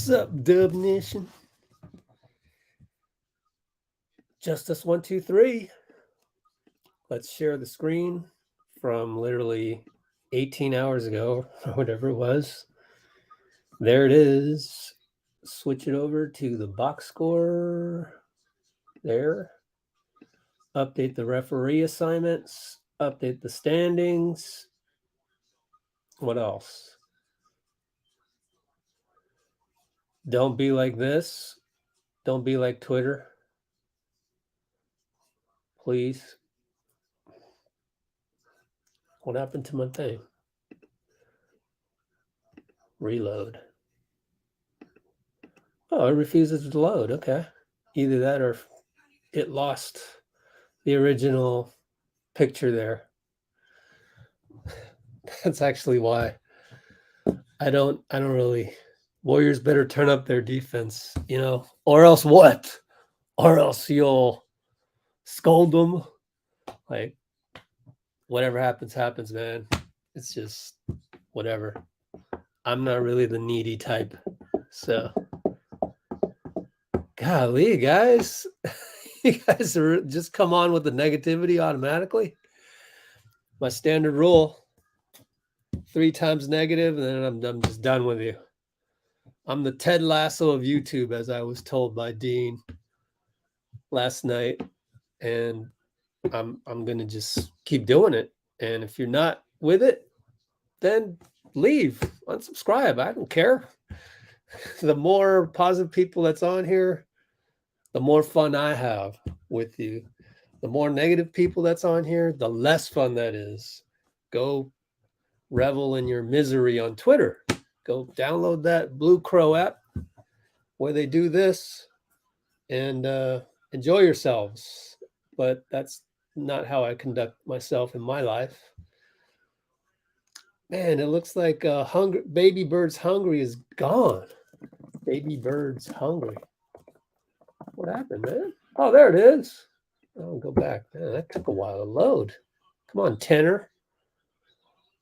What's up, Dub Nation? Justice 123. Let's share the screen from literally 18 hours ago, or whatever it was. There it is. Switch it over to the box score. There. Update the referee assignments. Update the standings. What else? Don't be like this. Don't be like Twitter. Please. What happened to my thing? Reload. Oh, it refuses to load. Okay. Either that or it lost the original picture there. That's actually why I don't really. Warriors better turn up their defense, or else what? Or else you'll scold them. Like, whatever happens, man. It's just whatever. I'm not really the needy type. So, golly, guys. You guys are just come on with the negativity automatically. My standard rule, 3 times negative, and then I'm just done with you. I'm the Ted Lasso of YouTube, as I was told by Dean last night, and I'm gonna just keep doing it. And if you're not with it, then leave, unsubscribe. I don't care. The more positive people that's on here, the more fun I have with you. The more negative people that's on here, the less fun that is. Go revel in your misery on Twitter. Go download that Blue Crow app where they do this and enjoy yourselves. But that's not how I conduct myself in my life. Man, it looks like Baby Bird's Hungry is gone. Baby Bird's Hungry. What happened, man? Oh, there it is. I'll go back. Man, that took a while to load. Come on, Tenor.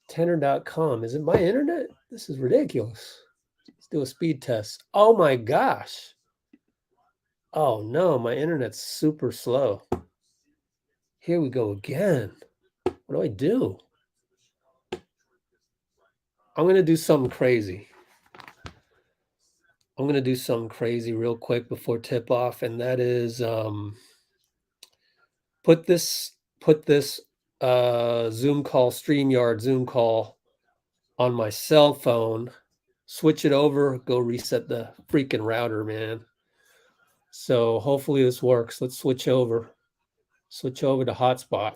Tenor.com. Is it my internet? This is ridiculous. Let's do a speed test. Oh my gosh. Oh no, my internet's super slow. Here we go again. What do I do? I'm going to do something crazy. I'm going to do something crazy real quick before tip off, and that is put this Zoom call, StreamYard Zoom call on my cell phone, switch it over, go reset the freaking router, man. So hopefully this works. Let's switch over to hotspot.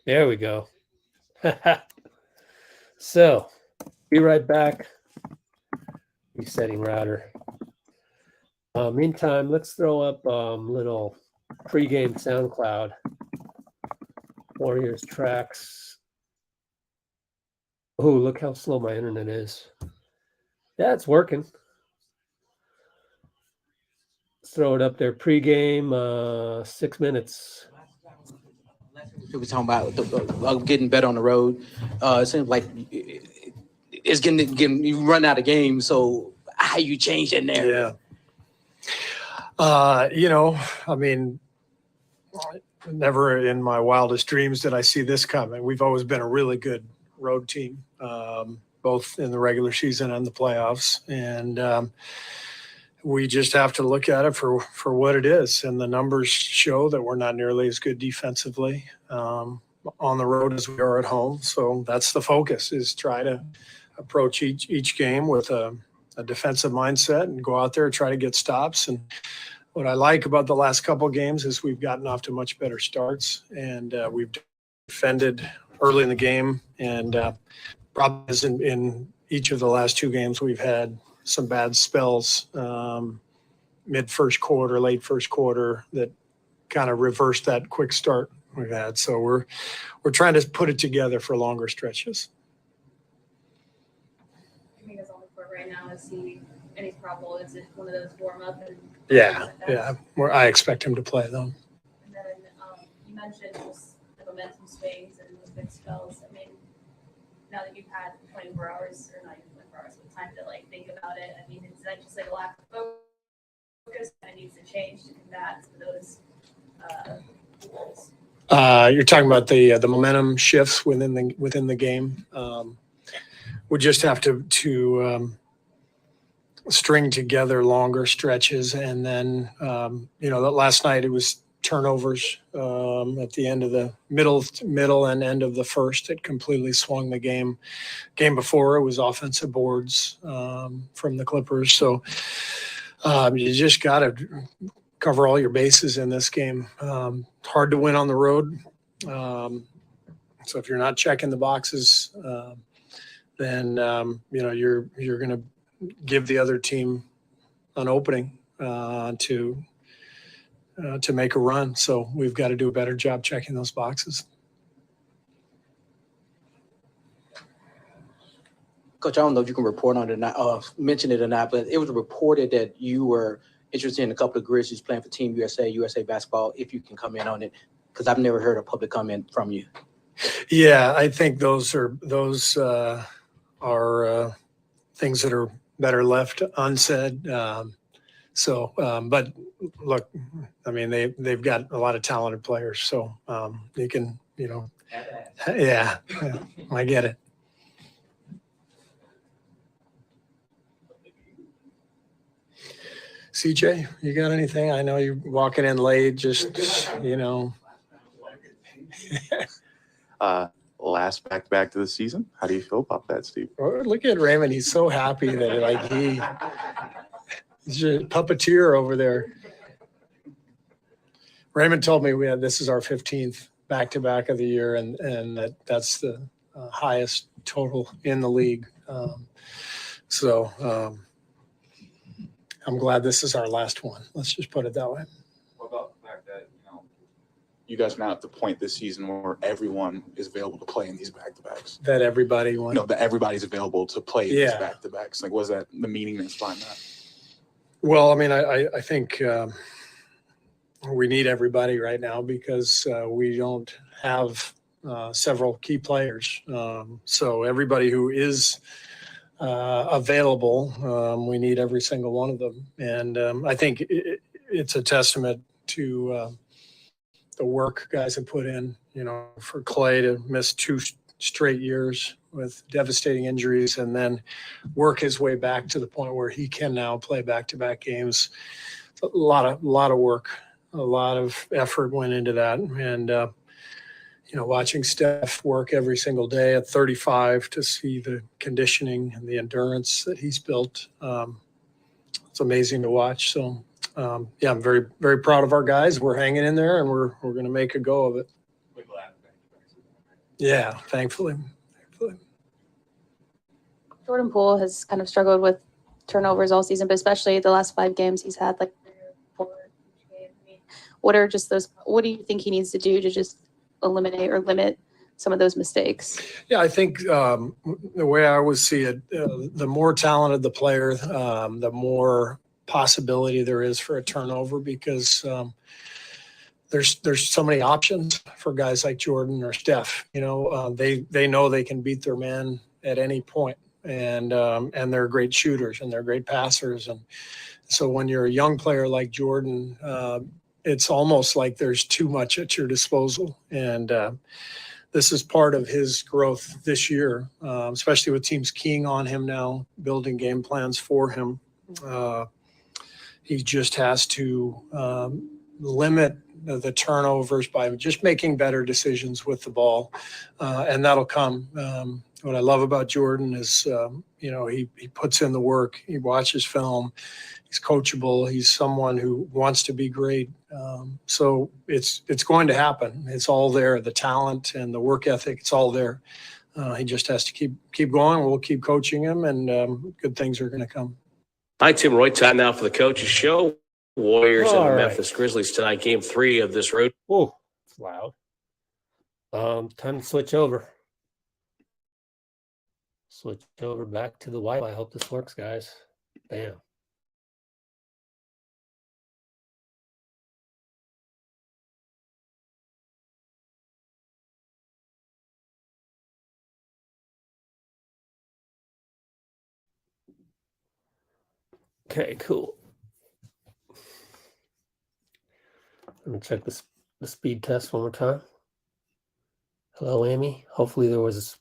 There we go. So, be right back. Resetting router. Meantime, let's throw up little pregame SoundCloud. Warriors tracks. Oh, look how slow my internet is. Yeah, it's working. Let's throw it up there. Pregame, 6 minutes. We were talking about getting better on the road. It seems like it's getting you run out of games. So how you change that narrative? Yeah. I mean, never in my wildest dreams did I see this coming. We've always been a really good road team, both in the regular season and the playoffs. And we just have to look at it for what it is. And the numbers show that we're not nearly as good defensively on the road as we are at home. So that's the focus, is try to approach each game with a defensive mindset and go out there and try to get stops. And what I like about the last couple of games is we've gotten off to much better starts, and we've defended early in the game. And probably in each of the last 2 games, we've had some bad spells mid first quarter, late first quarter, that kind of reversed that quick start we've had. So we're trying to put it together for longer stretches. I think it's only for now? Is he any probable? Is it one of those warm up and Yeah, like that? yeah. I expect him to play though. And then you mentioned just the momentum swings and those big spells. I mean, now that you've had 24 hours, or not even 24 hours, but time to like think about it. I mean, is that just like a lack of focus that needs to change to combat those goals? You're talking about the momentum shifts within the game. We just have to string together longer stretches, and then that last night it was turnovers at the end of the middle and end of the first. It completely swung the game. Game before it was offensive boards from the Clippers. So you just got to cover all your bases in this game. Hard to win on the road. So if you're not checking the boxes, then you're going to give the other team an opening to make a run. So we've got to do a better job checking those boxes. Coach, I don't know if you can report on it or not, mention it or not, but it was reported that you were interested in a couple of Grizzlies playing for Team USA basketball. If you can comment on it, because I've never heard a public comment from you. Yeah, I think those are things that are better left unsaid. But look, I mean, they've got a lot of talented players, so you can, yeah, I get it. CJ, you got anything? I know you're walking in late, Last back to the season. How do you feel about that, Steve? Look at Raymond. He's so happy that he's a puppeteer over there. Raymond told me this is our 15th back-to-back of the year, and that's the highest total in the league. I'm glad this is our last one. Let's just put it that way. What about the fact that, you guys are now at the point this season where everyone is available to play in these back-to-backs? That everybody wants. No, that everybody's available to play in these back-to-backs. Like, what is that, the meaning that's behind that? Well, I mean, I think we need everybody right now because we don't have several key players. So everybody who is available, we need every single one of them. And I think it's a testament to the work guys have put in, for Klay to miss 2 straight years with devastating injuries and then work his way back to the point where he can now play back-to-back games. A lot of work, a lot of effort went into that. And, watching Steph work every single day at 35 to see the conditioning and the endurance that he's built, it's amazing to watch. So, I'm very, very proud of our guys. We're hanging in there, and we're going to make a go of it. Yeah, thankfully. Jordan Poole has kind of struggled with turnovers all season, but especially the last 5 games he's had like 4 each game. I mean, what do you think he needs to do to just eliminate or limit some of those mistakes? Yeah, I think the way I always see it, the more talented the player, the more possibility there is for a turnover because there's so many options for guys like Jordan or Steph. They know they can beat their man at any point, and they're great shooters and they're great passers. And so when you're a young player like Jordan, it's almost like there's too much at your disposal. And this is part of his growth this year, especially with teams keying on him now, building game plans for him. He just has to limit the turnovers by just making better decisions with the ball, and that'll come. What I love about Jordan is, he puts in the work. He watches film. He's coachable. He's someone who wants to be great. So it's going to happen. It's all there. The talent and the work ethic, it's all there. He just has to keep going. We'll keep coaching him, and good things are going to come. Hi, Tim Roy. Time now for the Coach's Show. Warriors and the All right. Memphis Grizzlies tonight, game 3 of this road. Oh, it's loud. Time to switch over. Switch over back to the white. I hope this works, guys. Bam. Okay, cool. Let me check the speed test one more time. Hello, Amy. Hopefully there was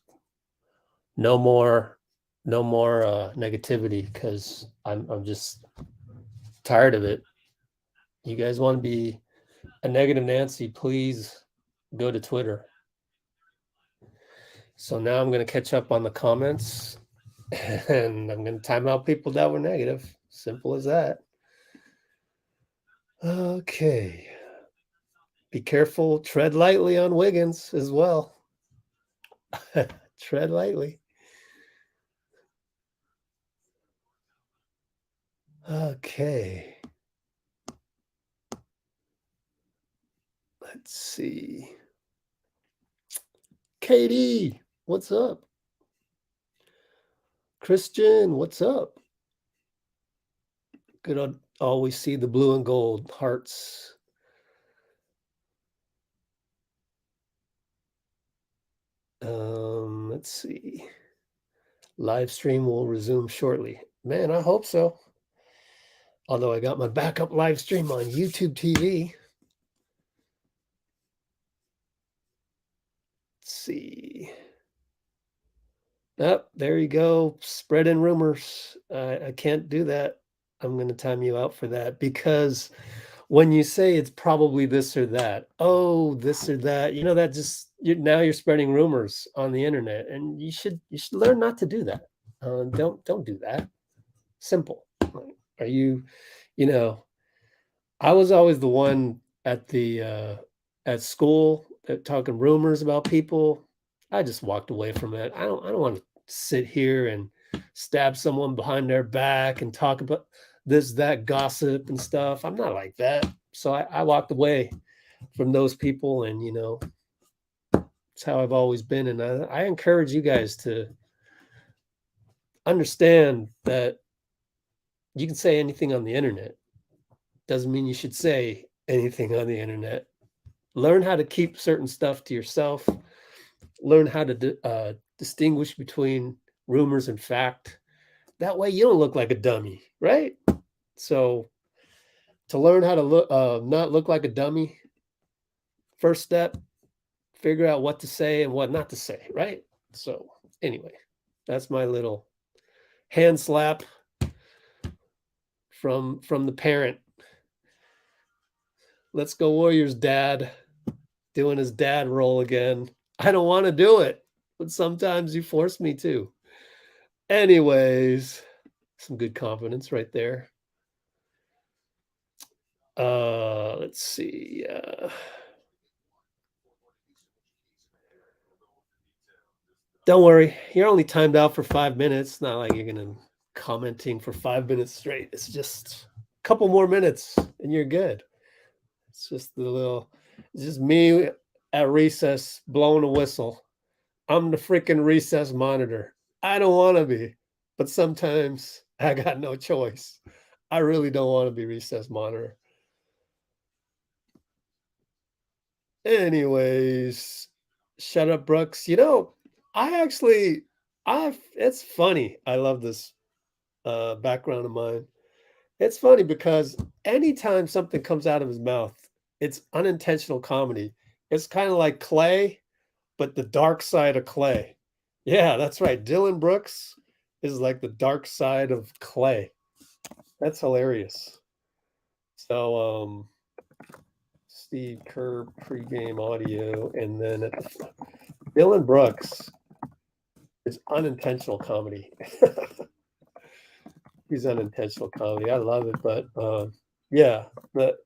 no more negativity, because I'm just tired of it. You guys want to be a negative Nancy, please go to Twitter. So now I'm going to catch up on the comments, and I'm going to time out people that were negative. Simple as that. Okay. Be careful. Tread lightly on Wiggins as well. Tread lightly. Okay. Let's see. KD, what's up? Christian, what's up? Good to always see the blue and gold hearts. Let's see. Live stream will resume shortly. Man, I hope so. Although I got my backup live stream on YouTube TV. Let's see. Yep, there you go. Spreading rumors. I can't do that. I'm going to time you out for that, because when you say it's probably this or that, oh, this or that, that just now you're spreading rumors on the internet, and you should learn not to do that. Don't do that. Simple. Are you, I was always the one at the at school talking rumors about people. I just walked away from it. I don't want to sit here and stab someone behind their back and talk about this, that gossip and stuff. I'm not like that. So I walked away from those people, and it's how I've always been. And I encourage you guys to understand that you can say anything on the internet. Doesn't mean you should say anything on the internet. Learn how to keep certain stuff to yourself. Learn how to distinguish between rumors and fact. That way you don't look like a dummy, right? So to learn how to not look like a dummy, first step, figure out what to say and what not to say, right? So anyway, that's my little hand slap from the parent. Let's go Warriors, Dad. Doing his dad role again. I don't want to do it, but sometimes you force me to. Anyways, some good confidence right there. Let's see. Don't worry, you're only timed out for 5 minutes. It's not like you're gonna commenting for 5 minutes straight. It's just a couple more minutes and you're good. It's just it's just me at recess blowing a whistle. I'm the freaking recess monitor. I don't want to be, but sometimes I got no choice. I really don't want to be recess monitor. Anyways, shut up, Brooks. It's funny. I love this background of mine. It's funny because anytime something comes out of his mouth, it's unintentional comedy. It's kind of like Klay, but the dark side of Klay. Yeah, that's right. Dillon Brooks is like the dark side of Klay. That's hilarious. So, Steve Kerr pregame audio, and then Dillon Brooks is unintentional comedy. He's unintentional comedy. I love it, but yeah, the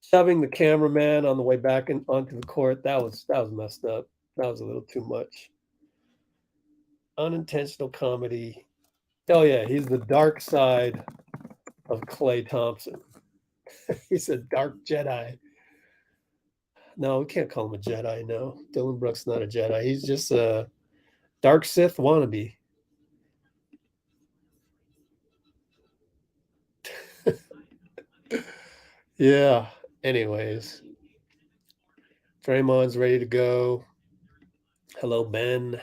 shoving the cameraman on the way back onto the court, that was messed up. That was a little too much. Unintentional comedy. Oh yeah, he's the dark side of Klay Thompson. He's a dark Jedi. No, we can't call him a Jedi. No, Dillon Brooks not a Jedi. He's just Dark Sith wannabe. Yeah. Anyways, Draymond's ready to go. Hello, Ben.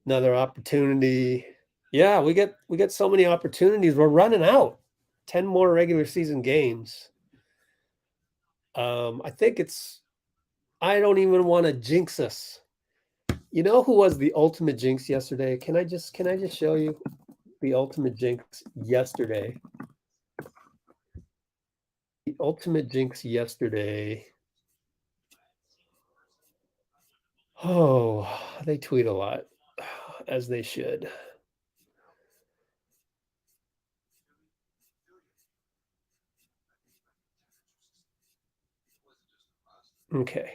Another opportunity. Yeah, we get so many opportunities. We're running out. 10 more regular season games. I think I don't even want to jinx us. You know who was the ultimate jinx yesterday? Can I just show you the ultimate jinx yesterday? The ultimate jinx yesterday. Oh, they tweet a lot, as they should. Okay.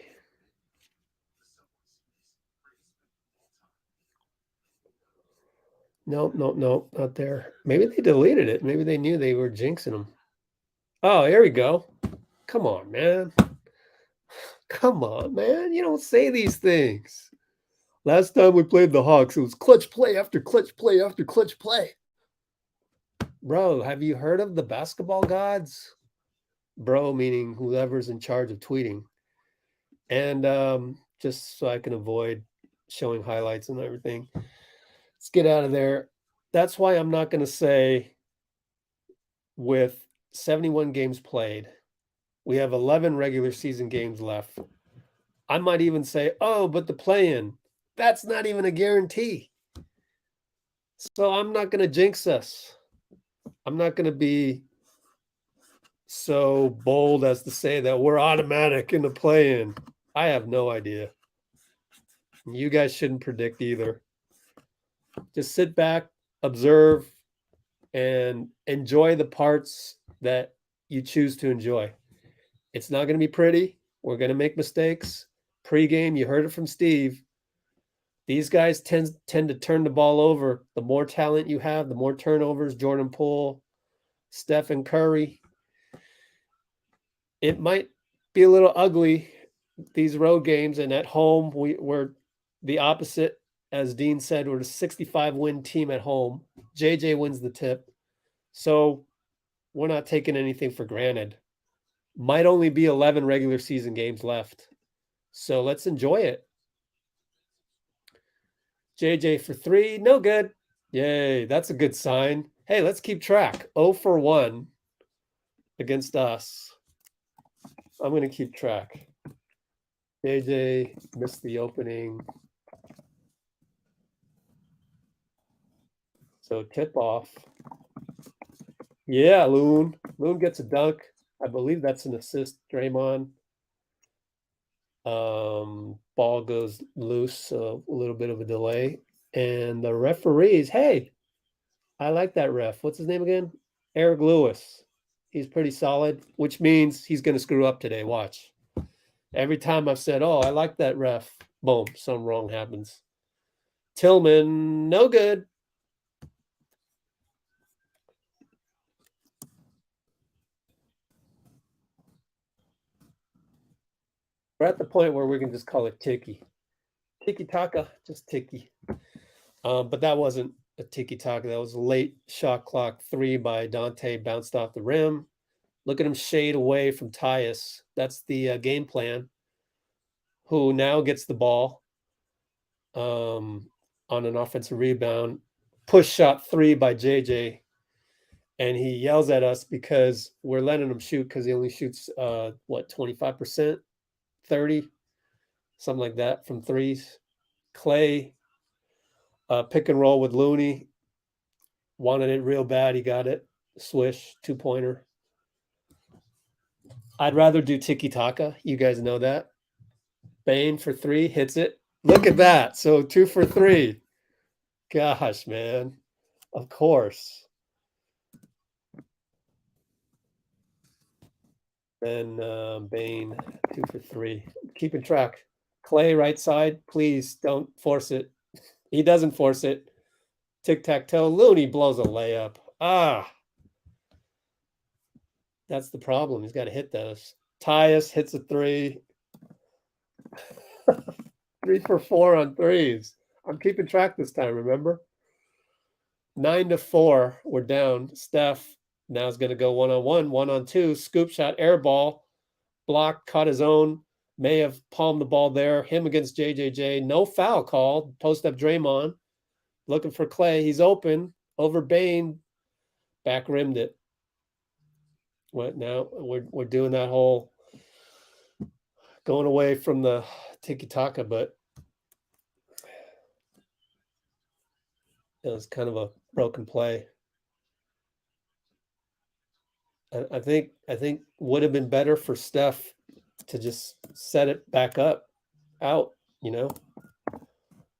Nope, not there. Maybe they deleted it. Maybe they knew they were jinxing them. Oh, here we go. Come on, man. Come on, man. You don't say these things. Last time we played the Hawks, it was clutch play after clutch play after clutch play. Bro, have you heard of the basketball gods? Bro, meaning whoever's in charge of tweeting. And just so I can avoid showing highlights and everything, let's get out of there. That's why I'm not going to say with 71 games played, we have 11 regular season games left. I might even say, oh, but the play-in, that's not even a guarantee. So I'm not going to jinx us. I'm not going to be so bold as to say that we're automatic in the play-in. I have no idea. You guys shouldn't predict either. Just sit back, observe, and enjoy the parts that you choose to enjoy. It's not going to be pretty. We're going to make mistakes. Pre-game, you heard it from Steve. These guys tend to turn the ball over. The more talent you have, the more turnovers. Jordan Poole, Steph and Curry. It might be a little ugly, these road games, and at home we're the opposite. As Dean said, we're a 65-win team at home. JJ wins the tip. So we're not taking anything for granted. Might only be 11 regular season games left. So let's enjoy it. JJ for 3, no good. Yay, that's a good sign. Hey, let's keep track. 0 for 1 against us. I'm going to keep track. JJ missed the opening. So tip off. Yeah, Loon. Loon gets a dunk. I believe that's an assist, Draymond. Ball goes loose, so a little bit of a delay. And the referees, hey, I like that ref. What's his name again? Eric Lewis. He's pretty solid, which means he's going to screw up today. Watch. Every time I've said, oh, I like that ref, boom, something wrong happens. Tillman, no good. We're at the point where we can just call it tiki-taka, just tiki. But that wasn't a tiki-taka. That was a late shot clock 3 by Donte, bounced off the rim. Look at him shade away from Tyus. That's the game plan. Who now gets the ball on an offensive rebound. Push shot 3 by JJ. And he yells at us because we're letting him shoot because he only shoots, 25%, 30, something like that from threes. Klay, pick and roll with Looney. Wanted it real bad. He got it. Swish, 2-pointer. I'd rather do tiki-taka. You guys know that. Bane for 3, hits it. Look at that. So 2 for 3. Gosh, man. Of course. Then Bane, 2 for 3. Keeping track. Klay, right side. Please don't force it. He doesn't force it. Tic-tac-toe. Looney blows a layup. That's the problem. He's got to hit those. Tyus hits a 3. 3 for 4 on threes. I'm keeping track this time, remember? 9-4, we're down. Steph now is going to go 1-on-1, 1-on-2, scoop shot, air ball, block, caught his own, may have palmed the ball there. Him against JJJ, no foul called. Post up Draymond, looking for Klay. He's open over Bane, back rimmed it. What now? We're doing that whole going away from the tiki-taka, but it was kind of a broken play. I think would have been better for Steph to just set it back up, out, you know.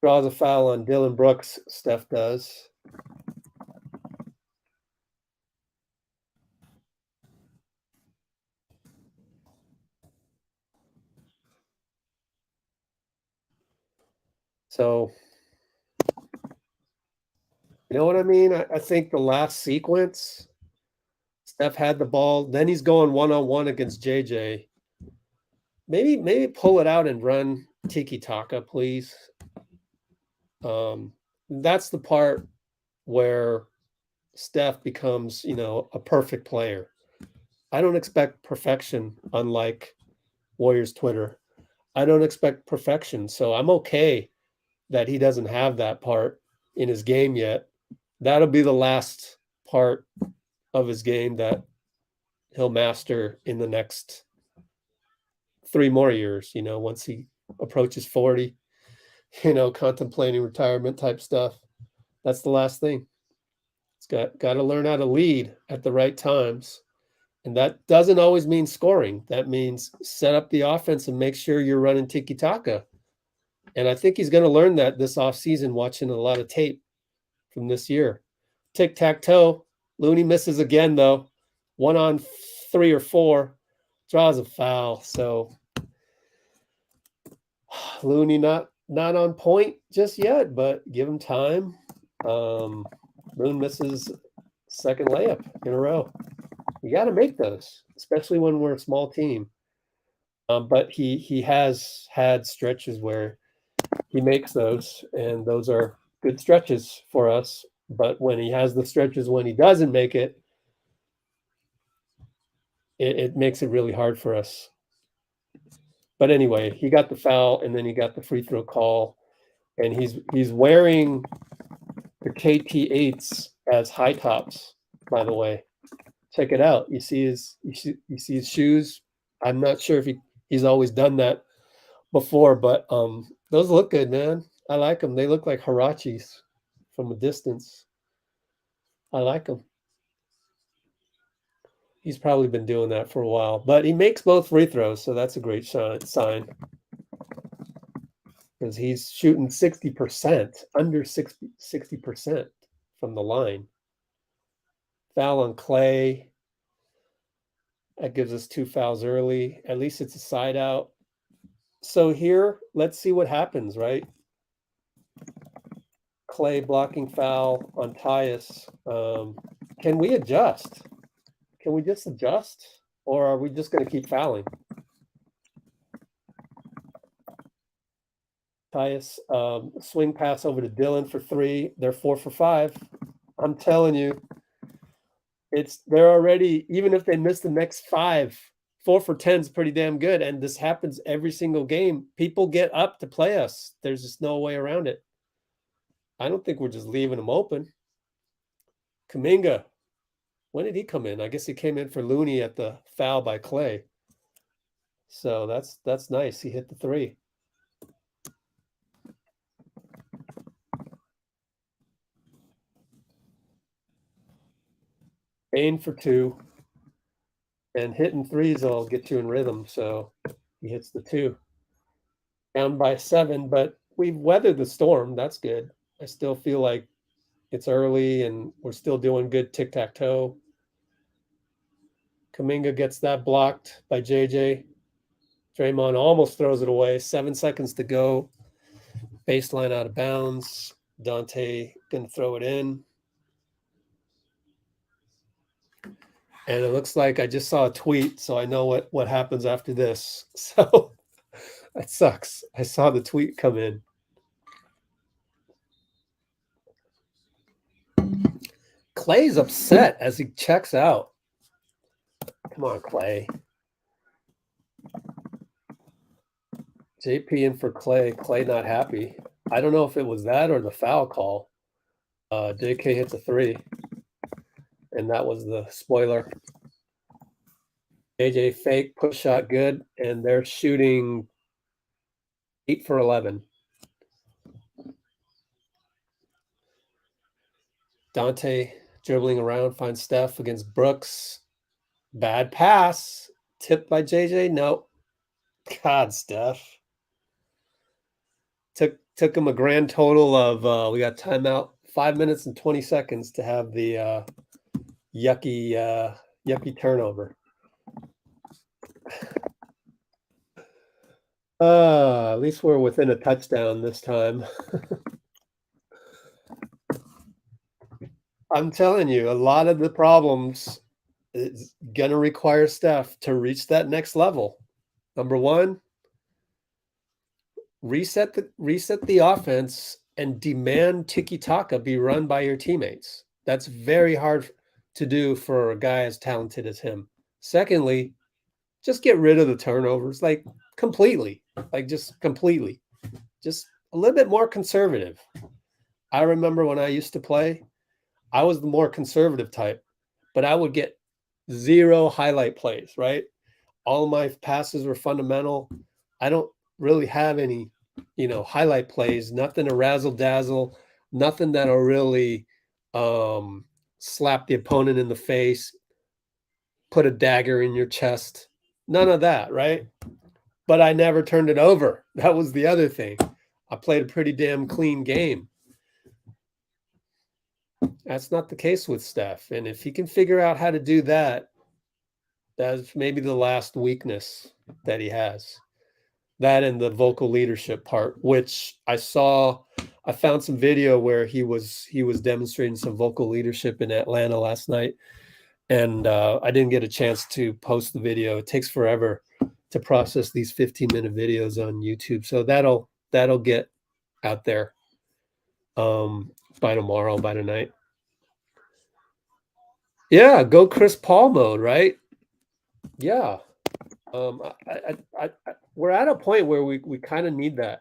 Draws a foul on Dillon Brooks, Steph does. So, you know what I mean? I think the last sequence, Steph had the ball, then he's going 1-on-1 against JJ. Maybe pull it out and run tiki-taka, please. That's the part where Steph becomes, you know, a perfect player. I don't expect perfection, unlike Warriors Twitter. I don't expect perfection, so I'm okay that he doesn't have that part in his game yet. That'll be the last part of his game that he'll master in the next 3 more years, you know, once he approaches 40, you know, contemplating retirement type stuff. That's the last thing. It's got to learn how to lead at the right times. And that doesn't always mean scoring. That means set up the offense and make sure you're running tiki-taka. And I think he's going to learn that this offseason, watching a lot of tape from this year. Tic-tac-toe. Looney misses again, though. 1-on-3 or 4. Draws a foul. So Looney not on point just yet, but give him time. Loon misses second layup in a row. You got to make those, especially when we're a small team. But he has had stretches where he makes those, and those are good stretches for us. But when he has the stretches when he doesn't make it, it makes it really hard for us. But anyway, he got the foul, and then he got the free throw call, and he's wearing the KT8s as high tops, by the way. Check it out. You see his shoes. I'm not sure if he's always done that before, but those look good, man. I like them. They look like Hirachis from a distance. I like them. He's probably been doing that for a while, but he makes both free throws, so that's a great sign. Because he's shooting 60%, under 60% from the line. Foul on Klay. That gives us 2 fouls early. At least it's a side out. So here, let's see what happens, right? Klay blocking foul on Tyus. Can we adjust? Can we just adjust? Or are we just going to keep fouling? Tyus, swing pass over to Dillon for 3. They're 4 for 5. I'm telling you, they're already, even if they miss the next 5, 4 for 10 is pretty damn good. And this happens every single game. People get up to play us. There's just no way around it. I don't think we're just leaving them open. Kuminga, when did he come in? I guess he came in for Looney at the foul by Klay. So that's nice. He hit the 3. Bane for 2. And hitting 3s will get you in rhythm. So he hits the 2. Down by 7, but we've weathered the storm. That's good. I still feel like it's early and we're still doing good tic-tac-toe. Kuminga gets that blocked by JJ. Draymond almost throws it away. 7 seconds to go. Baseline out of bounds. Donte going to throw it in. And it looks like I just saw a tweet, so I know what happens after this. So That sucks. I saw the tweet come in. Klay's upset as he checks out. Come on, Klay. JP in for Klay. Klay not happy. I don't know if it was that or the foul call. JK hits a 3. And that was the spoiler. AJ fake, push shot good, and they're shooting 8 for 11. Donte dribbling around, finds Steph against Brooks. Bad pass. Tipped by JJ? No. God, Steph. Took him a grand total of we got timeout 5 minutes and 20 seconds to have the yucky turnover. At least we're within a touchdown this time. I'm telling you, a lot of the problems is gonna require Steph to reach that next level. Number one, reset the offense and demand tiki-taka be run by your teammates. That's very hard to do for a guy as talented as him. Secondly, just get rid of the turnovers, like completely, just a little bit more conservative. I remember when I used to play, I was the more conservative type, but I would get 0 highlight plays, right? All my passes were fundamental. I don't really have any, highlight plays, nothing to razzle dazzle, nothing that'll really slap the opponent in the face, put a dagger in your chest. None of that, right? But I never turned it over. That was the other thing. I played a pretty damn clean game. That's not the case with Steph. And if he can figure out how to do that, that's maybe the last weakness that he has. That and the vocal leadership part, which I found some video where he was demonstrating some vocal leadership in Atlanta last night. And I didn't get a chance to post the video. It takes forever to process these 15-minute videos on YouTube. So that'll get out there by tomorrow, by tonight. Yeah, go Chris Paul mode, right? Yeah. We're at a point where we kind of need that.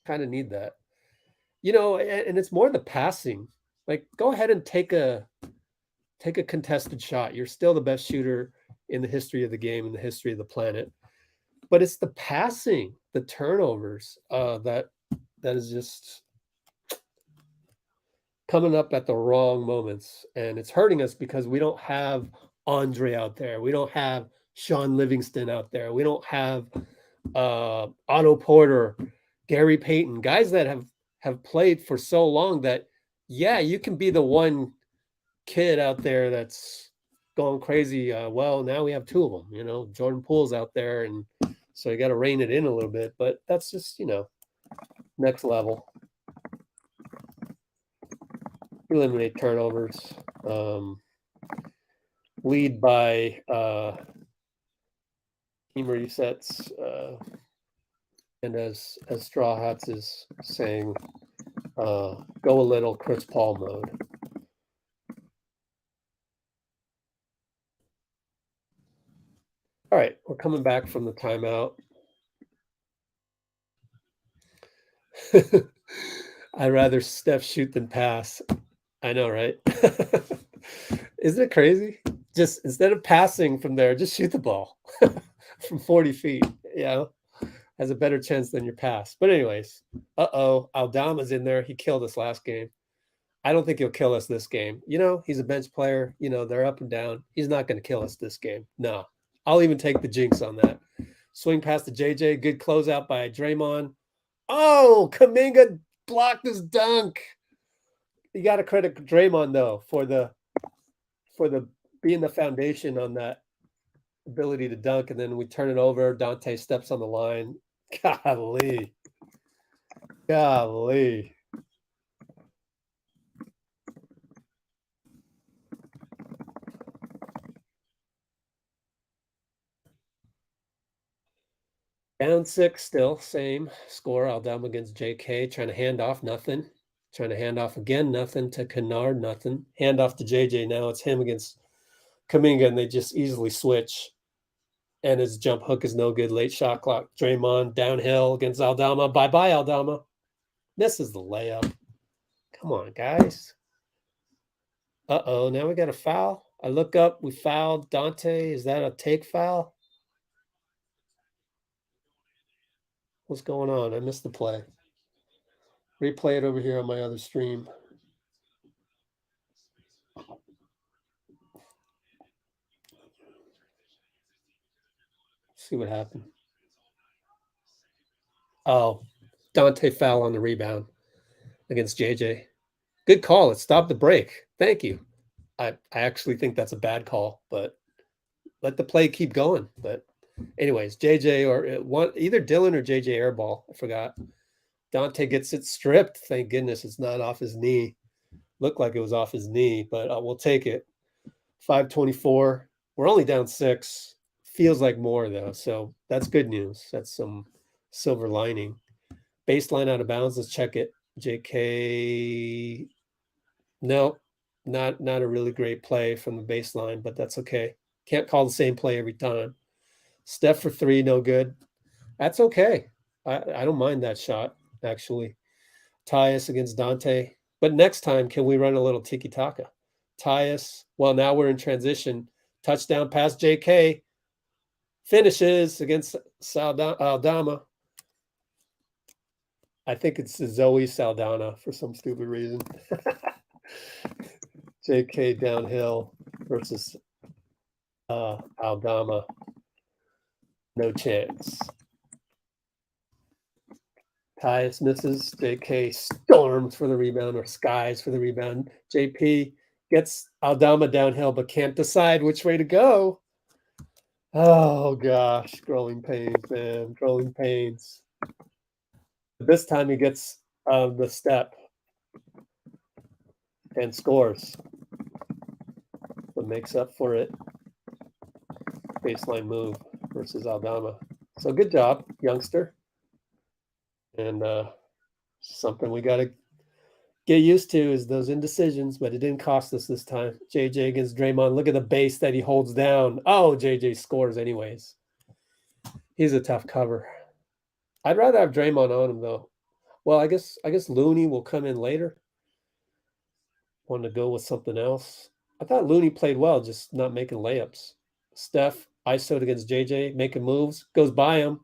And it's more the passing. Like, go ahead and take a contested shot. You're still the best shooter in the history of the game, in the history of the planet. But it's the passing, the turnovers, that is just coming up at the wrong moments. And it's hurting us because we don't have Andre out there. We don't have Sean Livingston out there. We don't have Otto Porter, Gary Payton, guys that have played for so long that, yeah, you can be the one kid out there that's going crazy. Well, now we have 2 of them, Jordan Poole's out there, and so you got to rein it in a little bit, but that's just, next level. Eliminate turnovers. Lead by team resets. And as Straw Hats is saying, go a little Chris Paul mode. All right, we're coming back from the timeout. I'd rather Steph shoot than pass. I know, right? Isn't it crazy? Just instead of passing from there, just shoot the ball from 40 feet. Has a better chance than your pass. But anyways, Aldama's in there. He killed us last game. I don't think he'll kill us this game. He's a bench player. They're up and down. He's not going to kill us this game. No. I'll even take the jinx on that. Swing past to JJ. Good closeout by Draymond. Oh, Kuminga blocked his dunk. You got to credit Draymond, though, for the being the foundation on that ability to dunk. And then we turn it over. Donte steps on the line. Golly. Down 6 still, same score. Aldama against JK, trying to hand off, nothing. Trying to hand off again, nothing. To Kennard, nothing. Hand off to JJ, now it's him against Kuminga, and they just easily switch. And his jump hook is no good. Late shot clock. Draymond downhill against Aldama. Bye-bye, Aldama. Misses the layup. Come on, guys. Uh-oh, now we got a foul. I look up, we fouled Donte. Is that a take foul? What's going on? I missed the play. Replay it over here on my other stream. See what happened. Oh, Donte foul on the rebound against JJ. Good call. It stopped the break. Thank you. I actually think that's a bad call, but let the play keep going. But anyways, JJ or one, either Dillon or JJ airball. I forgot. Donte gets it stripped. Thank goodness it's not off his knee. Looked like it was off his knee, but we'll take it. 5:24. We're only down 6. Feels like more though, so that's good news. That's some silver lining. Baseline out of bounds. Let's check it. JK. No, not a really great play from the baseline, but that's okay. Can't call the same play every time. Steph for 3, no good. That's okay. I don't mind that shot, actually. Tyus against Donte. But next time, can we run a little tiki-taka? Tyus, well, now we're in transition. Touchdown pass JK. Finishes against Aldama. I think it's Zoe Saldana for some stupid reason. JK downhill versus Aldama. No chance. Tyus misses. JK storms for the rebound or skies for the rebound. JP gets Aldama downhill but can't decide which way to go. Oh, gosh. Growing pains, man. Growing pains. This time he gets the step and scores. So makes up for it. Baseline move versus Aldama. So good job, youngster. And something we got to get used to is those indecisions, but it didn't cost us this time. JJ against Draymond. Look at the base that he holds down. Oh, JJ scores anyways. He's a tough cover. I'd rather have Draymond on him, though. Well, I guess Looney will come in later. Want to go with something else. I thought Looney played well, just not making layups. Steph, ISO'd against JJ, making moves, goes by him.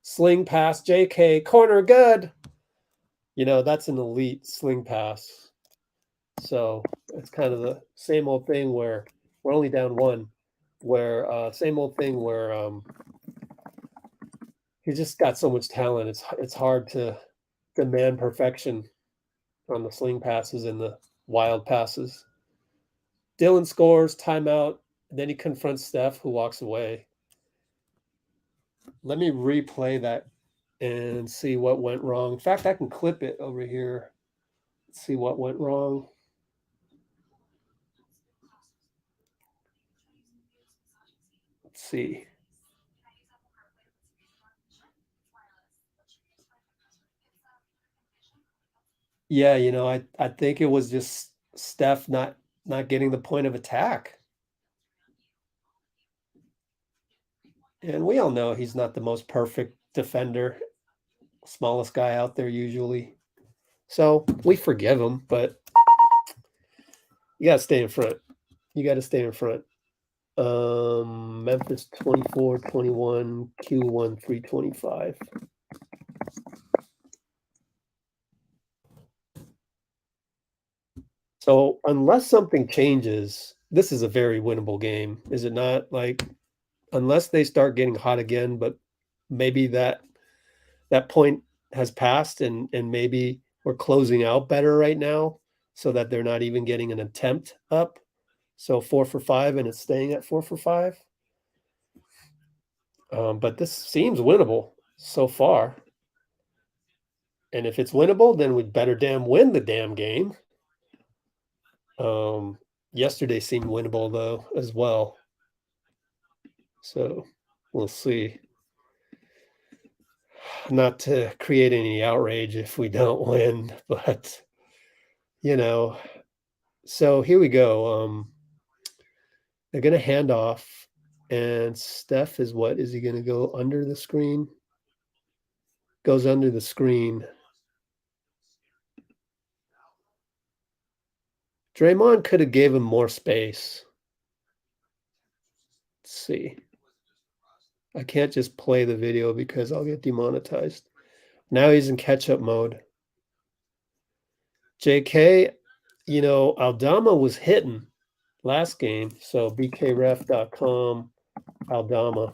Sling pass, JK, corner, good. You know, that's an elite sling pass. So it's kind of the same old thing where we're only down 1. Where same old thing where he's just got so much talent. It's hard to demand perfection on the sling passes and the wild passes. Dillon scores, timeout, and then he confronts Steph, who walks away. Let me replay that and see what went wrong. In fact, I can clip it over here. Let's see what went wrong. Let's see. Yeah, you know, I think it was just Steph not getting the point of attack. And we all know he's not the most perfect defender, smallest guy out there usually. So we forgive him, but you got to stay in front. You got to stay in front. Memphis 24-21, Q1 325. So unless something changes, this is a very winnable game, is it not? Like, unless they start getting hot again, but maybe that point has passed and maybe we're closing out better right now so that they're not even getting an attempt up. So 4 for 5 and it's staying at 4 for 5. But this seems winnable so far. And if it's winnable, then we'd better damn win the damn game. Yesterday seemed winnable though as well. So we'll see. not to create any outrage if we don't win, but so here we go. They're going to hand off, and Steph is what? Is he going to go under the screen? Goes under the screen. Draymond could have gave him more space. Let's see. I can't just play the video because I'll get demonetized. Now he's in catch-up mode. JK, Aldama was hitting last game. So bkref.com, Aldama.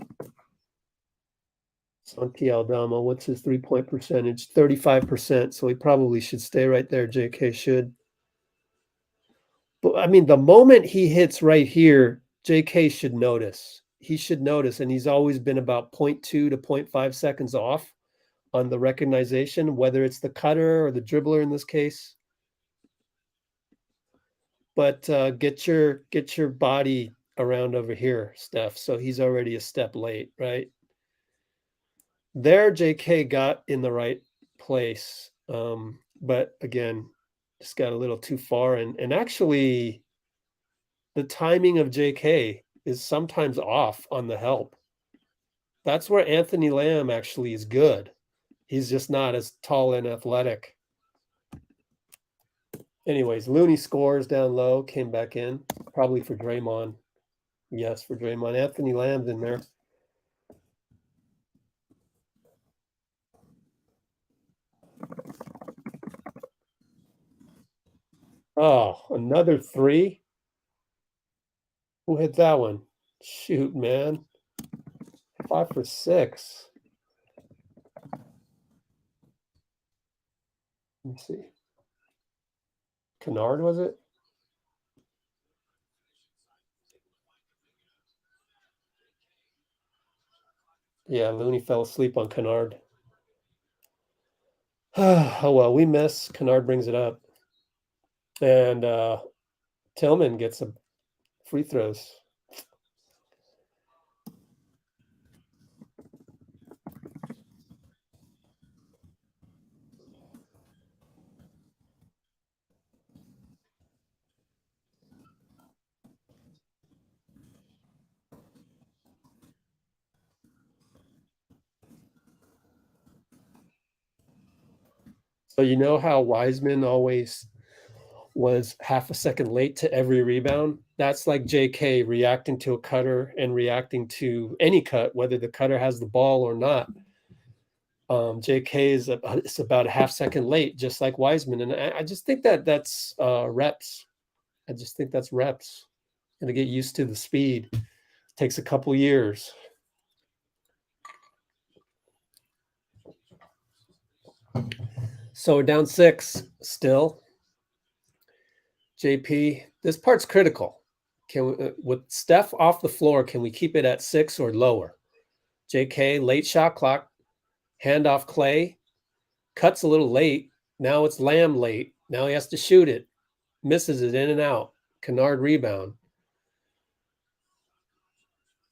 Santi Aldama, what's his 3-point percentage? 35%. So he probably should stay right there. JK should. But I mean, the moment he hits right here, JK should notice. He should notice. And he's always been about 0.2 to 0.5 seconds off on the recognition, whether it's the cutter or the dribbler in this case. But get your body around over here, Steph. So he's already a step late, right? There, JK got in the right place. But again, just got a little too far. And actually, the timing of JK is sometimes off on the help. That's where Anthony Lamb actually is good. He's just not as tall and athletic. Anyways, Looney scores down low, came back in, probably for Draymond. Yes, for Draymond. Anthony Lamb's in there. Oh, another three? Who hit that one? Shoot, man. 5 for 6. Let me see. Kennard, was it? Yeah, Looney fell asleep on Kennard. Oh, well, we miss. Kennard brings it up. And Tillman gets some free throws. So you know how Wiseman always was half a second late to every rebound? That's like JK reacting to a cutter and reacting to any cut, whether the cutter has the ball or not. JK is about a half second late, just like Wiseman. And I just think that's reps. I just think that's reps. And to get used to the speed takes a couple years. So we're down 6 still. JP, this part's critical. Can we, with Steph off the floor, can we keep it at 6 or lower? JK, late shot clock, handoff Klay, cuts a little late. Now it's Lamb late. Now he has to shoot it. Misses it in and out. Kennard rebound.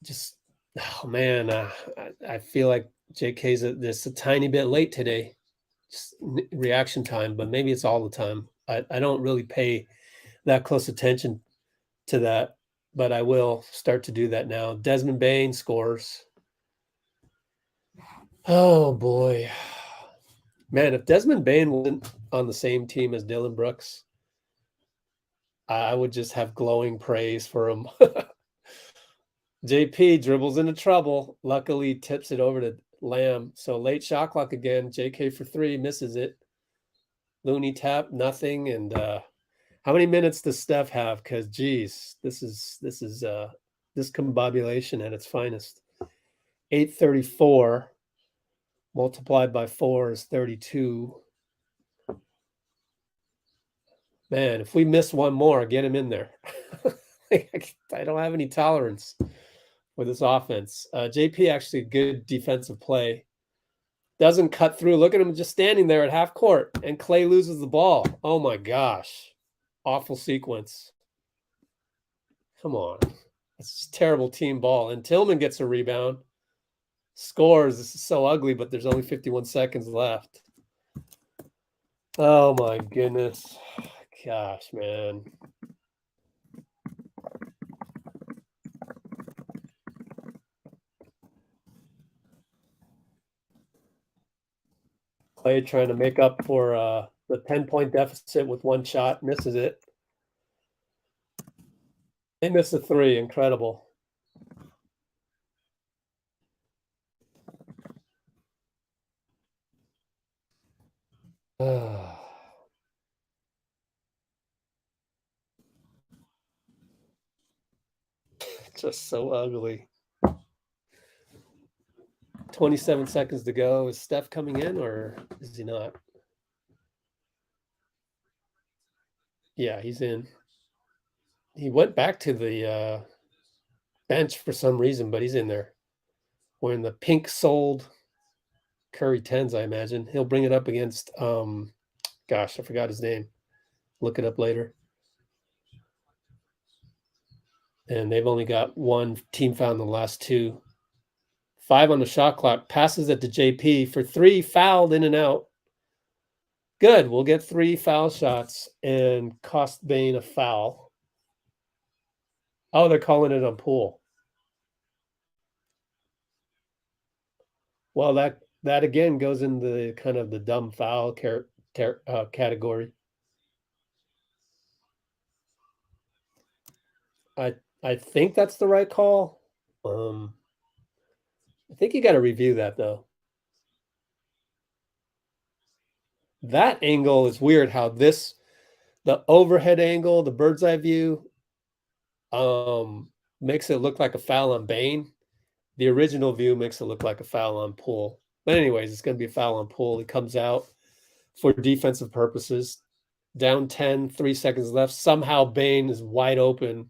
Just, oh man, I feel like JK's just a tiny bit late today. Just reaction time, but maybe it's all the time. I don't really pay that close attention to that, but I will start to do that now. Desmond Bane scores. Oh boy, man! If Desmond Bane wasn't on the same team as Dillon Brooks, I would just have glowing praise for him. JP dribbles into trouble. Luckily, tips it over to Lamb. So late shot clock again. JK for 3, misses it. Looney tap, nothing. And how many minutes does Steph have? Because geez, this is discombobulation at its finest. 834 multiplied by 4 is 32. Man, if we miss one more, get him in there. I don't have any tolerance with this offense. JP actually good defensive play. Doesn't cut through. Look at him just standing there at half court, and Klay loses the ball. Oh my gosh. Awful sequence. Come on. It's just terrible team ball. And Tillman gets a rebound. scores. This is so ugly, but there's only 51 seconds left. Oh my goodness. Gosh, man. Klay trying to make up for the 10-point deficit with one shot. Misses it. They missed a three. Incredible. Just so ugly. 27 seconds to go. Is Steph coming in or is he not? Yeah, he's in. He went back to the bench for some reason, but he's in there. Wearing the pink-soled Curry 10s, I imagine. He'll bring it up against, gosh, I forgot his name. Look it up later. And they've only got one team foul in the last two. 5 on the shot clock. Passes it to JP for 3, fouled in and out. Good. We'll get 3 foul shots and cost Bane a foul. Oh, they're calling it on Poole. Well, that again goes in the kind of the dumb foul category. I think that's the right call. I think you got to review that though. That angle is weird. How the overhead angle, the bird's eye view, makes it look like a foul on Bane. The original view makes it look like a foul on Poole. But anyways, it's going to be a foul on Poole. He comes out for defensive purposes. Down 10, 3 seconds left. Somehow Bane is wide open.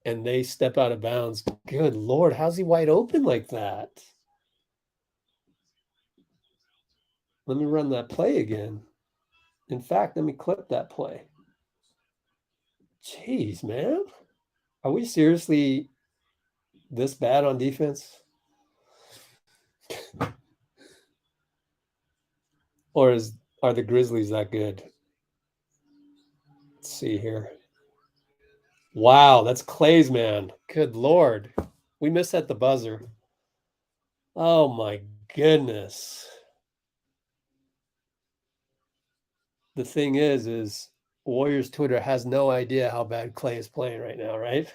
And they step out of bounds. Good Lord, how's he wide open like that? Let me run that play again. In fact, let me clip that play. Jeez, man. Are we seriously this bad on defense? Or are the Grizzlies that good? Let's see here. Wow, that's Klay's man. Good Lord. We missed at the buzzer. Oh my goodness. The thing is Warriors Twitter has no idea how bad Klay is playing right now, right?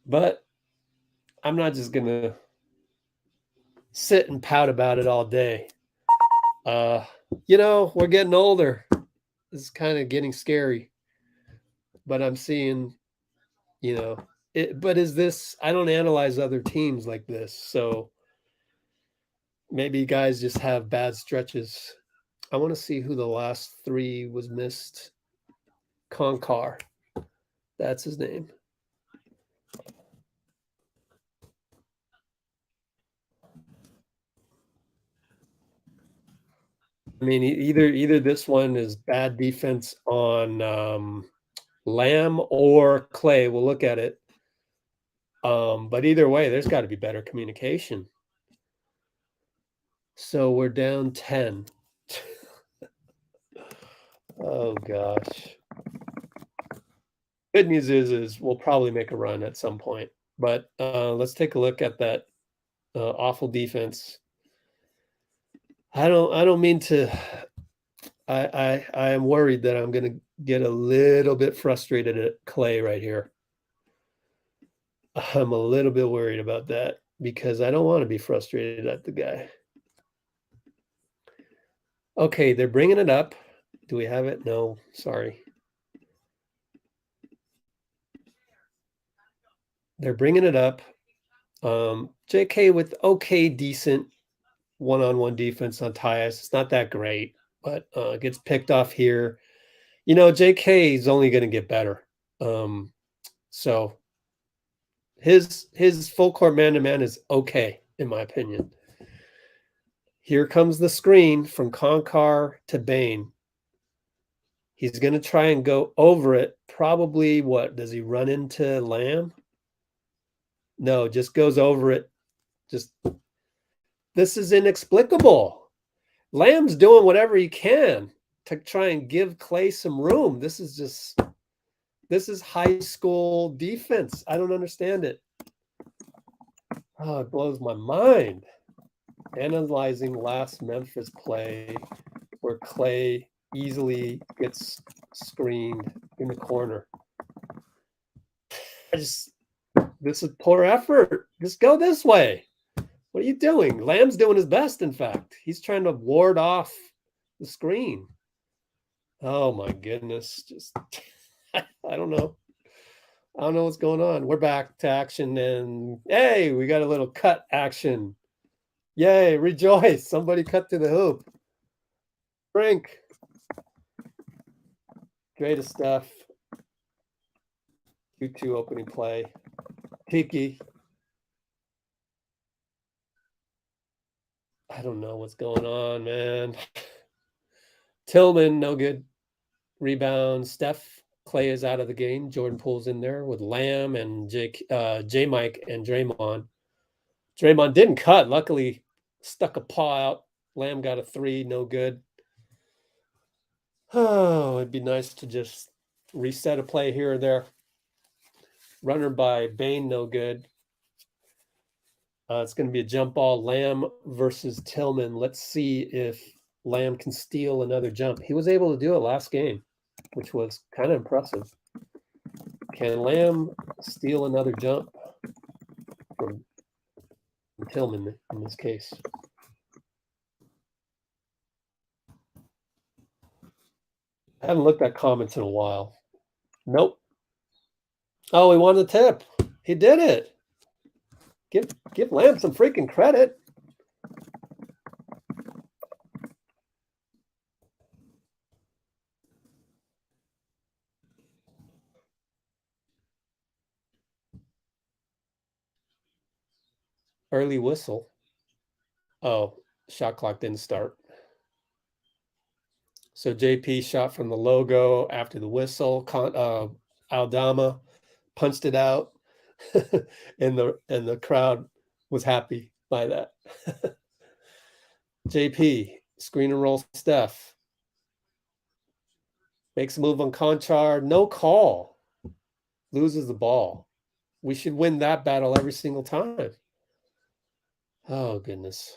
But I'm not just going to sit and pout about it all day. We're getting older. This is kind of getting scary. But I'm seeing, but is this, I don't analyze other teams like this. So maybe guys just have bad stretches. I want to see who the last 3 was missed. Konchar. That's his name. I mean, either this one is bad defense on Lamb or Klay. We'll look at it. But either way, there's got to be better communication. So we're down 10. Oh, gosh. Good news is we'll probably make a run at some point. But let's take a look at that awful defense. I don't mean to. I am worried that I'm going to get a little bit frustrated at Klay right here. I'm a little bit worried about that because I don't want to be frustrated at the guy. Okay, they're bringing it up. Do we have it? No, sorry. They're bringing it up. JK with okay, decent one-on-one defense on Tyus. It's not that great, but gets picked off here. JK is only going to get better. So his full court man-to-man is okay, in my opinion. Here comes the screen from Konchar to Bane. He's going to try and go over it, probably what? Does he run into Lamb? No, just goes over it. This is inexplicable. Lamb's doing whatever he can to try and give Klay some room. This is high school defense. I don't understand it. Oh, it blows my mind. Analyzing last Memphis play where Klay easily gets screened in the corner. This is poor effort. Just go this way. What are you doing? Lamb's doing his best, in fact. He's trying to ward off the screen. Oh my goodness. Just I don't know. I don't know what's going on. We're back to action, and hey, we got a little cut action. Yay, rejoice. Somebody cut to the hoop. Drink. Greatest stuff. Q2 opening play. Tiki. I don't know what's going on, man. Tillman, no good. Rebound. Steph. Klay is out of the game. Jordan Poole's in there with Lamb and J-Mike and Draymond. Draymond didn't cut. Luckily, stuck a paw out. Lamb got a 3, no good. Oh, it'd be nice to just reset a play here or there. Runner by Bane, no good. It's going to be a jump ball. Lamb versus Tillman. Let's see if Lamb can steal another jump. He was able to do it last game, which was kind of impressive. Can Lamb steal another jump from Tillman in this case? I haven't looked at comments in a while. Nope. Oh, he won the tip. He did it. Give Lamb some freaking credit. Early whistle. Oh, shot clock didn't start. So JP shot from the logo after the whistle. Aldama punched it out, and the crowd was happy by that. JP screen and roll. Steph makes a move on Konchar. No call. Loses the ball. We should win that battle every single time. Oh goodness.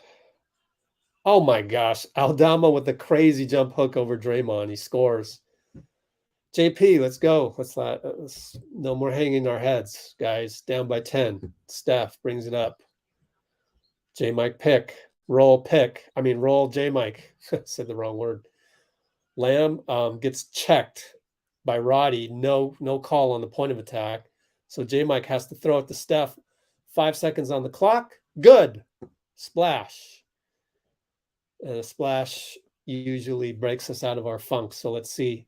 Oh my gosh. Aldama with the crazy jump hook over Draymond. He scores. JP, let's go. Let's no more hanging our heads, guys. Down by 10. Steph brings it up. J-Mike pick. Roll J-Mike. Said the wrong word. Lamb gets checked by Roddy. No call on the point of attack. So J-Mike has to throw it to Steph. 5 seconds on the clock. Good. Splash. And a splash usually breaks us out of our funk. So let's see.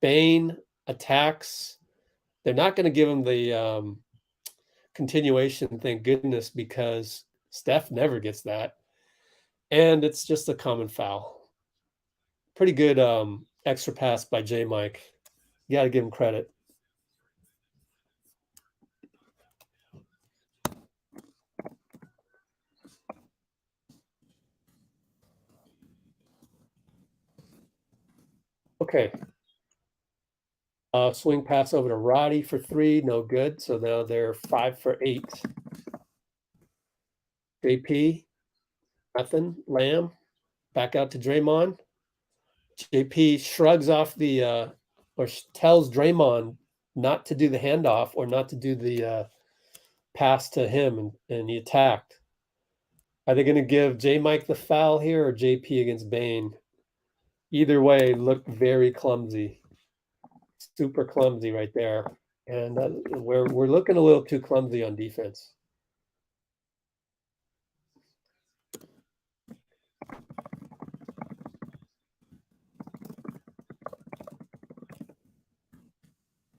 Bane attacks. They're not going to give him the continuation, thank goodness, because Steph never gets that. And it's just a common foul. Pretty good extra pass by J-Mike. You got to give him credit. Okay. Swing pass over to Roddy for 3, no good. So now they're 5 for 8. JP, nothing. Lamb, back out to Draymond. JP shrugs off or tells Draymond not to do the handoff or not to do the pass to him, and he attacked. Are they going to give J-Mike the foul here or JP against Bane? Either way, looked very clumsy. Super clumsy right there. And we're looking a little too clumsy on defense.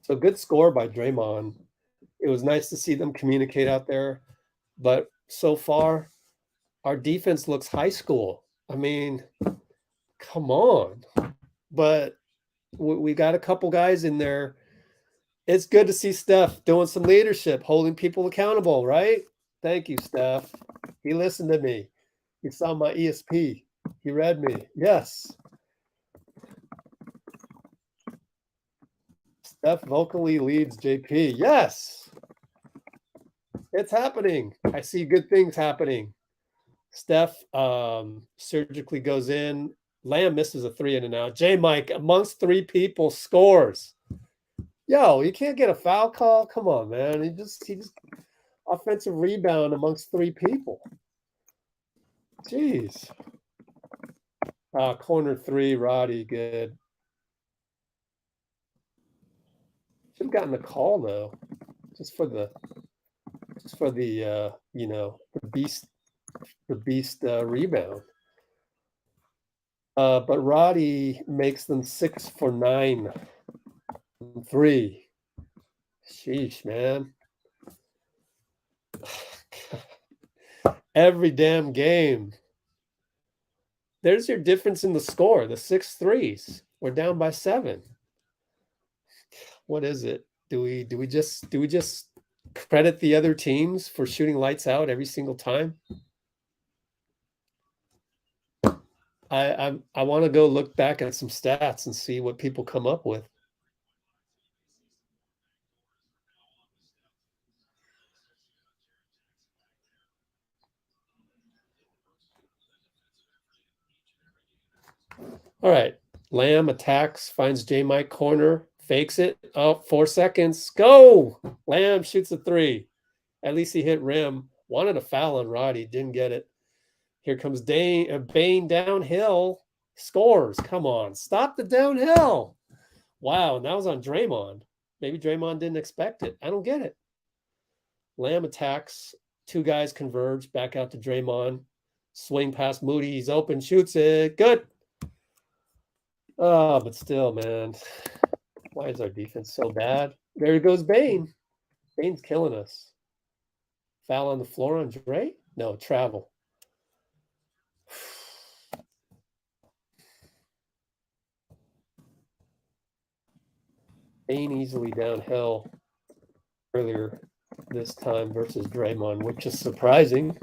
So good score by Draymond. It was nice to see them communicate out there. But so far, our defense looks high school. I mean, come on. But we got a couple guys in there It's good to see Steph doing some leadership, holding people accountable, right? Thank you, Steph. He listened to me. He saw my ESP. He read me. Yes. Steph vocally leads JP. Yes. It's happening. I see good things happening. Steph surgically goes in. Lamb misses a 3 in and out. J Mike, amongst 3 people, scores. Yo, you can't get a foul call. Come on, man. He just offensive rebound amongst 3 people. Jeez. Corner 3, Roddy, good. Should have gotten a call though, just for the the beast rebound. But Roddy makes them 6 for 9 from 3. Sheesh, man. Every damn game. There's your difference in the score, the 6 threes. We're down by 7. What is it? Do we just credit the other teams for shooting lights out every single time? I want to go look back at some stats and see what people come up with. All right. Lamb attacks, finds J Mike corner, fakes it. Oh, 4 seconds. Go! Lamb shoots a 3. At least he hit rim. Wanted a foul on Roddy, didn't get it. Here comes Bane downhill. Scores. Come on. Stop the downhill. Wow. And that was on Draymond. Maybe Draymond didn't expect it. I don't get it. Lamb attacks. 2 guys converge. Back out to Draymond. Swing past Moody. He's open. Shoots it. Good. Oh, but still, man. Why is our defense so bad? There goes Bane. Bane's killing us. Foul on the floor on Dray? No, travel. Bane easily downhill earlier this time versus Draymond, which is surprising.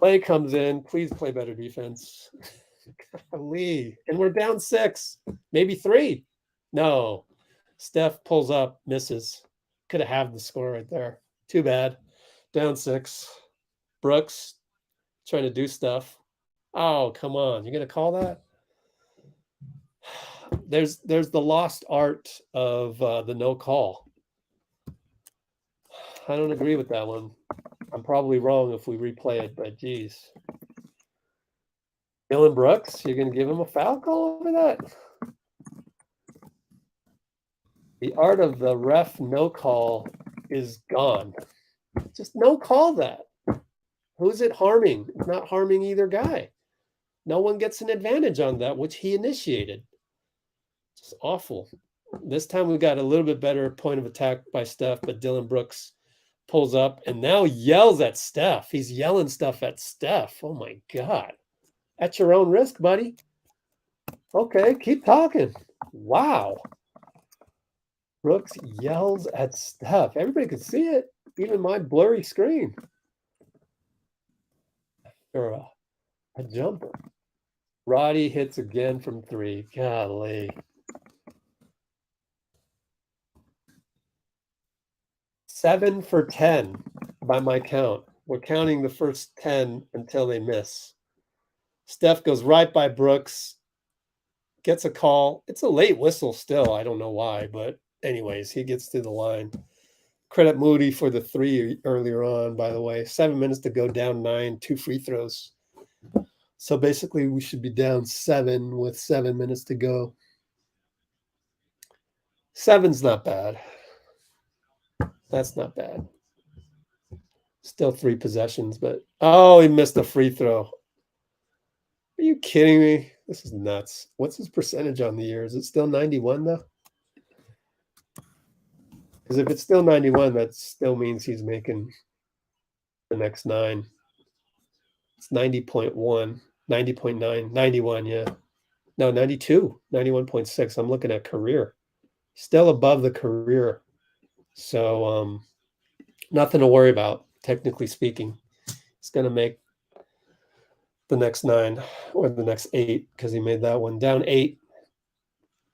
Klay comes in. Please play better defense. Golly. And we're down 6, maybe 3. No. Steph pulls up, misses. Could have had the score right there. Too bad. Down 6. Brooks trying to do stuff. Oh, come on. You're going to call that? There's the lost art of the no call. I don't agree with that one. I'm probably wrong if we replay it, but geez. Dillon Brooks, you're going to give him a foul call over that? The art of the ref no call is gone. Just no call that. Who's it harming? It's not harming either guy. No one gets an advantage on that, which he initiated. Just awful. This time we got a little bit better point of attack by Steph, but Dillon Brooks pulls up and now yells at Steph. He's yelling stuff at Steph. Oh my God. At your own risk, buddy. Okay, keep talking. Wow. Brooks yells at Steph. Everybody could see it, even my blurry screen. Or a jumper. Roddy hits again from 3. Golly. 7 for 10 by my count. We're counting the first 10 until they miss. Steph goes right by Brooks, gets a call. It's a late whistle still. I don't know why, but anyways, he gets to the line. Credit Moody for the 3 earlier on, by the way. 7 minutes to go, down 9, 2 free throws. So basically we should be down 7 with 7 minutes to go. 7's not bad. That's not bad. Still 3 possessions, but oh, he missed a free throw. Are you kidding me? This is nuts. What's his percentage on the year? Is it still 91 though? Because if it's still 91, that still means he's making the next 9. It's 90.1, 90.9, 91, yeah. No, 92, 91.6. I'm looking at career. Still above the career. So nothing to worry about, technically speaking. He's going to make the next 9 or the next 8 because he made that one. Down 8.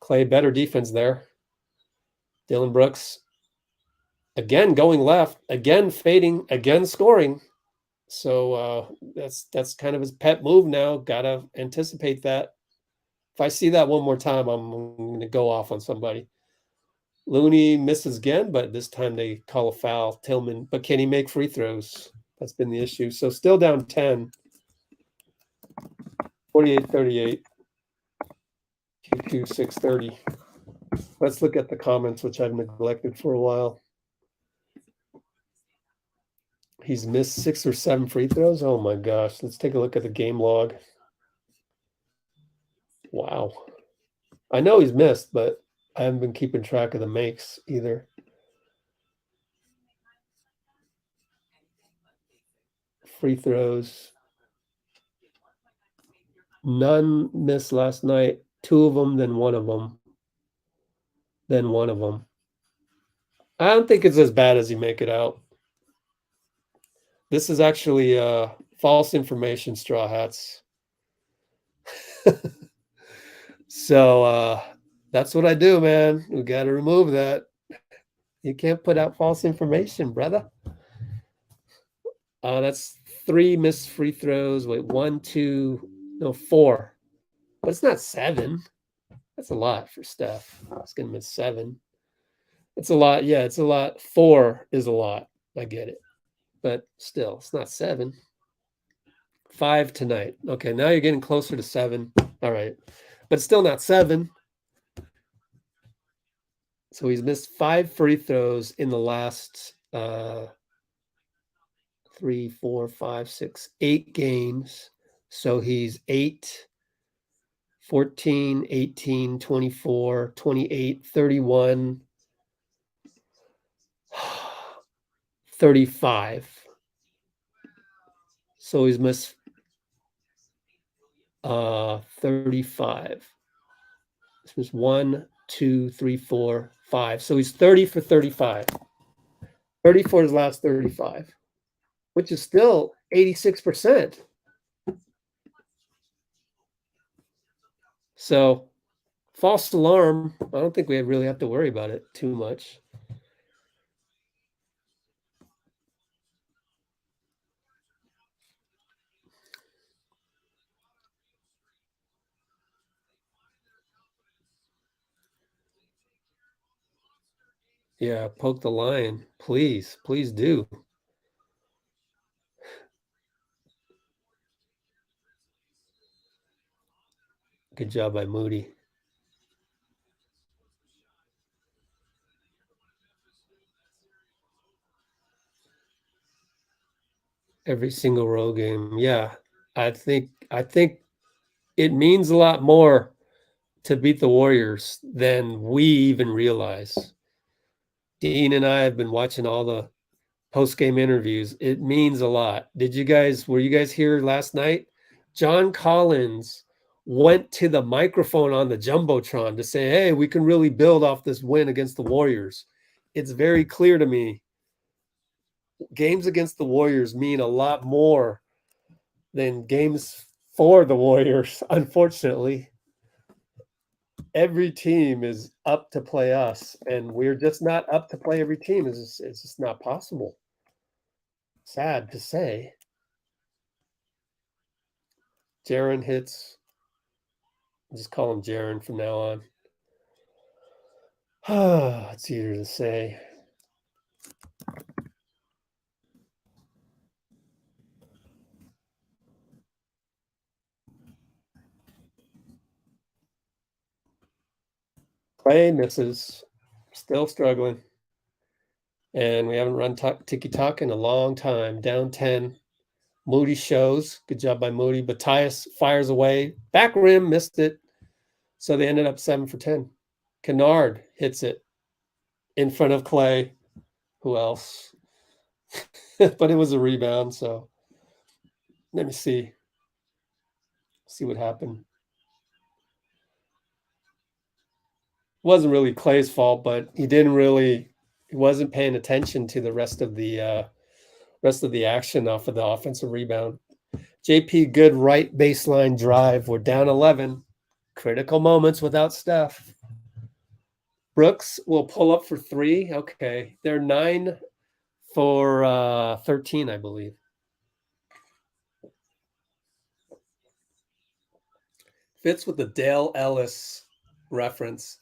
Klay, better defense there. Dillon Brooks, again going left, again fading, again scoring. So that's kind of his pet move now. Got to anticipate that. If I see that one more time, I'm going to go off on somebody. Looney misses again, but this time they call a foul. Tillman, but can he make free throws? That's been the issue. So still down 10. 48-38. Q2 630. Let's look at the comments, which I've neglected for a while. He's missed 6 or 7 free throws. Oh my gosh. Let's take a look at the game log. Wow. I know he's missed, but I haven't been keeping track of the makes either. Free throws. None missed last night. 2 of them, then 1 of them. Then 1 of them. I don't think it's as bad as you make it out. This is actually false information, Straw Hats. So that's what I do, man. We got to remove that. You can't put out false information, brother. That's 3 missed free throws. Wait, 1, 2, no, 4. But it's not 7. That's a lot for Steph. It's going to miss 7. It's a lot. Yeah, it's a lot. 4 is a lot. I get it. But still, it's not 7. 5 tonight. Okay, now you're getting closer to 7. All right. But still not 7. So he's missed 5 free throws in the last 3, 4, 5, 6, 8 games. So he's 8, 14, 18, 24, 28, 31, 35. So he's missed 35. This was 1, 2, 3, 4, 5. So he's 30 for 35. 30 for his last 35, which is still 86%. So false alarm. I don't think we really have to worry about it too much. Yeah, poke the lion. Please, please do. Good job by Moody. Every single road game. Yeah. I think it means a lot more to beat the Warriors than we even realize. Dean and I have been watching all the post-game interviews. It means a lot. Were you guys here last night? John Collins went to the microphone on the Jumbotron to say, hey, we can really build off this win against the Warriors. It's very clear to me. Games against the Warriors mean a lot more than games for the Warriors, unfortunately. Every team is up to play us, and we're just not up to play every team. It's just not possible. Sad to say. Jaren hits. I'll just call him Jaren from now on. It's easier to say. Klay misses. Still struggling. And we haven't run tiki-taka in a long time. Down 10. Moody shows. Good job by Moody. But Tyus fires away. Back rim, missed it. So they ended up 7 for 10. Kennard hits it in front of Klay. Who else? But it was a rebound, so let me see. See what happened. wasn't really Klay's fault, but he wasn't paying attention to the rest of the action off of the offensive rebound. JP, good right baseline drive. We're down 11. Critical moments without Steph. Brooks will pull up for 3. Okay. They're 9 for 13, I believe. Fits with the Dale Ellis reference.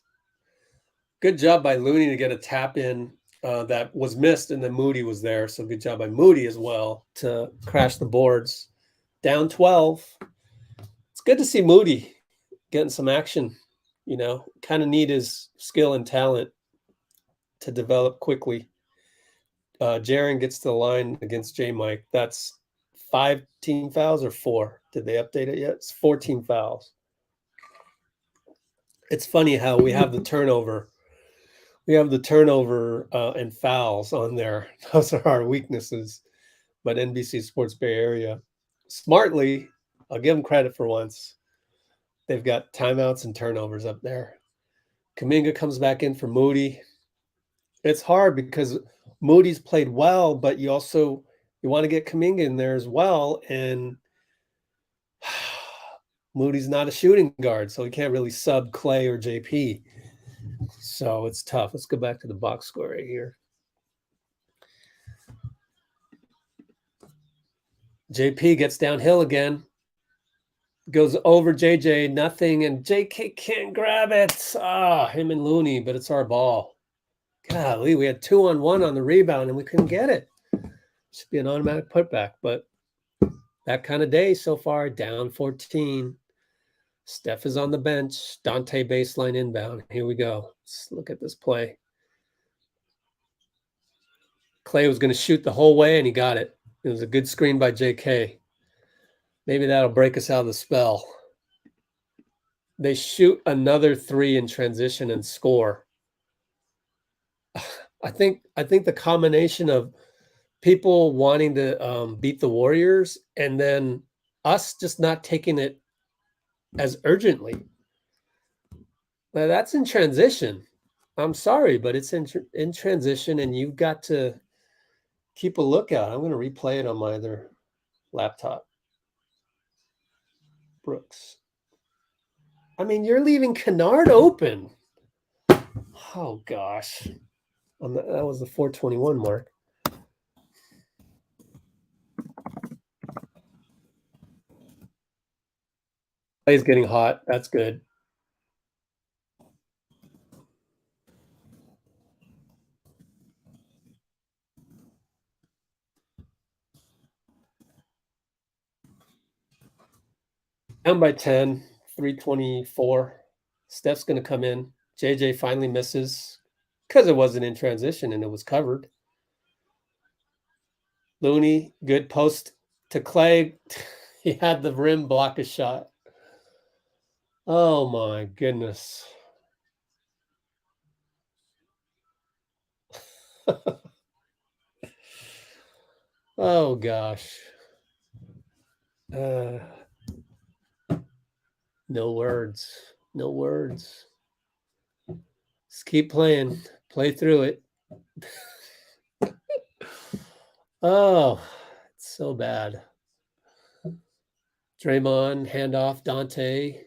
Good job by Looney to get a tap in that was missed, and then Moody was there. So good job by Moody as well to crash the boards. Down 12. It's good to see Moody getting some action. You know, kind of need his skill and talent to develop quickly. Jaren gets to the line against J Mike. That's 5 team fouls or 4. Did they update it yet? It's 14 fouls. It's funny how we have the turnover. We have the turnover and fouls on there. Those are our weaknesses. But NBC Sports Bay Area, smartly, I'll give them credit for once. They've got timeouts and turnovers up there. Kuminga comes back in for Moody. It's hard because Moody's played well, but you want to get Kuminga in there as well. And Moody's not a shooting guard, so he can't really sub Klay or JP. So it's tough. Let's go back to the box score right here. JP gets downhill again. Goes over JJ, nothing, and JK can't grab it. Him and Looney, but it's our ball. Golly, we had 2-on-1 on the rebound, and we couldn't get it. Should be an automatic putback, but that kind of day so far, down 14. Steph is on the bench. Donte baseline inbound. Here we go. Let's look at this play. Klay was going to shoot the whole way, and he got it. It was a good screen by JK. Maybe that'll break us out of the spell. They shoot another 3 in transition and score. I think the combination of people wanting to beat the Warriors and then us just not taking it as urgently. Now, that's in transition. I'm sorry, but it's in transition, and you've got to keep a lookout. I'm going to replay it on my other laptop. Brooks. I mean, you're leaving Kennard open. Oh, gosh. That was the 421 mark. Play's getting hot. That's good. Down by 10, 324. Steph's going to come in. JJ finally misses because it wasn't in transition and it was covered. Looney, good post to Klay. He had the rim block a shot. Oh, my goodness. Oh, gosh. No words. No words. Just keep playing. Play through it. Oh, it's so bad. Draymond, handoff, Donte.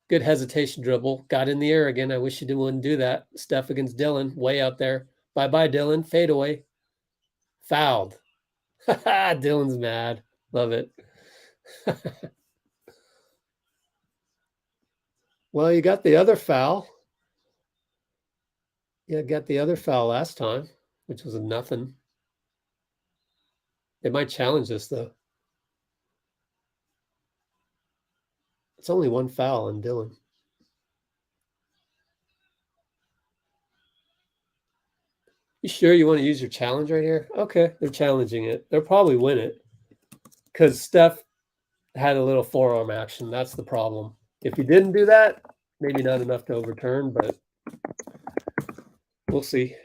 Good hesitation dribble. Got in the air again. I wish you wouldn't do that. Steph against Dillon. Way out there. Bye-bye, Dillon. Fade away. Fouled. Dillon's mad. Love it. Well, you got the other foul. Yeah, got the other foul last time, which was a nothing. They might challenge this, though. It's only one foul on Dillon. You sure you want to use your challenge right here? Okay, they're challenging it. They'll probably win it because Steph had a little forearm action. That's the problem. If he didn't do that, maybe not enough to overturn, but we'll see.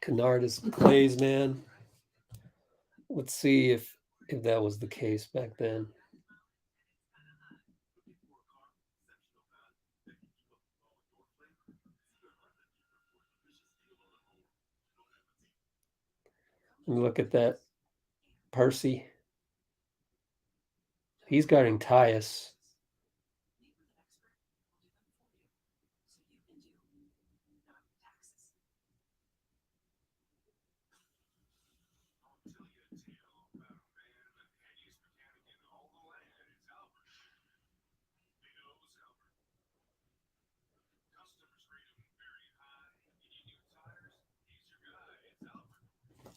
Kennard is Klay's man. Let's see if that was the case back then. Look at that. Percy. He's guarding Tyus.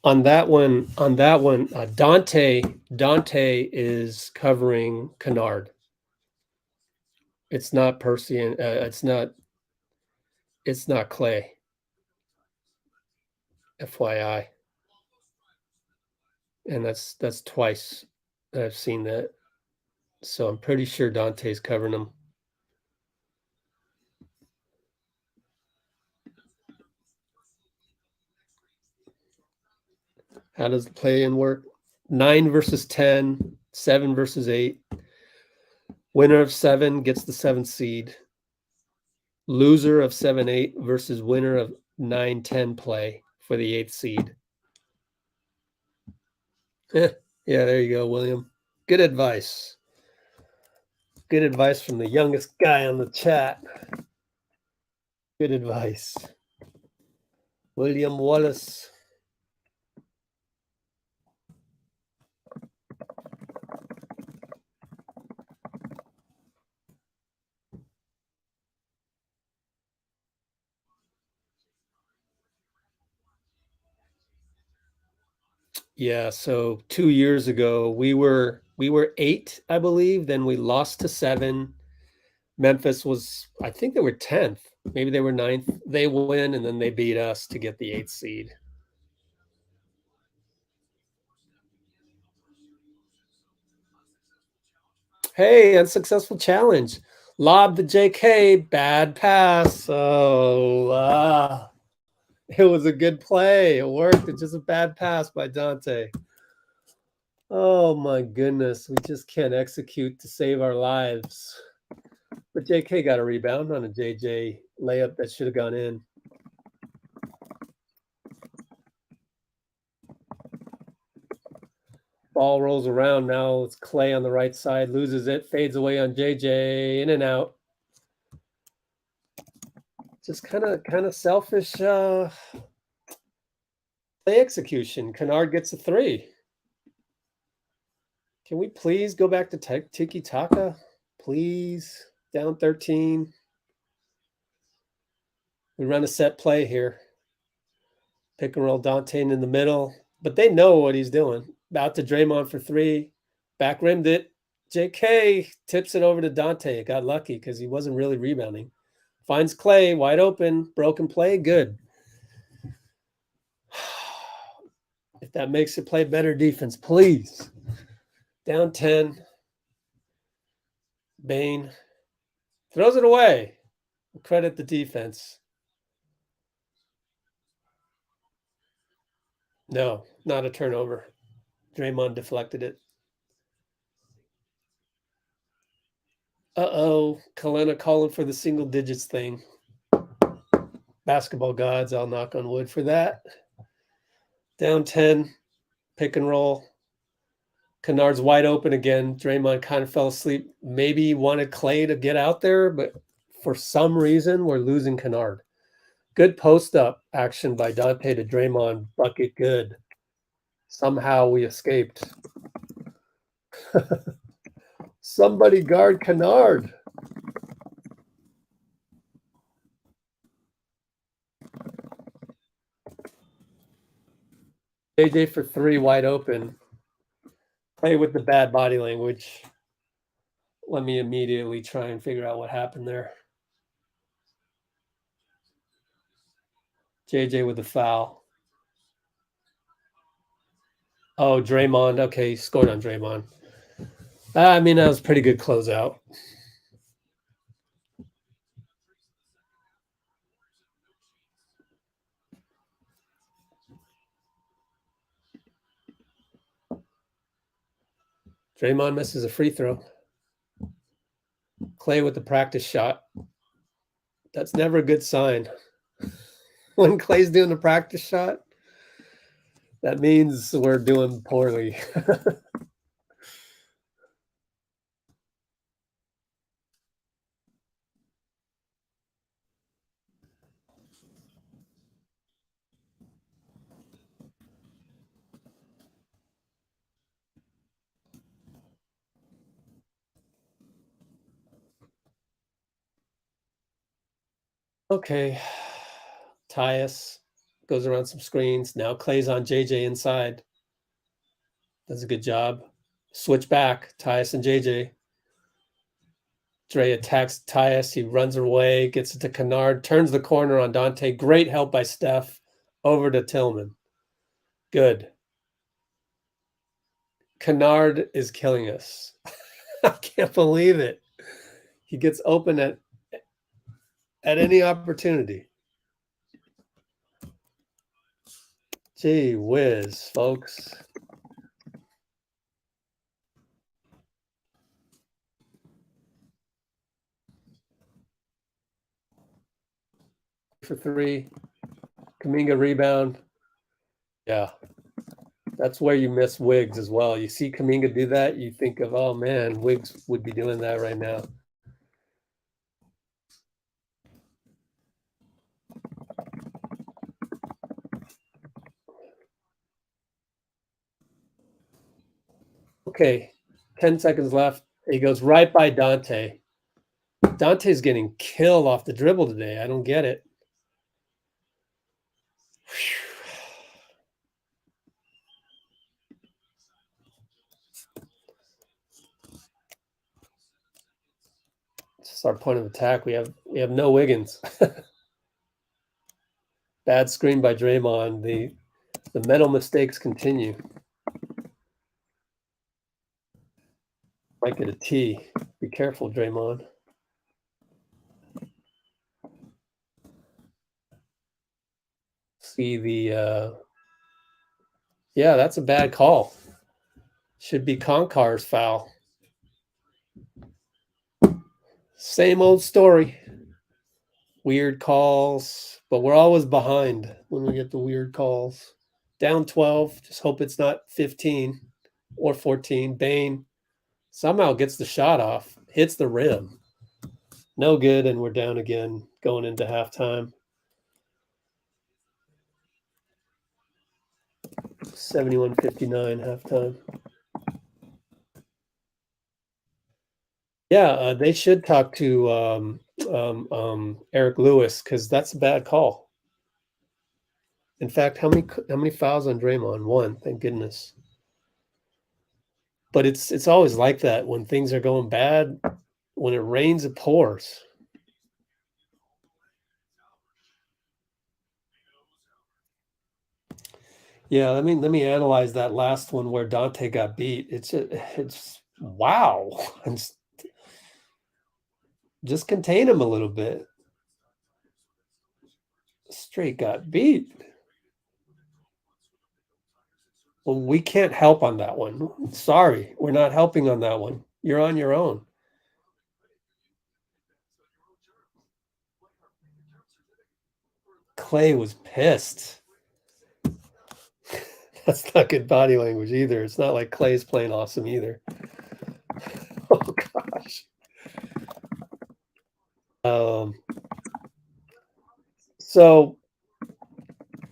On that one, Donte is covering Kennard. It's not Percy, and it's not Klay. FYI, and that's twice that I've seen that. So I'm pretty sure Dante's covering him. How does the play-in work? 9 versus 10, 7 versus 8. Winner of 7 gets the 7th seed. Loser of 7-8 versus winner of 9-10 play for the 8th seed. Yeah, there you go, William. Good advice. Good advice from the youngest guy on the chat. Good advice. William Wallace. Yeah, so 2 years ago we were 8, I believe. Then we lost to 7. Memphis was, I think they were 10th. Maybe they were 9th. They win, and then they beat us to get the 8th seed. Hey, unsuccessful challenge. Lob to JK, bad pass. Oh, it was a good play. It worked. It's just a bad pass by Donte. Oh my goodness. We just can't execute to save our lives. But JK got a rebound on a JJ layup that should have gone in. Ball rolls around now. It's Klay on the right side, loses it, fades away on JJ, in and out. Just kind of selfish play execution. Kennard gets a 3. Can we please go back to tiki-taka? Please. Down 13. We run a set play here. Pick and roll Donte in the middle. But they know what he's doing. About to Draymond for 3. Back rimmed it. JK tips it over to Donte. Got lucky because he wasn't really rebounding. Finds Klay wide open. Broken play. Good. If that makes it play better defense, please. Down 10. Bane throws it away. Credit the defense. No, not a turnover. Draymond deflected it. Uh-oh. Kalena calling for the single digits thing. Basketball gods, I'll knock on wood for that. Down 10. Pick and roll. Kennard's wide open again. Draymond kind of fell asleep. Maybe he wanted Klay to get out there, but for some reason, we're losing Kennard. Good post-up action by Donte to Draymond. Bucket good. Somehow we escaped. Somebody guard Kennard. JJ for 3, wide open. Play with the bad body language. Let me immediately try and figure out what happened there. JJ with the foul. Oh, Draymond. Okay, he scored on Draymond. I mean, that was a pretty good closeout. Draymond misses a free throw. Klay with the practice shot. That's never a good sign. When Klay's doing the practice shot, that means we're doing poorly. Okay. Tyus goes around some screens. Now Klay's on JJ inside. Does a good job. Switch back. Tyus and JJ. Dray attacks Tyus. He runs away, gets it to Kennard, turns the corner on Donte. Great help by Steph. Over to Tillman. Good. Kennard is killing us. I can't believe it. He gets open at any opportunity. Gee whiz, folks. For three. Kuminga rebound. Yeah. That's where you miss Wiggs as well. You see Kuminga do that, you think of, oh man, Wiggs would be doing that right now. Okay, 10 seconds left. He goes right by Donte. Dante's getting killed off the dribble today. I don't get it. It's our point of attack. We have no Wiggins. Bad screen by Draymond. The mental mistakes continue. Might get a T. Be careful, Draymond. See the yeah, that's a bad call. Should be Konchar's foul. Same old story. Weird calls, but we're always behind when we get the weird calls. Down 12, just hope it's not 15 or 14. Bane somehow gets the shot off, hits the rim. No good, and we're down again going into halftime. 71-59 halftime. Yeah, they should talk to Eric Lewis because that's a bad call. In fact, how many fouls on Draymond? One, thank goodness. But it's always like that when things are going bad. When it rains, it pours. Yeah, let me analyze that last one where Donte got beat. It's wow. Just contain him a little bit. Straight got beat. Well, we can't help on that one. Sorry, we're not helping on that one. You're on your own. Klay was pissed. That's not good body language either. It's not like Klay's playing awesome either. Oh gosh. So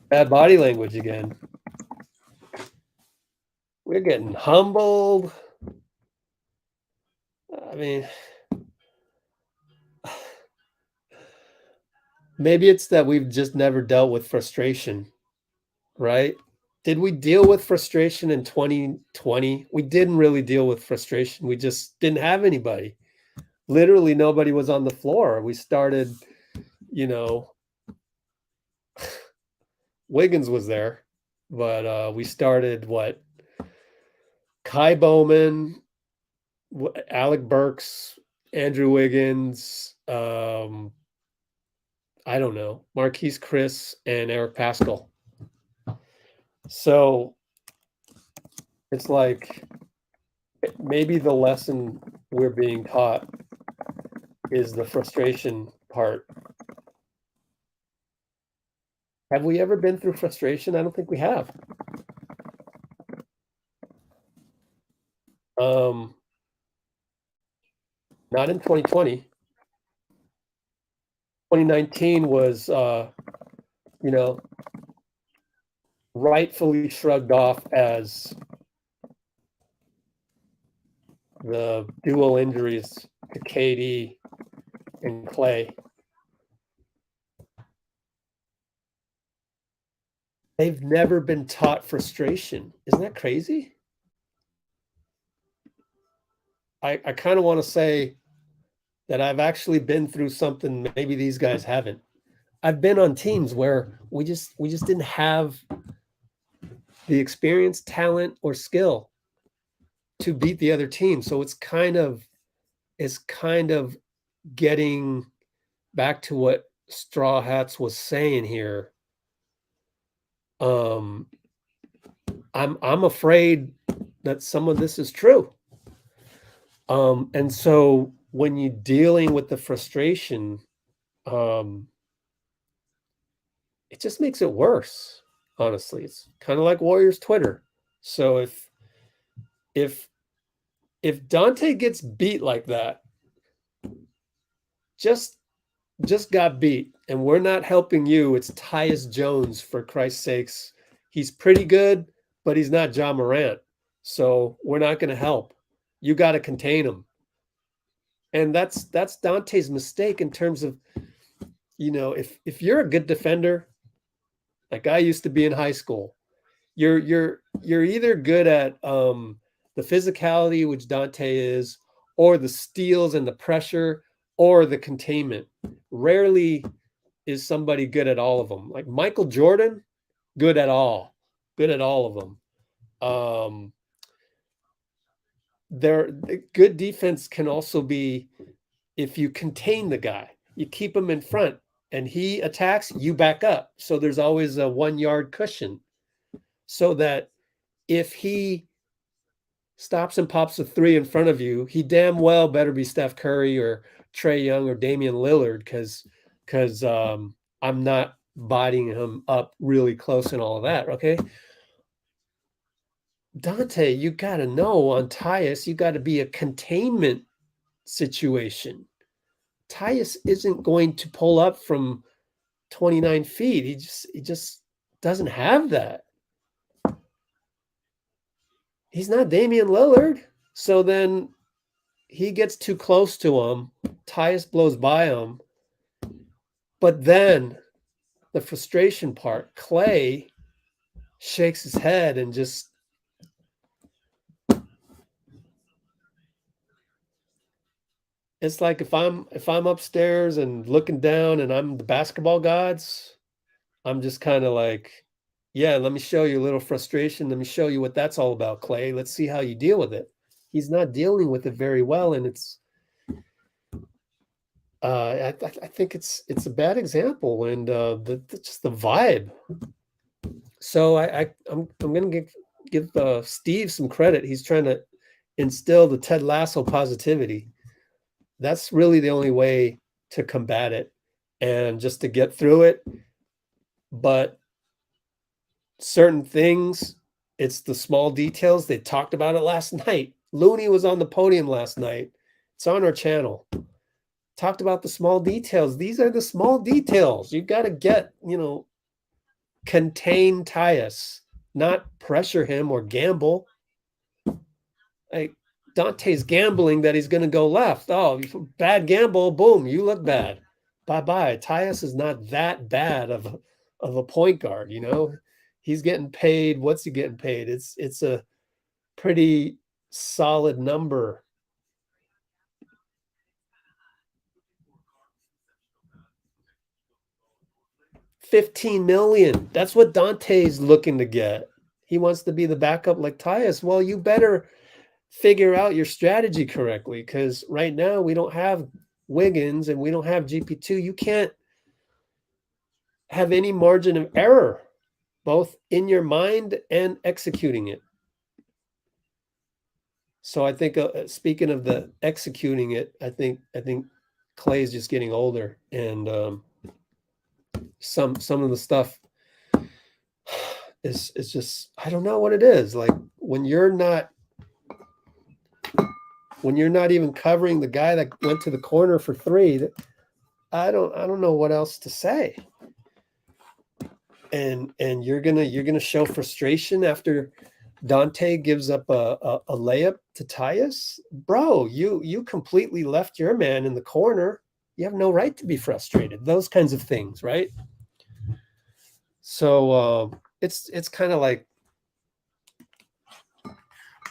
bad body language again. We're getting humbled. I mean, maybe it's that we've just never dealt with frustration, right? Did we deal with frustration in 2020? We didn't really deal with frustration. We just didn't have anybody. Literally nobody was on the floor. We started, Wiggins was there, but we started what? Kai Bowman, Alec Burks, Andrew Wiggins, I don't know, Marquise Chris, and Eric Pascal. So it's like maybe the lesson we're being taught is the frustration part. Have we ever been through frustration? I don't think we have. Not in 2020. 2019 was, rightfully shrugged off as the dual injuries to KD and Klay. They've never been taught frustration. Isn't that crazy? I kind of want to say that I've actually been through something maybe these guys haven't. I've been on teams where we just didn't have the experience, talent, or skill to beat the other team. So it's kind of getting back to what Straw Hats was saying here. I'm afraid that some of this is true. And so when you're dealing with the frustration, it just makes it worse. Honestly, it's kind of like Warriors Twitter. So if Donte gets beat like that, just got beat, and we're not helping you, it's Tyus Jones, for Christ's sakes. He's pretty good, but he's not Ja Morant. So we're not going to help. You got to contain him. And that's Donte's mistake in terms of, if you're a good defender, like I used to be in high school, you're either good at the physicality, which Donte is, or the steals and the pressure, or the containment. Rarely is somebody good at all of them. Like Michael Jordan, good at all of them. Good defense can also be if you contain the guy, you keep him in front, and he attacks, you back up. So there's always a 1 yard cushion, so that if he stops and pops a three in front of you, he damn well better be Steph Curry or Trae Young or Damian Lillard, because I'm not bodying him up really close and all of that. Okay. Donte, you got to know on Tyus, you got to be a containment situation. Tyus isn't going to pull up from 29 feet. He just doesn't have that. He's not Damian Lillard. So then he gets too close to him. Tyus blows by him. But then the frustration part, Klay shakes his head and just, it's like if I'm upstairs and looking down and I'm the basketball gods, I'm just kind of like, yeah, let me show you a little frustration. Let me show you what that's all about, Klay. Let's see how you deal with it. He's not dealing with it very well, and it's I think it's a bad example, and just the vibe. So I'm gonna give Steve some credit. He's trying to instill the Ted Lasso positivity. That's really the only way to combat it and just to get through it. But certain things, it's the small details. They talked about it last night. Looney was on the podium last night. It's on our channel. Talked about the small details. These are the small details. You've got to get, contain Tyus, not pressure him or gamble. Like Donte's gambling that he's going to go left. Oh, bad gamble. Boom, you look bad. Bye-bye. Tyus is not that bad of a point guard, He's getting paid. What's he getting paid? It's a pretty solid number. $15 million. That's what Donte's looking to get. He wants to be the backup like Tyus. Well, you better figure out your strategy correctly, because right now we don't have Wiggins and we don't have GP2. You can't have any margin of error, both in your mind and executing it. So I think speaking of the executing it, I think Klay is just getting older, and some of the stuff is just, I don't know what it is. Like when you're not even covering the guy that went to the corner for three, I don't know what else to say. And you're gonna show frustration after Donte gives up a layup to Tyus. Bro, you completely left your man in the corner. You have no right to be frustrated. Those kinds of things, right? So it's kind of like,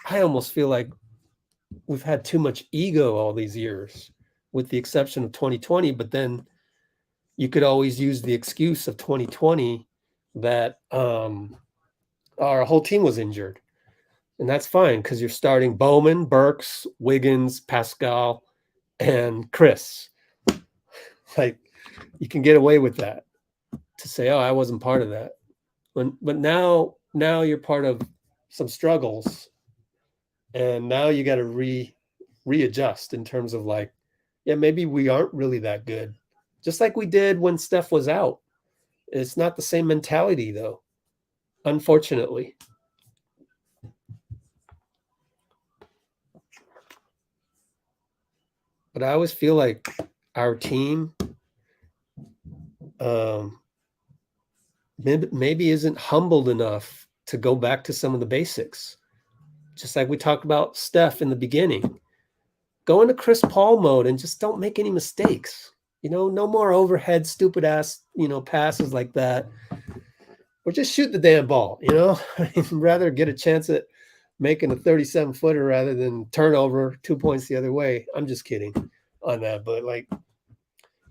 I almost feel like we've had too much ego all these years, with the exception of 2020. But then you could always use the excuse of 2020 that our whole team was injured. And that's fine, because you're starting Bowman, Burks, Wiggins, Pascal, and Chris. Like, you can get away with that, to say, oh, I wasn't part of that. But now you're part of some struggles, and now you got to readjust in terms of like, yeah, maybe we aren't really that good. Just like we did when Steph was out. It's not the same mentality, though, unfortunately. But I always feel like our team maybe isn't humbled enough to go back to some of the basics. Just like we talked about Steph in the beginning. Go into Chris Paul mode and just don't make any mistakes. No more overhead, stupid ass, passes like that. Or just shoot the damn ball, I'd rather get a chance at making a 37-footer rather than turnover 2 points the other way. I'm just kidding on that. But like,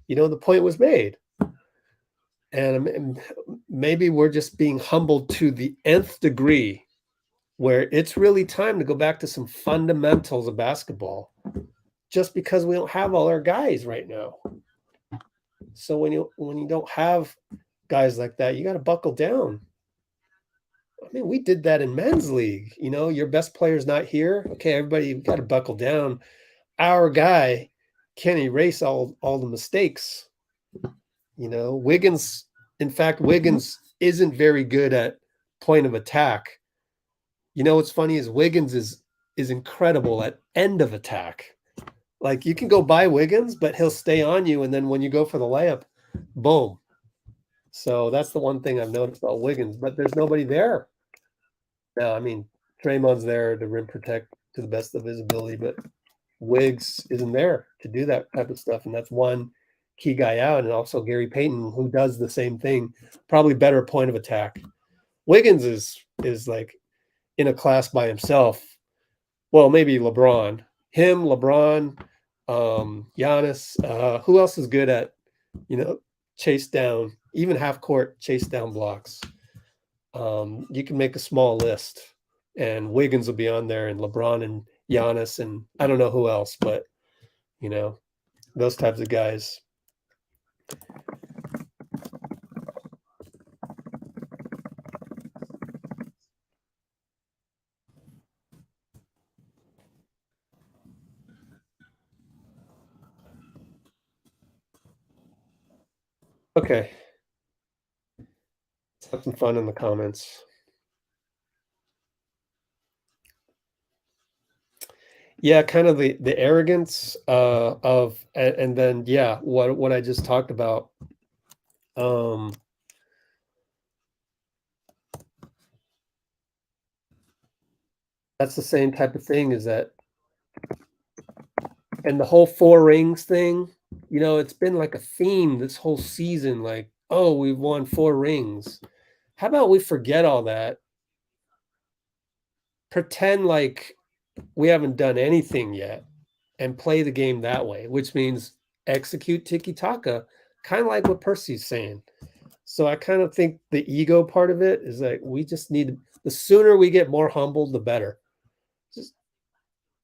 the point was made. And maybe we're just being humbled to the nth degree, where it's really time to go back to some fundamentals of basketball, just because we don't have all our guys right now. So when you don't have guys like that, you got to buckle down. I mean, we did that in men's league. Your best player's not here. Okay, everybody, you got to buckle down. Our guy can't erase all the mistakes. Wiggins isn't very good at point of attack. What's funny is Wiggins is incredible at end of attack. Like, you can go by Wiggins, but he'll stay on you, and then when you go for the layup, boom. So that's the one thing I've noticed about Wiggins, but there's nobody there. Now, I mean, Draymond's there to rim protect to the best of his ability, but Wiggs isn't there to do that type of stuff, and that's one key guy out. And also Gary Payton, who does the same thing, probably better point of attack. Wiggins is like in a class by himself. Well, maybe LeBron, Giannis. Who else is good at, chase down, even half court chase down blocks? You can make a small list, and Wiggins will be on there, and LeBron and Giannis, and I don't know who else, but those types of guys. Okay. Let's have some fun in the comments. Yeah, kind of the arrogance of, and then, yeah, what I just talked about. That's the same type of thing, is that, and the whole 4 rings thing, it's been like a theme this whole season. Like, oh, we've won 4 rings. How about we forget all that? Pretend like we haven't done anything yet and play the game that way, which means execute tiki-taka, kind of like what Percy's saying. So I kind of think the ego part of it is like, we just need, the sooner we get more humbled, the better. Just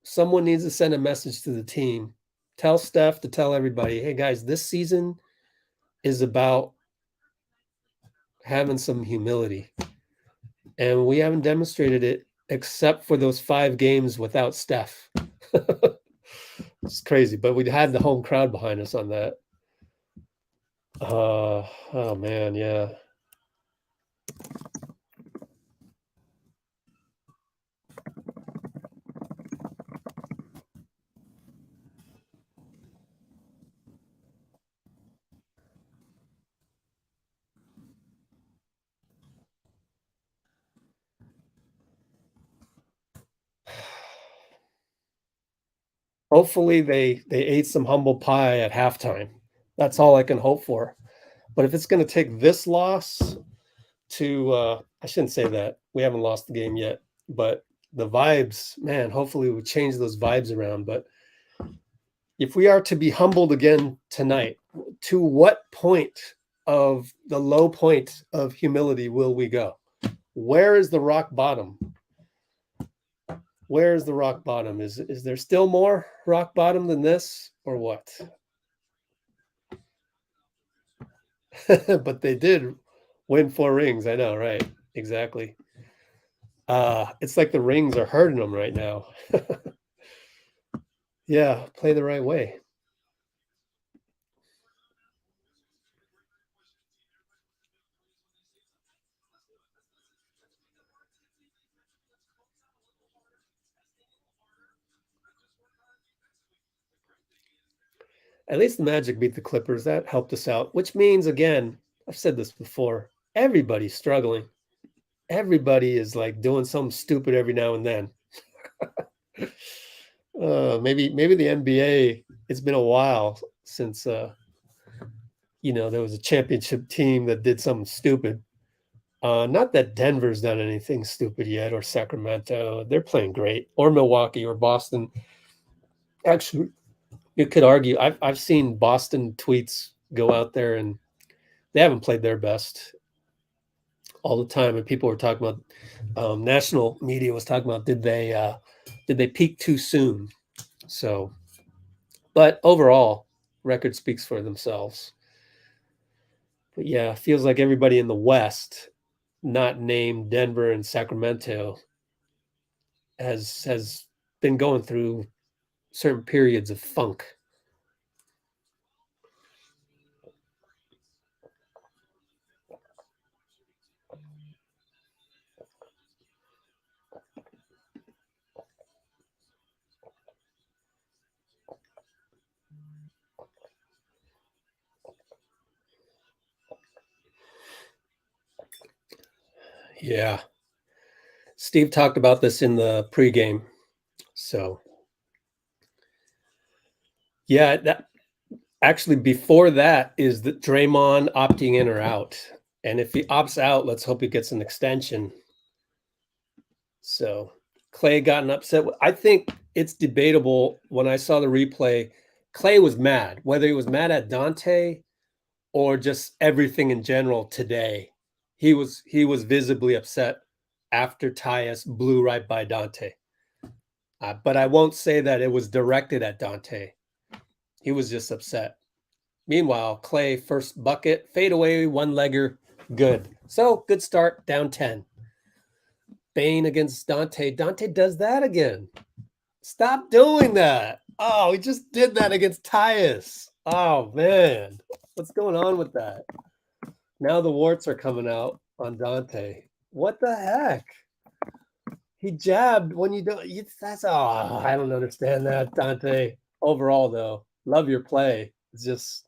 someone needs to send a message to the team. Tell Steph to tell everybody, hey guys, this season is about having some humility. And we haven't demonstrated it except for those 5 games without Steph. It's crazy, but we had the home crowd behind us on that. Oh man, yeah. Hopefully they ate some humble pie at halftime. That's all I can hope for. But if it's going to take this loss to I shouldn't say that. We haven't lost the game yet, but the vibes, man, hopefully we change those vibes around. But if we are to be humbled again tonight, to what point of the low point of humility will we go? Where is the rock bottom? Where is the rock bottom? Is there still more rock bottom than this, or what? But they did win 4 rings. I know, right? Exactly. It's like the rings are hurting them right now. Yeah, play the right way. At least the Magic beat the Clippers. That helped us out, which means, again, I've said this before, everybody's struggling. Everybody is like doing something stupid every now and then. Maybe the NBA, it's been a while since there was a championship team that did something stupid. Not that Denver's done anything stupid yet, or Sacramento. They're playing great, or Milwaukee, or Boston. Actually, you could argue I've seen Boston tweets go out there and they haven't played their best all the time, and people were talking about national media was talking about did they peak too soon? So, but overall, record speaks for themselves. But yeah, feels like everybody in the West, not named Denver and Sacramento, has been going through certain periods of funk. Yeah. Steve talked about this in the pregame. So, yeah, that actually before that is the Draymond opting in or out. And if he opts out, let's hope he gets an extension. So, Klay gotten upset. I think it's debatable. When I saw the replay, Klay was mad, whether he was mad at Donte or just everything in general today. He was visibly upset after Tyus blew right by Donte. But I won't say that it was directed at Donte. He was just upset. Meanwhile, Klay, first bucket, fade away, 1-legger, good. So good start, down 10. Bane against Donte. Donte does that again. Stop doing that. Oh, he just did that against Tyus. Oh, man. What's going on with that? Now the warts are coming out on Donte. What the heck? He jabbed when you don't. I don't understand that, Donte. Overall, though, love your play. It's just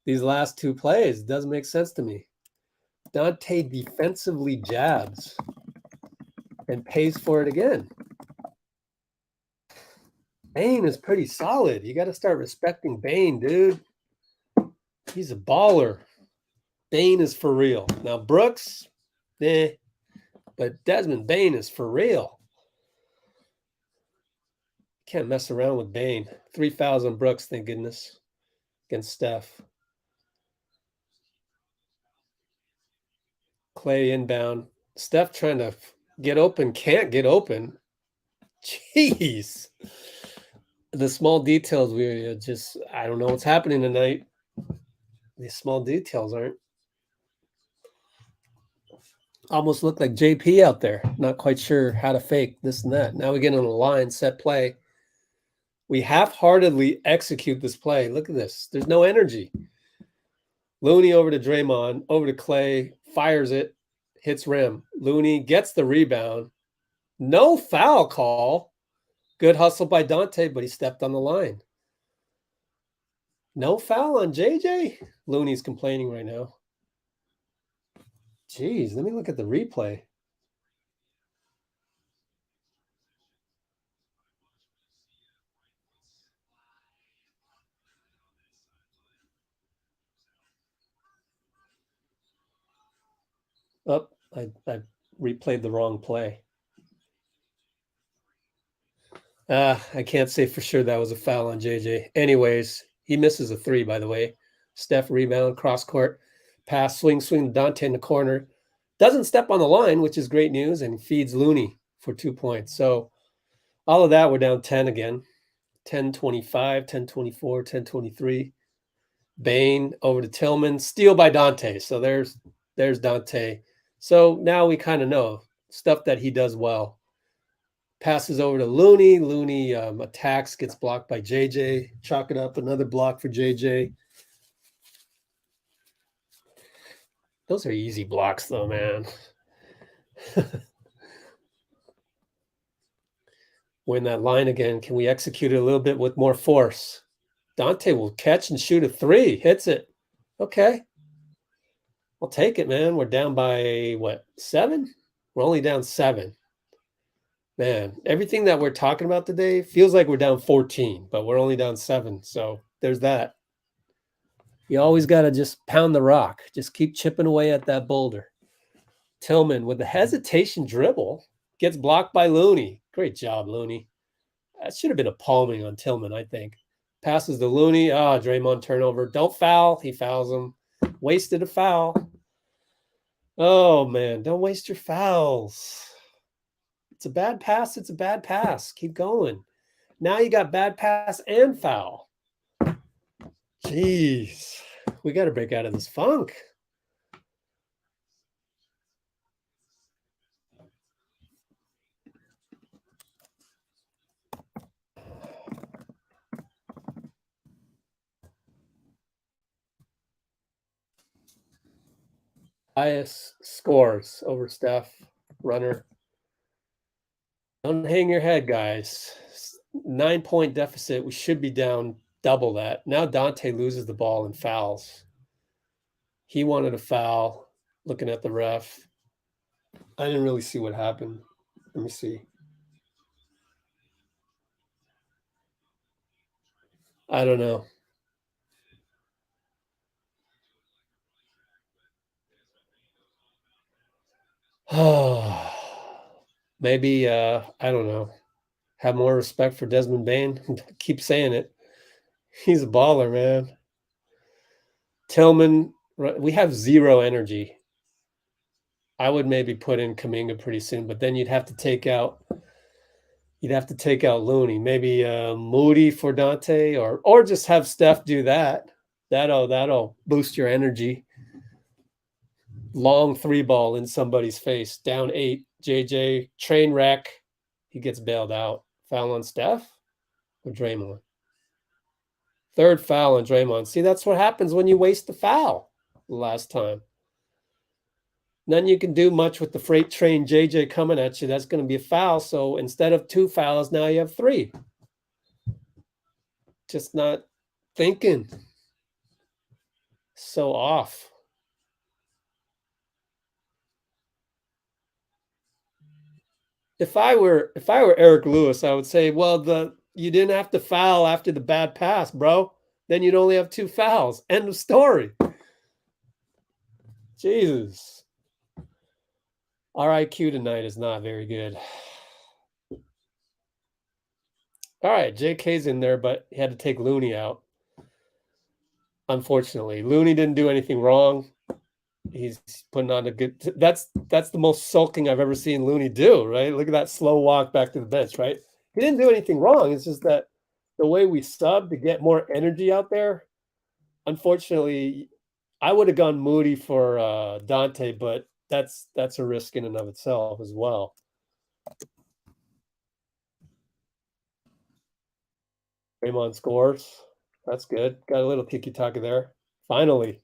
these last 2 plays doesn't make sense to me. Donte defensively jabs and pays for it again. Bane is pretty solid. You got to start respecting Bane, dude. He's a baller. Bane is for real. Now, Brooks, but Desmond Bane is for real. Can't mess around with Bane. 3 fouls on Brooks, thank goodness, against Steph. Klay inbound. Steph trying to get open, can't get open. Jeez. The small details, I don't know what's happening tonight. These small details aren't. Almost looked like JP out there. Not quite sure how to fake this and that. Now we get on a line, set play. We half-heartedly execute this play. Look at this. There's no energy. Looney over to Draymond, over to Klay, fires it, hits rim. Looney gets the rebound. No foul call. Good hustle by Donte, but he stepped on the line. No foul on JJ? Looney's complaining right now. Jeez, let me look at the replay. Oh, I replayed the wrong play. I can't say for sure that was a foul on JJ. Anyways, he misses a three, by the way. Steph rebound, cross court, pass, swing, Donte in the corner. Doesn't step on the line, which is great news, and feeds Looney for 2 points. So all of that, we're down 10 again. 10-25, 10-24, 10-23. Bane over to Tillman. Steal by Donte. So there's Donte. So now we kind of know stuff that he does well. Passes over to Looney. Looney attacks, gets blocked by JJ. Chalk it up. Another block for JJ. Those are easy blocks, though, man. Win that line again. Can we execute it a little bit with more force? Donte will catch and shoot a three. Hits it. Okay. I'll take it, man. We're down by, what, 7? We're only down 7. Man, everything that we're talking about today feels like we're down 14, but we're only down 7. So there's that. You always got to just pound the rock. Just keep chipping away at that boulder. Tillman with the hesitation dribble gets blocked by Looney. Great job, Looney. That should have been a palming on Tillman, I think. Passes to Looney. Draymond turnover. Don't foul. He fouls him. Wasted a foul. Oh, man. Don't waste your fouls. It's a bad pass. It's a bad pass. Keep going. Now you got bad pass and foul. Jeez. We got to break out of this funk. Tyus scores over Steph. Runner. Don't hang your head, guys. 9-point deficit. We should be down double that. Now Donte loses the ball and fouls. He wanted a foul. Looking at the ref. I didn't really see what happened. Let me see. I don't know. Oh, maybe, I don't know. Have more respect for Desmond Bane. Keep saying it. He's a baller, man. Tillman, we have zero energy. I would maybe put in Kuminga pretty soon, but then you'd have to take out Looney. Maybe Moody for Donte, or just have Steph do that. That'll boost your energy. Long 3-ball in somebody's face. Down 8. JJ, train wreck. He gets bailed out. Foul on Steph or Draymond? Third foul on Draymond. See, that's what happens when you waste the foul last time. None you can do much with the freight train JJ coming at you. That's going to be a foul. So instead of 2 fouls, now you have 3. Just not thinking. So off. If I were Eric Lewis, I would say, well, you didn't have to foul after the bad pass, bro. Then you'd only have 2 fouls. End of story. Jesus. Our IQ tonight is not very good. All right, JK's in there, but he had to take Looney out. Unfortunately, Looney didn't do anything wrong. He's putting on a good. That's the most sulking I've ever seen Looney do. Right? Look at that slow walk back to the bench. Right? He didn't do anything wrong. It's just that the way we sub to get more energy out there. Unfortunately, I would have gone Moody for Donte, but that's a risk in and of itself as well. Draymond scores. That's good. Got a little tiki-taka there. Finally.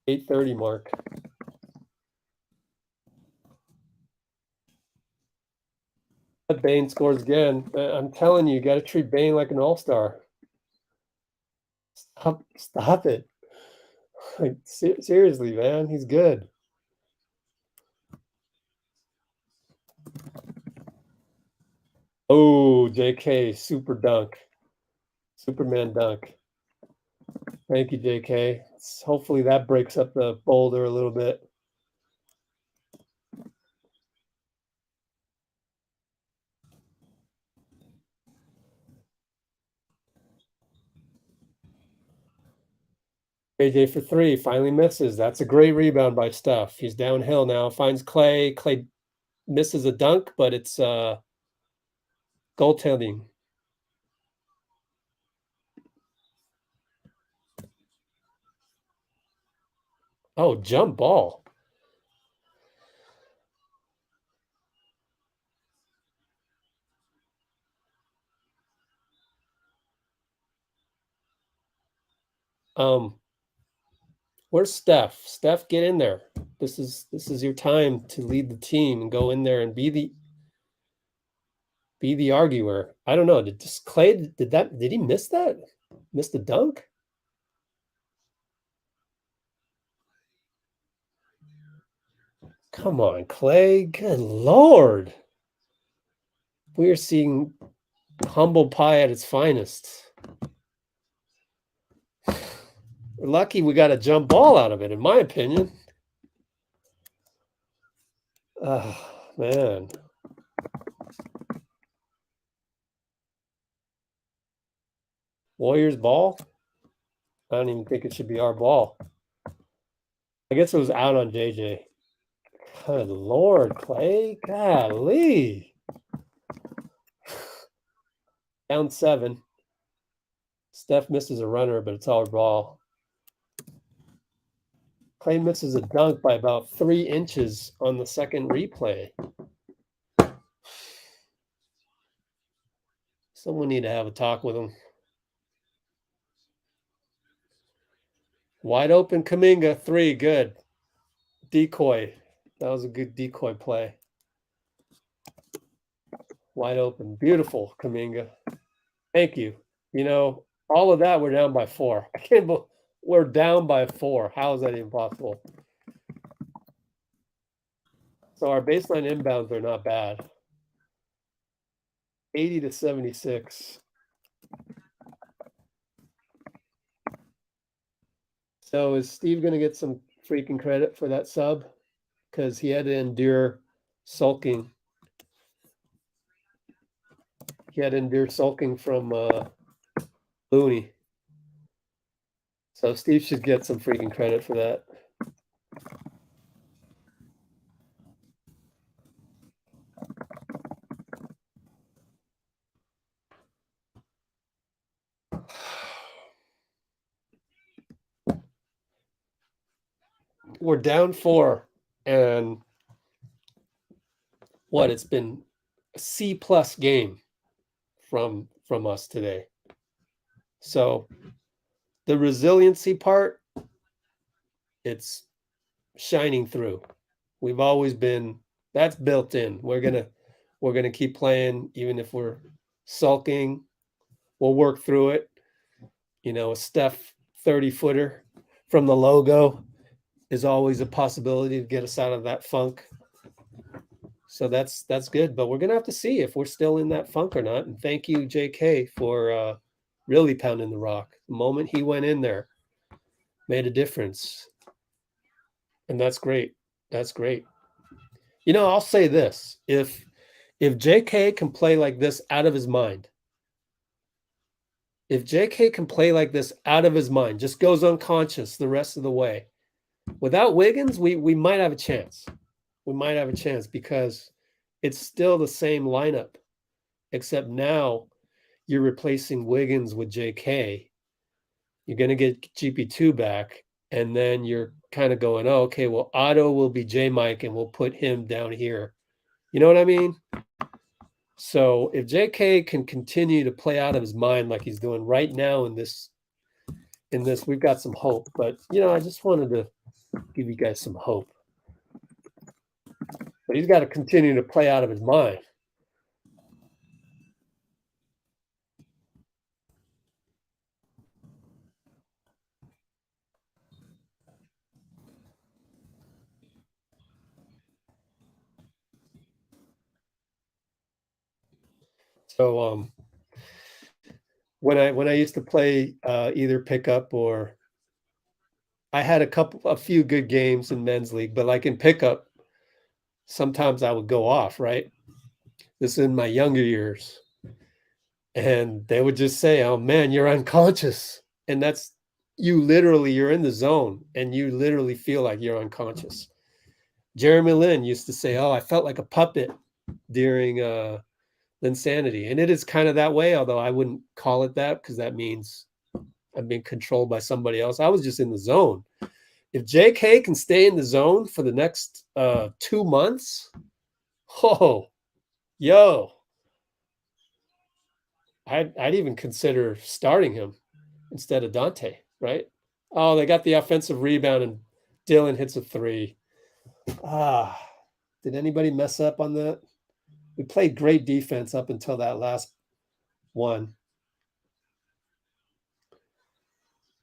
8:30 mark. Bane scores again. I'm telling you, got to treat Bane like an all-star. Stop it. Like, seriously, man, he's good. Oh, JK, super dunk. Superman dunk. Thank you, JK. Hopefully that breaks up the boulder a little bit. AJ for 3, finally misses. That's a great rebound by Steph. He's downhill now, finds Klay. Klay misses a dunk, but it's goaltending. Oh, jump ball. Where's Steph? Steph, get in there. This is your time to lead the team and go in there and be the arguer. I don't know. Did Klay did he miss that? Missed the dunk? Come on, Klay. Good Lord. We are seeing humble pie at its finest. We're lucky we got a jump ball out of it, in my opinion. Oh, man. Warriors ball? I don't even think it should be our ball. I guess it was out on JJ. Good Lord, Klay. Golly. Down 7. Steph misses a runner, but it's our ball. Klay misses a dunk by about 3 inches on the second replay. Someone need to have a talk with him. Wide open Kuminga, 3, good. Decoy. That was a good decoy play. Wide open. Beautiful, Kuminga. Thank you. You know, all of that, we're down by 4. I can't believe we're down by 4. How is that even possible? So our baseline inbounds are not bad. 80 to 76. So is Steve going to get some freaking credit for that sub? Because he had to endure sulking. He had to endure sulking from Looney. So Steve should get some freaking credit for that. We're down 4, and what, it's been a C+ game from us today. So the resiliency part, it's shining through. We've always been, that's built in. We're gonna keep playing even if we're sulking. We'll work through it. You know, a Steph 30-footer from the logo is always a possibility to get us out of that funk. So that's good, but we're gonna have to see if we're still in that funk or not. And thank you, JK, for really pounding the rock. The moment he went in there, made a difference, and that's great. That's great. You know, I'll say this: if JK can play like this out of his mind, if JK can play like this out of his mind, just goes unconscious the rest of the way, without Wiggins, we might have a chance. We might have a chance because it's still the same lineup, except now you're replacing Wiggins with JK. You're going to get GP2 back, And then you're kind of going, oh, okay, well, Otto will be J Mike and we'll put him down here. You know what I mean? So if JK can continue to play out of his mind like he's doing right now in this, we've got some hope. But, I just wanted to give you guys some hope. But he's got to continue to play out of his mind. So when I used to play either pickup or I had a few good games in men's league, but like in pickup, sometimes I would go off, right? This is in my younger years. And they would just say, oh man, you're unconscious. And that's you're in the zone and you literally feel like you're unconscious. Jeremy Lin used to say, oh, I felt like a puppet during Linsanity. And it is kind of that way, although I wouldn't call it that because that means I'm being controlled by somebody else. I was just in the zone. If JK can stay in the zone for the next 2 months, I'd even consider starting him instead of Donte, right? Oh, they got the offensive rebound and Dillon hits a 3. Did anybody mess up on that? We played great defense up until that last one.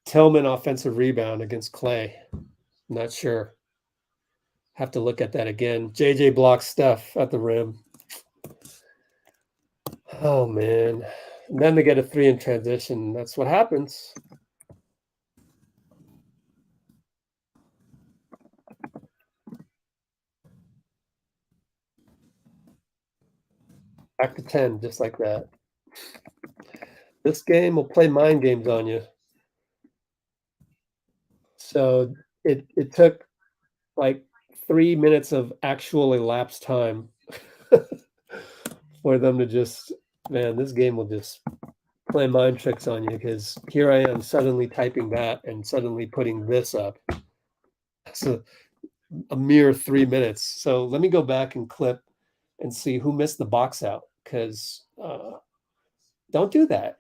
Tillman offensive rebound against Klay. Not sure. Have to look at that again. JJ blocks Steph at the rim. Oh, man. And then they get a 3 in transition. That's what happens. Back to 10, just like that. This game will play mind games on you. So it took like 3 minutes of actual elapsed time for them to just, man, this game will just play mind tricks on you because here I am suddenly typing that and suddenly putting this up. So a mere 3 minutes. So let me go back and clip and see who missed the box out because don't do that.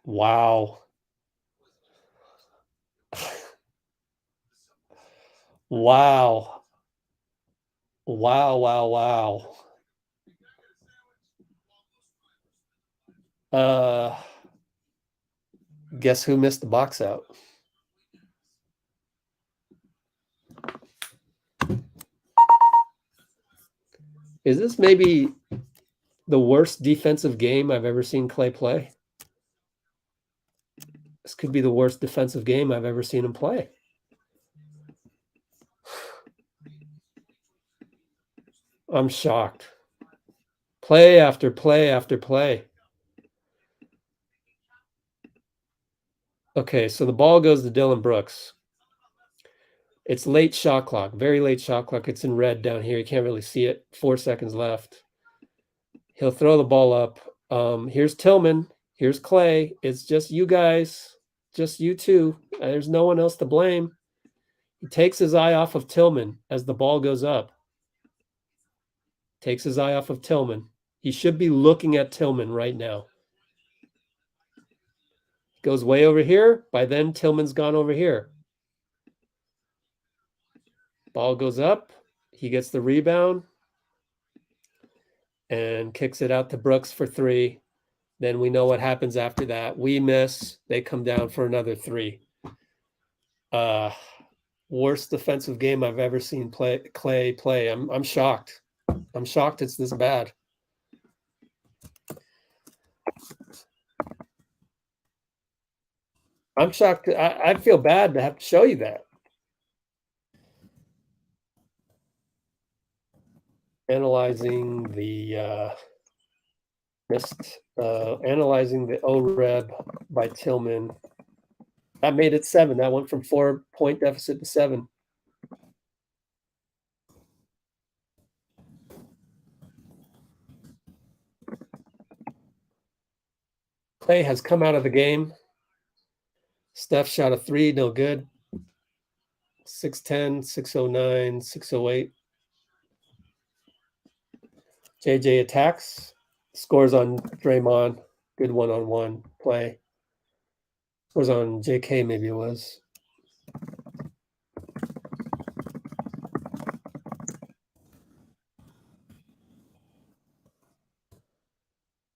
Wow. Wow. Wow, wow, wow. Guess who missed the box out? Is this maybe the worst defensive game I've ever seen Klay play? This could be the worst defensive game I've ever seen him play. I'm shocked. Play after play after play. Okay, so the ball goes to Dillon Brooks. It's late shot clock, very late shot clock. It's in red down here. You can't really see it. 4 seconds left. He'll throw the ball up. Here's Tillman. Here's Klay. It's just you guys. Just you two. There's no one else to blame. He takes his eye off of Tillman as the ball goes up. Takes his eye off of Tillman. He should be looking at Tillman right now. Goes way over here. By then, Tillman's gone over here. Ball goes up. He gets the rebound and kicks it out to Brooks for 3. Then we know what happens after that. We miss. They come down for another 3. Worst defensive game I've ever seen Klay play. I'm shocked. I'm shocked it's this bad. I'm shocked. I feel bad to have to show you that. Analyzing the analyzing the oreb by Tillman. That made it 7. That went from 4-point deficit to 7. Klay has come out of the game. Steph shot a 3, no good. 6'10", 6'09", 6'08". JJ attacks, scores on Draymond. Good one-on-one play. Scores on JK, maybe it was.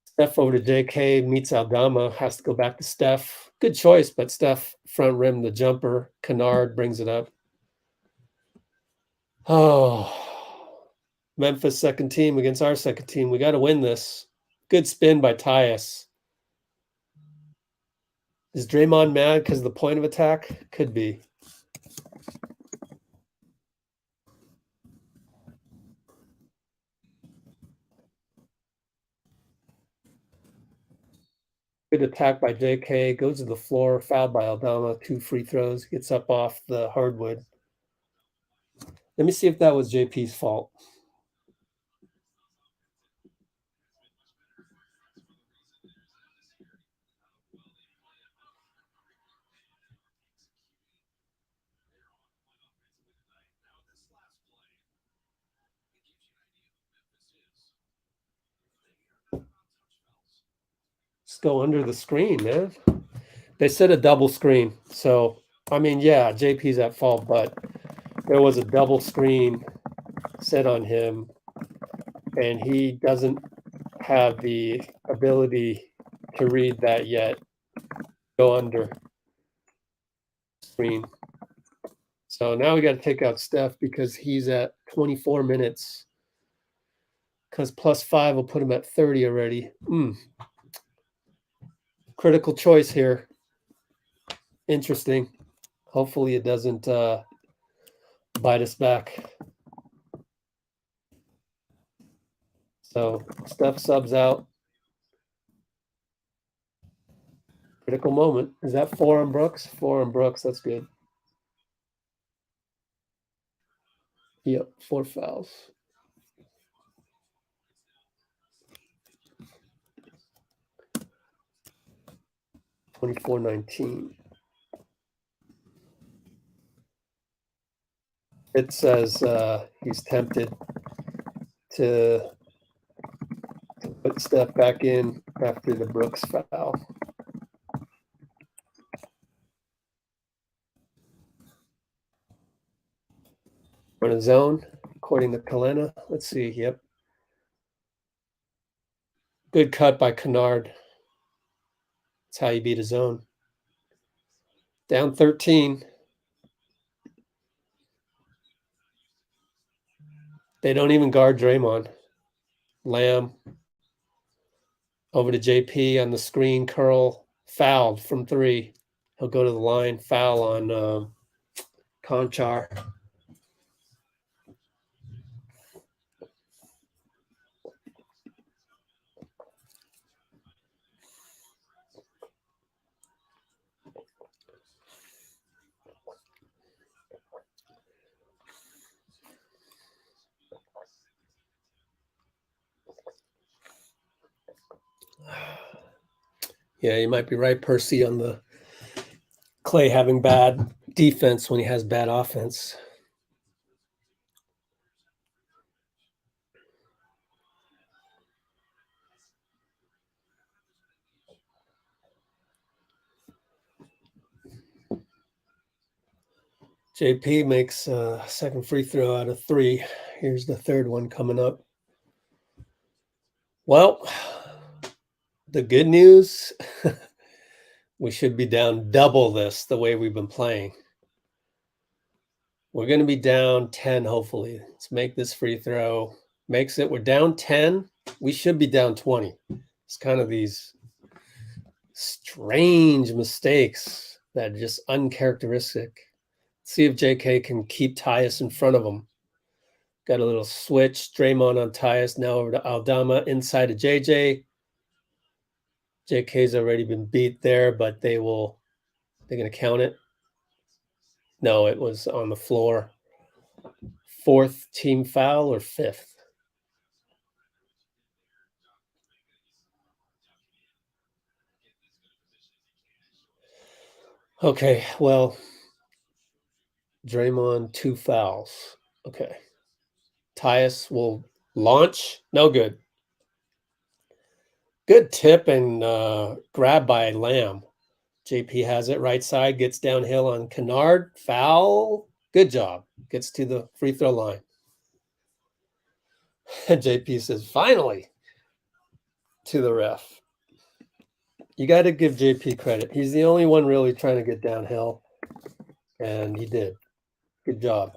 Steph over to JK, meets Aldama, has to go back to Steph. Good choice, but Steph front rim the jumper. Kennard brings it up. Oh, Memphis second team against our second team. We got to win this. Good spin by Tyus. Is Draymond mad because of the point of attack? Could be. Good attack by JK. Goes to the floor. Fouled by Aldama. 2 free throws. Gets up off the hardwood. Let me see if that was JP's fault. Just go under the screen, man. They said a double screen. So, I mean, yeah, JP's at fault, but there was a double screen set on him, and he doesn't have the ability to read that yet. Go under screen. So now we got to take out Steph because he's at 24 minutes. Because +5 will put him at 30 already. Critical choice here. Interesting. Hopefully it doesn't bite us back. So Steph subs out. Critical moment. Is that 4 on Brooks? 4 on Brooks. That's good. Yep, 4 fouls. (24-19). It says he's tempted to put Steph back in after the Brooks foul. Run a zone, according to Kalena. Let's see. Yep. Good cut by Kennard. That's how you beat a zone. Down 13. They don't even guard Draymond. Lamb over to JP on the screen. Curl fouled from 3. He'll go to the line. Foul on Konchar. Yeah, you might be right, Percy, on the Klay having bad defense when he has bad offense. JP makes a second free throw out of 3. Here's the third one coming up. Well, the good news, we should be down double this the way we've been playing. We're going to be down 10, hopefully. Let's make this free throw. Makes it, we're down 10. We should be down 20. It's kind of these strange mistakes that are just uncharacteristic. See if JK can keep Tyus in front of him. Got a little switch. Draymond on Tyus. Now over to Aldama inside of JJ. JK's already been beat there, but they will They're going to count it. No, it was on the floor. 4th team foul or 5th? Okay, well, Draymond 2 fouls. Okay. Tyus will launch. No good. Good tip and grab by Lamb. JP has it right side, gets downhill on Kennard. Foul. Good job. Gets to the free throw line. And JP says, finally, to the ref. You got to give JP credit. He's the only one really trying to get downhill. And he did. Good job.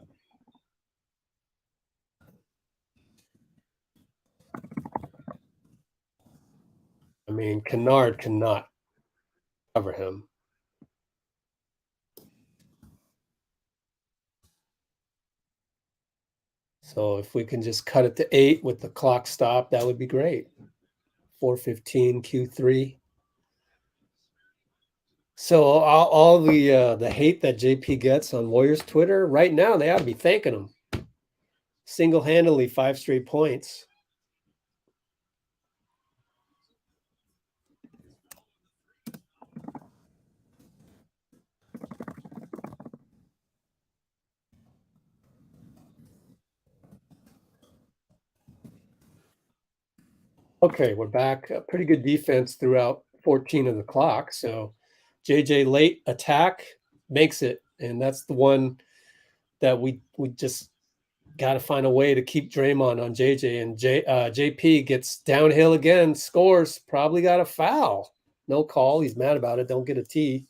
I mean, Kennard cannot cover him. So if we can just cut it to 8 with the clock stop, that would be great. 4:15 Q3. So all the hate that JP gets on Warriors Twitter right now, they ought to be thanking him. Single-handedly 5 straight points. Okay, we're back. A pretty good defense throughout 14 of the clock. So JJ late attack makes it, and that's the one that we just got to find a way to keep Draymond on JJ. And JP gets downhill again, scores, probably got a foul. No call. He's mad about it. Don't get a T.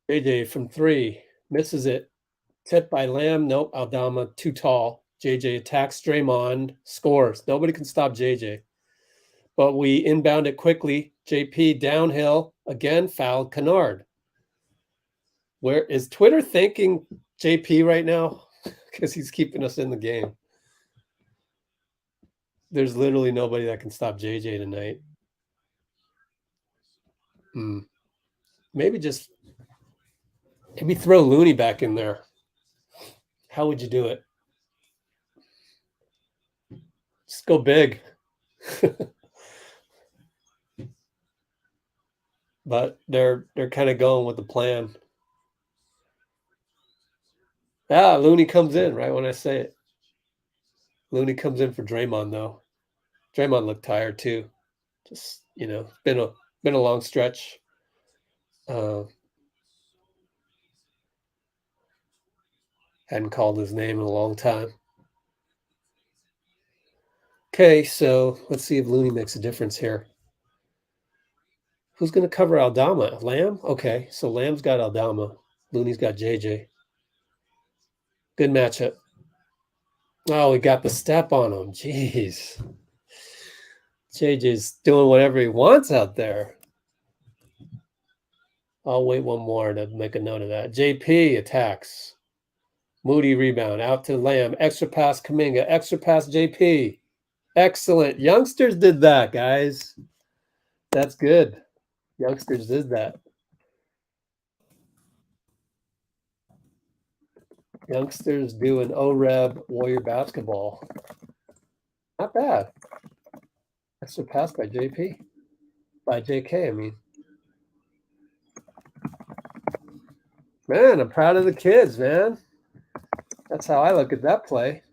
JJ from 3, misses it. Tip by Lamb. Nope. Aldama too tall. JJ attacks Draymond, scores. Nobody can stop JJ. But we inbound it quickly. JP downhill again, fouled Kennard. Where is Twitter thanking JP right now? Because he's keeping us in the game. There's literally nobody that can stop JJ tonight. Maybe throw Looney back in there. How would you do it? Just go big. But they're kind of going with the plan. Looney comes in right when I say it. Looney comes in for Draymond though. Draymond looked tired too. Just been a long stretch. Hadn't called his name in a long time. Okay, so let's see if Looney makes a difference here. Who's going to cover Aldama? Lamb? Okay, so Lamb's got Aldama. Looney's got JJ. Good matchup. Oh, we got the step on him. Jeez. JJ's doing whatever he wants out there. I'll wait one more to make a note of that. JP attacks. Moody rebound. Out to Lamb. Extra pass Kuminga. Extra pass JP. Excellent. Youngsters did that, guys. That's good. Youngsters did that. Youngsters doing oreb Warrior basketball. Not bad. Extra pass by JP. By JK, I mean. Man, I'm proud of the kids, man. That's how I look at that play.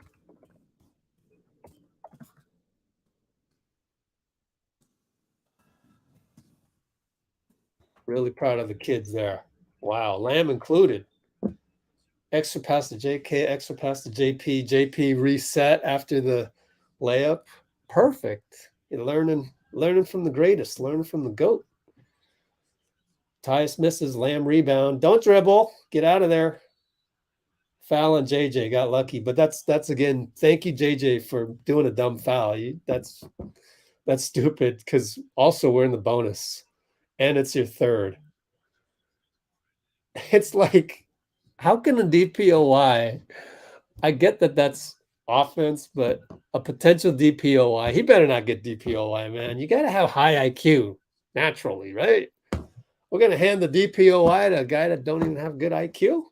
Really proud of the kids there. Wow, Lamb included. Extra pass to JK, extra pass to JP. JP reset after the layup. Perfect. You're learning from the greatest, learning from the GOAT. Tyus misses, Lamb rebound. Don't dribble. Get out of there. Foul on JJ. Got lucky. But that's again, thank you, JJ, for doing a dumb foul. That's stupid because also we're in the bonus. And it's your third. it's like, how can a DPOY? I get that that's offense, but a potential DPOY, he better not get DPOY, man. You got to have high IQ naturally, right? We're going to hand the DPOY to a guy that don't even have good IQ?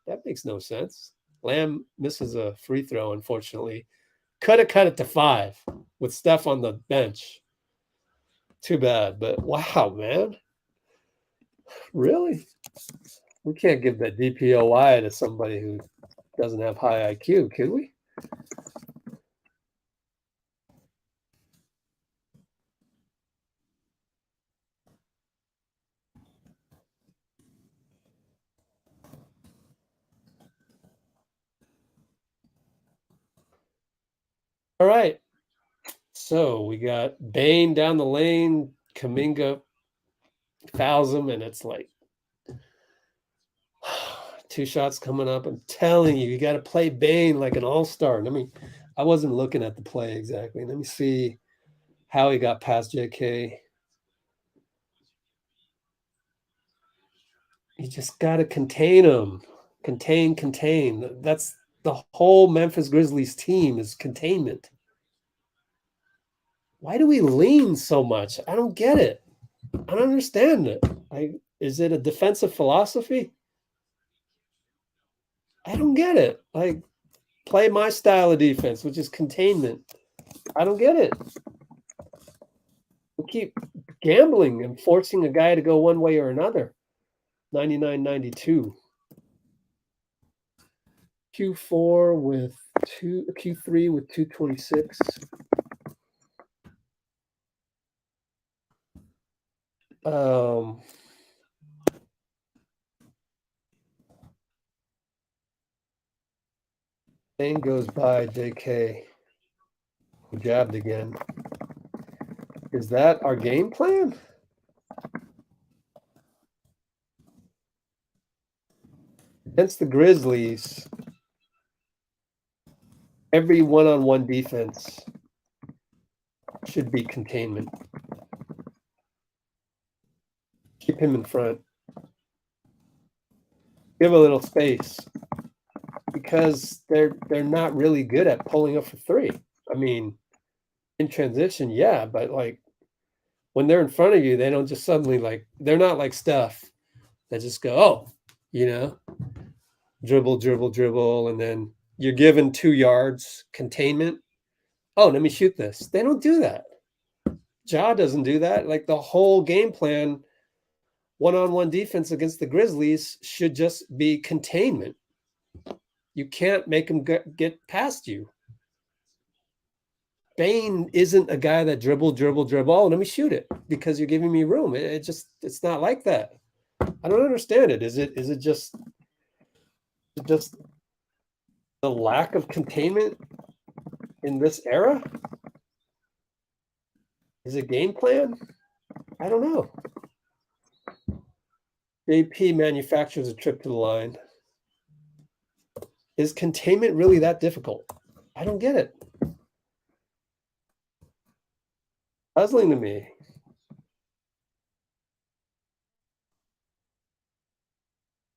That makes no sense. Lamb misses a free throw, unfortunately. Could have cut it to 5 with Steph on the bench. Too bad, but wow, man. Really? We can't give that DPOY to somebody who doesn't have high IQ, can we? All right. So we got Bane down the lane. Kuminga fouls him, and it's like 2 shots coming up. I'm telling you, you got to play Bane like an all-star. I wasn't looking at the play exactly. Let me see how he got past JK. You just got to contain him. Contain. That's the whole Memphis Grizzlies team is containment. Why do we lean so much? I don't get it. I don't understand it. Is it a defensive philosophy? I don't get it. Like, play my style of defense, which is containment. I don't get it. We keep gambling and forcing a guy to go one way or another. 99-92. Q4 with Q3 with 226. Bane goes by JK, who jabbed again. Is that our game plan? Against the Grizzlies, every one-on-one defense should be containment. Keep him in front. Give a little space. Because they're not really good at pulling up for 3. I mean, in transition, yeah, but like when they're in front of you, they don't just suddenly they're not like Steph that just go, dribble, and then you're given 2 yards containment. Oh, let me shoot this. They don't do that. Ja doesn't do that. Like the whole game plan, one-on-one defense against the Grizzlies should just be containment. You can't make them get past you. Bane isn't a guy that dribble. Oh, let me shoot it because you're giving me room. It's not like that. I don't understand it. Is it just the lack of containment in this era? Is it game plan? I don't know. JP manufactures a trip to the line. Is containment really that difficult? I don't get it. Puzzling to me.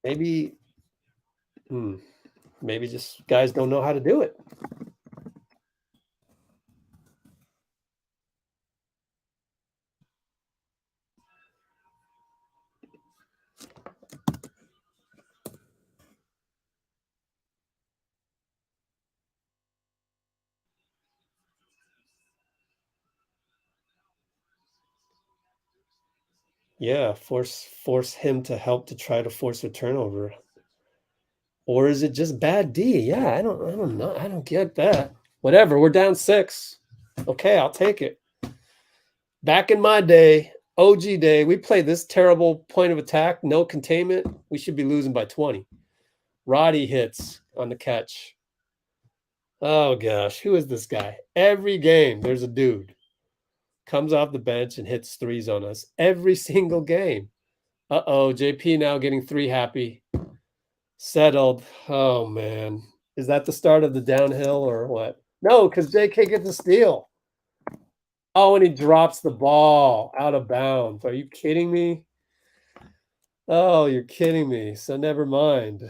Maybe just guys don't know how to do it. Yeah, force him to help to try to force a turnover. Or is it just bad D? Yeah, I don't know. I don't get that. Whatever, we're down 6. Okay, I'll take it. Back in my day, OG day, we played this terrible point of attack, no containment. We should be losing by 20. Roddy hits on the catch. Oh gosh, who is this guy? Every game, there's a dude. Comes off the bench and hits 3s on us. Every single game. JP now getting 3 happy. Settled. Oh, man. Is that the start of the downhill or what? No, because JK gets a steal. Oh, and he drops the ball out of bounds. Are you kidding me? Oh, you're kidding me. So never mind.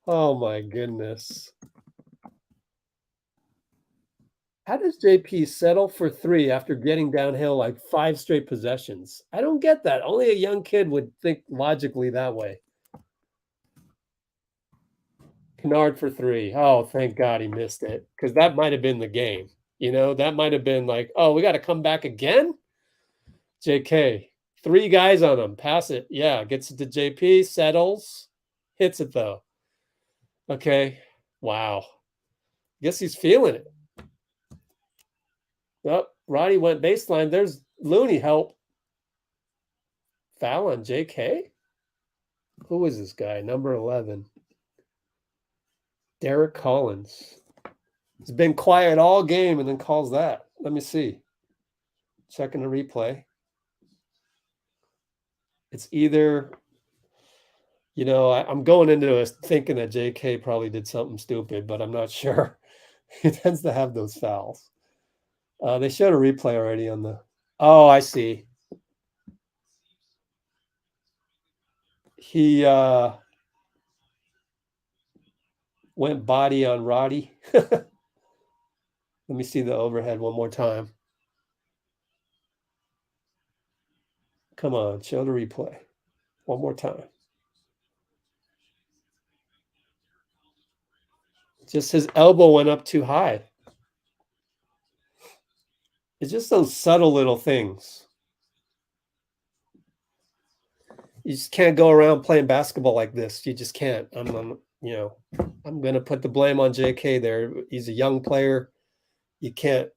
Oh my goodness. How does JP settle for 3 after getting downhill like 5 straight possessions? I don't get that. Only a young kid would think logically that way. Kennard for 3. Oh, thank God he missed it, because that might have been the game. You know, that might have been like, oh, we got to come back again? JK, 3 guys on him. Pass it. Yeah, gets it to JP, settles, hits it though. Okay. Wow. Guess he's feeling it. Oh, Roddy went baseline. There's Looney help. Foul on JK? Who is this guy? Number 11. Derek Collins. He's been quiet all game and then calls that. Let me see. Checking the replay. It's either, you know, I'm going into it thinking that JK probably did something stupid, but I'm not sure. He tends to have those fouls. They showed a replay already on the. Oh, I see. He went body on Roddy. Let me see the overhead one more time. Come on, show the replay one more time. Just his elbow went up too high. It's just those subtle little things. You just can't go around playing basketball like this. You just can't. I'm going to put the blame on JK there. He's a young player. You can't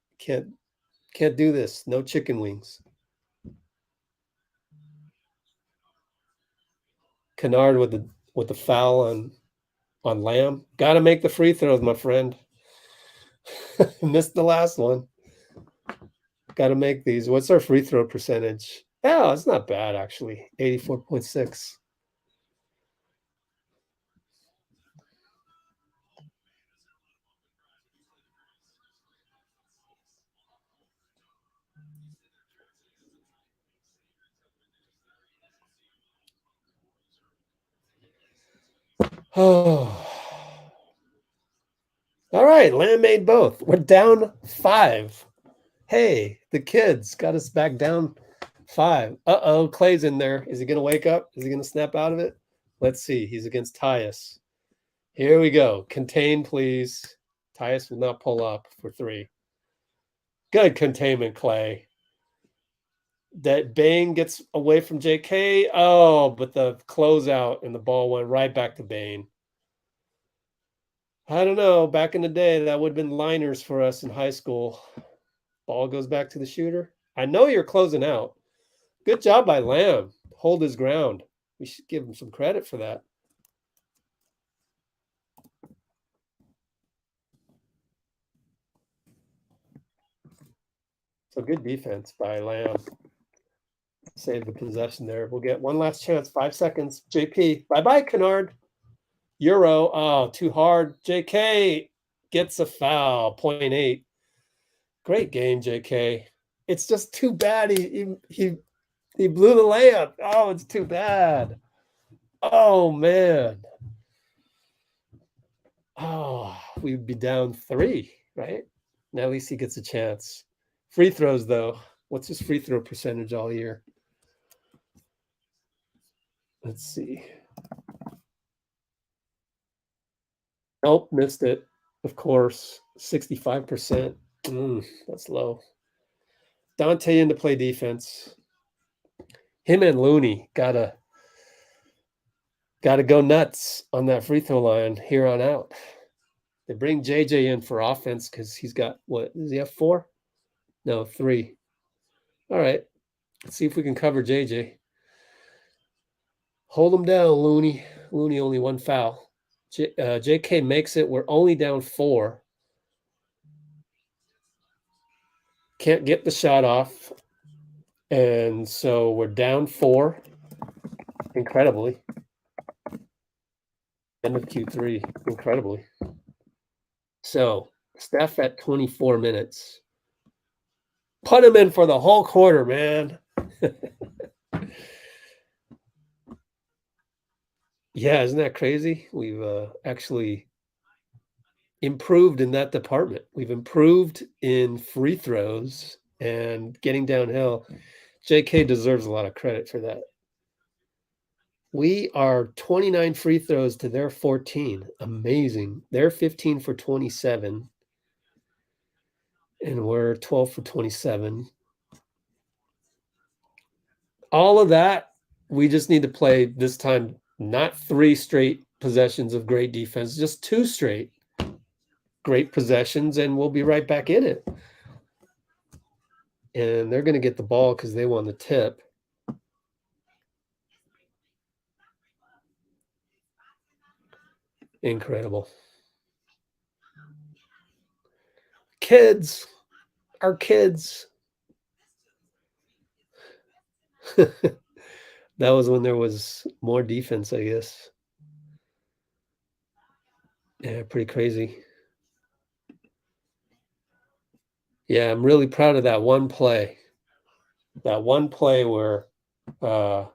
do this. No chicken wings. Kennard with the foul on Lamb. Got to make the free throws, my friend. Missed the last one. Got to make these. What's our free throw percentage? Oh, it's not bad, actually. 84.6. Oh. All right, Lamb made both. We're down 5. Hey, the kids got us back down 5. Uh-oh, Klay's in there. Is he going to wake up? Is he going to snap out of it? Let's see. He's against Tyus. Here we go. Contain, please. Tyus will not pull up for 3. Good containment, Klay. That Bane gets away from JK. Oh, but the closeout and the ball went right back to Bane. I don't know. Back in the day, that would have been liners for us in high school. Ball goes back to the shooter. I know you're closing out. Good job by Lamb. Hold his ground. We should give him some credit for that. So good defense by Lamb. Save the possession there. We'll get one last chance. 5 seconds. JP. Bye-bye, Kennard. Euro. Oh, too hard. JK gets a foul. 0.8. Great game, JK. It's just too bad he blew the layup. Oh, it's too bad. Oh, man. Oh, we'd be down 3, right? Now at least he gets a chance. Free throws, though. What's his free throw percentage all year? Let's see. Nope, missed it. Of course, 65%. That's low. Donte in to play defense. Him and Looney gotta go nuts on that free throw line here on out. They bring JJ in for offense because he's got, what, does he have 4? No, 3. All right. Let's see if we can cover JJ. Hold him down, Looney. Looney only 1 foul. JK makes it. We're only down 4. Can't get the shot off. And so we're down 4. Incredibly. End of Q3. Incredibly. So Steph at 24 minutes. Put him in for the whole quarter, man. Yeah, isn't that crazy? We've actually improved in that department. We've improved in free throws and getting downhill. JK deserves a lot of credit for that. We are 29 free throws to their 14. Amazing. They're 15 for 27. And we're 12 for 27. All of that, we just need to play this time, not 3 straight possessions of great defense, just 2 straight great possessions, and we'll be right back in it. And they're going to get the ball because they won the tip. Incredible. Kids, our kids. That was when there was more defense, I guess. Yeah, pretty crazy. Yeah, I'm really proud of that one play. That one play where I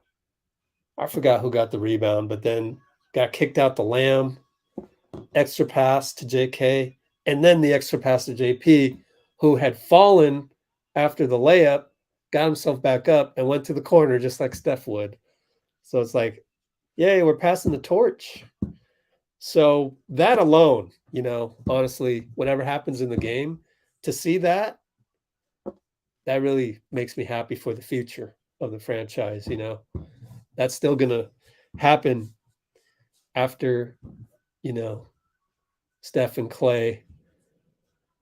forgot who got the rebound, but then got kicked out the Lamb, extra pass to JK, and then the extra pass to JP, who had fallen after the layup, got himself back up, and went to the corner just like Steph would. So it's like, yay, we're passing the torch. So that alone, honestly, whatever happens in the game, to see that really makes me happy for the future of the franchise. That's still going to happen after, Steph and Klay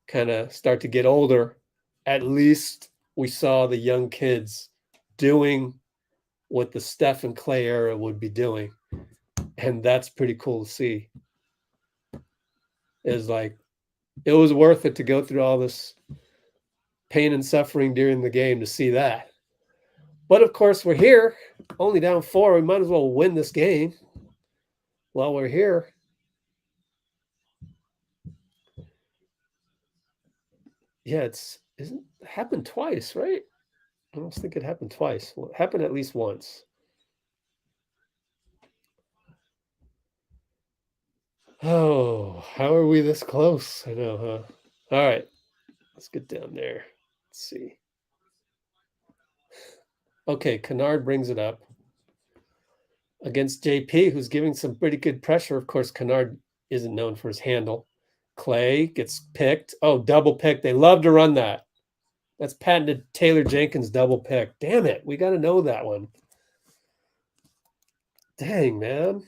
kind of start to get older. At least we saw the young kids doing what the Steph and Klay era would be doing. And that's pretty cool to see. Is like, it was worth it to go through all this pain and suffering during the game to see that. But of course, we're here, only down 4. We might as well win this game while we're here. Yeah, it happened twice, right? I almost think it happened twice. Well, it happened at least once. Oh, how are we this close? I know, huh? All right, let's get down there. Let's see. Okay, Kennard brings it up against JP, who's giving some pretty good pressure. Of course, Kennard isn't known for his handle. Klay gets picked. Oh, double pick. They love to run that. That's patented Taylor Jenkins double pick. Damn it. We got to know that one. Dang, man.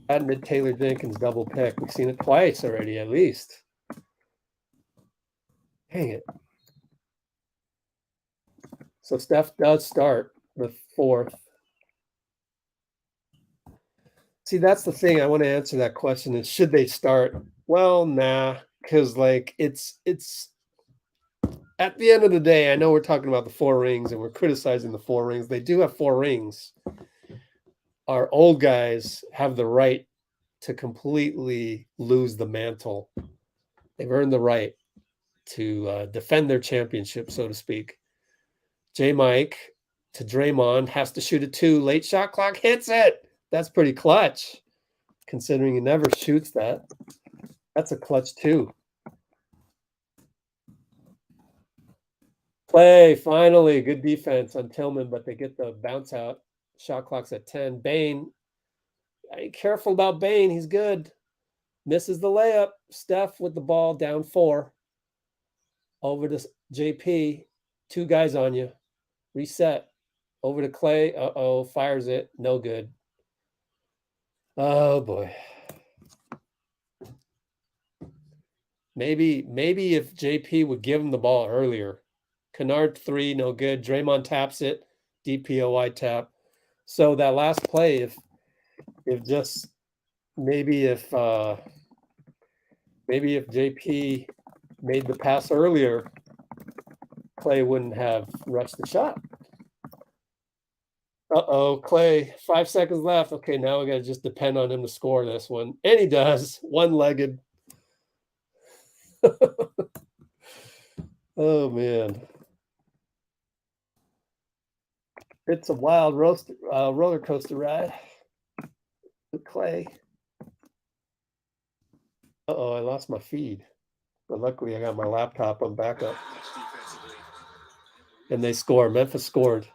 Patented Taylor Jenkins double pick. We've seen it twice already, at least. Dang it. So Steph does start the 4th. See, that's the thing. I want to answer that question is, should they start? Well, nah, because it's at the end of the day, I know we're talking about the 4 rings and we're criticizing the 4 rings. They do have 4 rings. Our old guys have the right to completely lose the mantle. They've earned the right to defend their championship, so to speak. J. Mike to Draymond has to shoot a 2. Late shot clock hits it. That's pretty clutch, considering he never shoots that. That's a clutch 2. Play, finally, good defense on Tillman, but they get the bounce out. Shot clock's at 10. Bane, careful about Bane. He's good. Misses the layup. Steph with the ball, down 4. Over to JP. 2 guys on you. Reset. Over to Klay. Uh-oh, fires it. No good. Oh, boy. Maybe if JP would give him the ball earlier. Kennard 3, no good. Draymond taps it. DPOI tap. So that last play, if JP made the pass earlier, Klay wouldn't have rushed the shot. Uh-oh, Klay, 5 seconds left. Okay, now we got to just depend on him to score this one. And he does. One-legged. Oh, man. It's a wild roller coaster ride with Klay. Uh-oh, I lost my feed. But luckily, I got my laptop on backup. And they score. Memphis scored.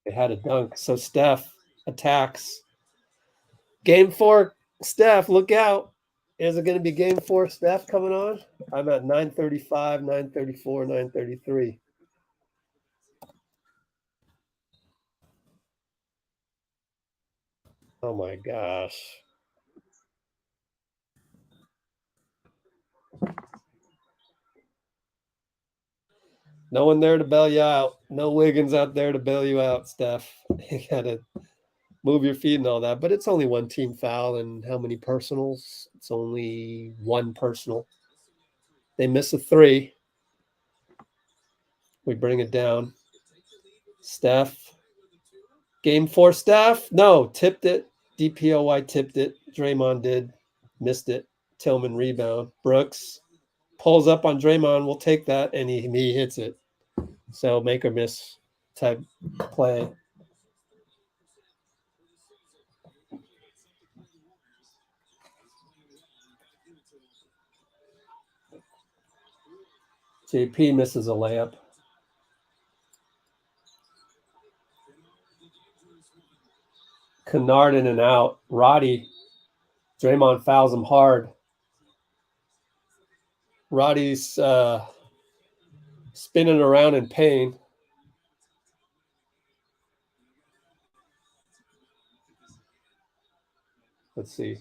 They had a dunk. So Steph attacks. Game 4, Steph, look out. Is it going to be game 4 Steph coming on? I'm at 9:35, 9:34, 9:33. Oh my gosh. No one there to bail you out. No Wiggins out there to bail you out, Steph. You got to move your feet and all that. But it's only one team foul, and how many personals? It's only one personal. They miss a 3. We bring it down. Steph. Game 4, Steph. No, tipped it. DPOY tipped it. Draymond did. Missed it. Tillman rebound. Brooks pulls up on Draymond. We'll take that, and he hits it. So make or miss type play. JP misses a layup. Kennard in and out. Roddy. Draymond fouls him hard. Roddy's spinning around in pain. Let's see.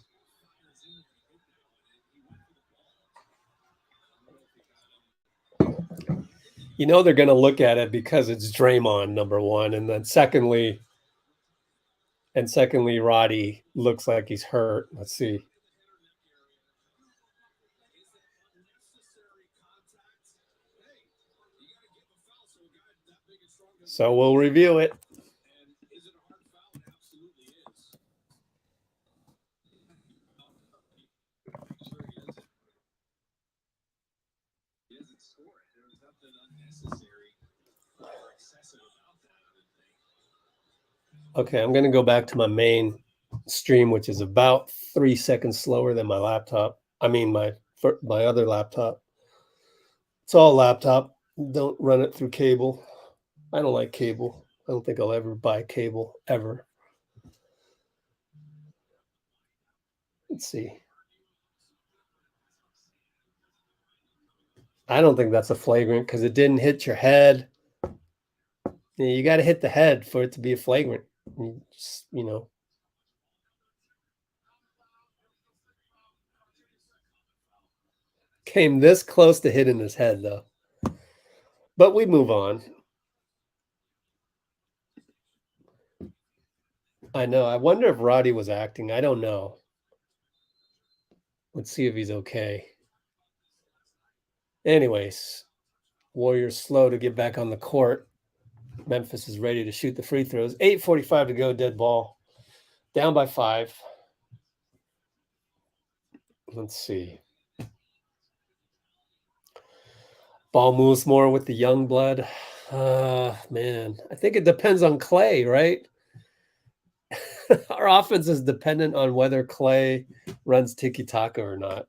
You know they're going to look at it because it's Draymond, number one. And then secondly, Roddy looks like he's hurt. Let's see. So we'll review it. Okay, I'm going to go back to my main stream, which is about 3 seconds slower than my laptop. I mean, my other laptop. It's all laptop. Don't run it through cable. I don't like cable. I don't think I'll ever buy cable, ever. Let's see. I don't think that's a flagrant because it didn't hit your head. You got to hit the head for it to be a flagrant. You know. Came this close to hitting his head, though. But we move on. I know. I wonder if Roddy was acting. I don't know. Let's see if he's okay. Anyways, Warriors slow to get back on the court. Memphis is ready to shoot the free throws. 8:45 to go, dead ball. Down by 5. Let's see. Ball moves more with the young blood. Man, I think it depends on Klay, right? Our offense is dependent on whether Klay runs tiki-taka or not.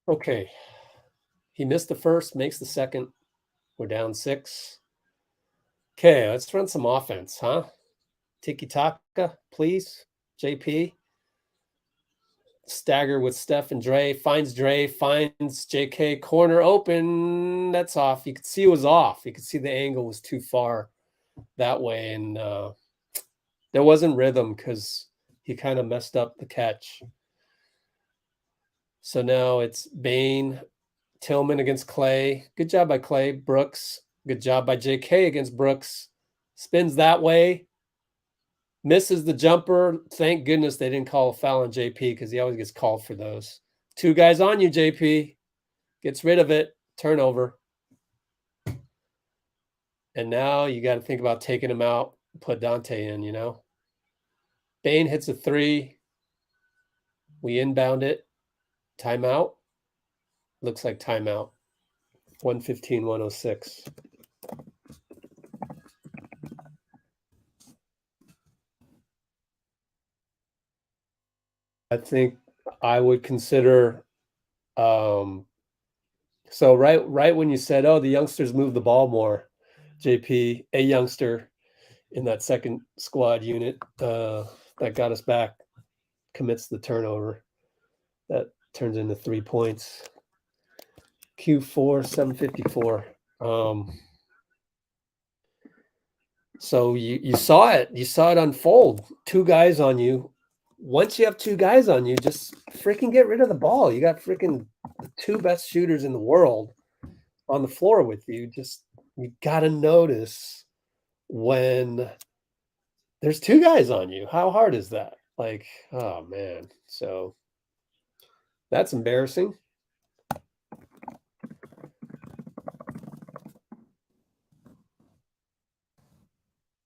Okay. He missed the first, makes the second. We're down 6. Okay, let's run some offense, huh? Tiki-taka, please. JP. Stagger with Steph and Dray. Finds Dray. Finds JK. Corner open. That's off. You could see it was off. You could see the angle was too far that way. And there wasn't rhythm because he kind of messed up the catch. So now it's Bane. Tillman against Klay. Good job by Klay. Brooks. Good job by JK against Brooks. spins that way, misses the jumper. Thank goodness they didn't call a foul on JP because he always gets called for those. 2 guys on you, JP. Gets rid of it. Turnover. And now you got to think about taking him out, put Donte in, you know. Bane hits a 3. We inbound it. Timeout. Looks like timeout. 115-106. I think I would consider so right when you said, oh, the youngsters move the ball more, JP, a youngster in that second squad unit that got us back, commits the turnover. That turns into 3 points. Q4, 754. So you saw it. You saw it unfold. 2 guys on you. Once you have 2 guys on you, just freaking get rid of the ball. You got freaking the 2 best shooters in the world on the floor with you. Just you got to notice when there's 2 guys on you. How hard is that? Like, oh man. So that's embarrassing.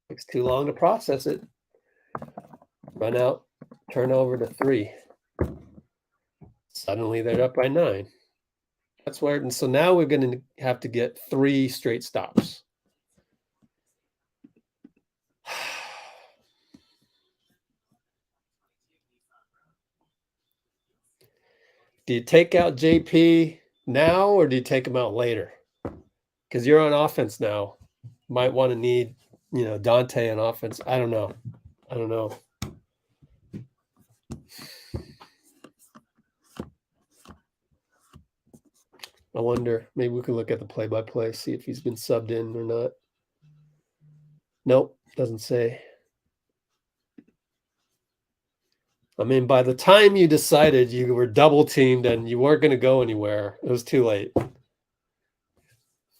Takes too long to process it. Run out, turnover to 3. Suddenly they're up by 9. That's where, and so now we're going to have to get 3 straight stops. Do you take out JP now or do you take him out later? Because you're on offense now. Might want to need, you know, Donte on offense. I don't know. I wonder. Maybe we can look at the play-by-play, see if he's been subbed in or not. Nope, doesn't say. I mean, by the time you decided you were double teamed and you weren't going to go anywhere, it was too late.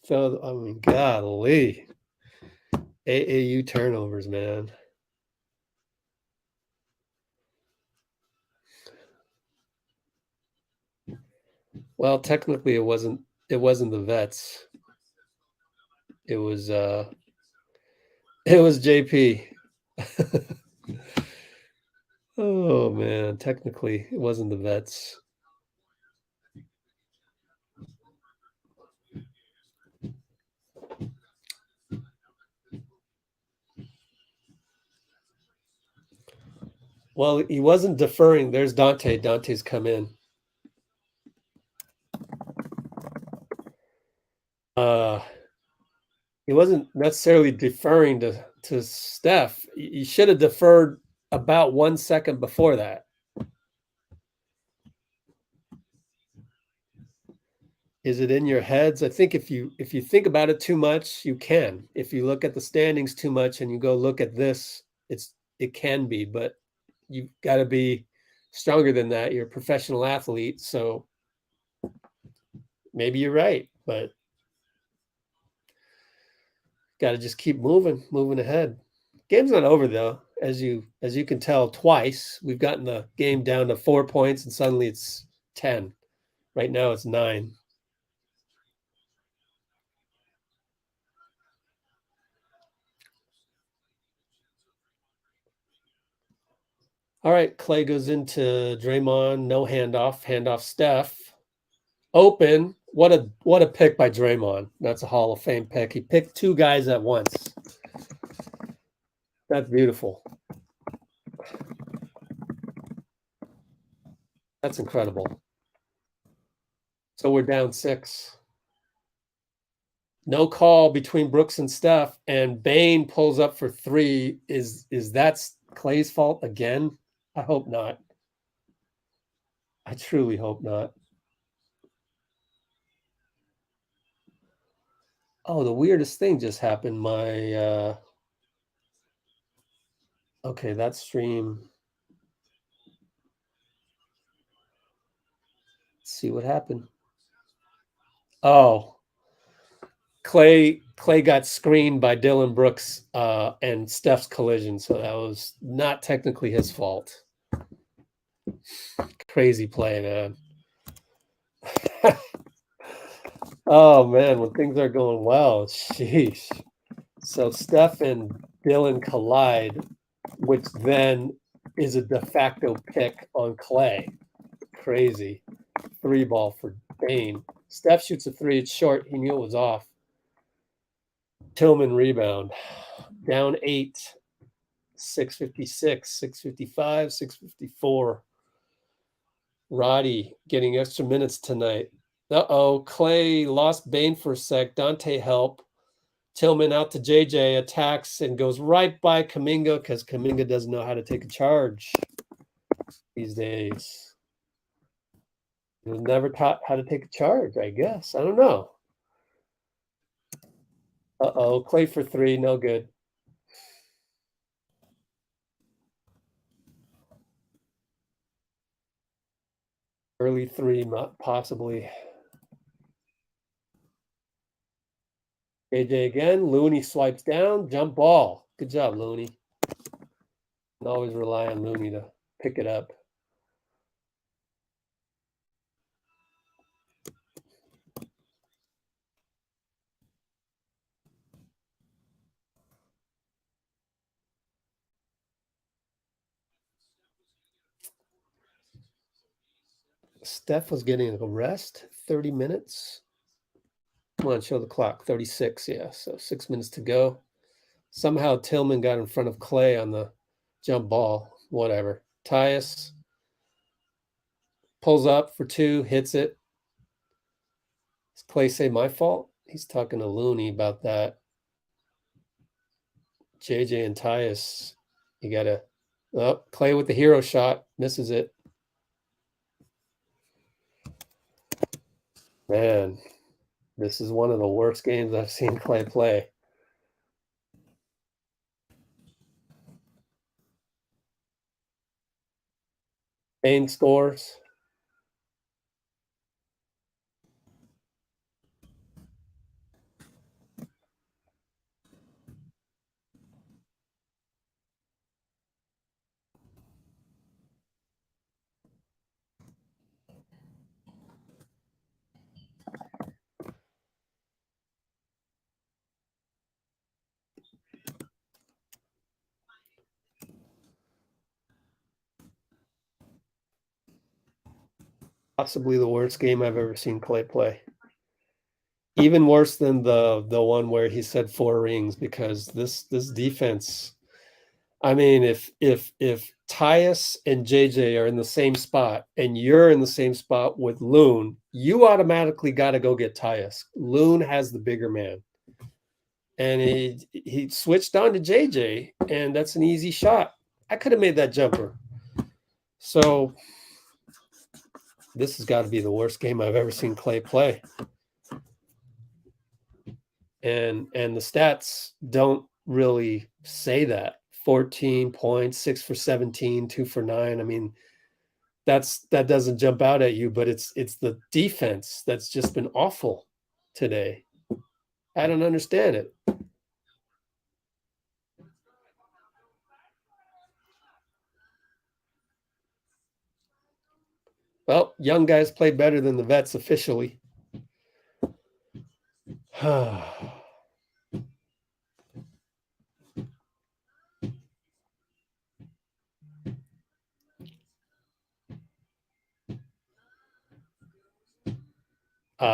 So, I mean, golly. AAU turnovers, man. Well, technically it wasn't the vets. It was JP. Oh man, technically it wasn't the vets. Well, he wasn't deferring. There's Donte. Donte's come in. He wasn't necessarily deferring to Steph. He should have deferred about 1 second before that. Is it in your heads? I think if you think about it too much, you can. If you look at the standings too much and you go look at this, it can be, but you've got to be stronger than that. You're a professional athlete, so maybe you're right, but got to just keep moving ahead. Game's not over though. As you can tell, twice we've gotten the game down to 4 points and suddenly it's 10. Right now it's 9. All right, Klay goes into Draymond, no handoff Steph. Open. What a pick by Draymond. That's a Hall of Fame pick. He picked 2 guys at once. That's beautiful. That's incredible. So we're down 6. No call between Brooks and Steph, and Bane pulls up for 3. Is that Klay's fault again? I hope not. I truly hope not. Oh, the weirdest thing just happened. My okay, that stream. Let's see what happened. Oh, Klay got screened by Dillon Brooks and Steph's collision, so that was not technically his fault. Crazy play, man. Oh man, when things are going well, sheesh. So Steph and Dillon collide, which then is a de facto pick on Klay. Crazy. 3-ball for Bane. Steph shoots a 3, it's short. He knew it was off. Tillman rebound. Down 8. 6:56, 6:55, 6:54. Roddy getting extra minutes tonight. Uh-oh, Klay lost Bane for a sec. Donte help. Tillman out to JJ, attacks and goes right by Kuminga because Kuminga doesn't know how to take a charge these days. He was never taught how to take a charge, I guess. I don't know. Uh-oh, Klay for 3, no good. Early 3, possibly. AJ again. Looney swipes down. Jump ball. Good job, Looney. And always rely on Looney to pick it up. Steph was getting a rest. 30 minutes. Come on, show the clock. 36, yeah. So 6 minutes to go. Somehow Tillman got in front of Klay on the jump ball. Whatever. Tyus pulls up for 2, hits it. Does Klay say my fault? He's talking to Looney about that. JJ and Tyus, you got to... Oh, Klay with the hero shot. Misses it. Man, this is one of the worst games I've seen Klay play. Bane scores. Possibly the worst game I've ever seen Klay play. Even worse than the one where he said 4 rings, because this defense. I mean, if Tyus and JJ are in the same spot and you're in the same spot with Loon, you automatically got to go get Tyus. Loon has the bigger man, and he switched on to JJ, and that's an easy shot. I could have made that jumper. So this has got to be the worst game I've ever seen Klay play. And the stats don't really say that. 14 points, 6 for 17, 2 for 9. I mean, that doesn't jump out at you, but it's the defense that's just been awful today. I don't understand it. Well, young guys play better than the vets officially.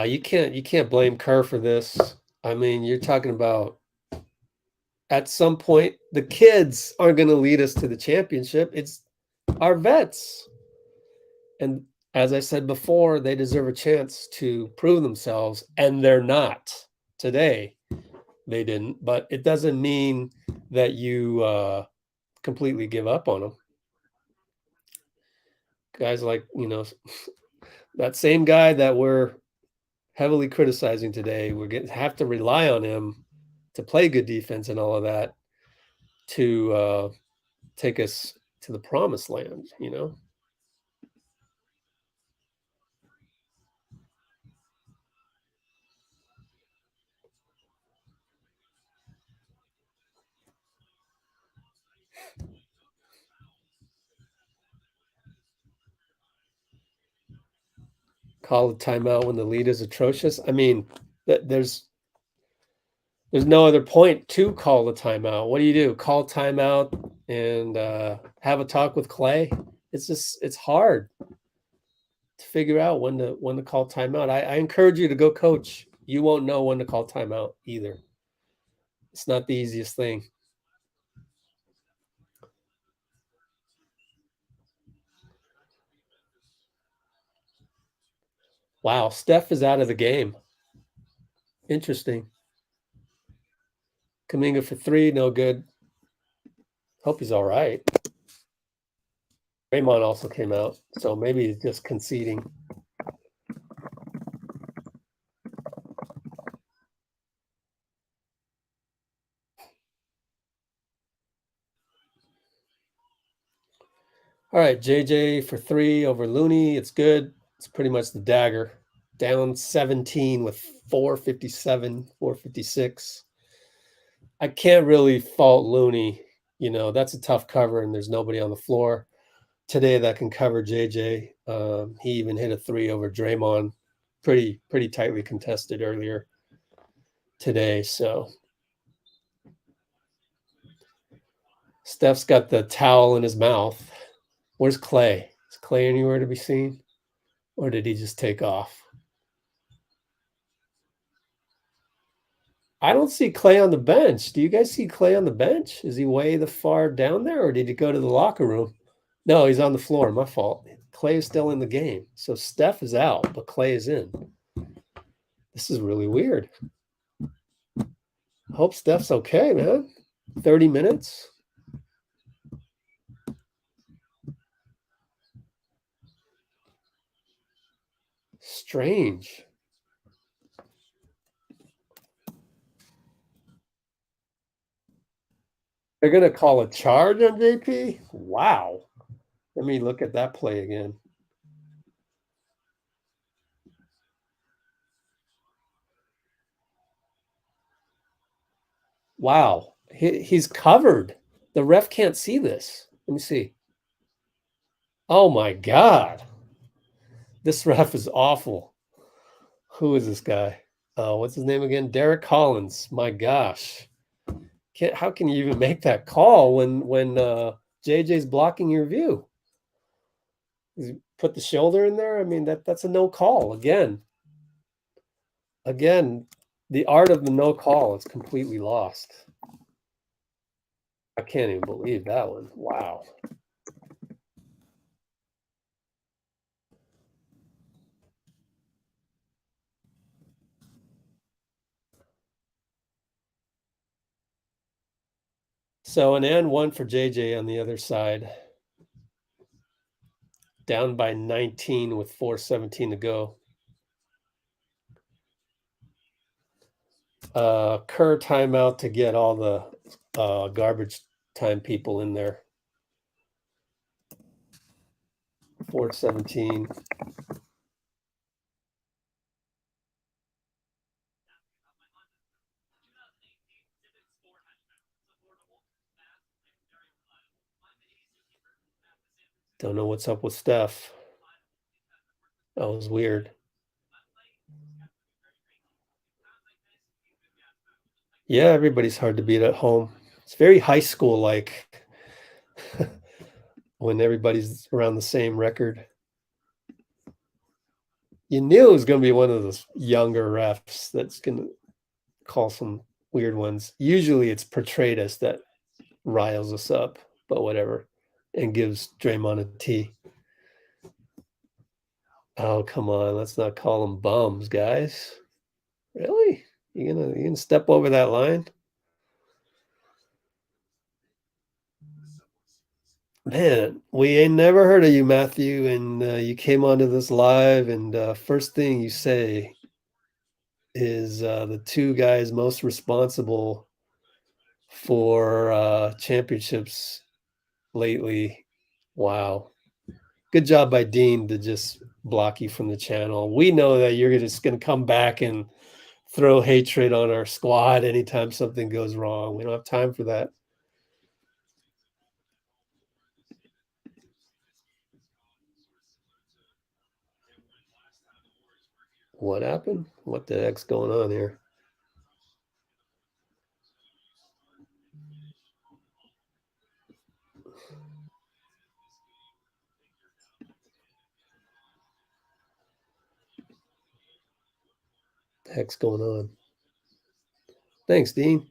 You can't blame KERR for this. I mean, you're talking about at some point the kids aren't going to lead us to the championship. It's our vets. And as I said before, they deserve a chance to prove themselves, and they're not today. They didn't, but it doesn't mean that you completely give up on them. Guys like, that same guy that we're heavily criticizing today, we're going to have to rely on him to play good defense and all of that to take us to the promised land, Call a timeout when the lead is atrocious. I mean, there's no other point to call the timeout. What do? Call timeout and have a talk with Klay? It's hard to figure out when to call timeout. I encourage you to go coach. You won't know when to call timeout either. It's not the easiest thing. Wow, Steph is out of the game. Interesting. Kuminga for 3, no good. Hope he's all right. Draymond also came out, so maybe he's just conceding. All right, JJ for 3 over Looney. It's good. It's pretty much the dagger. Down 17 with 4:57, 4:56. I can't really fault Looney. You know, that's a tough cover, and there's nobody on the floor today that can cover JJ. He even hit a 3 over Draymond. Pretty tightly contested earlier today. So Steph's got the towel in his mouth. Where's Klay? Is Klay anywhere to be seen? Or did he just take off? I don't see Klay on the bench. Do you guys see Klay on the bench? Is he way the far down there, or did he go to the locker room? No, he's on the floor. My fault. Klay is still in the game. So Steph is out, but Klay is in. This is really weird. Hope Steph's okay, man. 30 minutes. Strange. They're going to call a charge on JP? Wow. Let me look at that play again. Wow. He's covered. The ref can't see this. Let me see. Oh, my God. This ref is awful. Who is this guy? What's his name again? Derek Collins. My gosh. How can you even make that call when JJ's blocking your view? Put the shoulder in there? I mean, that's a no call again. Again, the art of the no call is completely lost. I can't even believe that one. Wow. So an and 1 for JJ on the other side. Down by 19 with 4:17 to go. KERR timeout to get all the garbage time people in there. 4:17. Don't know what's up with Steph. That was weird. Yeah, everybody's hard to beat at home. It's very high school like when everybody's around the same record. You knew it was going to be one of those younger refs that's going to call some weird ones. Usually it's Petratus that riles us up, but whatever, and gives Draymond a T. Oh, come on. Let's not call them bums, guys. Really? You gonna step over that line? Man, we ain't never heard of you, Matthew, and you came onto this live, and first thing you say is the 2 guys most responsible for championships lately. Wow. Good job by Dean to just block you from the channel. We know that you're just going to come back and throw hatred on our squad anytime something goes wrong. We don't have time for that. What happened? What the heck's going on here? The heck's going on? Thanks, Dean.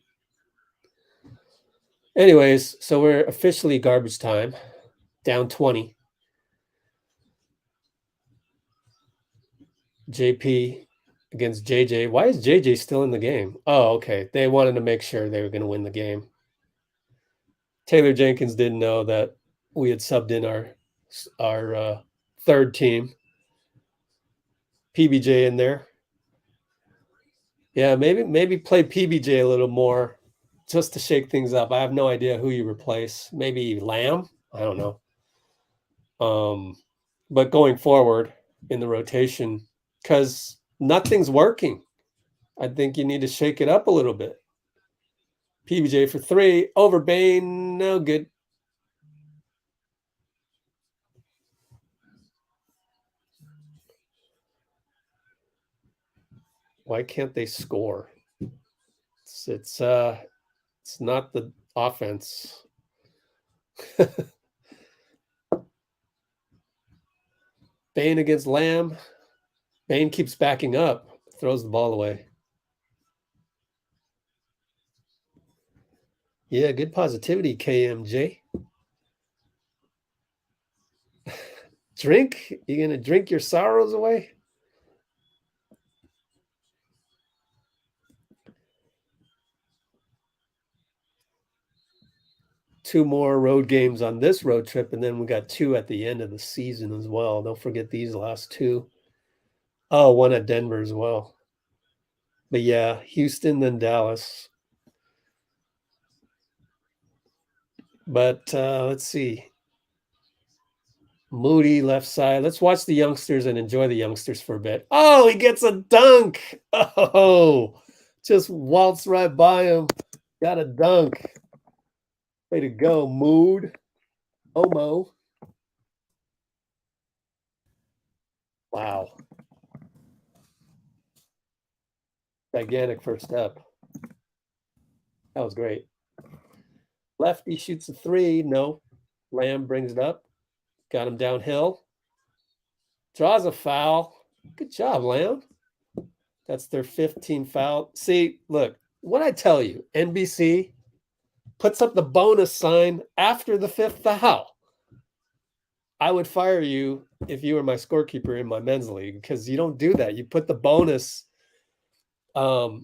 Anyways, so we're officially garbage time, down 20. JP against JJ. Why is JJ still in the game? Oh, okay. They wanted to make sure they were going to win the game. Taylor Jenkins didn't know that we had subbed in our third team. PBJ in there. Yeah, maybe play PBJ a little more just to shake things up. I have no idea who you replace. Maybe Lamb? I don't know. But going forward in the rotation, because nothing's working, I think you need to shake it up a little bit. PBJ for 3 over Bane, no good. Why can't they score? It's not the offense. Bane against Lamb. Bane keeps backing up, throws the ball away. Yeah, good positivity, KMJ. Drink? You gonna drink your sorrows away? Two more road games on this road trip, and then we got 2 at the end of the season as well. Don't forget these last 2. Oh, 1 at Denver as well. But yeah, Houston, then Dallas. But let's see. Moody left side. Let's watch the youngsters and enjoy the youngsters for a bit. Oh, he gets a dunk. Oh, just waltz right by him. Got a dunk. Way to go, Mood. Omo. Wow. Gigantic first step. That was great. Lefty shoots a 3. No. Lamb brings it up. Got him downhill. Draws a foul. Good job, Lamb. That's their 15th foul. See, look, what I tell you, NBC puts up the bonus sign after the 5th foul. I would fire you if you were my scorekeeper in my men's league, because you don't do that. You put the bonus a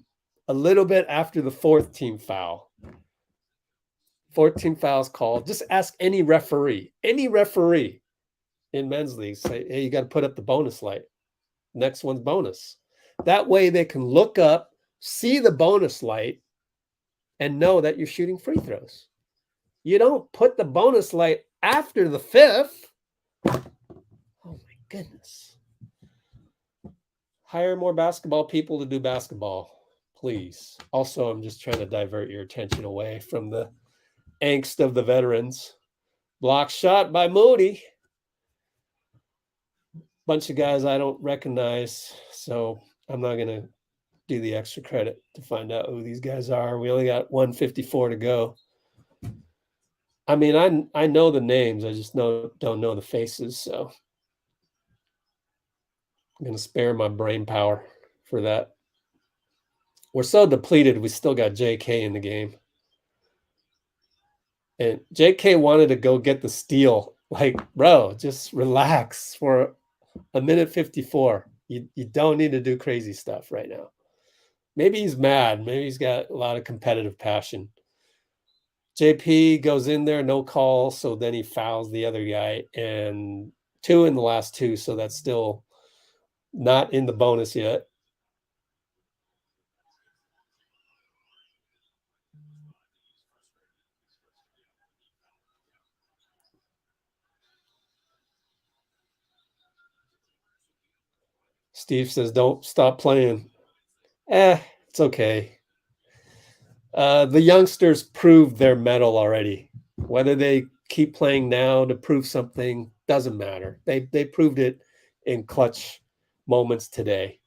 little bit after the 4th team foul. 14 fouls called. Just ask any referee in men's leagues. Say, hey, you got to put up the bonus light. Next one's bonus. That way they can look up, see the bonus light, and know that you're shooting free throws. You don't put the bonus light after the 5th. Oh my goodness. Hire more basketball people to do basketball, please. Also, I'm just trying to divert your attention away from the angst of the veterans. Block shot by Moody. Bunch of guys I don't recognize, so I'm not going to do the extra credit to find out who these guys are. We only got 154 to go. I mean, I know the names. I just don't know the faces, so I'm going to spare my brain power for that. We're so depleted, we still got JK in the game. And JK wanted to go get the steal. Like, bro, just relax for a minute 54. You don't need to do crazy stuff right now. Maybe he's mad. Maybe he's got a lot of competitive passion. JP goes in there, no call, so then he fouls the other guy, and 2 in the last 2, so that's still not in the bonus yet. Steve says, don't stop playing. It's okay. The youngsters proved their mettle already. Whether they keep playing now to prove something doesn't matter. They proved it in clutch moments today.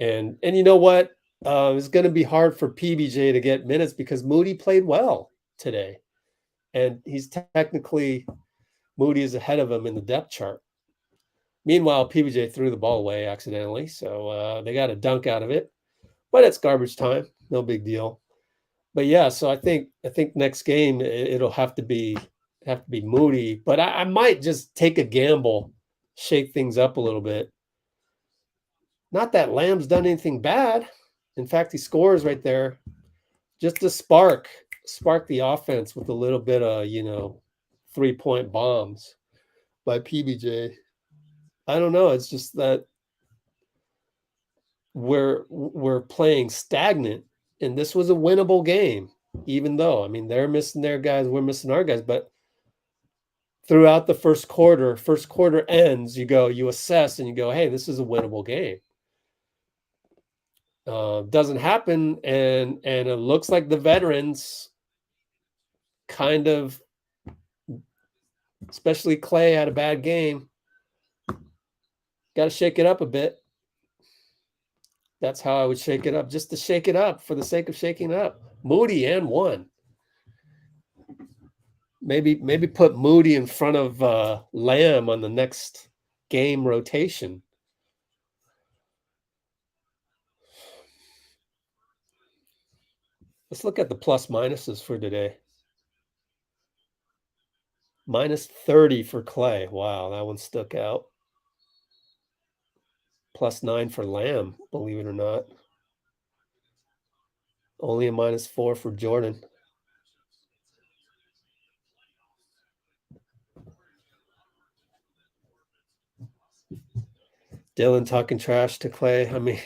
And you know what? It's going to be hard for PBJ to get minutes because Moody played well today. And he's technically, Moody is ahead of him in the depth chart. Meanwhile, PBJ threw the ball away accidentally, so they got a dunk out of it. But it's garbage time, no big deal. But yeah, so I think next game it'll have to be Moody. But I might just take a gamble, shake things up a little bit. Not that Lamb's done anything bad. In fact, he scores right there. Just to spark the offense with a little bit of 3-point bombs by PBJ. I don't know. It's just that we're playing stagnant, and this was a winnable game, even though, I mean, they're missing their guys, we're missing our guys. But throughout the first quarter ends, you assess and you go, hey, this is a winnable game. Doesn't happen, and it looks like the veterans kind of, especially Klay, had a bad game. Got to shake it up a bit. That's how I would shake it up, just to shake it up for the sake of shaking it up. Moody and one. Maybe put Moody in front of Lamb on the next game rotation. Let's look at the plus minuses for today. Minus 30 for Klay. Wow, that one stuck out. Plus 9 for Lamb, believe it or not. Only a minus 4 for Jordan. Dillon talking trash to Klay. I mean,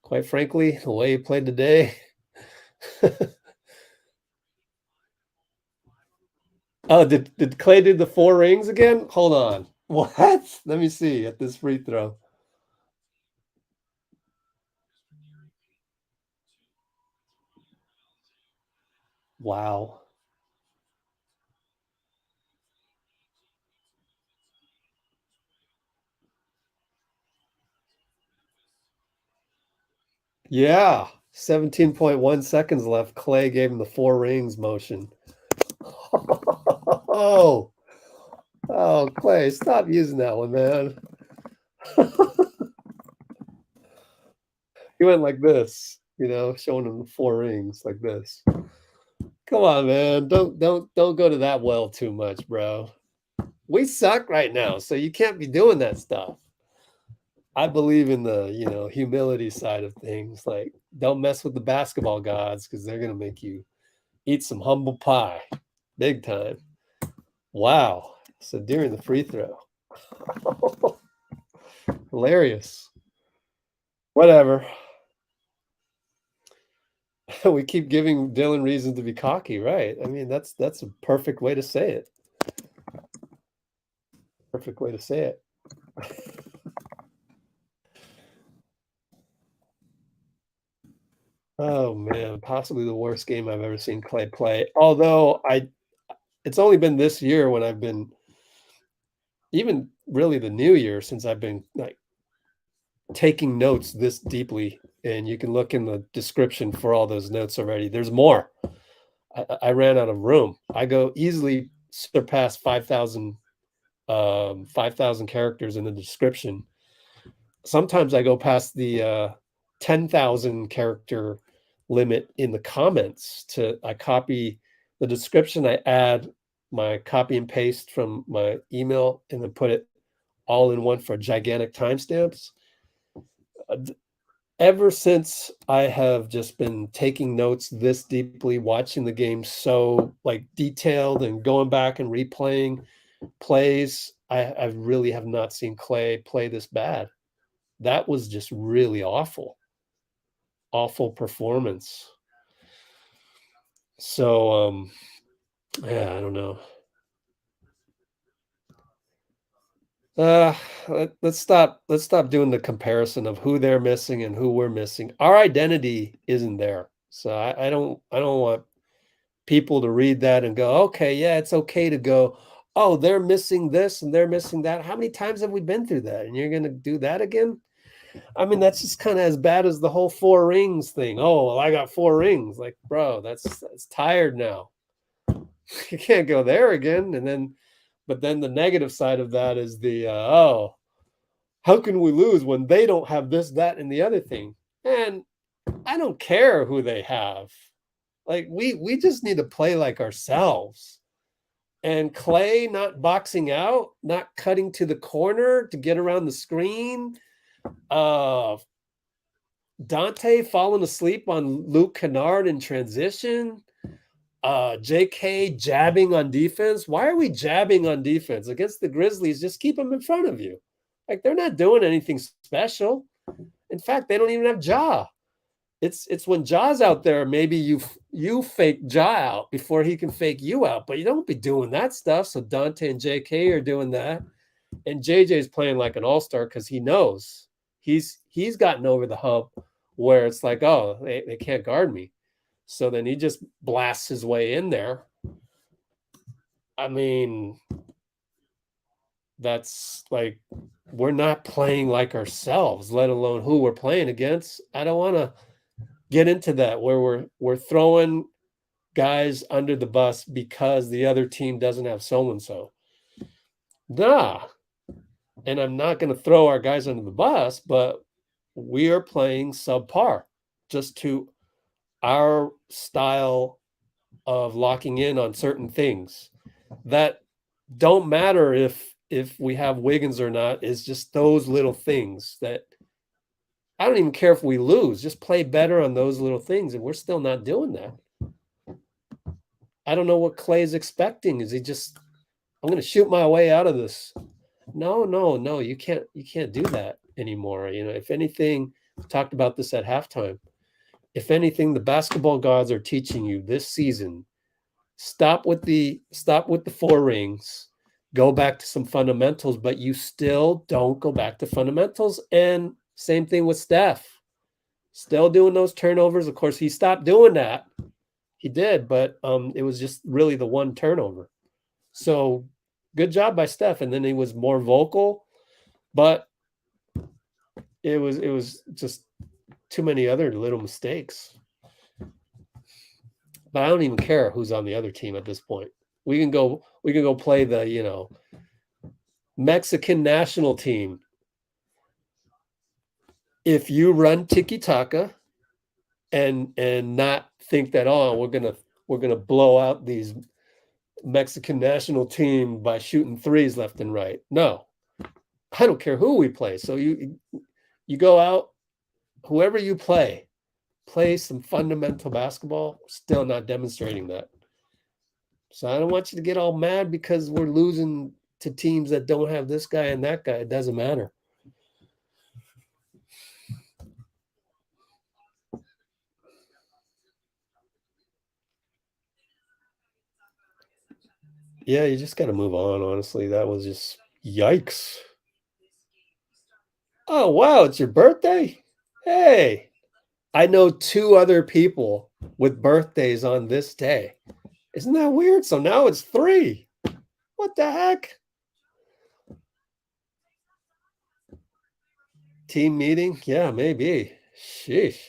quite frankly, the way he played today. Oh, did Klay do the 4 rings again? Hold on. What? Let me see at this free throw. Wow. Yeah. 17.1 seconds left. Klay gave him the 4 rings motion. Oh, Klay, stop using that one, man. He went like this, showing him the 4 rings like this. Come on, man. Don't go to that well too much, bro. We suck right now, so you can't be doing that stuff. I believe in the, humility side of things. Like, don't mess with the basketball gods because they're going to make you eat some humble pie. Big time. Wow. So during the free throw. Hilarious. Whatever. We keep giving Dillon reason to be cocky, right? I mean, that's a perfect way to say it. Perfect way to say it. Oh man, possibly the worst game I've ever seen Klay play. Although it's only been this year when I've been, even really the new year, since I've been like taking notes this deeply. And you can look in the description for all those notes already. There's more. I ran out of room. I go easily surpass 5,000 characters in the description. Sometimes I go past the 10,000 character limit in the comments. I copy the description, I add my copy and paste from my email, and then put it all in one for gigantic timestamps. Ever since I have just been taking notes this deeply, watching the game so like detailed and going back and replaying plays, I really have not seen Klay play this bad. That was just really awful performance. So, yeah, I don't know. Let's stop doing the comparison of who they're missing and who we're missing. Our identity isn't there. So I don't want people to read that and go, okay, yeah, it's okay to go, oh, they're missing this and they're missing that. How many times have we been through that? And you're going to do that again? I mean, that's just kind of as bad as the whole 4 rings thing. Oh, well, I got 4 rings. Like, bro, that's tired now. You can't go there again. And then, but then the negative side of that is the oh, how can we lose when they don't have this, that, and the other thing? And I don't care who they have. Like, we just need to play like ourselves. And Klay not boxing out, not cutting to the corner to get around the screen. Donte falling asleep on Luke Kennard in transition. JK jabbing on defense. Why are we jabbing on defense against the Grizzlies? Just keep them in front of you. Like, they're not doing anything special. In fact, they don't even have Ja. It's when Ja's out there, maybe you fake Ja out before he can fake you out, but you don't be doing that stuff. So Donte and JK are doing that, and JJ's playing like an all-star because he knows he's gotten over the hump where it's like, oh, they can't guard me. So then he just blasts his way in there. I mean, that's like, we're not playing like ourselves, let alone who we're playing against. I don't want to get into that where we're throwing guys under the bus because the other team doesn't have so-and-so. Nah. And I'm not going to throw our guys under the bus, but we are playing subpar just to our style of locking in on certain things that don't matter if we have Wiggins or not. It's just those little things that I don't even care if we lose. Just play better on those little things, and we're still not doing that. I don't know what Klay is expecting. Is he just, I'm going to shoot my way out of this? No. You can't do that anymore. You know, if anything, we talked about this at halftime. If anything, the basketball gods are teaching you this season, stop with the 4 rings, go back to some fundamentals, but you still don't go back to fundamentals. And same thing with Steph. Still doing those turnovers. Of course, he stopped doing that. He did, but it was just really the one turnover. So good job by Steph. And then he was more vocal, but it was just too many other little mistakes. But I don't even care who's on the other team at this point. We can go play the, Mexican national team. If you run tiki-taka and not think that, oh, we're gonna blow out these Mexican national team by shooting threes left and right. No, I don't care who we play. So you go out, whoever you play some fundamental basketball. Still not demonstrating that. So I don't want you to get all mad because we're losing to teams that don't have this guy and that guy. It doesn't matter. Yeah, you just got to move on, honestly. That was just yikes. Oh, wow, it's your birthday? Hey, I know 2 other people with birthdays on this day. Isn't that weird? So now it's 3. What the heck? Team meeting? Yeah, maybe. Sheesh.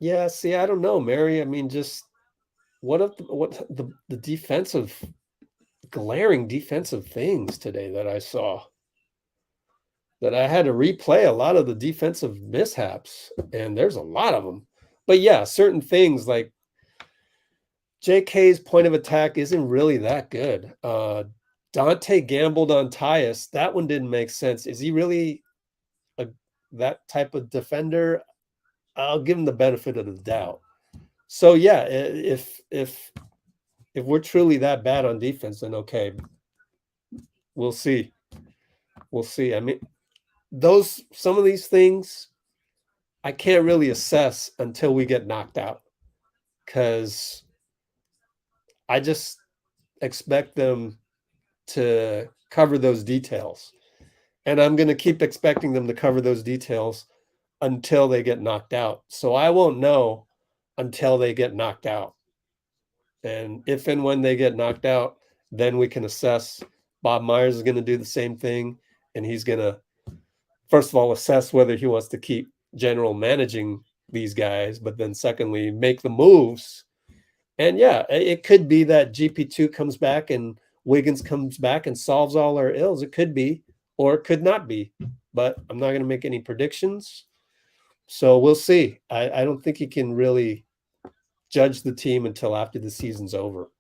Yeah, see, I don't know, Mary. I mean, just what the defensive, glaring defensive things today that I saw, that I had to replay a lot of the defensive mishaps, and there's a lot of them. But yeah, certain things like JK's point of attack isn't really that good. Donte gambled on Tyus. That one didn't make sense. Is he really that type of defender? I'll give him the benefit of the doubt. So yeah, if we're truly that bad on defense, then okay, we'll see. We'll see. I mean, some of these things I can't really assess until we get knocked out, because I just expect them to cover those details. And I'm going to keep expecting them to cover those details until they get knocked out. So I won't know until they get knocked out. And if and when they get knocked out, then we can assess Bob Myers is going to do the same thing, and he's going to, first of all, assess whether he wants to keep general managing these guys, but then secondly, make the moves. And yeah, it could be that GP2 comes back and Wiggins comes back and solves all our ills. It could be, or it could not be, but I'm not going to make any predictions. So we'll see. I don't think you can really judge the team until after the season's over.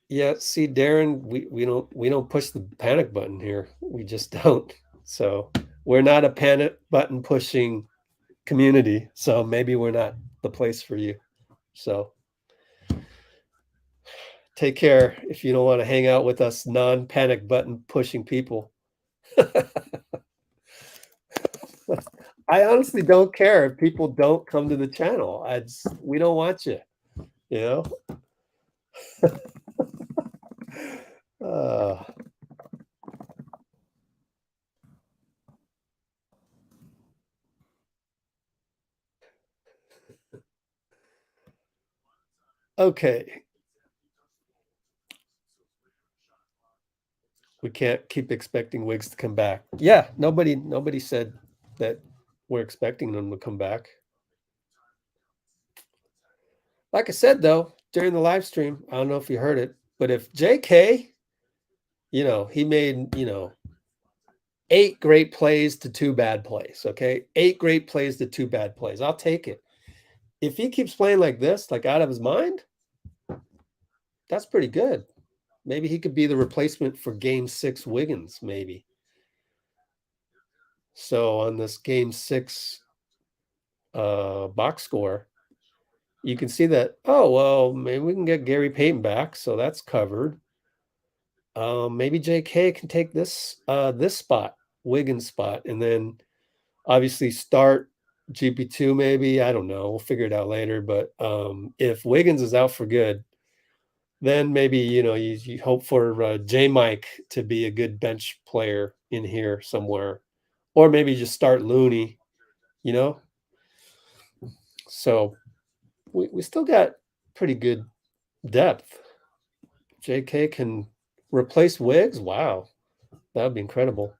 Yeah, see, Darren, we don't push the panic button here. We just don't. So we're not a panic button pushing community. So maybe we're not the place for you. So take care if you don't want to hang out with us non-panic button pushing people. I honestly don't care if people don't come to the channel. We don't want you, you know? Okay. We can't keep expecting Wiggs to come back. Yeah, nobody said that we're expecting them to come back. Like I said, though, during the live stream, I don't know if you heard it, but if JK, he made, 8 great plays to 2 bad plays, okay? 8 great plays to 2 bad plays. I'll take it. If he keeps playing like this, like out of his mind, that's pretty good. Maybe he could be the replacement for Game 6 Wiggins, maybe. So on this Game 6 box score, you can see that, oh, well, maybe we can get Gary Payton back, so that's covered. Maybe JK can take this spot, Wiggins spot, and then obviously start GP2 maybe. I don't know. We'll figure it out later. But if Wiggins is out for good, then maybe, you hope for J-Mike to be a good bench player in here somewhere. Or maybe just start Looney, So we still got pretty good depth. JK can replace Wiggs? Wow. That would be incredible.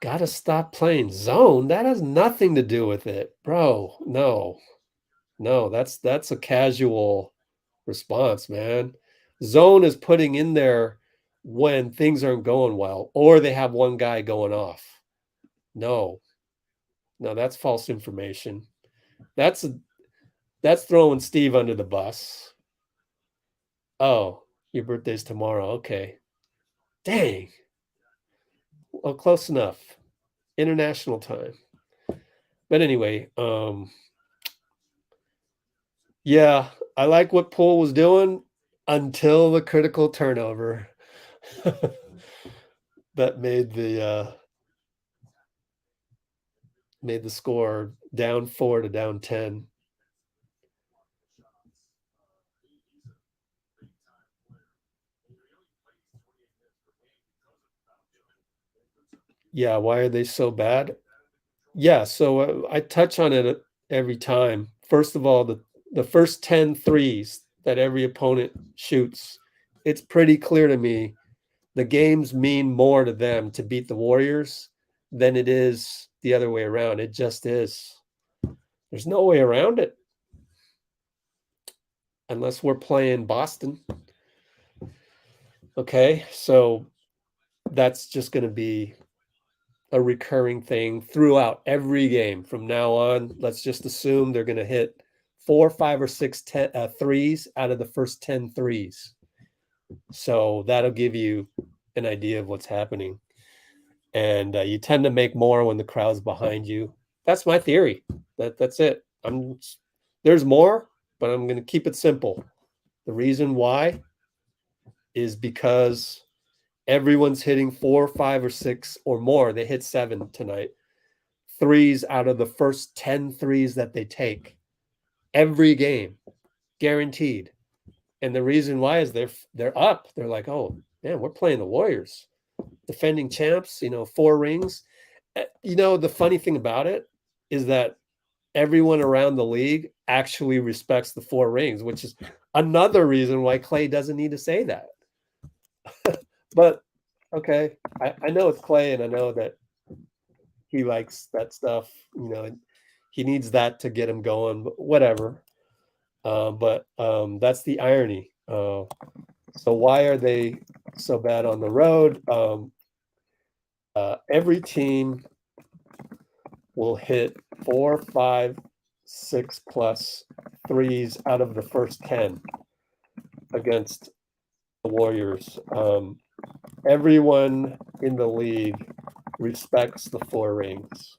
Gotta stop playing zone. That has nothing to do with it, bro. No, that's a casual response, man. Zone is putting in there when things aren't going well, or they have one guy going off. No, that's false information. That's throwing Steve under the bus. Oh, your birthday's tomorrow. Okay. Dang. Well, close enough. International time. But anyway, yeah, I like what Poole was doing until the critical turnover that made the score down 4 to down 10. Yeah, why are they so bad? Yeah, so I touch on it every time. First of all, the first 10 threes that every opponent shoots, it's pretty clear to me the games mean more to them to beat the Warriors than it is the other way around. It just is. There's no way around it. Unless we're playing Boston. Okay, so that's just going to be a recurring thing throughout every game from now on. Let's just assume they're going to hit 4, 5, or 6 threes out of the first 10 threes. So that'll give you an idea of what's happening. And you tend to make more when the crowd's behind you. That's my theory. That's it. There's more, but I'm going to keep it simple. The reason why is because everyone's hitting 4, 5, or 6 or more. They hit 7 tonight. Threes out of the first 10 threes that they take. Every game. Guaranteed. And the reason why is they're up. They're like, oh, man, we're playing the Warriors. Defending champs, 4 rings. The funny thing about it is that everyone around the league actually respects the 4 rings, which is another reason why Klay doesn't need to say that. But okay, I know it's Klay, and I know that he likes that stuff. And he needs that to get him going. But whatever. But that's the irony. So why are they so bad on the road? Every team will hit 4, 5, 6 plus threes out of the first 10 against the Warriors. Everyone in the league respects the 4 rings.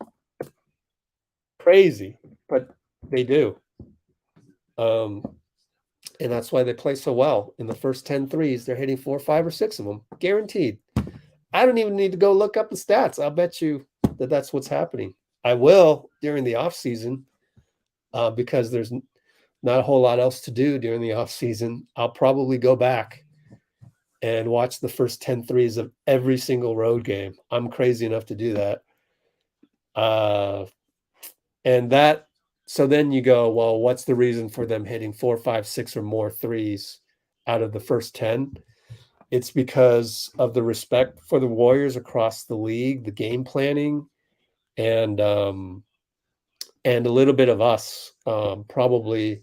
Crazy, but they do. And that's why they play so well. In the first 10 threes, they're hitting 4, 5, or 6 of them, guaranteed. I don't even need to go look up the stats. I'll bet you that that's what's happening. I will during the off season because there's not a whole lot else to do during the off season. I'll probably go back and watch the first 10 threes of every single road game. I'm crazy enough to do that. And that, so then you go, well, what's the reason for them hitting 4, 5, 6 or more threes out of the first 10? It's because of the respect for the Warriors across the league, the game planning, and a little bit of us probably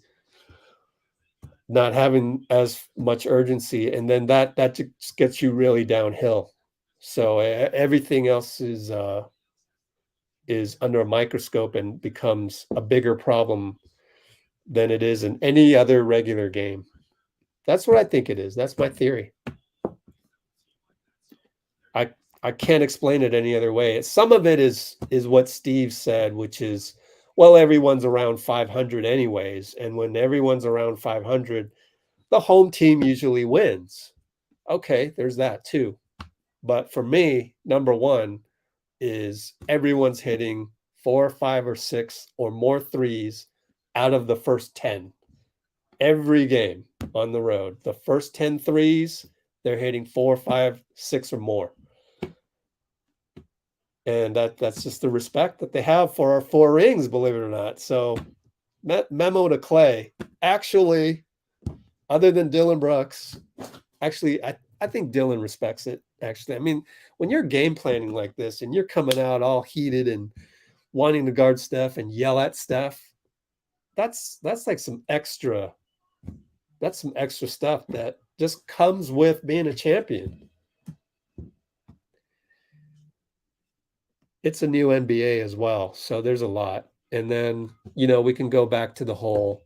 not having as much urgency, and then that just gets you really downhill. So everything else is under a microscope and becomes a bigger problem than it is in any other regular game. That's what I think it is. That's my theory. I can't explain it any other way. Some of it is what Steve said, which is, well, everyone's around 500 anyways. And when everyone's around 500, the home team usually wins. Okay, there's that too. But for me, number one is everyone's hitting 4, 5, or 6 or more threes out of the first 10. Every game on the road, the first 10 threes, they're hitting 4, 5, 6 or more. And that's just the respect that they have for our 4 rings, believe it or not. So memo to Klay. Actually, other than Dillon Brooks, actually, I think Dillon respects it, actually. I mean, when you're game planning like this and you're coming out all heated and wanting to guard Steph and yell at Steph, that's like some extra stuff that just comes with being a champion. It's a new NBA as well, so there's a lot. And then, we can go back to the whole,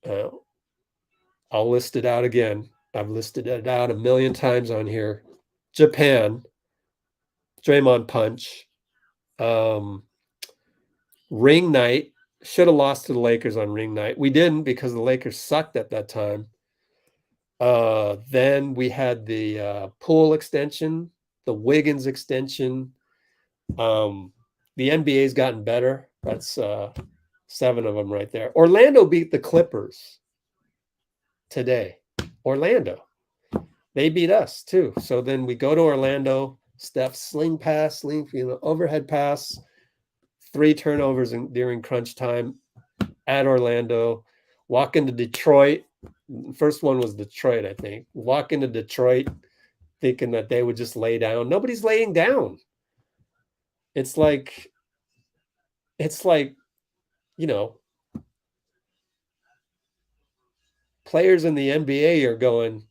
I'll list it out again. I've listed it out a million times on here. Japan, Draymond punch, ring night, should have lost to the Lakers on ring night. We didn't because the Lakers sucked at that time. Then we had the Poole extension, the Wiggins extension. The NBA's gotten better. That's 7 of them right there. Orlando beat the Clippers today. Orlando. They beat us too. So then we go to Orlando. Steph sling pass, overhead pass, 3 turnovers during crunch time at Orlando. Walk into Detroit. First one was Detroit, I think. Walk into Detroit thinking that they would just lay down. Nobody's laying down. It's like, players in the NBA are going,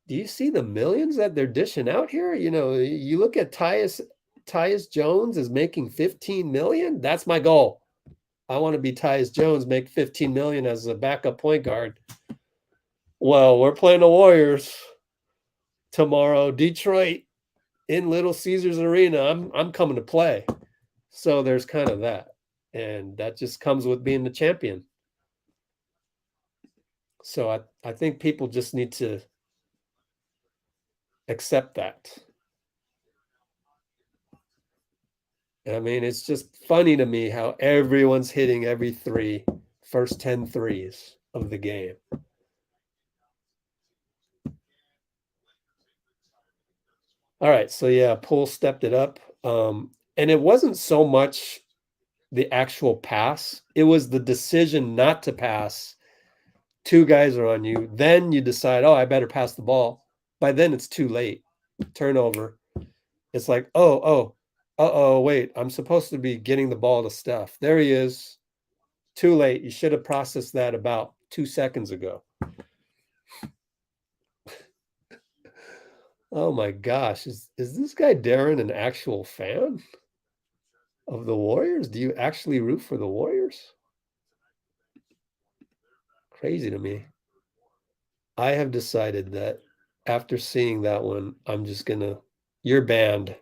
do you see the millions that they're dishing out here? You look at Tyus Jones is making 15 million. That's my goal. I want to be Tyus Jones, make 15 million as a backup point guard. Well, we're playing the Warriors tomorrow, Detroit, in Little Caesars Arena. I'm coming to play. So there's kind of that. And that just comes with being the champion. So I think people just need to accept that. I mean, it's just funny to me how everyone's hitting every first 10 threes of the game. All right, so yeah, Poole stepped it up. And it wasn't so much the actual pass. It was the decision not to pass. Two guys are on you. Then you decide, oh, I better pass the ball. By then it's too late. Turnover. It's like, wait, I'm supposed to be getting the ball to Steph. There he is. Too late. You should have processed that about 2 seconds ago. Oh my gosh. Is this guy Darren an actual fan of the Warriors? Do you actually root for the Warriors? Crazy to me. I have decided that after seeing that one, I'm just gonna, you're banned.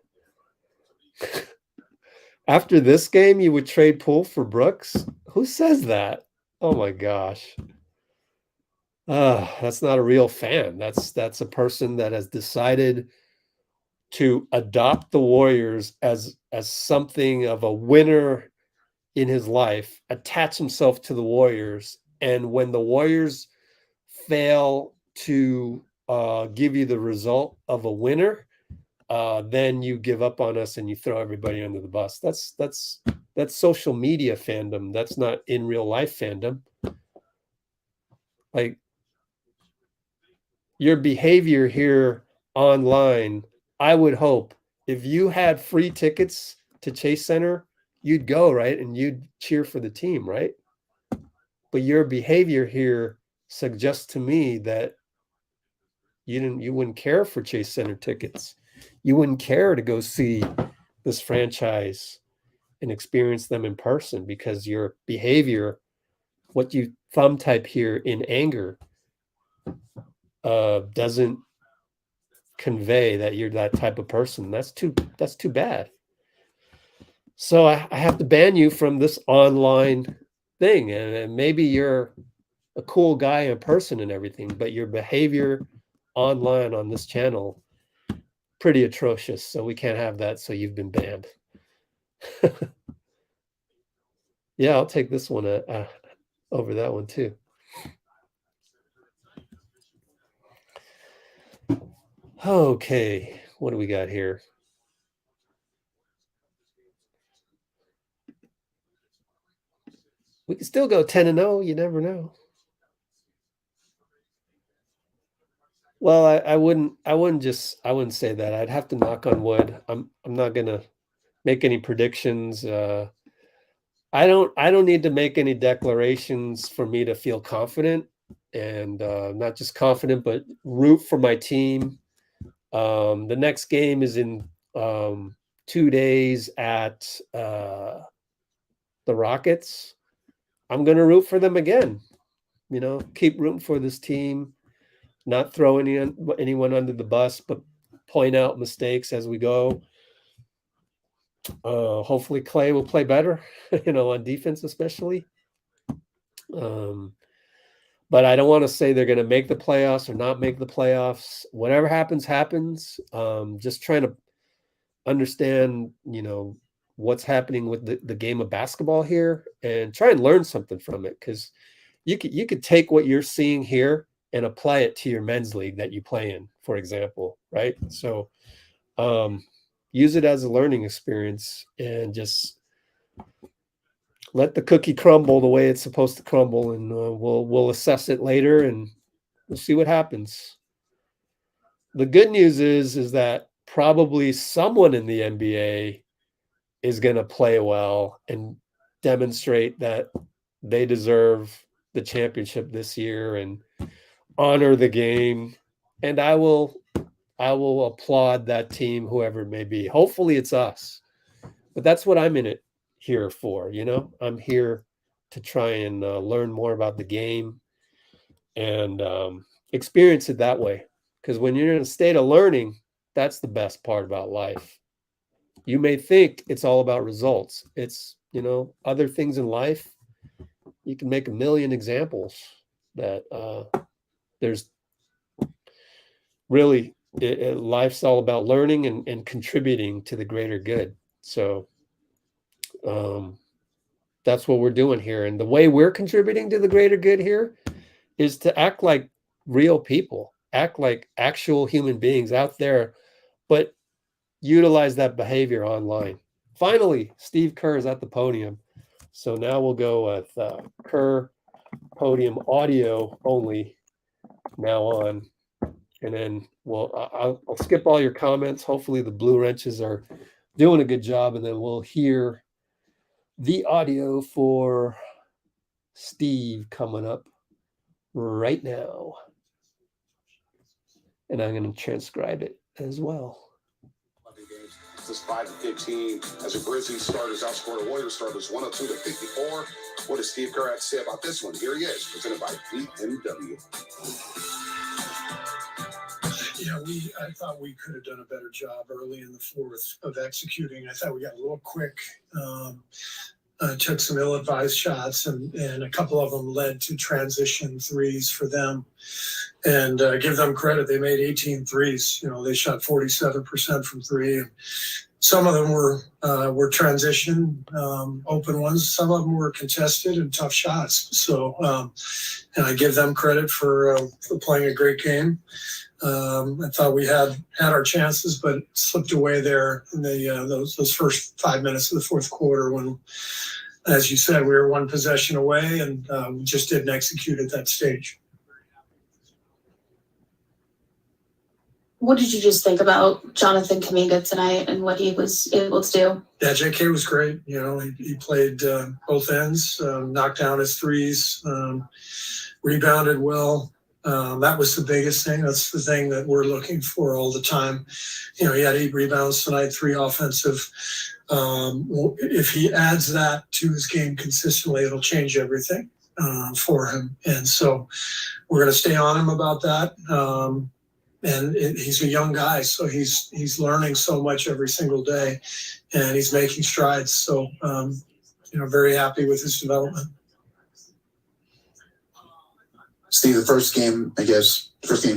After this game, you would trade Poole for Brooks? Who says that? Oh my gosh. That's not a real fan. That's a person that has decided to adopt the Warriors as something of a winner in his life, attach himself to the Warriors, and when the Warriors fail to give you the result of a winner, then you give up on us and you throw everybody under the bus. That's social media fandom. That's not in real life fandom. Like, your behavior here online, I would hope if you had free tickets to Chase Center, you'd go, right? And you'd cheer for the team, right? But your behavior here suggests to me that you wouldn't care for Chase Center tickets. You wouldn't care to go see this franchise and experience them in person because your behavior, what you thumb type here in anger, doesn't convey that you're that type of person. That's too bad. So I have to ban you from this online thing. And maybe you're a cool guy in person and everything, but your behavior online on this channel, pretty atrocious. So we can't have that. So you've been banned. Yeah, I'll take this one over that one too. Okay, what do we got here? We can still go 10-0. You never know. Well, I wouldn't say that. I'd have to knock on wood. I'm not gonna make any predictions. I don't need to make any declarations for me to feel confident, and not just confident, but root for my team. The next game is in 2 days at the Rockets. I'm going to root for them again. You know, keep rooting for this team, not throw anyone under the bus, but point out mistakes as we go. Hopefully Klay will play better, on defense especially. But I don't want to say they're going to make the playoffs or not make the playoffs. Whatever happens, happens. Just trying to understand, what's happening with the game of basketball here and try and learn something from it. Because you could take what you're seeing here and apply it to your men's league that you play in, for example, right? So use it as a learning experience and just let the cookie crumble the way it's supposed to crumble, and we'll assess it later and we'll see what happens. The good news is that probably someone in the NBA is going to play well and demonstrate that they deserve the championship this year and honor the game. And I will applaud that team, whoever it may be. Hopefully it's us. But that's what I'm in it here for, I'm here to try and learn more about the game and experience it that way. Because when you're in a state of learning, that's the best part about life. You may think it's all about results. It's, other things in life. You can make a million examples that there's really, life's all about learning and contributing to the greater good. So that's what we're doing here. And the way we're contributing to the greater good here is to act like real people, act like actual human beings out there, but utilize that behavior online. Finally, Steve Kerr is at the podium. So now we'll go with KERR podium audio only now on. And then I'll skip all your comments. Hopefully the Blue Wrenches are doing a good job. And then we'll hear the audio for Steve coming up right now. And I'm going to transcribe it as well. This 5-15 as the Grizzlies starters outscored the Warriors starters 102-54. What does Steve Kerr have to say about this one? Here he is, presented by BMW. Yeah, I thought we could have done a better job early in the fourth of executing. I thought we got a little quick. Took some ill-advised shots, and a couple of them led to transition threes for them. And give them credit, they made 18 threes. You know, they shot 47% from three. And some of them were transition open ones. Some of them were contested and tough shots. So, and I give them credit for playing a great game. I thought we had our chances, but slipped away there in those first 5 minutes of the fourth quarter when, as you said, we were one possession away and we just didn't execute at that stage. What did you just think about Jonathan Kuminga tonight and what he was able to do? Yeah, JK was great. You know, he played both ends, knocked down his threes, rebounded well. That was the biggest thing. That's the thing that we're looking for all the time. You know, he had 8 rebounds tonight, 3 offensive. If he adds that to his game consistently, it'll change everything for him. And so we're going to stay on him about that. He's a young guy, so he's learning so much every single day, and he's making strides. So, very happy with his development. Steve, the first game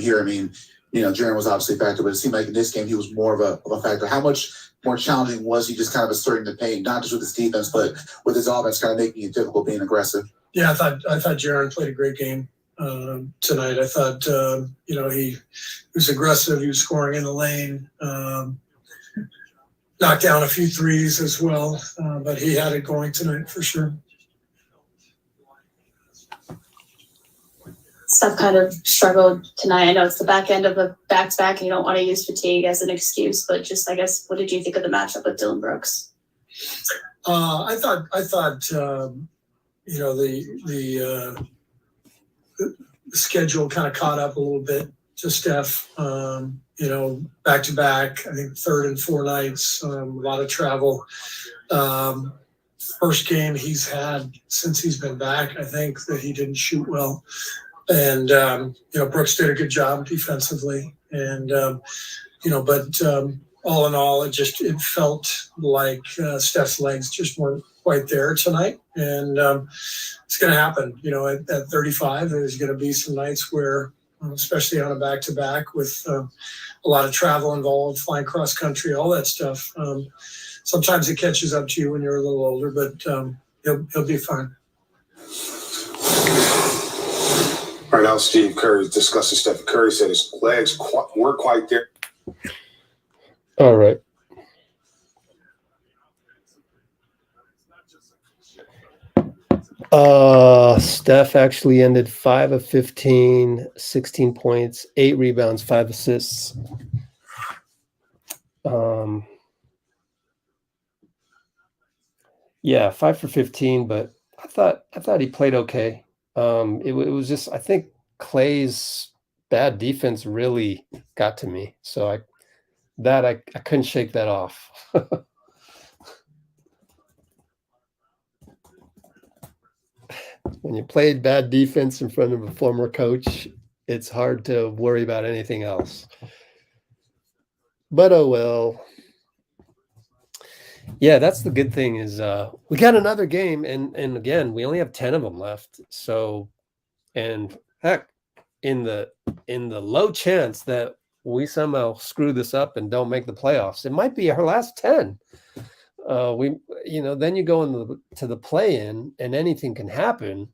here, I mean, Draymond was obviously a factor, but it seemed like in this game he was more of a factor. How much more challenging was he just kind of asserting the paint, not just with his defense, but with his offense kind of making it difficult being aggressive? Yeah, I thought Jaron played a great game tonight. I thought, he was aggressive. He was scoring in the lane, knocked down a few threes as well, but he had it going tonight for sure. Steph kind of struggled tonight. I know it's the back end of a back-to-back and you don't want to use fatigue as an excuse, but just, I guess, what did you think of the matchup with Dillon Brooks? I thought the schedule kind of caught up a little bit to Steph, back-to-back, I think 3rd and 4 nights, a lot of travel. First game he's had since he's been back, I think that he didn't shoot well. And, Brooks did a good job defensively. And, but all in all, it felt like Steph's legs just weren't quite there tonight. And it's going to happen, at 35. There's going to be some nights where, especially on a back-to-back with a lot of travel involved, flying cross country, all that stuff. Sometimes it catches up to you when you're a little older, but he'll be fine. All right, now Steve Kerr discussing Steph Curry said his legs weren't quite there. All right. Steph actually ended 5 of 15, 16 points, 8 rebounds, 5 assists. Yeah, 5 for 15, but I thought he played okay. It was just, I think Klay's bad defense really got to me. So I couldn't shake that off. When you played bad defense in front of a former coach, it's hard to worry about anything else. But oh well. Yeah, that's the good thing is we got another game, and again, we only have 10 of them left. So, and heck, in the low chance that we somehow screw this up and don't make the playoffs, it might be our last 10. Then you go into the play-in, and anything can happen.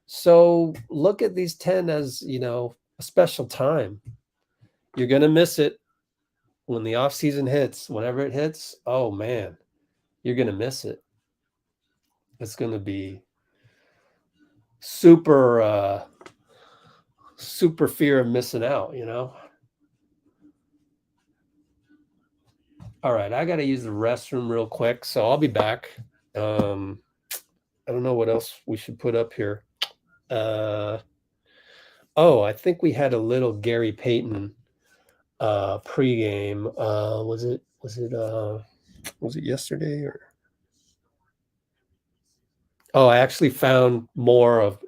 So look at these 10 as a special time. You're gonna miss it when the off season hits. Whenever it hits, oh man. You're going to miss it. it's going to be super fear of missing out, you know? All right, I got to use the restroom real quick, so I'll be back. I don't know what else we should put up here. I think we had a little Gary Payton pregame. Was it yesterday or? Oh, I actually found more of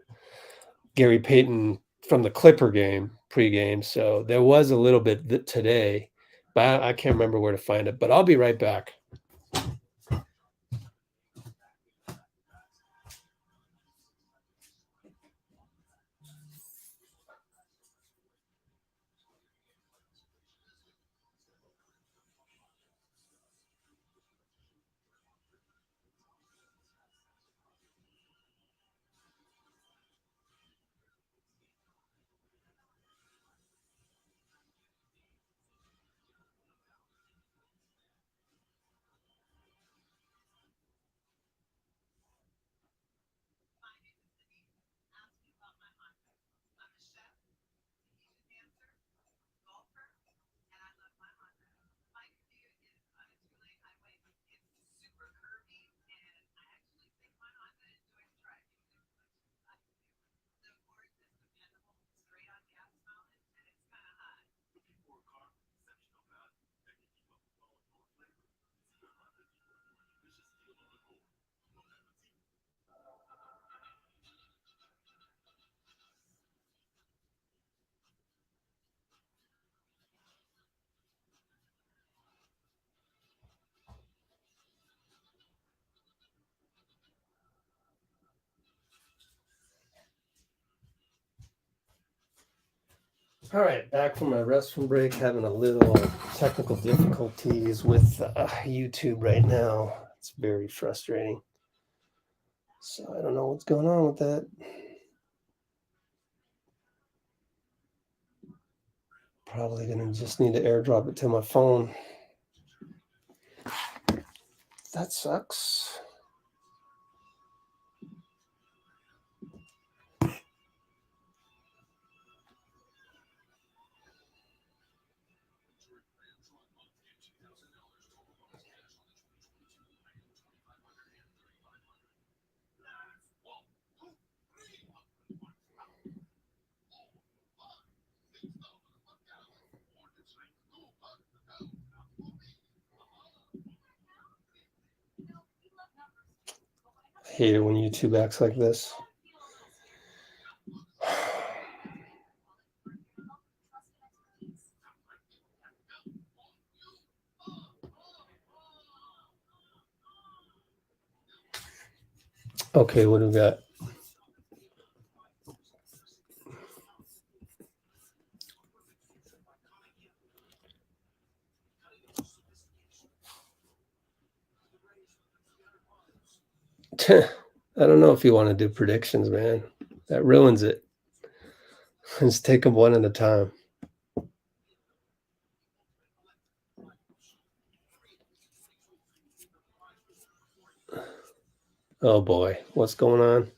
Gary Payton from the Clipper game pregame. So there was a little bit today, but I can't remember where to find it. But I'll be right back. All right, back from my restroom break, having a little technical difficulties with YouTube right now. It's very frustrating. So I don't know what's going on with that. Probably gonna just need to airdrop it to my phone. That sucks. I hate it when YouTube acts like this. Okay, what do we got? I don't know if you want to do predictions, man. That ruins it. Let's take them one at a time. Oh boy, what's going on?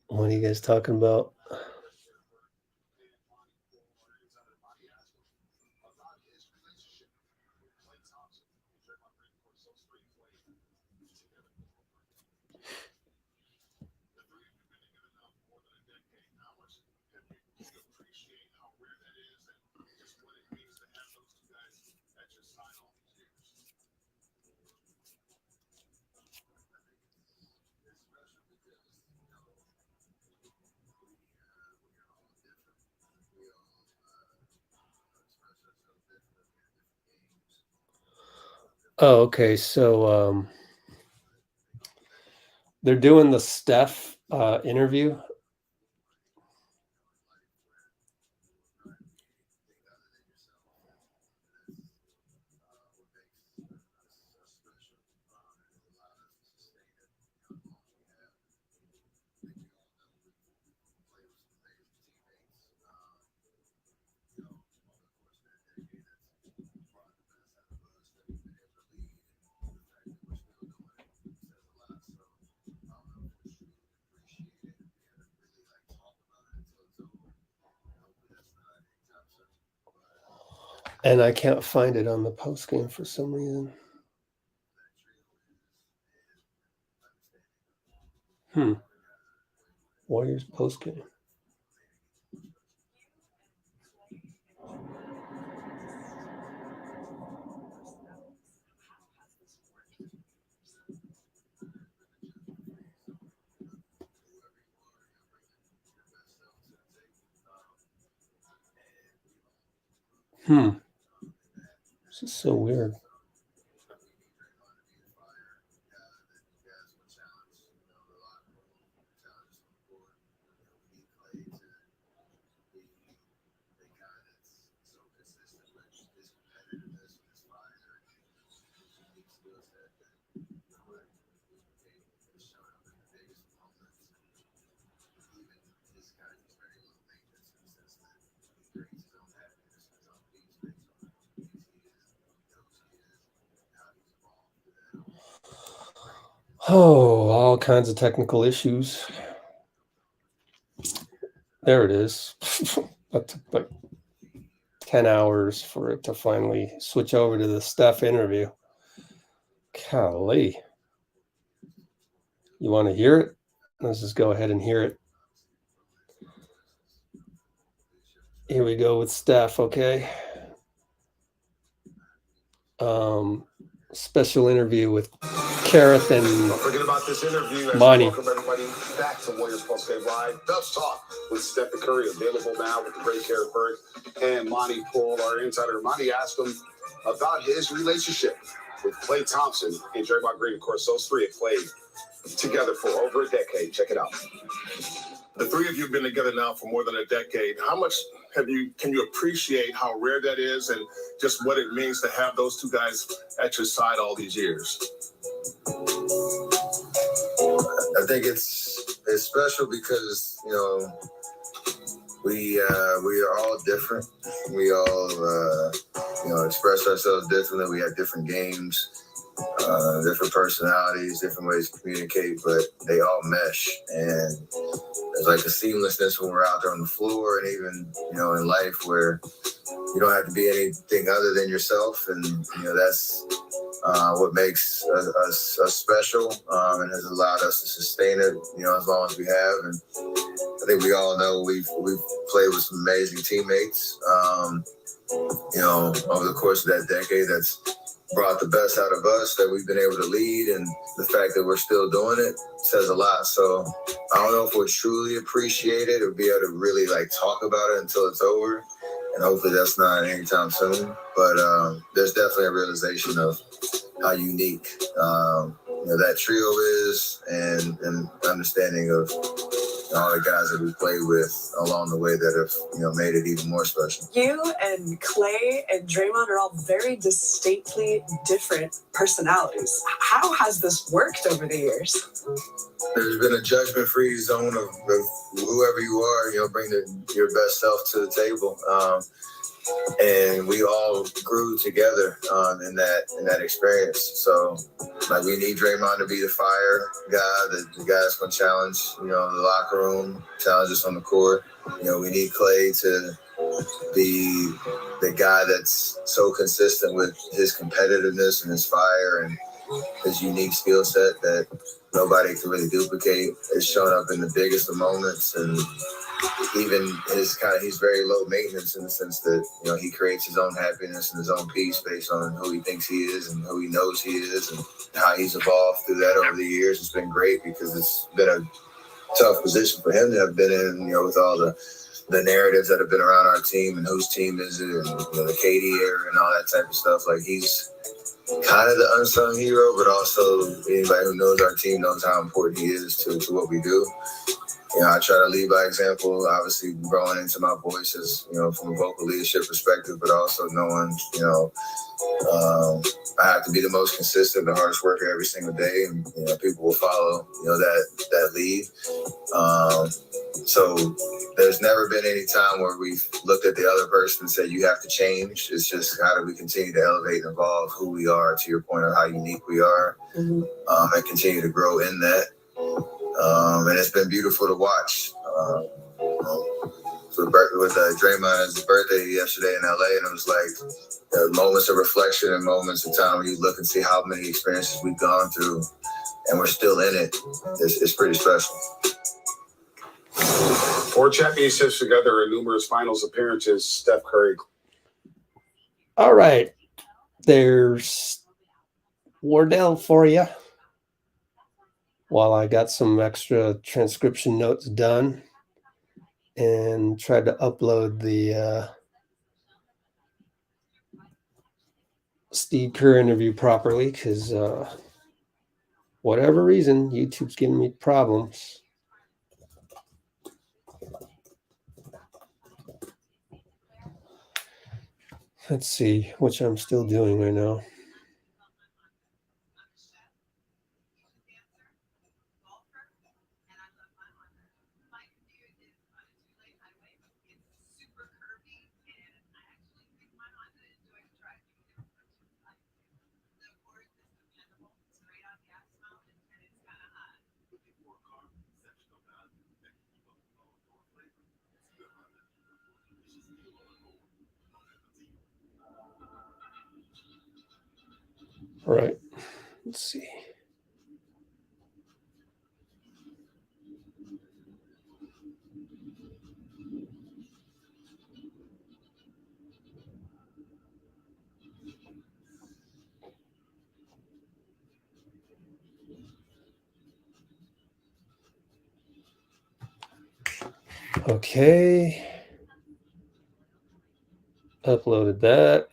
What are you guys talking about? Oh, okay. So they're doing the Steph interview. And I can't find it on the post game for some reason. Warriors post game. This is so weird. Oh, all kinds of technical issues. There it is. That took like 10 hours for it to finally switch over to the Steph interview. Golly. You want to hear it? Let's just go ahead and hear it. Here we go with Steph, okay? Special interview with Kareth and Don't forget about this interview. Monty. Welcome everybody back to Warriors Post Game Live. Let's talk with Steph Curry, available now with the great KERR and Monty Poole, our insider. Monty asked him about his relationship with Klay Thompson and Draymond Green. Of course, those three have played together for over a decade. Check it out. The three of you have been together now for more than a decade. How much can you appreciate how rare that is and just what it means to have those two guys at your side all these years? I think it's special because, you know, we are all different. We all, express ourselves differently. We have different games, different personalities, different ways to communicate, but they all mesh. And there's like a seamlessness when we're out there on the floor, and even, in life where you don't have to be anything other than yourself. And, that's what makes us special, and has allowed us to sustain it, as long as we have. And I think we all know we've played with some amazing teammates, over the course of that decade. That's brought the best out of us, that we've been able to lead, and the fact that we're still doing it says a lot. So I don't know if we'll truly appreciate it or be able to really talk about it until it's over, and hopefully that's not anytime soon. But there's definitely a realization of how unique that trio is, and understanding of all the guys that we played with along the way that have, made it even more special. You and Klay and Draymond are all very distinctly different personalities. How has this worked over the years? There's been a judgment-free zone of whoever you are, bring your best self to the table. And we all grew together in that experience. So, we need Draymond to be the fire guy, the guy that's going to challenge, the locker room, challenge us on the court. We need Klay to be the guy that's so consistent with his competitiveness and his fire and his unique skill set that nobody can really duplicate. It's shown up in the biggest of moments, and even he's very low maintenance in the sense that, he creates his own happiness and his own peace based on who he thinks he is and who he knows he is, and how he's evolved through that over the years. It's been great because it's been a tough position for him to have been in, with all the narratives that have been around our team and whose team is it, and the KD era and all that type of stuff. He's kind of the unsung hero, but also anybody who knows our team knows how important he is to what we do. I try to lead by example, obviously growing into my voice as, from a vocal leadership perspective, but also knowing, I have to be the most consistent, the hardest worker every single day, and, people will follow, that lead. So there's never been any time where we've looked at the other person and said, you have to change. It's just how do we continue to elevate and evolve who we are, to your point of how unique we are, and continue to grow in that. And it's been beautiful to watch. Draymond as his birthday yesterday in LA, and it was like moments of reflection and moments of time where you look and see how many experiences we've gone through, and we're still in it. It's pretty special. 4 championships together and numerous finals appearances. Steph Curry. All right, there's Wardell for you. While I got some extra transcription notes done and tried to upload the Steve Kerr interview properly, because whatever reason, YouTube's giving me problems. Let's see, which I'm still doing right now. All right, let's see. Okay. Uploaded that.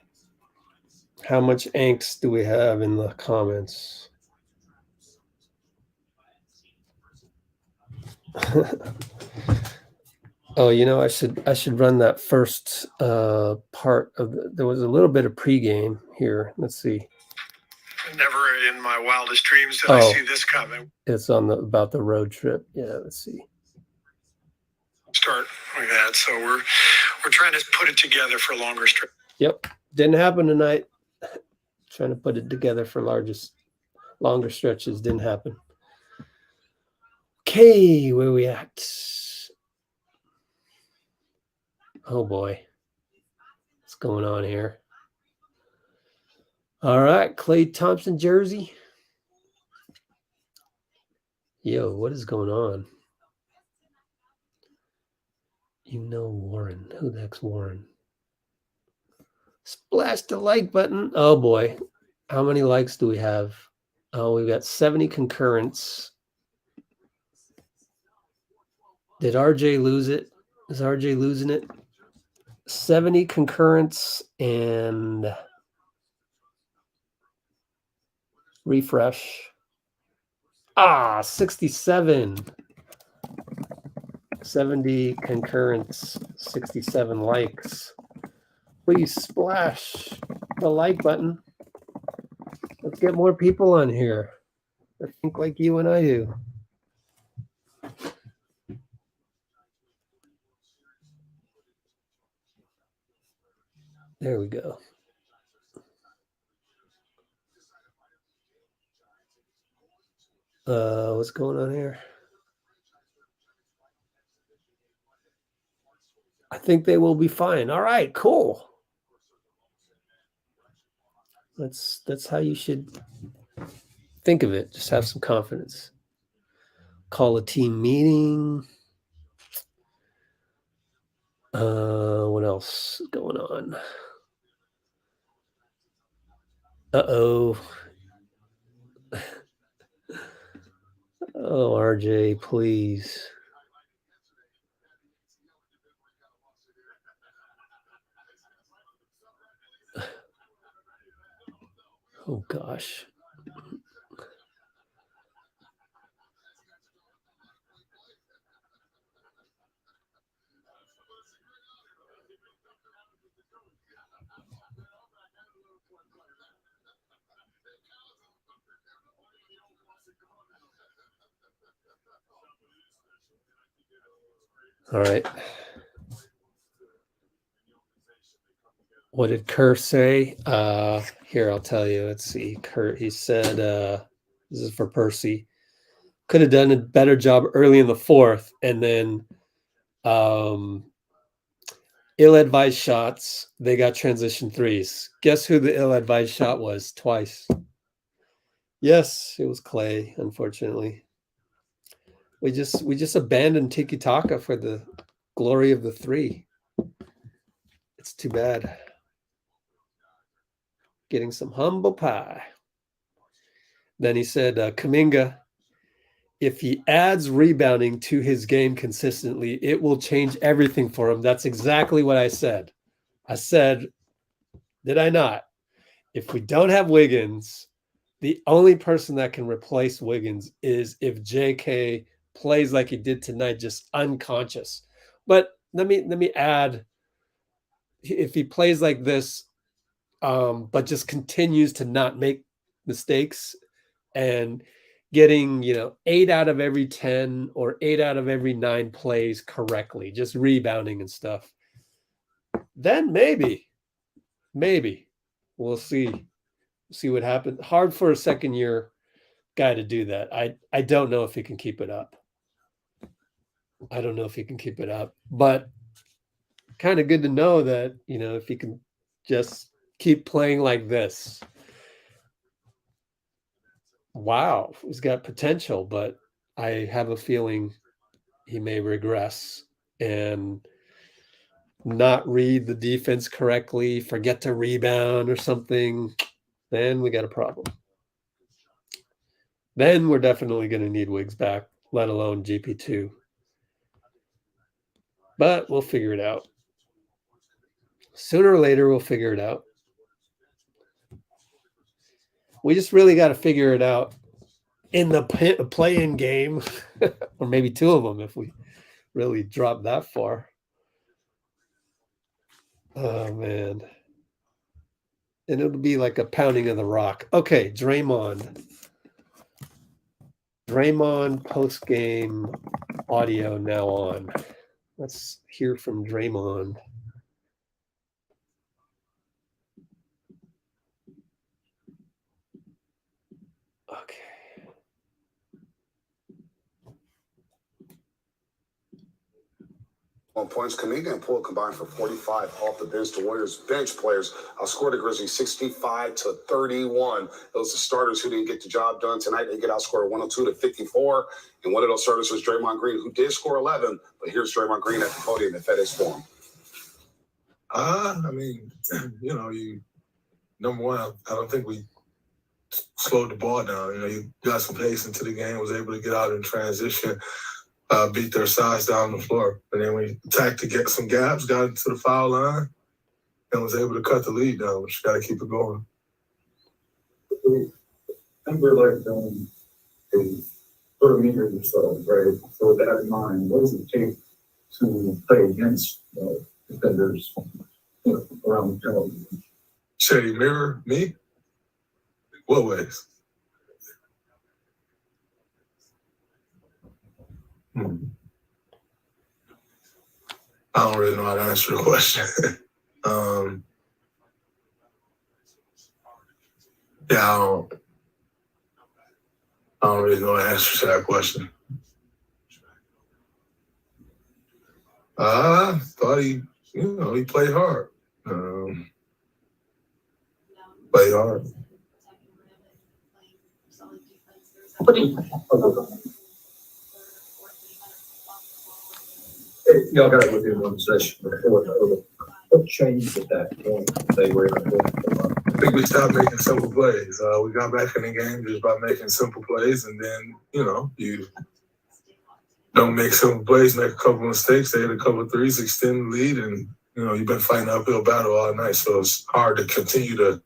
How much angst do we have in the comments? Oh, you know, I should run that first part of there was a little bit of pregame here. Let's see. Never in my wildest dreams did I see this coming. It's on about the road trip. Yeah, let's see. Start like that. So we're trying to put it together for longer stretch. Yep. Didn't happen tonight. Trying to put it together for longer stretches. Didn't happen. Okay, where we at? Oh boy. What's going on here? All right, Klay Thompson jersey. Yo, what is going on? You know Warren. Who the heck's Warren? Splash the like button. Oh boy. How many likes do we have? Oh, we've got 70 concurrents. Did RJ lose it? Is RJ losing it? 70 concurrents and refresh. 67. 70 concurrents, 67 likes. Please splash the like button. Let's get more people on here that think like you and I do. There we go. What's going on here? I think they will be fine. All right, cool. That's how you should think of it. Just have some confidence. Call a team meeting. What else is going on? Uh-oh. Oh, RJ, please. Oh, gosh. All right. What did Kerr say? Here, I'll tell you. Let's see. Kerr, he said, this is for Percy. Could have done a better job early in the fourth. And then ill-advised shots. They got transition threes. Guess who the ill-advised shot was twice? Yes, it was Klay, unfortunately. We just abandoned tiki-taka for the glory of the three. It's too bad. Getting some humble pie. Then he said, Kuminga, if he adds rebounding to his game consistently, it will change everything for him. That's exactly what I said. I said, did I not? If we don't have Wiggins, the only person that can replace Wiggins is if JK plays like he did tonight, just unconscious. But let me add, if he plays like this, but just continues to not make mistakes and getting 8 out of every 10 or 8 out of every 9 plays correctly, just rebounding and stuff, then maybe we'll see what happens. Hard for a second year guy to do that. I don't know if he can keep it up. But kind of good to know that, if he can just keep playing like this. Wow, he's got potential, but I have a feeling he may regress and not read the defense correctly, forget to rebound or something. Then we got a problem. Then we're definitely going to need Wiggs back, let alone GP2. But we'll figure it out. Sooner or later, we'll figure it out. We just really got to figure it out in the play-in game, or maybe 2 of them if we really drop that far. Oh, man. And it'll be like a pounding of the rock. Okay, Draymond post-game audio now on. Let's hear from Draymond. Okay. On points, Kuminga and Poole combined for 45 off the bench. The Warriors bench players outscored the Grizzlies 65-31. Those are starters who didn't get the job done tonight. They get outscored 102-54. And one of those starters was Draymond Green, who did score 11. But here's Draymond Green at the podium at FedEx Forum. Number one, I don't think we slowed the ball down. You got some pace into the game, was able to get out in transition. Beat their size down the floor. And then we attacked to get some gaps, got into the foul line, and was able to cut the lead down. We just got to keep it going. And we're like a sort of meter yourself, right? So with that in mind, what does it take to play against defenders around the television? Say, mirror me? What ways? I don't really know how to answer the question. I don't really know the answer to that question. I thought he played hard. Played hard. Y'all got it within one session before. What changed at that point? They were able to. I think we stopped making simple plays. We got back in the game just by making simple plays, and then you don't make simple plays, make a couple mistakes, they hit a couple of threes, extend the lead, and you've been fighting an uphill battle all night, so it's hard to continue to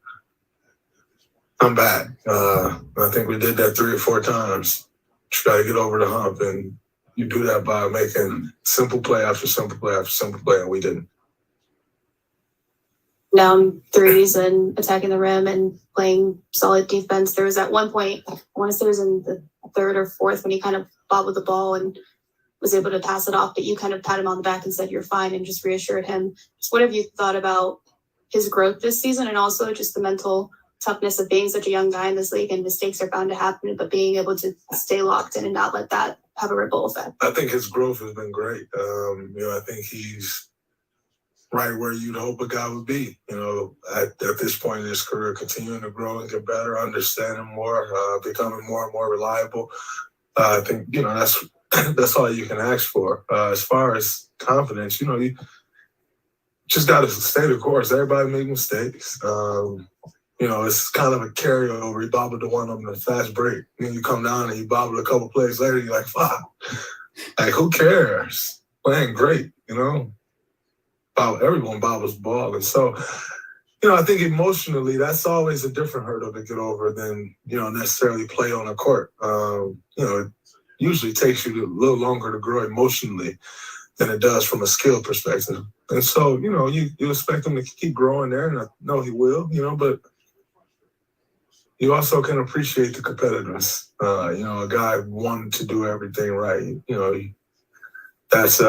come back. I think we did that 3 or 4 times. Just got to get over the hump, and you do that by making simple play after simple play after simple play, and we didn't. Down threes and attacking the rim and playing solid defense. There was at one point, I want to say it was in the 3rd or 4th, when he kind of bobbled the ball and was able to pass it off, but you kind of pat him on the back and said, "You're fine," and just reassured him. Just what have you thought about his growth this season, and also just the mental toughness of being such a young guy in this league, and mistakes are bound to happen, but being able to stay locked in and not let that have a ripple effect? I think his growth has been great. I think he's right where you'd hope a guy would be, at this point in his career, continuing to grow and get better, understanding more, becoming more and more reliable. I think, that's all you can ask for. As far as confidence, you just got to stay the course. Everybody make mistakes. It's kind of a carryover. You bobbled the one on the fast break. Then you come down and you bobble a couple plays later, you're like, fuck. Like, who cares? Playing great, Everyone bobbles the ball. And so, I think emotionally, that's always a different hurdle to get over than, necessarily play on a court. It usually takes you a little longer to grow emotionally than it does from a skill perspective. And so, you expect him to keep growing there, and I know he will, but you also can appreciate the competitiveness. A guy wanting to do everything right. That's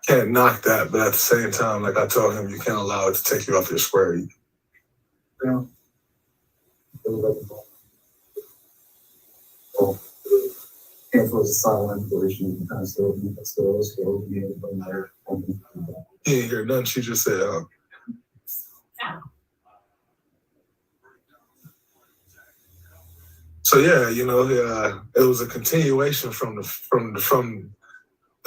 can't knock that, but at the same time, like I told him, you can't allow it to take you off your square. Yeah. Can't force a silent position. You can kind of still be able to matter. He didn't hear nothing she just said. So yeah, it was a continuation from the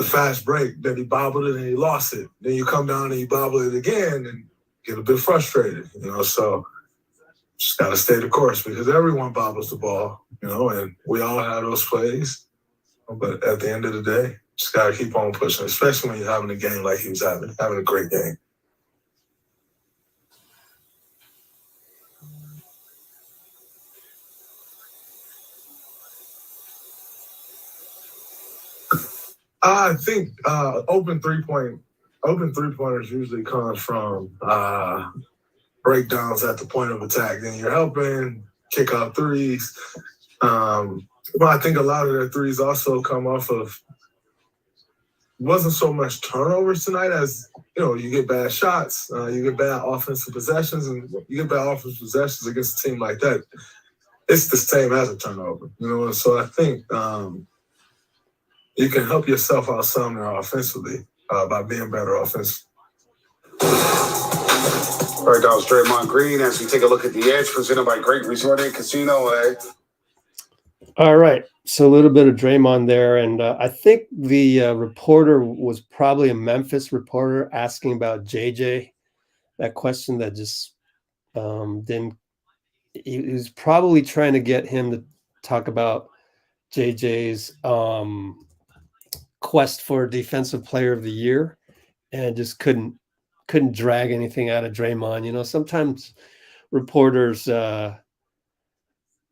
fast break. Then he bobbled it and he lost it. Then you come down and you bobble it again and get a bit frustrated. So just gotta stay the course because everyone bobbles the ball. And we all have those plays. But at the end of the day, just gotta keep on pushing, especially when you're having a game like he was having a great game. I think open three-pointers usually comes from breakdowns at the point of attack. Then you're helping, kick out threes. But I think a lot of their threes also come off of wasn't so much turnovers tonight as, you get bad shots, you get bad offensive possessions, and you get bad offensive possessions against a team like that. It's the same as a turnover, and so I think you can help yourself out some there offensively by being better offensively. All right, that was Draymond Green as we take a look at the edge presented by Great Resort and Casino. All right. So a little bit of Draymond there. And I think the reporter was probably a Memphis reporter asking about JJ. That question that just didn't. He was probably trying to get him to talk about JJ's quest for Defensive Player of the Year, and just couldn't drag anything out of Draymond. Sometimes reporters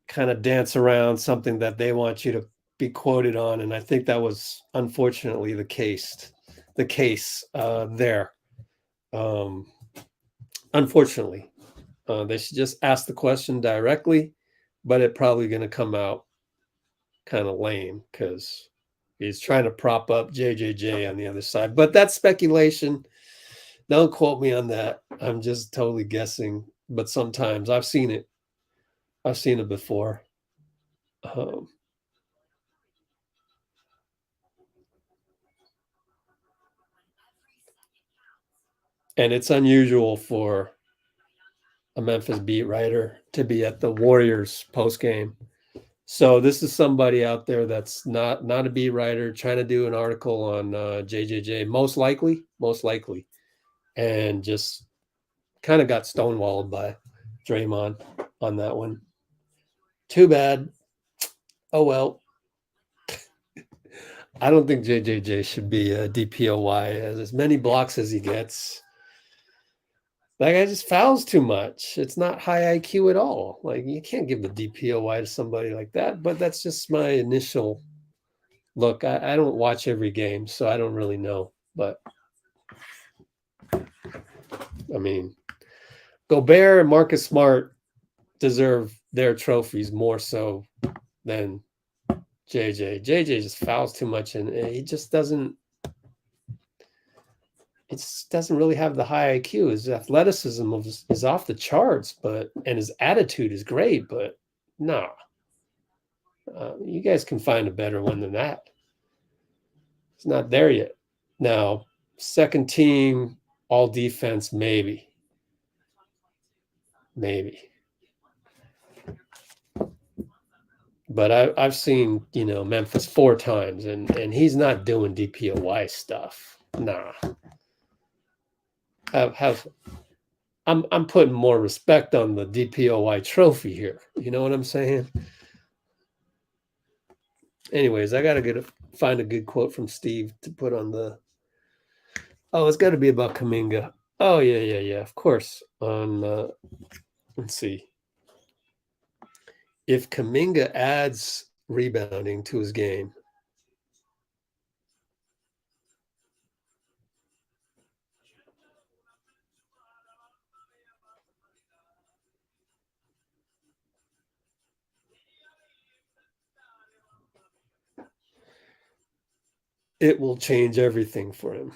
kind of dance around something that they want you to be quoted on, and I think that was unfortunately the case there. Unfortunately, they should just ask the question directly, but it's probably going to come out kind of lame because he's trying to prop up JJJ on the other side. But that's speculation. Don't quote me on that. I'm just totally guessing. But sometimes I've seen it. I've seen it before. And it's unusual for a Memphis beat writer to be at the Warriors post game. So this is somebody out there that's not a beat writer trying to do an article on JJJ, most likely, and just kind of got stonewalled by Draymond on that one. Too bad. Oh well. I don't think JJJ should be a DPOY. As many blocks as he gets, that guy just fouls too much. It's not high IQ at all. Like, you can't give the DPOY to somebody like that. But that's just my initial look. I don't watch every game, so I don't really know. But I mean, Gobert and Marcus Smart deserve their trophies more so than JJ. JJ just fouls too much, and he just doesn't. It just doesn't really have the high IQ. His athleticism is off the charts, and his attitude is great. But no, you guys can find a better one than that. It's not there yet. Now, second team all defense, maybe. But I've seen, Memphis 4 times, and he's not doing DPOY stuff. Nah. I'm putting more respect on the DPOY trophy here. You know what I'm saying? Anyways, I gotta find a good quote from Steve to put on the. Oh, it's got to be about Kuminga. Oh yeah. Of course. On let's see. If Kuminga adds rebounding to his game, it will change everything for him.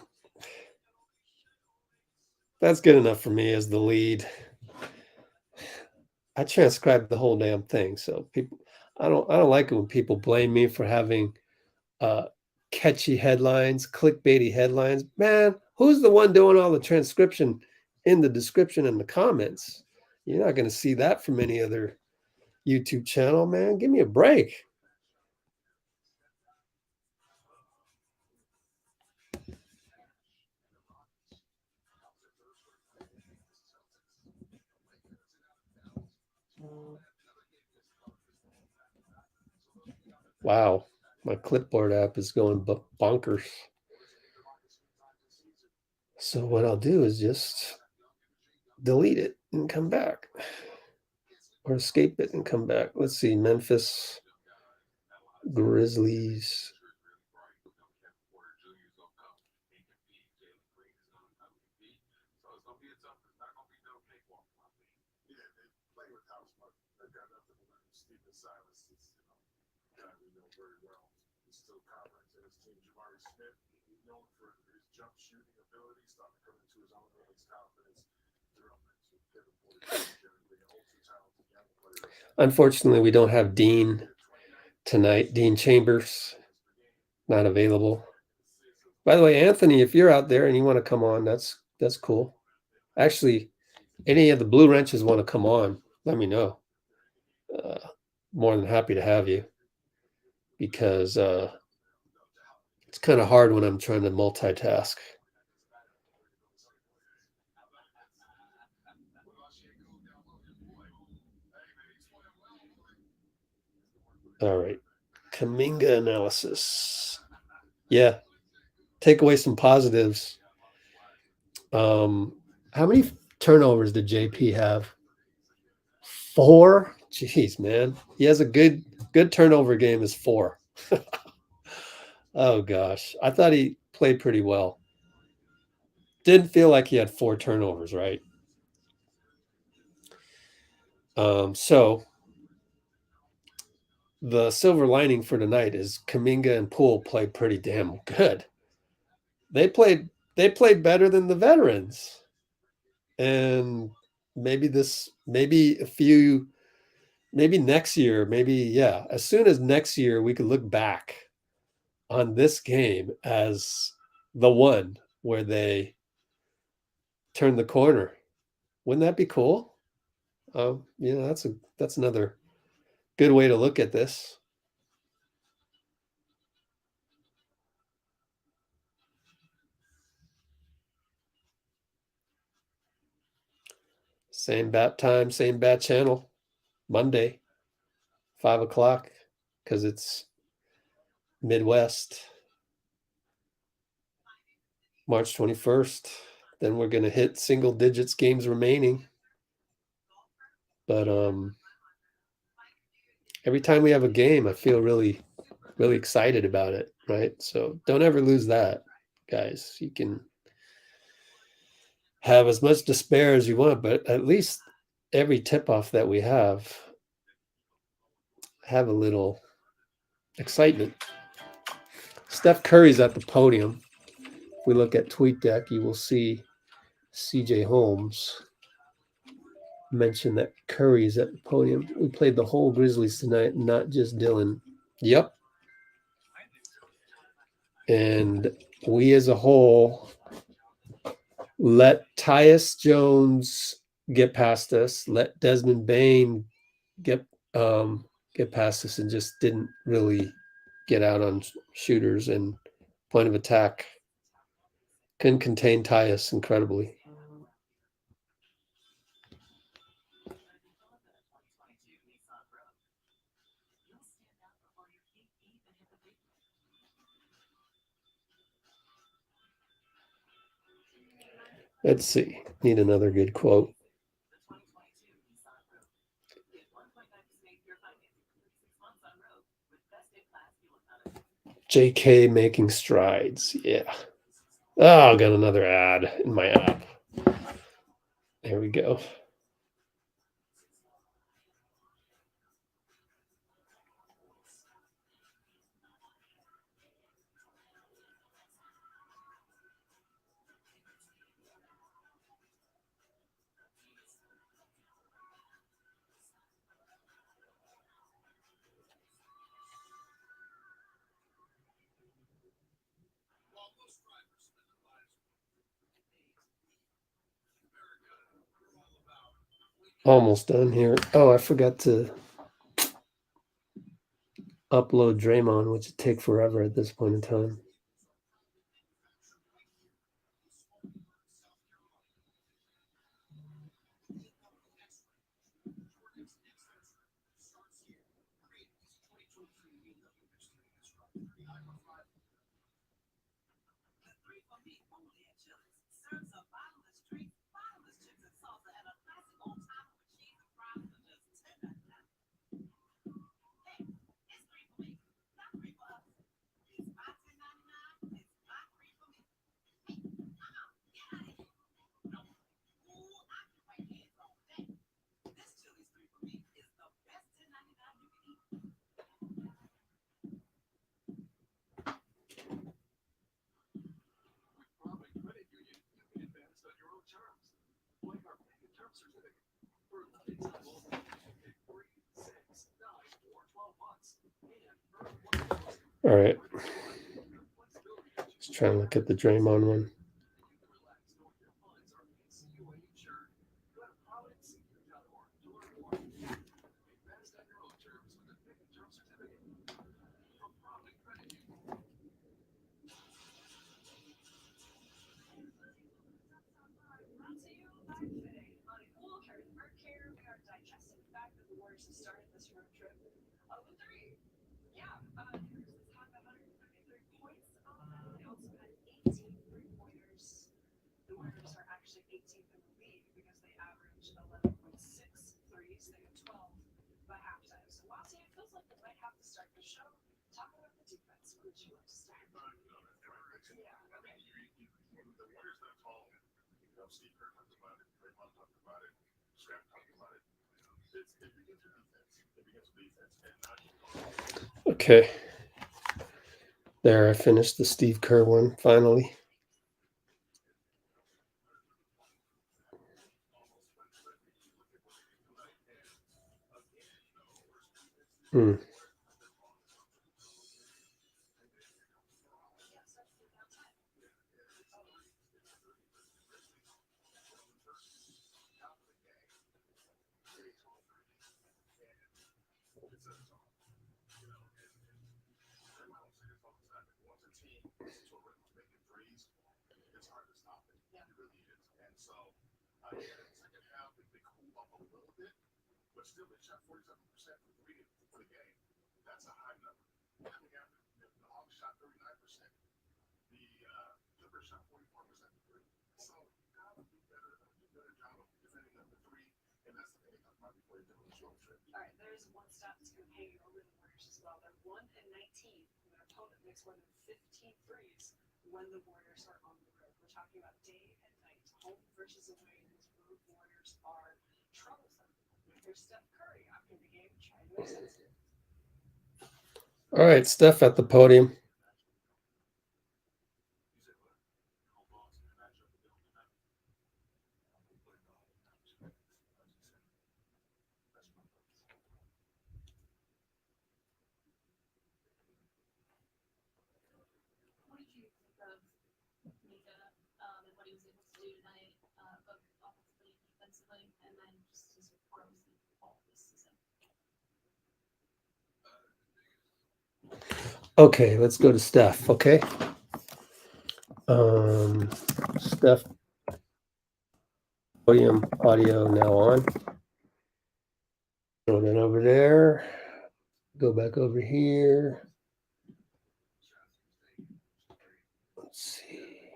That's good enough for me as the lead. I transcribed the whole damn thing, so people, I don't like it when people blame me for having catchy headlines, clickbaity headlines. Man, who's the one doing all the transcription in the description and the comments? You're not going to see that from any other YouTube channel, man. Give me a break. Wow, my clipboard app is going bonkers. So what I'll do is just delete it and come back, or escape it and come back. Let's see, Memphis Grizzlies. Unfortunately, we don't have Dean tonight. Dean Chambers, not available. By the way, Anthony, if you're out there and you want to come on, that's cool. Actually, any of the Blue Wrenches want to come on, let me know. More than happy to have you, because it's kind of hard when I'm trying to multitask. All right. Kuminga analysis. Yeah. Take away some positives. How many turnovers did JP have? 4? Jeez, man. He has a good turnover game is 4. Oh gosh. I thought he played pretty well. Didn't feel like he had 4 turnovers, right? So the silver lining for tonight is Kuminga and Poole played pretty damn good. They played better than the veterans. And maybe next year, as soon as next year, we could look back on this game as the one where they turned the corner. Wouldn't that be cool? That's another good way to look at this. Same bat time, same bat channel. Monday, 5 o'clock, because it's Midwest. March 21st. Then we're going to hit single digits games remaining. But every time we have a game, I feel really, really excited about it, right? So don't ever lose that, guys. You can have as much despair as you want, but at least every tip-off that we have a little excitement. Steph Curry's at the podium. If we look at TweetDeck, you will see CJ Holmes mention that Curry's at the podium. We played the whole Grizzlies tonight, not just Dillon. Yep. And we as a whole let Tyus Jones get past us, let Desmond Bane get past us, and just didn't really get out on shooters and point of attack. Couldn't contain Tyus incredibly. Let's see. Need another good quote. JK making strides. Yeah. Oh, got another ad in my app. There we go. Almost done here. Oh, I forgot to upload Draymond, which would take forever at this point in time. All right. Just trying to look at the Draymond one. Okay. There, I finished the Steve Kerr one finally. When the Warriors are on the road. We're talking about day and night, home versus away. These road Warriors are troublesome. Here's Steph Curry after the game trying to make sense of it. All right, Steph at the podium. What did you think of Mika and what he was able to do tonight? Okay, let's go to Steph. Okay. Steph, podium audio now on. Throw that over there. Go back over here. Let's see.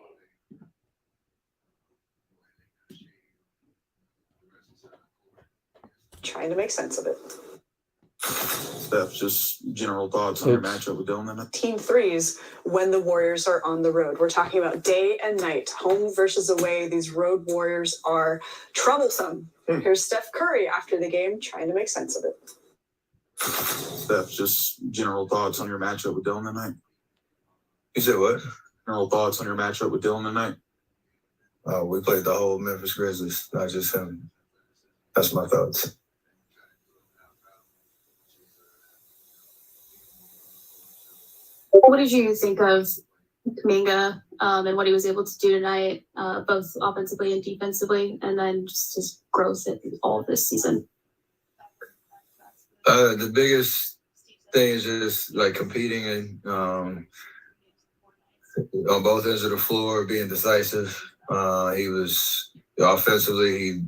Trying to make sense of it. Steph, just general thoughts on your matchup with Dillon. Team threes when the Warriors are on the road. We're talking about day and night, home versus away. These road Warriors are troublesome. Here's Steph Curry after the game trying to make sense of it. Steph, just general thoughts on your matchup with Dillon tonight. You said what? General thoughts on your matchup with Dillon tonight. We played the whole Memphis Grizzlies, not just him. That's my thoughts. What did you think of Kuminga and what he was able to do tonight, both offensively and defensively, and then just his growth in all of this season? The biggest thing is just like competing and on both ends of the floor, being decisive. He was offensively,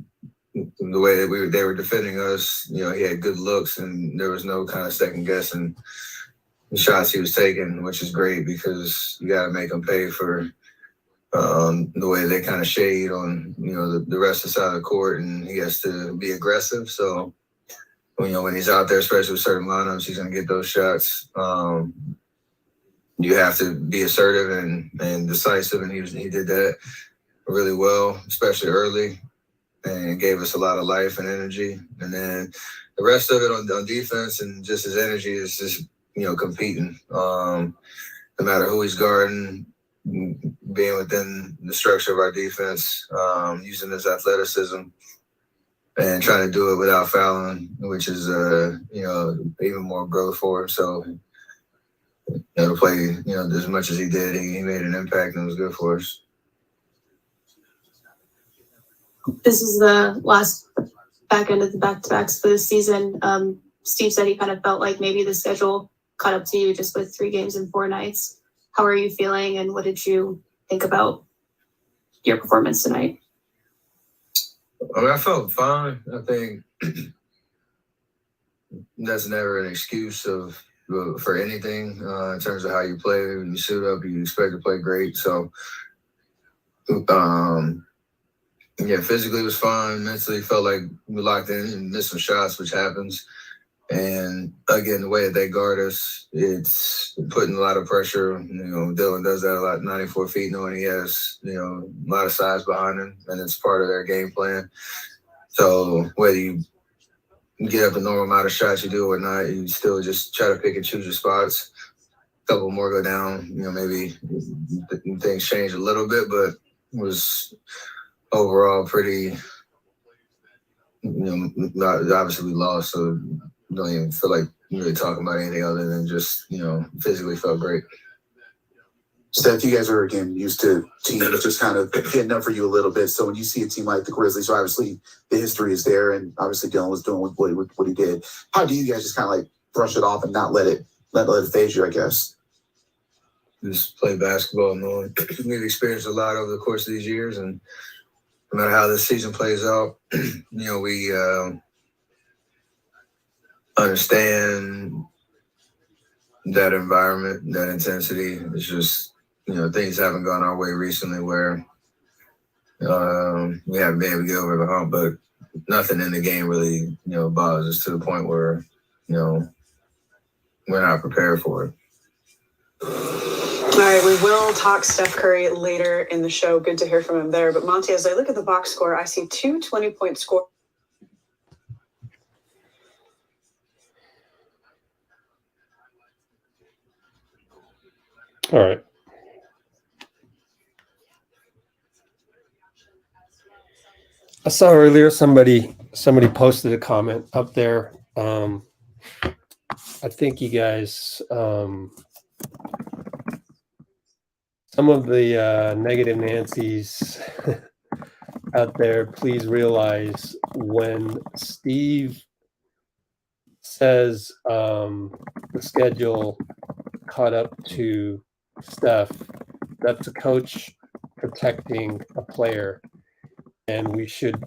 the way that they were defending us, he had good looks and there was no kind of second guessing the shots he was taking, which is great because you got to make them pay for the way they kind of shade on, the rest of the side of the court, and he has to be aggressive. So, when he's out there, especially with certain lineups, he's going to get those shots. You have to be assertive and decisive, and he did that really well, especially early, and gave us a lot of life and energy. And then the rest of it on defense and just his energy is just, competing. No matter who he's guarding, being within the structure of our defense, using his athleticism and trying to do it without fouling, which is, even more growth for him. So, to play, as much as he did, he made an impact and it was good for us. This is the last back end of the back-to-backs for this season. Steve said he kind of felt like maybe the schedule caught up to you just with 3 games and 4 nights. How are you feeling, and what did you think about your performance tonight? I felt fine. I think that's never an excuse for anything in terms of how you play. When you suit up, you expect to play great. So, physically it was fine. Mentally felt like we locked in and missed some shots, which happens. And again, the way that they guard us, it's putting a lot of pressure. Dillon does that a lot, 94 feet, knowing he has, a lot of size behind him, and it's part of their game plan. So whether you get up the normal amount of shots you do or not, you still just try to pick and choose your spots. A couple more go down, maybe things change a little bit, but it was overall pretty, obviously we lost, so don't even feel like really talking about anything other than just, physically felt great. Steph, you guys are, again, used to teams just kind of hitting up for you a little bit. So when you see a team like the Grizzlies, so obviously the history is there, and obviously Dillon was doing what he did. How do you guys just kind of like brush it off and not let it phase you, I guess? Just play basketball, knowing we've experienced a lot over the course of these years, and no matter how this season plays out, we understand that environment, that intensity. It's just, things haven't gone our way recently where we haven't been able to get over the hump, but nothing in the game really, bothers us to the point where, we're not prepared for it. All right, we will talk Steph Curry later in the show. Good to hear from him there. But Monty, as I look at the box score, I see 2 20-point scores. All right. I saw earlier somebody posted a comment up there. I think you guys, some of the negative Nancy's out there, please realize when Steve says the schedule caught up to Steph. That's a coach protecting a player, and we should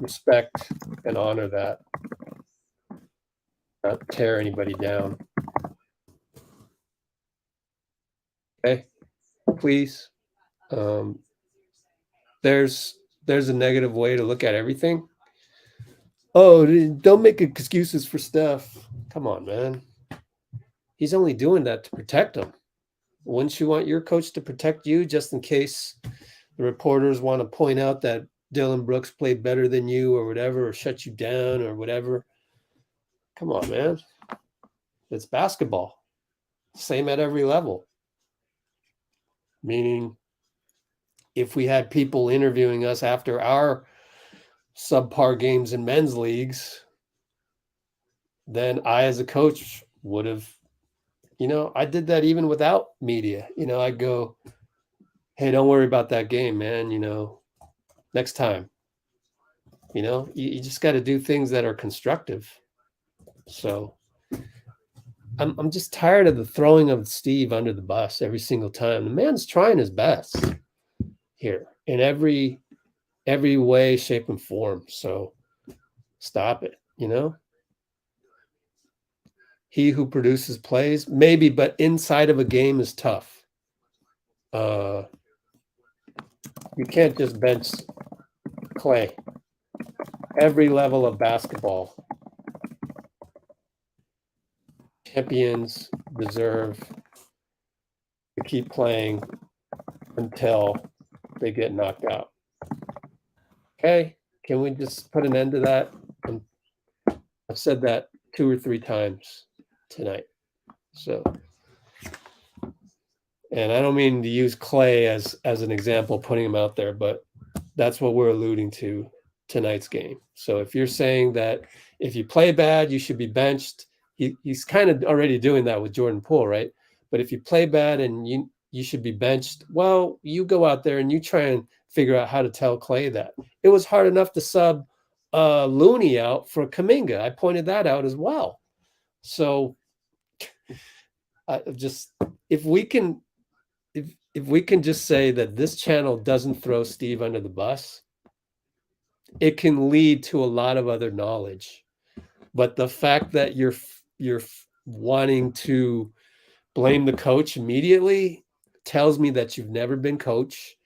respect and honor that, not tear anybody down. Okay, please. There's a negative way to look at everything. Oh, don't make excuses for Steph. Come on, man. He's only doing that to protect him. Wouldn't you want your coach to protect you just in case the reporters want to point out that Dillon Brooks played better than you or whatever, or shut you down or whatever? Come on, man. It's basketball. Same at every level. Meaning, if we had people interviewing us after our subpar games in men's leagues, then I, as a coach, would have, I did that even without media. I'd go, hey, don't worry about that game, man. Next time. You just got to do things that are constructive. So I'm just tired of the throwing of Steve under the bus every single time. The man's trying his best here in every way, shape, and form. So stop it, He who produces plays, maybe, but inside of a game is tough. You can't just bench Klay. Every level of basketball, champions deserve to keep playing until they get knocked out. Okay, can we just put an end to that? I've said that 2 or 3 times tonight. So, and I don't mean to use Klay as an example, putting him out there, but that's what we're alluding to tonight's game. So if you're saying that if you play bad, you should be benched, he's kind of already doing that with Jordan Poole, right? But if you play bad and you should be benched, well, you go out there and you try and figure out how to tell Klay that. It was hard enough to sub Looney out for Kuminga. I pointed that out as well. So if we can just say that this channel doesn't throw Steve under the bus, it can lead to a lot of other knowledge. But the fact that you're wanting to blame the coach immediately tells me that you've never been coach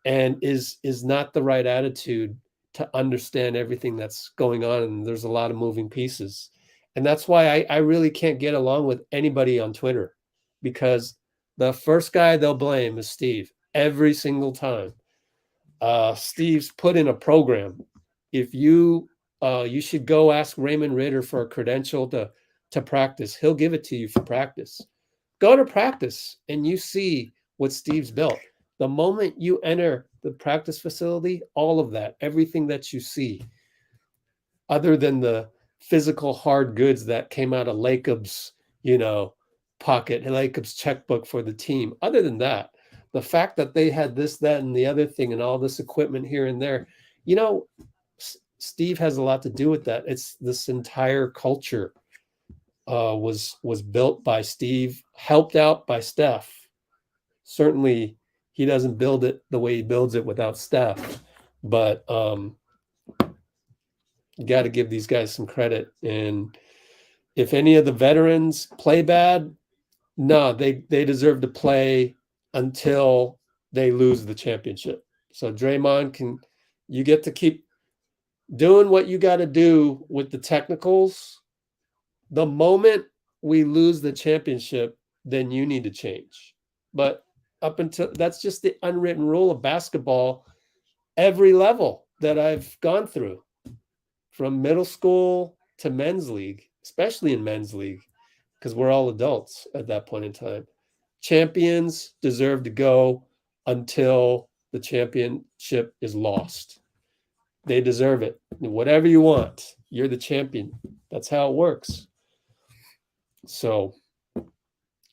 and is not the right attitude to understand everything that's going on. And there's a lot of moving pieces. And that's why I really can't get along with anybody on Twitter, because the first guy they'll blame is Steve every single time. Steve's put in a program. If you should go ask Raymond Ritter for a credential to practice. He'll give it to you for practice. Go to practice and you see what Steve's built. The moment you enter the practice facility, all of that, everything that you see, other than the physical hard goods that came out of Lacob's, pocket, Lacob's checkbook for the team. Other than that, the fact that they had this, that, and the other thing, and all this equipment here and there, Steve has a lot to do with that. It's this entire culture was built by Steve, helped out by Steph. Certainly, he doesn't build it the way he builds it without Steph, but you got to give these guys some credit. And if any of the veterans play bad, no, they deserve to play until they lose the championship. So Draymond, you get to keep doing what you got to do with the technicals. The moment we lose the championship, then you need to change. But up until, that's just the unwritten rule of basketball, every level that I've gone through, from middle school to men's league, especially in men's league, because we're all adults at that point in time. Champions deserve to go until the championship is lost. They deserve it. Whatever you want, you're the champion. That's how it works. So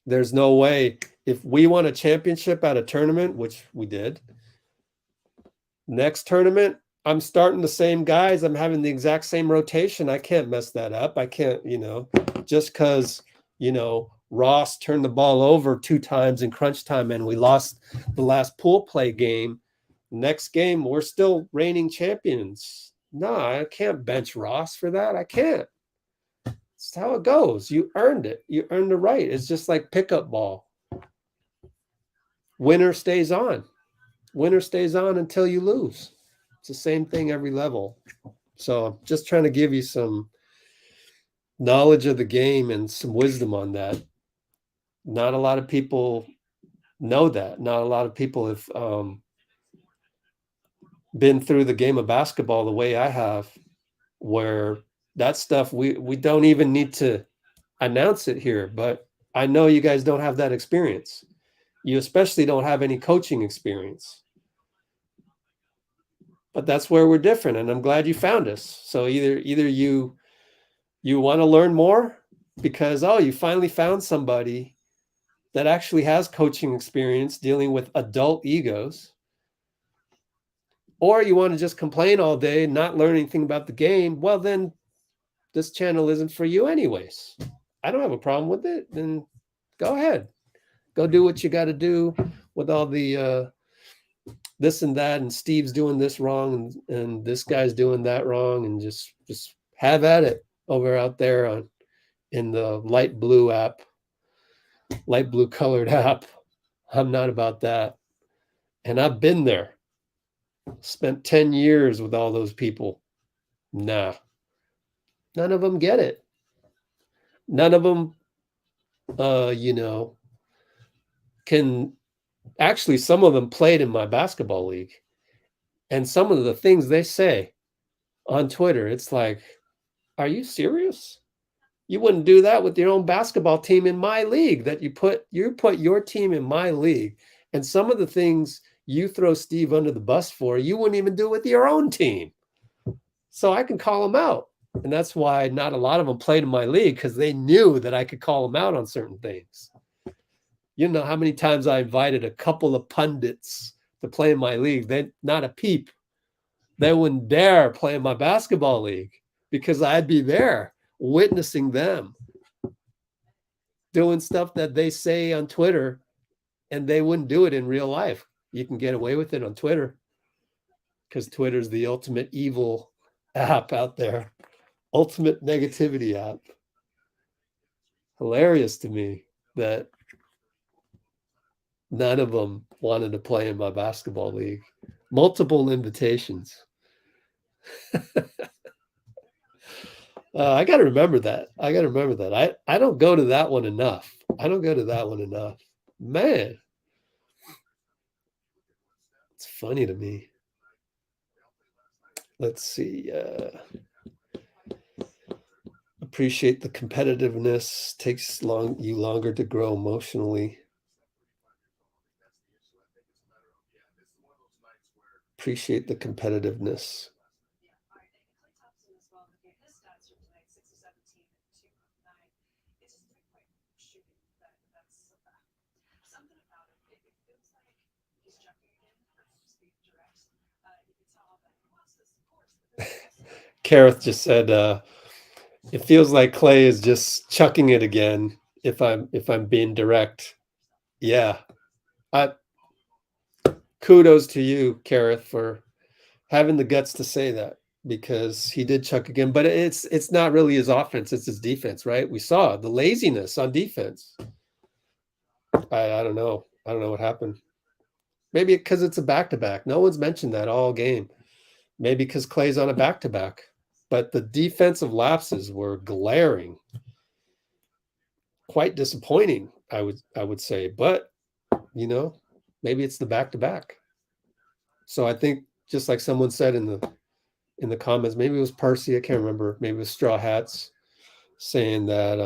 there's no way, if we won a championship at a tournament, which we did, next tournament, I'm starting the same guys. I'm having the exact same rotation. I can't mess that up. I can't, just because, Ross turned the ball over 2 times in crunch time, and we lost the last pool play game. Next game, we're still reigning champions. No, I can't bench Ross for that. I can't. It's how it goes. You earned it. You earned the right. It's just like pickup ball. Winner stays on. Winner stays on until you lose. It's the same thing every level. So I'm just trying to give you some knowledge of the game and some wisdom on that. Not a lot of people know that. Not a lot of people have been through the game of basketball the way I have, where that stuff we don't even need to announce it here, but I know you guys don't have that experience. You especially don't have any coaching experience. But that's where we're different, and I'm glad you found us. So either you want to learn more because you finally found somebody that actually has coaching experience dealing with adult egos, or you want to just complain all day and not learn anything about the game. Well, then this channel isn't for you anyways. I don't have a problem with it. Then go ahead. Go do what you got to do with all the this and that, and Steve's doing this wrong, and this guy's doing that wrong, and just have at it over out there in the light blue colored app. I'm not about that. And I've been there. Spent 10 years with all those people. Nah. None of them get it. None of them, can actually, some of them played in my basketball league. And some of the things they say on Twitter, it's like, are you serious? You wouldn't do that with your own basketball team in my league that you put your team in my league. And some of the things you throw Steve under the bus for, you wouldn't even do with your own team. So I can call them out. And that's why not a lot of them played in my league, because they knew that I could call them out on certain things. You know how many times I invited a couple of pundits to play in my league. They not a peep. They wouldn't dare play in my basketball league because I'd be there witnessing them doing stuff that they say on Twitter, and they wouldn't do it in real life. You can get away with it on Twitter because Twitter's the ultimate evil app out there. Ultimate negativity app. Hilarious to me that none of them wanted to play in my basketball league. Multiple invitations. I got to remember that. I don't go to that one enough. Man, it's funny to me. Let's see. Appreciate the competitiveness. Takes you longer to grow emotionally. Appreciate the competitiveness. Kareth just said, it feels like Klay is just chucking it again. If I'm being direct, yeah. Kudos to you, Kareth, for having the guts to say that, because he did chuck again. But it's not really his offense; it's his defense, right? We saw the laziness on defense. I don't know. I don't know what happened. Maybe because it's a back-to-back. No one's mentioned that all game. Maybe because Klay's on a back-to-back. But the defensive lapses were glaring. Quite disappointing, I would say. But, maybe it's the back-to-back. So I think, just like someone said in the comments, maybe it was Percy, I can't remember. Maybe it was Straw Hats saying that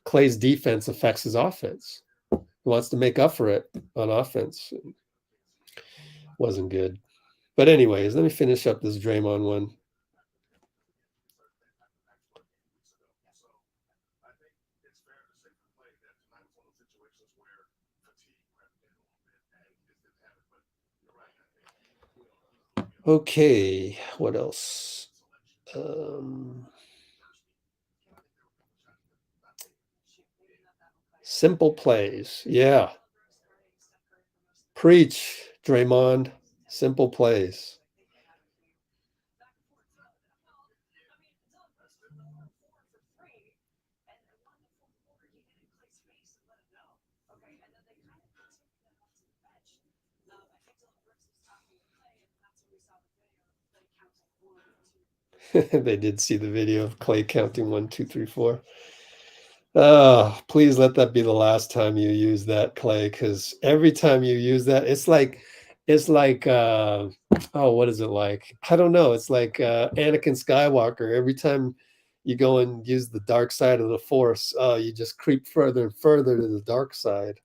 Klay's defense affects his offense. He wants to make up for it on offense. Wasn't good. But anyways, let me finish up this Draymond one. Okay, what else? Simple plays. Yeah. Preach, Draymond. Simple plays. They did see the video of Klay counting 1, 2, 3, 4. Oh, please let that be the last time you use that, Klay, because every time you use that, it's like oh, what is it like? I don't know. It's like Anakin Skywalker. Every time you go and use the dark side of the Force, you just creep further and further to the dark side.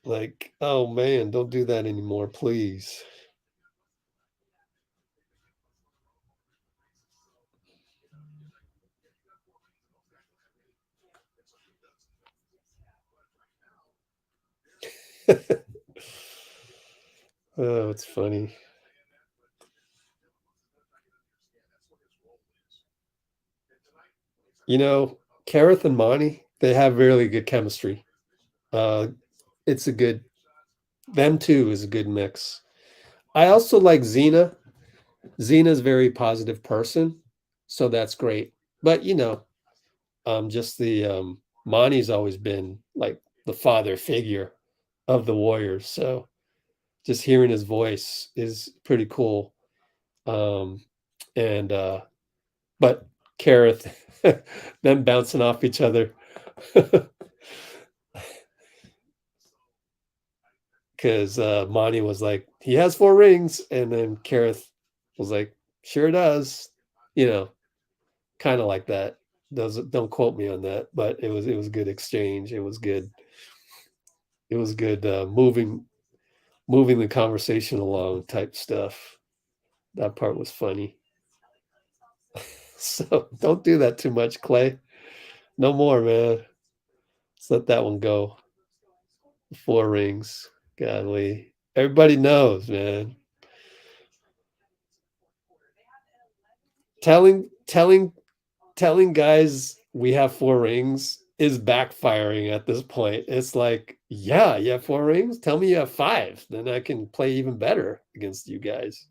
Like, oh man, don't do that anymore, please. Oh, it's funny. You know, Kareth and Monty, they have really good chemistry. It's a good, them two is a good mix. I also like Xena. Xena's a very positive person, so that's great. But you know, just the Monty's always been like the father figure of the Warriors. So just hearing his voice is pretty cool. And but Kareth, them bouncing off each other. Because Monty was like, he has 4 rings, and then Kareth was like, sure does, you know, kind of like that. Don't quote me on that, but it was good exchange. It was good. It was good moving the conversation along type stuff. That part was funny. So don't do that too much, Klay. No more, man. Let's let that one go. 4 rings. Godly. Everybody knows, man. Telling guys we have 4 rings is backfiring at this point. It's like, yeah, you have 4 rings. Tell me you have 5, then I can play even better against you guys.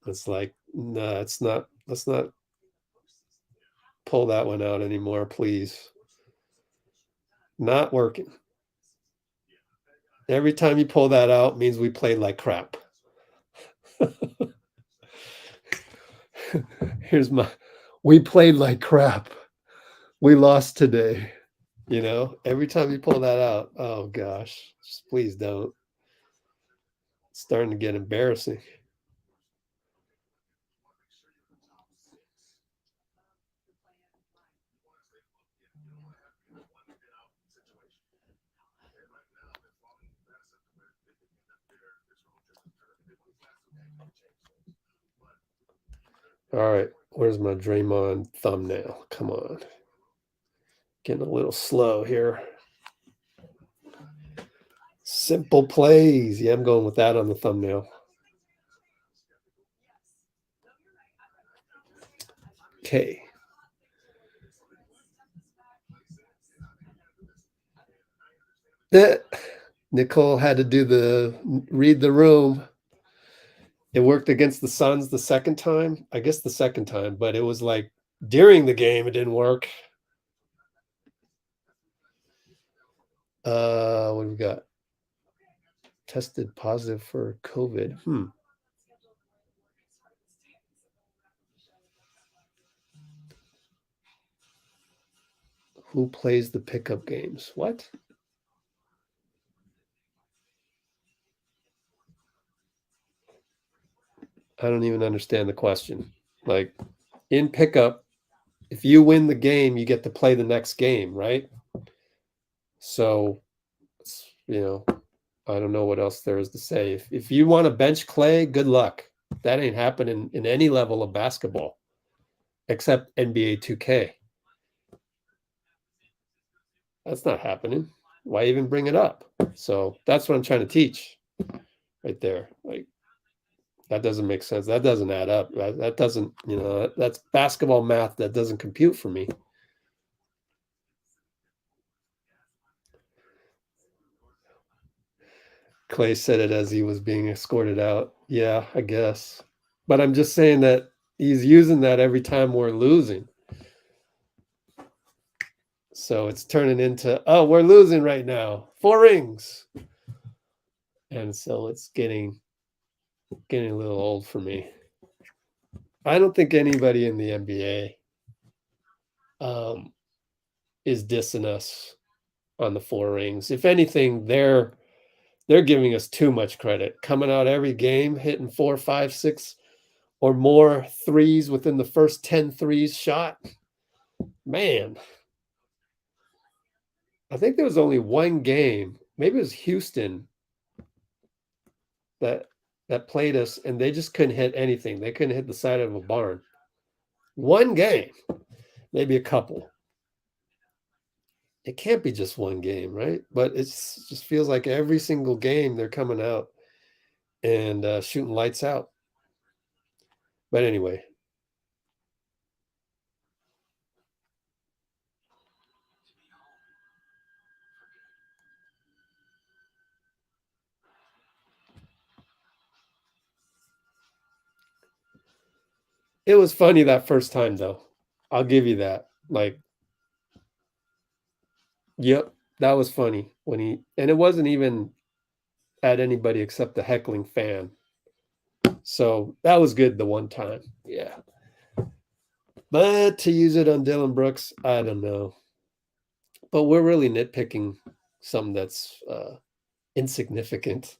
It's like, no, it's not. Let's not pull that one out anymore, please. Not working. Every time you pull that out means we played like crap. We played like crap. We lost today. You know, every time you pull that out, oh gosh, just please don't. It's starting to get embarrassing. All right, where's my Draymond thumbnail? Come on. Getting a little slow here. Simple plays. Yeah, I'm going with that on the thumbnail. Okay. Nicole had to do the read the room. It worked against the Suns the second time. I guess the second time, but it was like during the game, it didn't work. What do we got? Tested positive for COVID. Who plays the pickup games? What? I don't even understand the question. Like in pickup, if you win the game, you get to play the next game, right? So, you know, I don't know what else there is to say. If you want to bench Klay, good luck. That ain't happening in any level of basketball, except NBA 2K. That's not happening. Why even bring it up? So that's what I'm trying to teach right there. Like, that doesn't make sense. That doesn't add up. That doesn't, you know, that's basketball math that doesn't compute for me. Klay said it as he was being escorted out. Yeah, I guess. But I'm just saying that he's using that every time we're losing. So it's turning into, oh, we're losing right now. 4 rings. And so it's getting a little old for me. I don't think anybody in the NBA is dissing us on the 4 rings. If anything, they're giving us too much credit. Coming out every game, hitting 4, 5, 6 or more threes within the first 10 threes shot. Man, I think there was only one game, maybe it was Houston, that played us, and they just couldn't hit anything. They couldn't hit the side of a barn. One game, maybe a couple. It can't be just one game, right? But it just feels like every single game they're coming out and shooting lights out. But anyway. It was funny that first time, though. I'll give you that. Like, yep, that was funny when and it wasn't even at anybody except the heckling fan. So that was good the one time. Yeah. But to use it on Dillon Brooks, I don't know. But we're really nitpicking something that's insignificant.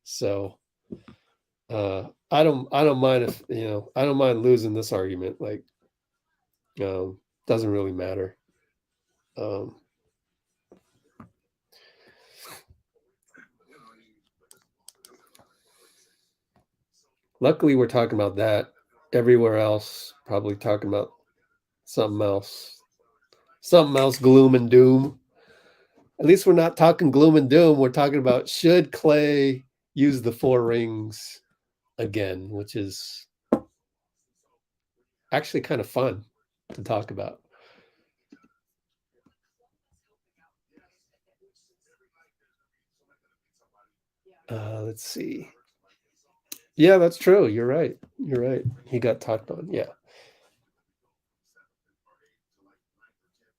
So I don't mind if, I don't mind losing this argument. Like, doesn't really matter. Luckily, we're talking about that. Everywhere else, probably talking about something else. Something else, gloom and doom. At least we're not talking gloom and doom. We're talking about, should Klay use the 4 rings again, which is actually kind of fun to talk about. Let's see. Yeah, that's true. You're right. You're right. He got talked on. Yeah.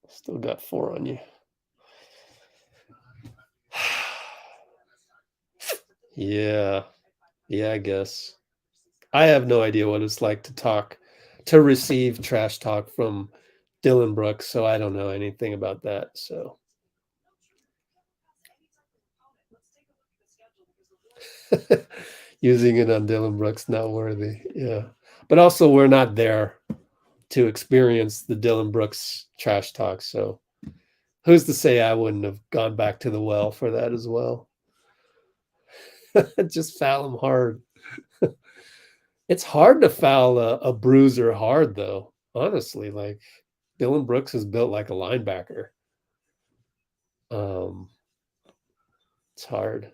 Still got 4 on you. Yeah. Yeah, I guess. I have no idea what it's like to receive trash talk from Dillon Brooks, so I don't know anything about that. So using it on Dillon Brooks, not worthy. Yeah. But also we're not there to experience the Dillon Brooks trash talk. So who's to say I wouldn't have gone back to the well for that as well? Just foul him hard. It's hard to foul a bruiser hard, though. Honestly, like Dillon Brooks is built like a linebacker. It's hard.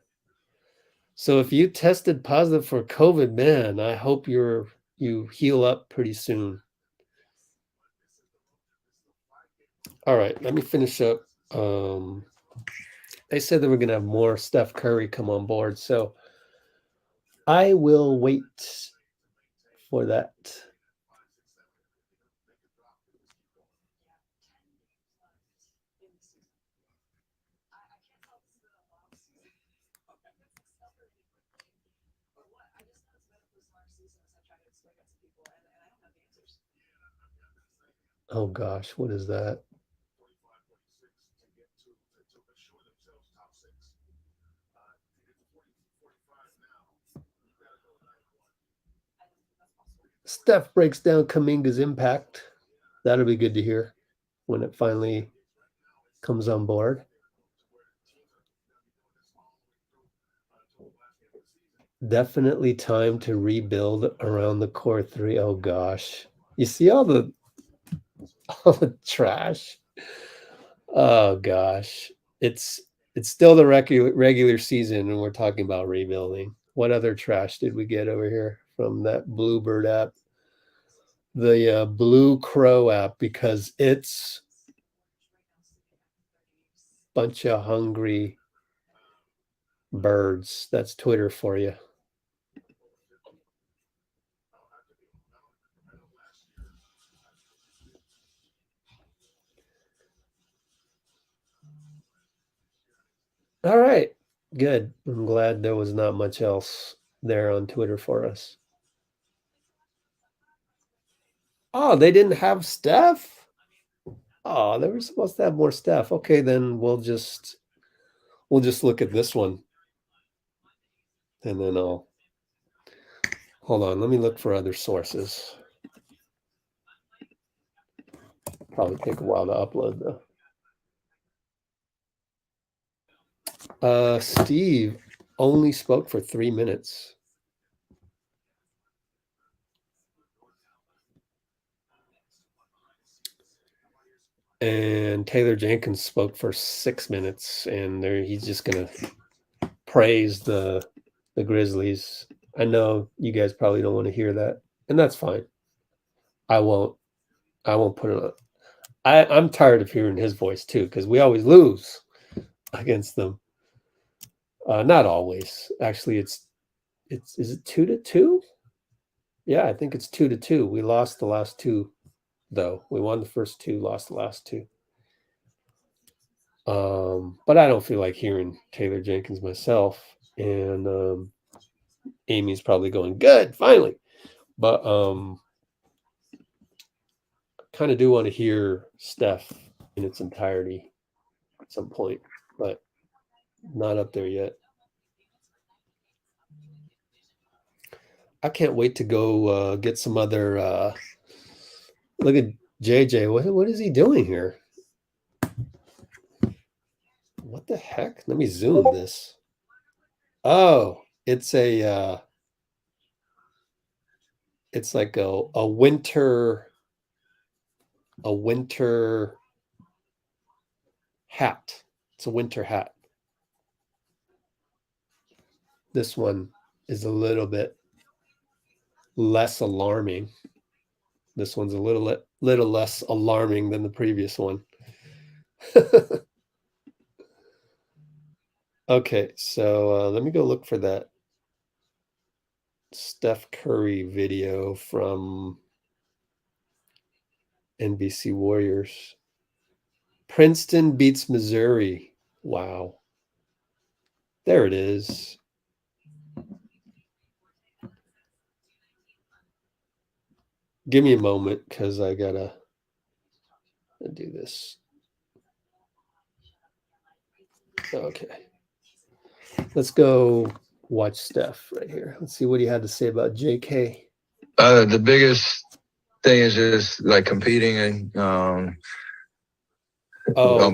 So if you tested positive for COVID, man, I hope you heal up pretty soon. All right, let me finish up. They said that we're going to have more Steph Curry come on board, so I will wait for that. Oh gosh, what is that? Steph breaks down Kuminga's impact. That'll be good to hear when it finally comes on board. Definitely time to rebuild around the core 3. Oh gosh. You see all the trash. Oh gosh. It's still the regular season and we're talking about rebuilding. What other trash did we get over here from that Bluebird app? The Blue Crow app, because it's bunch of hungry Birds. That's Twitter for you. All right. Good. I'm glad there was not much else there on Twitter for us. Oh, they didn't have Steph? Oh, they were supposed to have more Steph. Okay, then we'll just look at this one. And then I'll hold on. Let me look for other sources. Probably take a while to upload though. Steve only spoke for 3 minutes. And Taylor Jenkins spoke for 6 minutes, and he's just gonna praise the Grizzlies. I know you guys probably don't want to hear that, and that's fine. I won't put it on. I'm tired of hearing his voice too, because we always lose against them. Not always. Actually, is it 2-2? Yeah, I think it's 2-2. We lost the last two, though. We won the first two, lost the last two. But I don't feel like hearing Taylor Jenkins myself. And Amy's probably going, good, finally. But kind of do want to hear Steph in its entirety at some point, but not up there yet. I can't wait to go get some other look at JJ. What is he doing here? What the heck? Let me zoom this. Oh, it's like a winter hat. It's a winter hat. This one is a little bit less alarming. This one's a little less alarming than the previous one. Okay, so let me go look for that Steph Curry video from NBC Warriors. Princeton beats Missouri. Wow. There it is. Give me a moment because I gotta do this. Okay. Let's go watch Steph right here. Let's see what he had to say about JK. The biggest thing is just like competing and on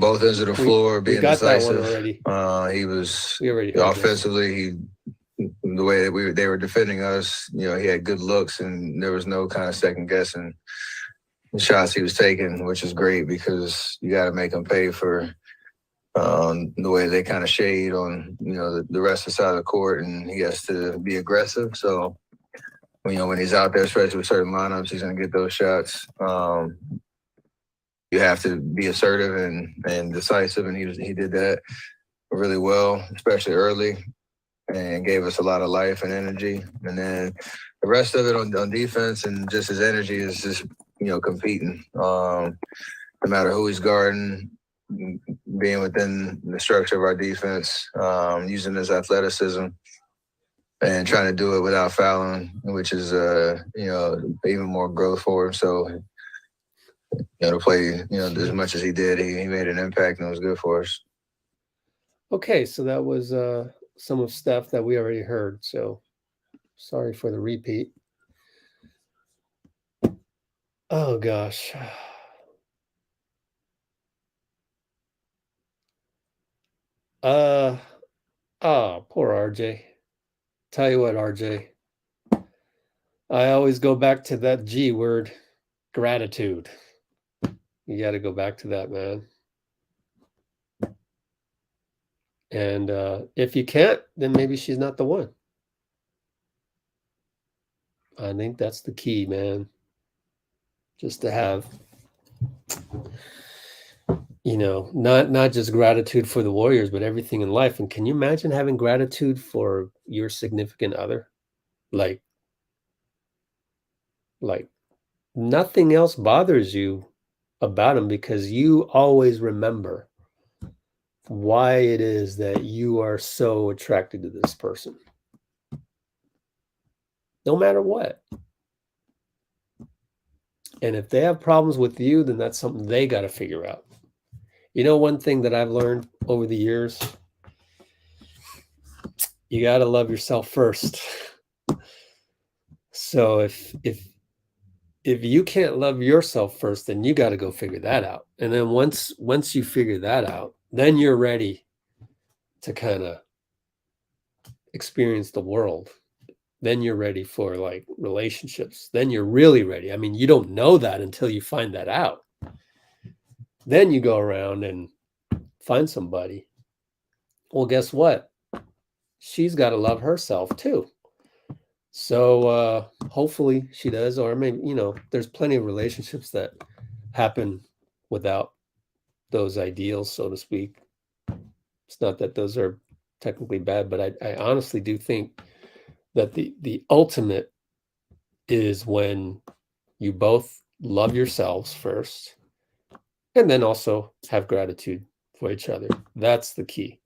both ends of the floor, being decisive. He was offensively. The way that they were defending us, he had good looks, and there was no kind of second guessing the shots he was taking, which is great because you got to make them pay for the way they kind of shade on the rest of the side of the court, and he has to be aggressive. So when he's out there, especially with certain lineups, he's going to get those shots. You have to be assertive and decisive, and he did that really well, especially early, and gave us a lot of life and energy. And then the rest of it on defense and just his energy is just competing. No matter who he's guarding, being within the structure of our defense, using his athleticism and trying to do it without fouling, which is even more growth for him. So to play as much as he did, he made an impact, and it was good for us. Okay, so that was some of Steph that we already heard. So sorry for the repeat. Oh gosh. Poor RJ. Tell you what, RJ. I always go back to that G word, gratitude. You got to go back to that, man. And if you can't, then maybe she's not the one. I think that's the key, man. Just to have you know, not just gratitude for the Warriors, but everything in life. And can you imagine having gratitude for your significant other? Like nothing else bothers you about him because you always remember why it is that you are so attracted to this person. No matter what. And if they have problems with you, then that's something they got to figure out. You know, one thing that I've learned over the years, you got to love yourself first. So if you can't love yourself first, then you got to go figure that out. And then once you figure that out, then you're ready to kind of experience the world. Then you're ready for like relationships. Then you're really ready. I mean, you don't know that until you find that out. Then you go around and find somebody. Well, guess what? She's got to love herself too. So hopefully she does, or maybe, you know, there's plenty of relationships that happen without those ideals, so to speak. It's not that those are technically bad, but I honestly do think that the ultimate is when you both love yourselves first and then also have gratitude for each other. That's the key.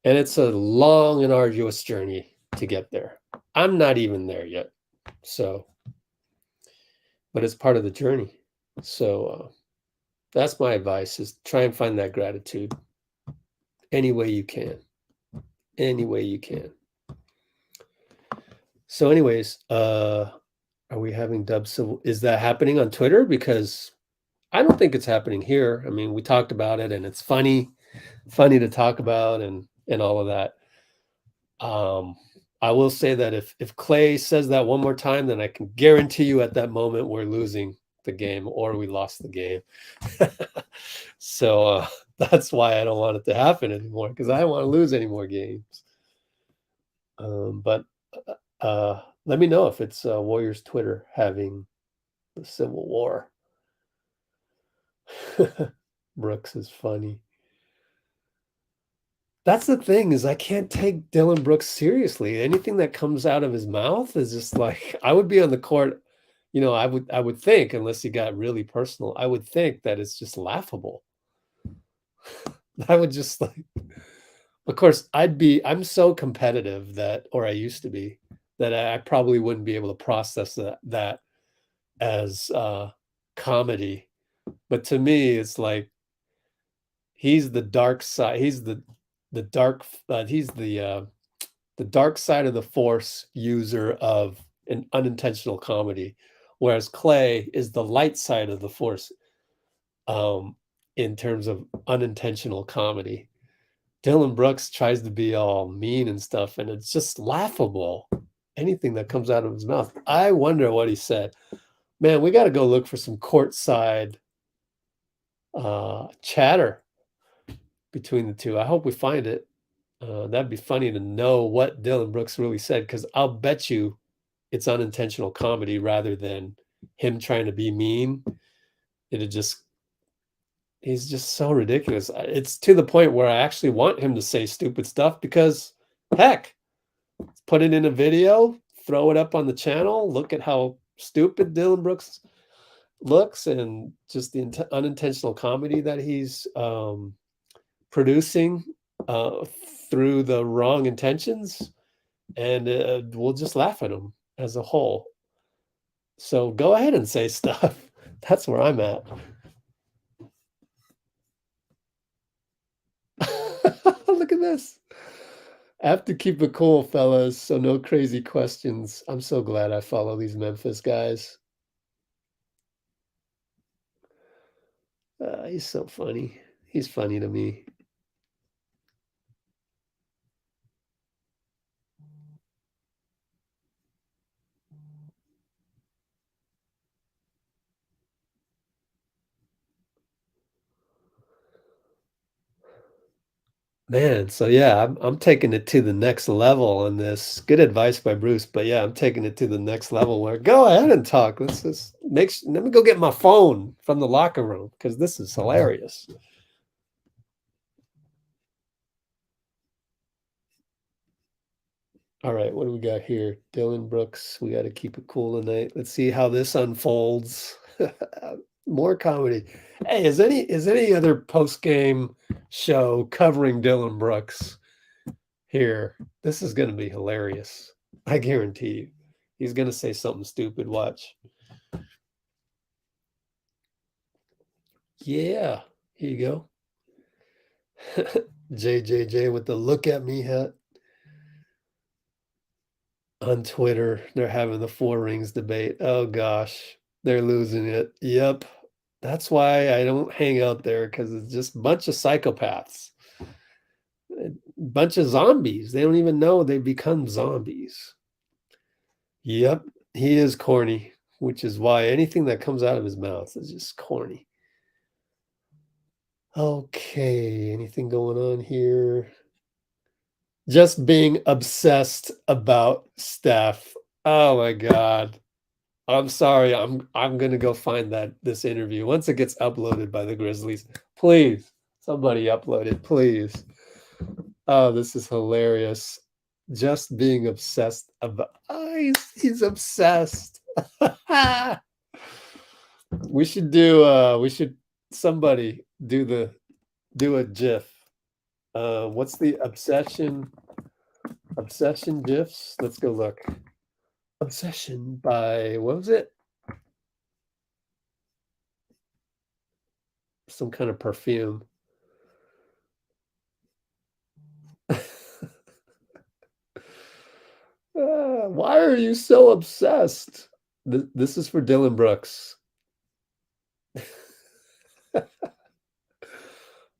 And it's a long and arduous journey to get there. I'm not even there yet. So, but it's part of the journey. So that's my advice, is try and find that gratitude any way you can. Any way you can. So anyways, are we having Dub Civil? Is that happening on Twitter? Because I don't think it's happening here. I mean, we talked about it and it's funny to talk about and all of that. I will say that if Klay says that one more time, then I can guarantee you at that moment we're losing the game or we lost the game. So that's why I don't want it to happen anymore, because I don't want to lose any more games. But let me know if it's Warriors Twitter having the Civil War. Brooks is funny. That's the thing, is I can't take Dillon Brooks seriously. Anything that comes out of his mouth is just like, I would be on the court, you know, I would think, unless he got really personal, I would think that it's just laughable. I would just like, of course, I'm so competitive that, or I used to be, that I probably wouldn't be able to process that as comedy. But to me, it's like, he's the dark side. He's the dark side of the force user of an unintentional comedy, whereas Klay is the light side of the force in terms of unintentional comedy. Dillon Brooks tries to be all mean and stuff, and it's just laughable. Anything that comes out of his mouth. I wonder what he said. Man, we got to go look for some courtside chatter between the two. I hope we find it. That'd be funny to know what Dillon Brooks really said, because I'll bet you it's unintentional comedy rather than him trying to be mean. He's just so ridiculous. It's to the point where I actually want him to say stupid stuff, because heck, put it in a video, throw it up on the channel, look at how stupid Dillon Brooks looks, and just the unintentional comedy that he's producing through the wrong intentions, and we'll just laugh at him as a whole. So go ahead and say stuff. That's where I'm at. Look at this. I have to keep it cool, fellas, so no crazy questions. I'm so glad I follow these Memphis guys. He's so funny. He's funny to me. Man, so yeah, I'm taking it to the next level on this. Good advice by Bruce, but yeah, I'm taking it to the next level where go ahead and talk. Let's just let me go get my phone from the locker room because this is hilarious. All right, what do we got here? Dillon Brooks. We got to keep it cool tonight. Let's see how this unfolds. More comedy. Hey, is any other post game show covering Dillon Brooks here? This is going to be hilarious. I guarantee you. He's going to say something stupid. Watch. Yeah, here you go. JJJ with the look at me hat. On Twitter, they're having the Four Rings debate. Oh gosh, they're losing it. Yep. That's why I don't hang out there because it's just a bunch of psychopaths. A bunch of zombies. They don't even know they become zombies. Yep, he is corny, which is why anything that comes out of his mouth is just corny. Okay, anything going on here? Just being obsessed about Steph. Oh my God. I'm sorry. I'm gonna go find this interview once it gets uploaded by the Grizzlies. Please, somebody upload it, please. Oh, this is hilarious. Just being obsessed about. Oh, he's obsessed. We should do. We should somebody do a GIF. What's the obsession GIFs? Let's go look. Obsession by what was it? Some kind of perfume. Why are you so obsessed? This is for Dillon Brooks.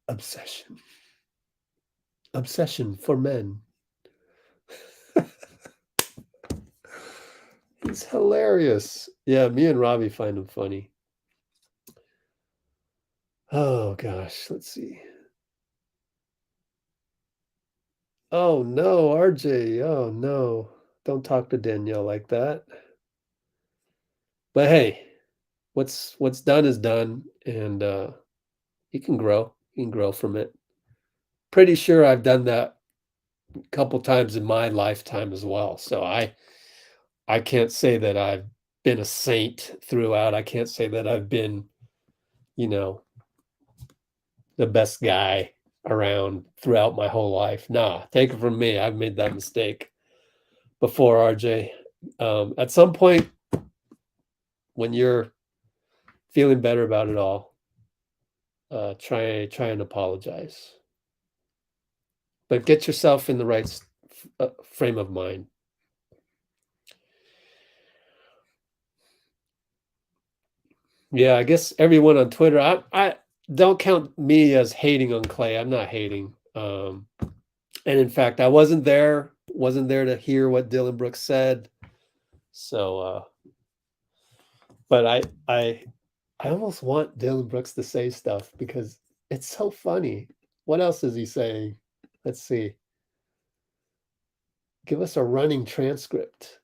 Obsession. Obsession for men. He's hilarious. Yeah, me and Robbie find him funny. Oh gosh, let's see. Oh no, RJ. Oh no. Don't talk to Danielle like that. But hey, what's done is done, and he can grow. He can grow from it. Pretty sure I've done that a couple times in my lifetime as well. So I can't say that I've been a saint throughout. I can't say that I've been, the best guy around throughout my whole life. Nah, take it from me. I've made that mistake before, RJ. At some point, when you're feeling better about it all, try and apologize. But get yourself in the right frame of mind. Yeah, I guess everyone on Twitter, I don't count me as hating on Klay. I'm not hating. And in fact, I wasn't there to hear what Dillon Brooks said. So, but I almost want Dillon Brooks to say stuff because it's so funny. What else is he saying? Let's see. Give us a running transcript.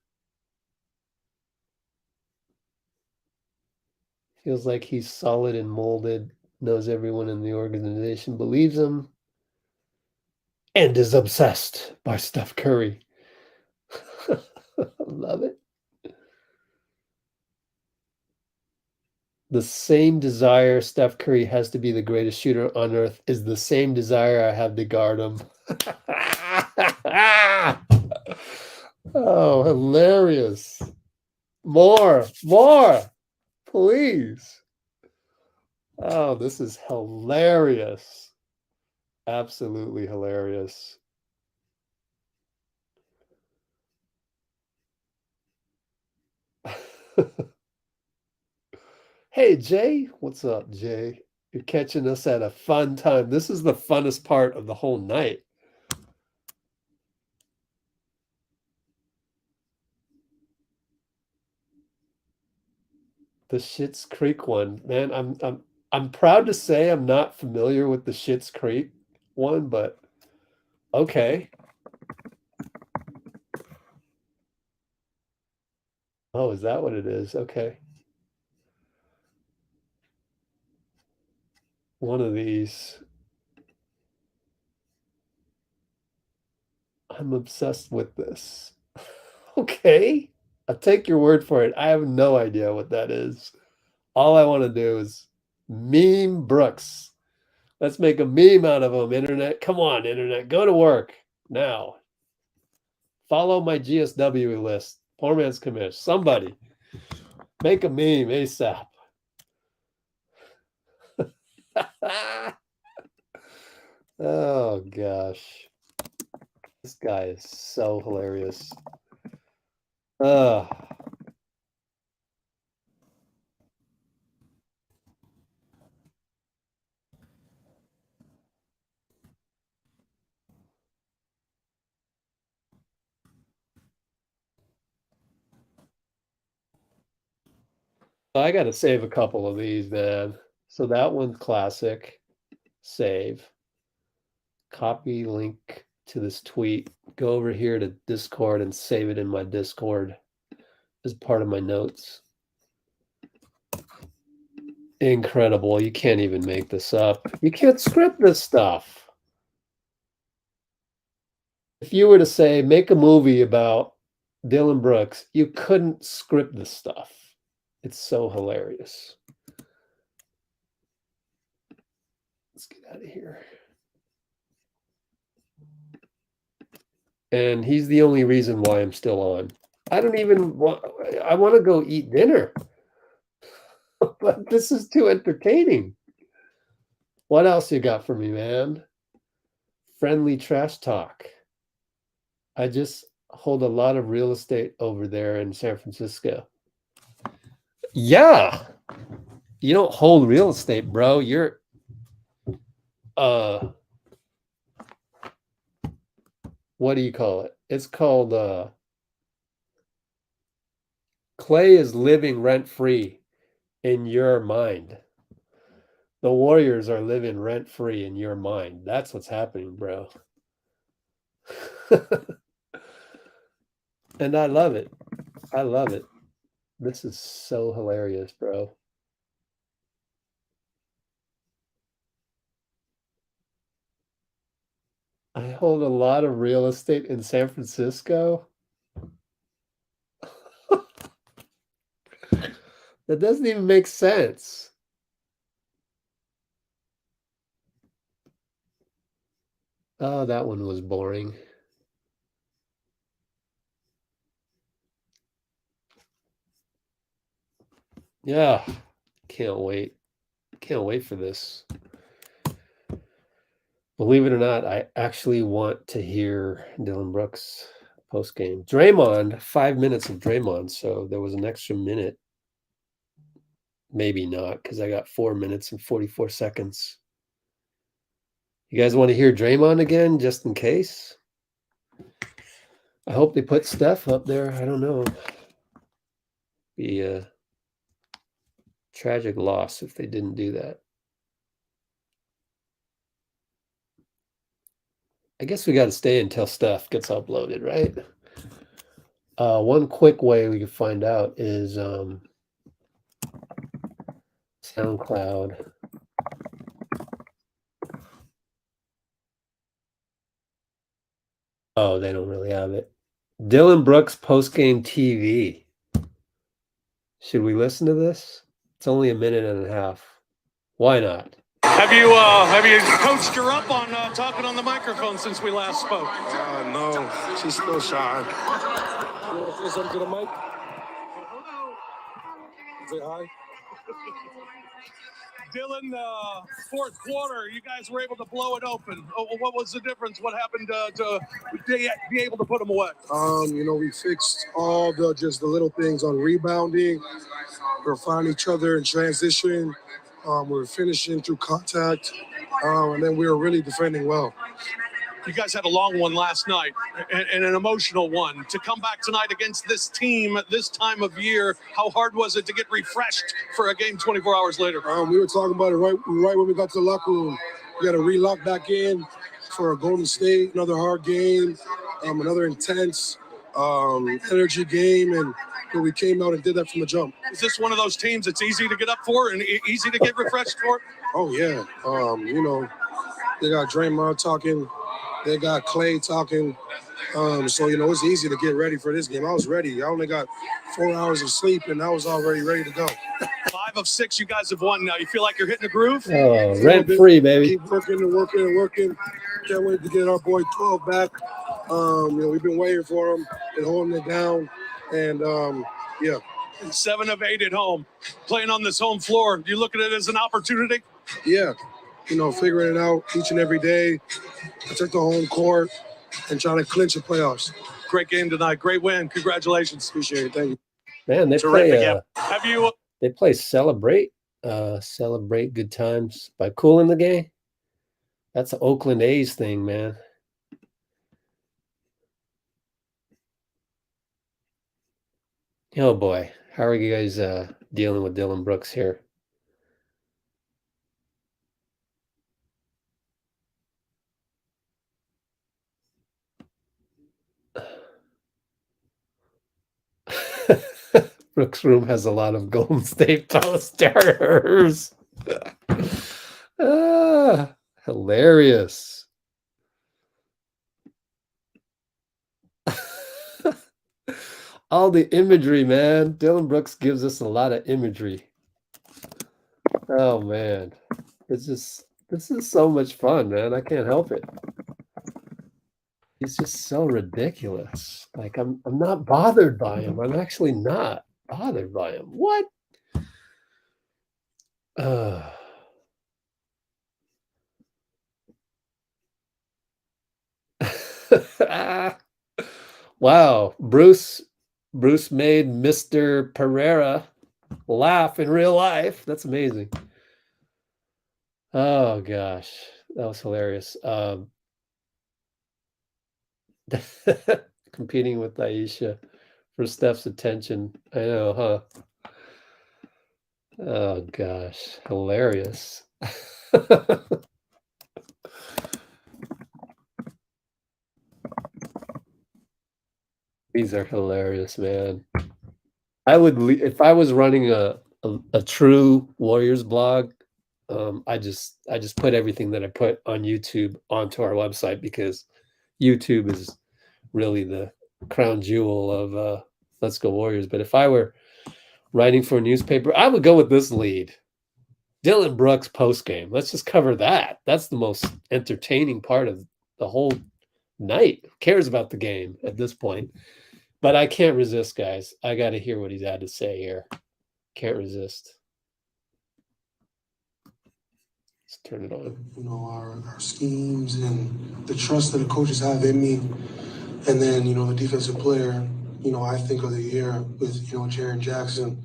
Feels like he's solid and molded, knows everyone in the organization believes him, and is obsessed by Steph Curry. Love it. The same desire Steph Curry has to be the greatest shooter on earth is the same desire I have to guard him. Oh, hilarious. More, please. Oh, this is hilarious. Absolutely hilarious. Hey, Jay. What's up, Jay? You're catching us at a fun time. This is the funnest part of the whole night. The Schitt's Creek one, man. I'm proud to say I'm not familiar with the Schitt's Creek one, but Okay. Oh, is that what it is? Okay. One of these. I'm obsessed with this. Okay. I'll take your word for it. I have no idea what that is. All I want to do is meme Brooks. Let's make a meme out of him, internet. Come on, internet. Go to work now. Follow my GSW list. Poor man's commish. Somebody. Make a meme ASAP. Oh, gosh. This guy is so hilarious. I got to save a couple of these, man. So that one's classic. Save. Copy link to this tweet. Go over here to Discord and save it in my Discord as part of my notes. Incredible. You can't even make this up. You can't script this stuff. If you were to say, make a movie about Dillon Brooks, you couldn't script this stuff. It's so hilarious. Let's get out of here. And he's the only reason why I'm still on. I don't even want, I want to go eat dinner. But this is too entertaining. What else you got for me, man? Friendly trash talk. I just hold a lot of real estate over there in San Francisco. Yeah. You don't hold real estate, bro. You're what do you call it? It's called Klay is living rent-free in your mind. The Warriors are living rent-free in your mind. That's what's happening, bro. And I love it. I love it. This is so hilarious, bro. I hold a lot of real estate in San Francisco. That doesn't even make sense. Oh, that one was boring. Yeah, can't wait. Can't wait for this. Believe it or not, I actually want to hear Dillon Brooks post game. Draymond, 5 minutes of Draymond, so there was an extra minute. Maybe not, because I got 4 minutes and 44 seconds. You guys want to hear Draymond again, just in case? I hope they put Steph up there. I don't know. Be a tragic loss if they didn't do that. I guess we got to stay until Steph gets uploaded, right? One quick way we can find out is SoundCloud. Oh, they don't really have it. Dillon Brooks postgame TV. Should we listen to this? It's only a minute and a half. Why not? Have you coached her up on talking on the microphone since we last spoke? No, she's still shy. You want to say something to the mic? Say hi. Dillon, fourth quarter, you guys were able to blow it open. What was the difference? What happened to be able to put them away? We fixed all the little things on rebounding. We're finding each other in transition. We're finishing through contact, and then we were really defending well. You guys had a long one last night and an emotional one. To come back tonight against this team at this time of year, how hard was it to get refreshed for a game 24 hours later? We were talking about it right when we got to the locker room. We got to relock back in, for Golden State, another hard game, another intense energy game, and we came out and did that from the jump. Is this one of those teams that's easy to get up for and easy to get refreshed for? Oh yeah, they got Draymond talking, they got Klay talking, so it's easy to get ready for this game. I was ready. I only got 4 hours of sleep, and I was already ready to go. 5 of 6 you guys have won now. You feel like you're hitting the groove? Oh, rent free, baby. Keep working and working and working. Can't wait to get our boy 12 back. We've been waiting for him and holding it down, and yeah. 7 of 8 at home, playing on this home floor. Do you look at it as an opportunity? Yeah, figuring it out each and every day. I took the home court and trying to clinch the playoffs. Great game tonight. Great win. Congratulations. Appreciate it. Thank you. Man, they Terrific. play. Have you? They play celebrate good times by cooling the game. That's an Oakland A's thing, man. Oh boy, how are you guys dealing with Dillon Brooks here? Brooks' room has a lot of Golden State posters. Hilarious. All the imagery, man. Dillon Brooks gives us a lot of imagery. Oh man. This is so much fun, man. I can't help it. He's just so ridiculous. Like I'm not bothered by him. I'm actually not bothered by him. What? Wow. Bruce made Mr. Pereira laugh in real life. That's amazing. Oh gosh. That was hilarious. Competing with Aisha for Steph's attention. I know, huh? Oh gosh, hilarious. These are hilarious, man. I would, if I was running a true Warriors blog, I just put everything that I put on YouTube onto our website, because YouTube is really the crown jewel of Let's Go Warriors. But if I were writing for a newspaper, I would go with this lead. Dillon Brooks post game. Let's just cover that. That's the most entertaining part of the whole night. Who cares about the game at this point? But I can't resist, guys. I got to hear what he's had to say here. Can't resist. Let's turn it on. Our schemes and the trust that the coaches have in me. And then, the defensive player, I think of the year with, Jaren Jackson,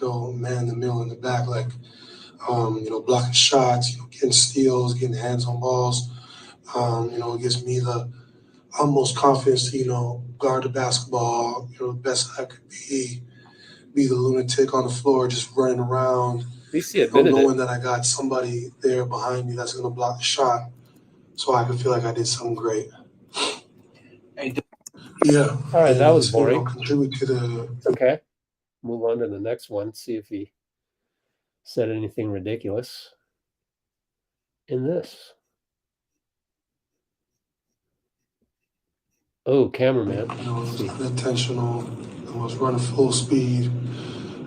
man in the middle and the back, like, blocking shots, getting steals, getting hands on balls. It gives me the utmost confidence to, guard the basketball, the best I could be the lunatic on the floor, just running around. At least he admitted knowing that I got somebody there behind me that's going to block the shot, so I can feel like I did something great. Yeah. All right, that was boring. Contribute to the. It's okay. Move on to the next one. See if he said anything ridiculous in this. Oh, cameraman. It was unintentional. I was running full speed.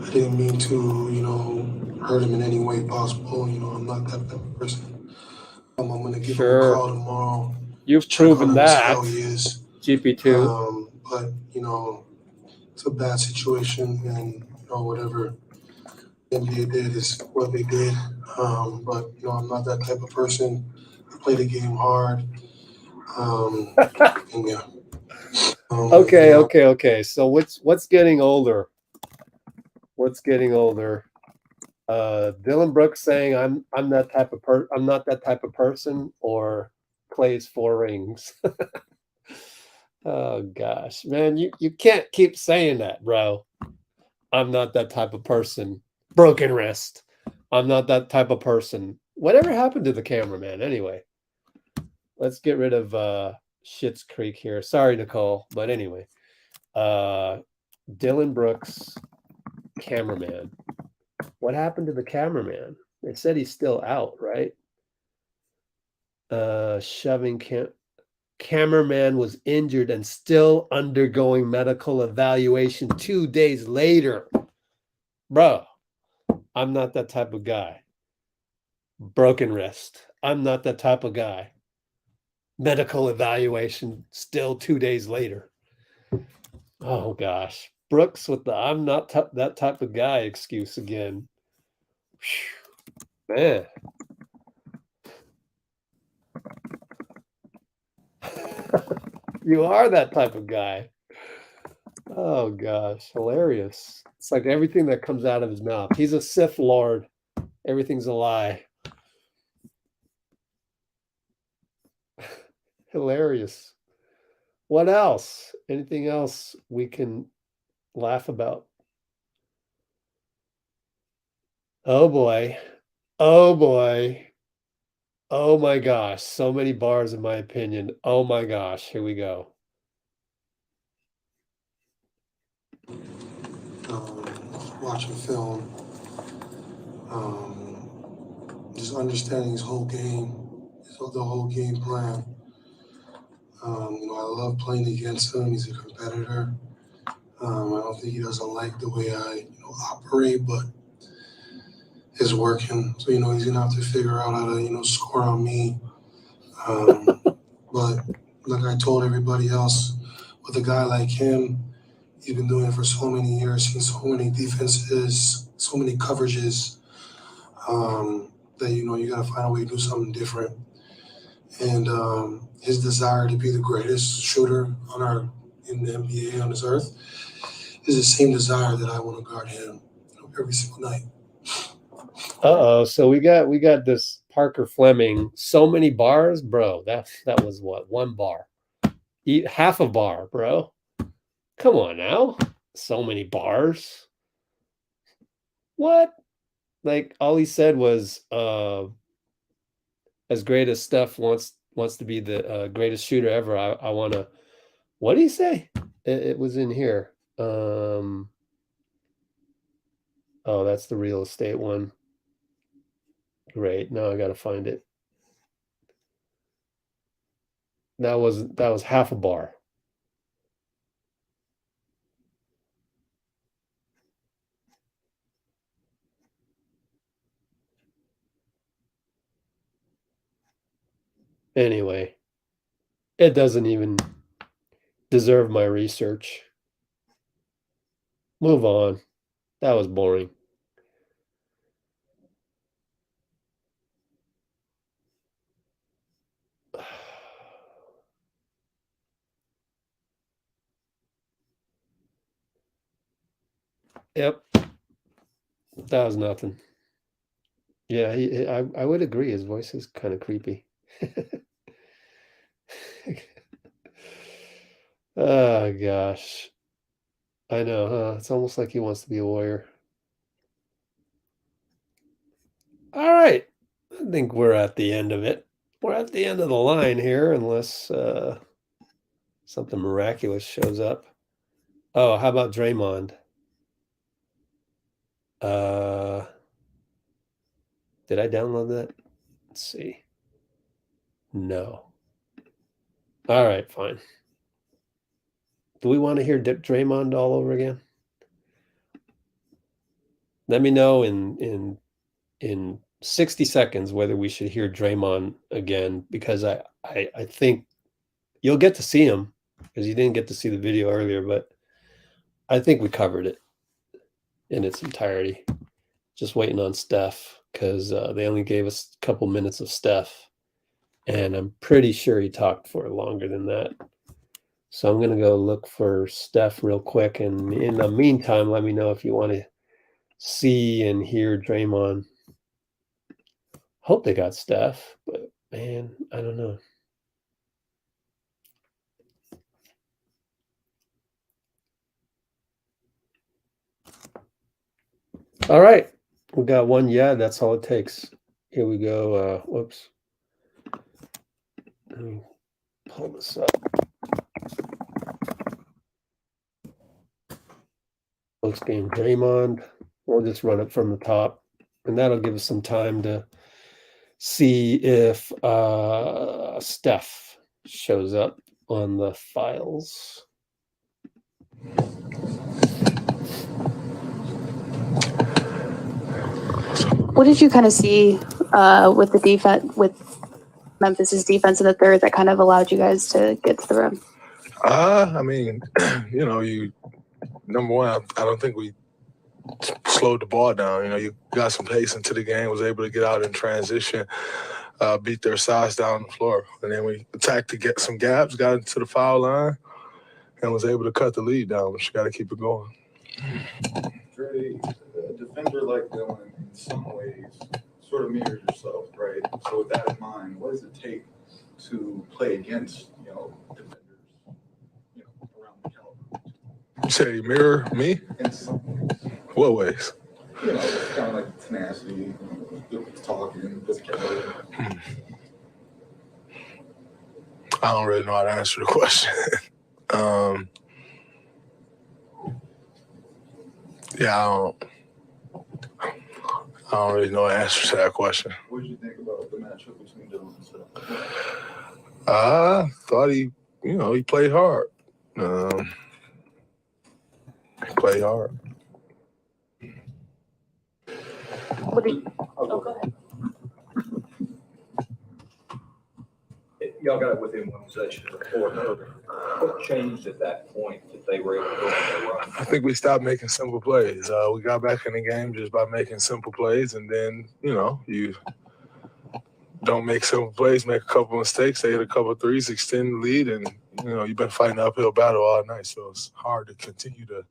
I didn't mean to, hurt him in any way possible. I'm not that type of person. I'm going to give him a call tomorrow. You've proven that. How he is. GP2. But, it's a bad situation, and, whatever the NBA did is what they did. But, I'm not that type of person. I play the game hard. And yeah. Okay. So what's getting older? What's getting older? Dillon Brooks saying I'm that type of I'm not that type of person, or Klay's 4 rings. Oh gosh, man, you can't keep saying that, bro. I'm not that type of person. Broken wrist. I'm not that type of person. Whatever happened to the cameraman anyway? let's get rid of Schitt's Creek here. Sorry, Nicole, but anyway, Dillon Brooks, cameraman. What happened to the cameraman? They said he's still out, right? Shoving cameraman was injured and still undergoing medical evaluation 2 days later. Bro, I'm not that type of guy. Broken wrist. I'm not that type of guy. Medical evaluation still 2 days later. Oh gosh. Brooks with the I'm not that type of guy excuse again. Whew. Man. You are that type of guy. Oh gosh, hilarious. It's like everything that comes out of his mouth. He's a Sith Lord. Everything's a lie. Hilarious. What else? Anything else we can laugh about? Oh boy. Oh boy. Oh my gosh. So many bars in my opinion. Oh my gosh. Here we go. Watching film, just understanding his whole game, the whole game plan. I love playing against him. He's a competitor. I don't think he doesn't like the way I operate, but it's working. So, he's going to have to figure out how to, score on me. But like I told everybody else, with a guy like him, he's been doing it for so many years, seen so many defenses, so many coverages, that, you got to find a way to do something different. And his desire to be the greatest shooter in the NBA on this earth is the same desire that I want to guard him every single night. So we got this Parker Fleming. So many bars, bro. That was what, 1 bar. Eat half a bar, bro. Come on now. So many bars. What? Like all he said was as great as Steph wants to be the greatest shooter ever, I want to. What did he say? It was in here. Oh, that's the real estate one. Great. Now I got to find it. That was half a bar. Anyway, it doesn't even deserve my research. Move on. That was boring. Yep. That was nothing. Yeah, I would agree. His voice is kind of creepy. Oh gosh. I know, huh? It's almost like he wants to be a warrior. All right. I think we're at the end of it. We're at the end of the line here, unless something miraculous shows up. Oh, how about Draymond? Did I download that? Let's see. No. All right, fine. Do we want to hear Draymond all over again? Let me know in 60 seconds whether we should hear Draymond again, because I think you'll get to see him because you didn't get to see the video earlier, but I think we covered it in its entirety. Just waiting on Steph because they only gave us a couple minutes of Steph, and I'm pretty sure he talked for longer than that. So I'm going to go look for Steph real quick, and in the meantime, let me know if you want to see and hear Draymond. Hope they got Steph, but man, I don't know. All right, we got one. Yeah, that's all it takes. Here we go. Whoops. Let me pull this up. Post game Draymond. We'll just run it from the top, and that'll give us some time to see if Steph shows up on the files. What did you kind of see with the defense, with Memphis's defense in the third, that kind of allowed you guys to get to the rim? I mean, number one, I don't think we slowed the ball down. You got some pace into the game, was able to get out in transition, beat their size down the floor. And then we attacked to get some gaps, got into the foul line, and was able to cut the lead down, which got to keep it going. Dray, a defender like Dillon, in some ways, sort of mirrors yourself, right? So with that in mind, what does it take to play against, defenders, around the caliber? You say mirror me? In some ways. What ways? It's kind of like tenacity, talking, physicality. I don't really know how to answer the question. I don't really know the answer to that question. What did you think about the matchup between Dillon and Steph? I thought he played hard. He played hard. Go ahead. Y'all got it within one possession of the fourth. What changed at that point that they were able to go on their run? I think we stopped making simple plays. We got back in the game just by making simple plays, and then, you don't make simple plays, make a couple mistakes, they hit a couple threes, extend the lead, and, you've been fighting an uphill battle all night, so it's hard to continue to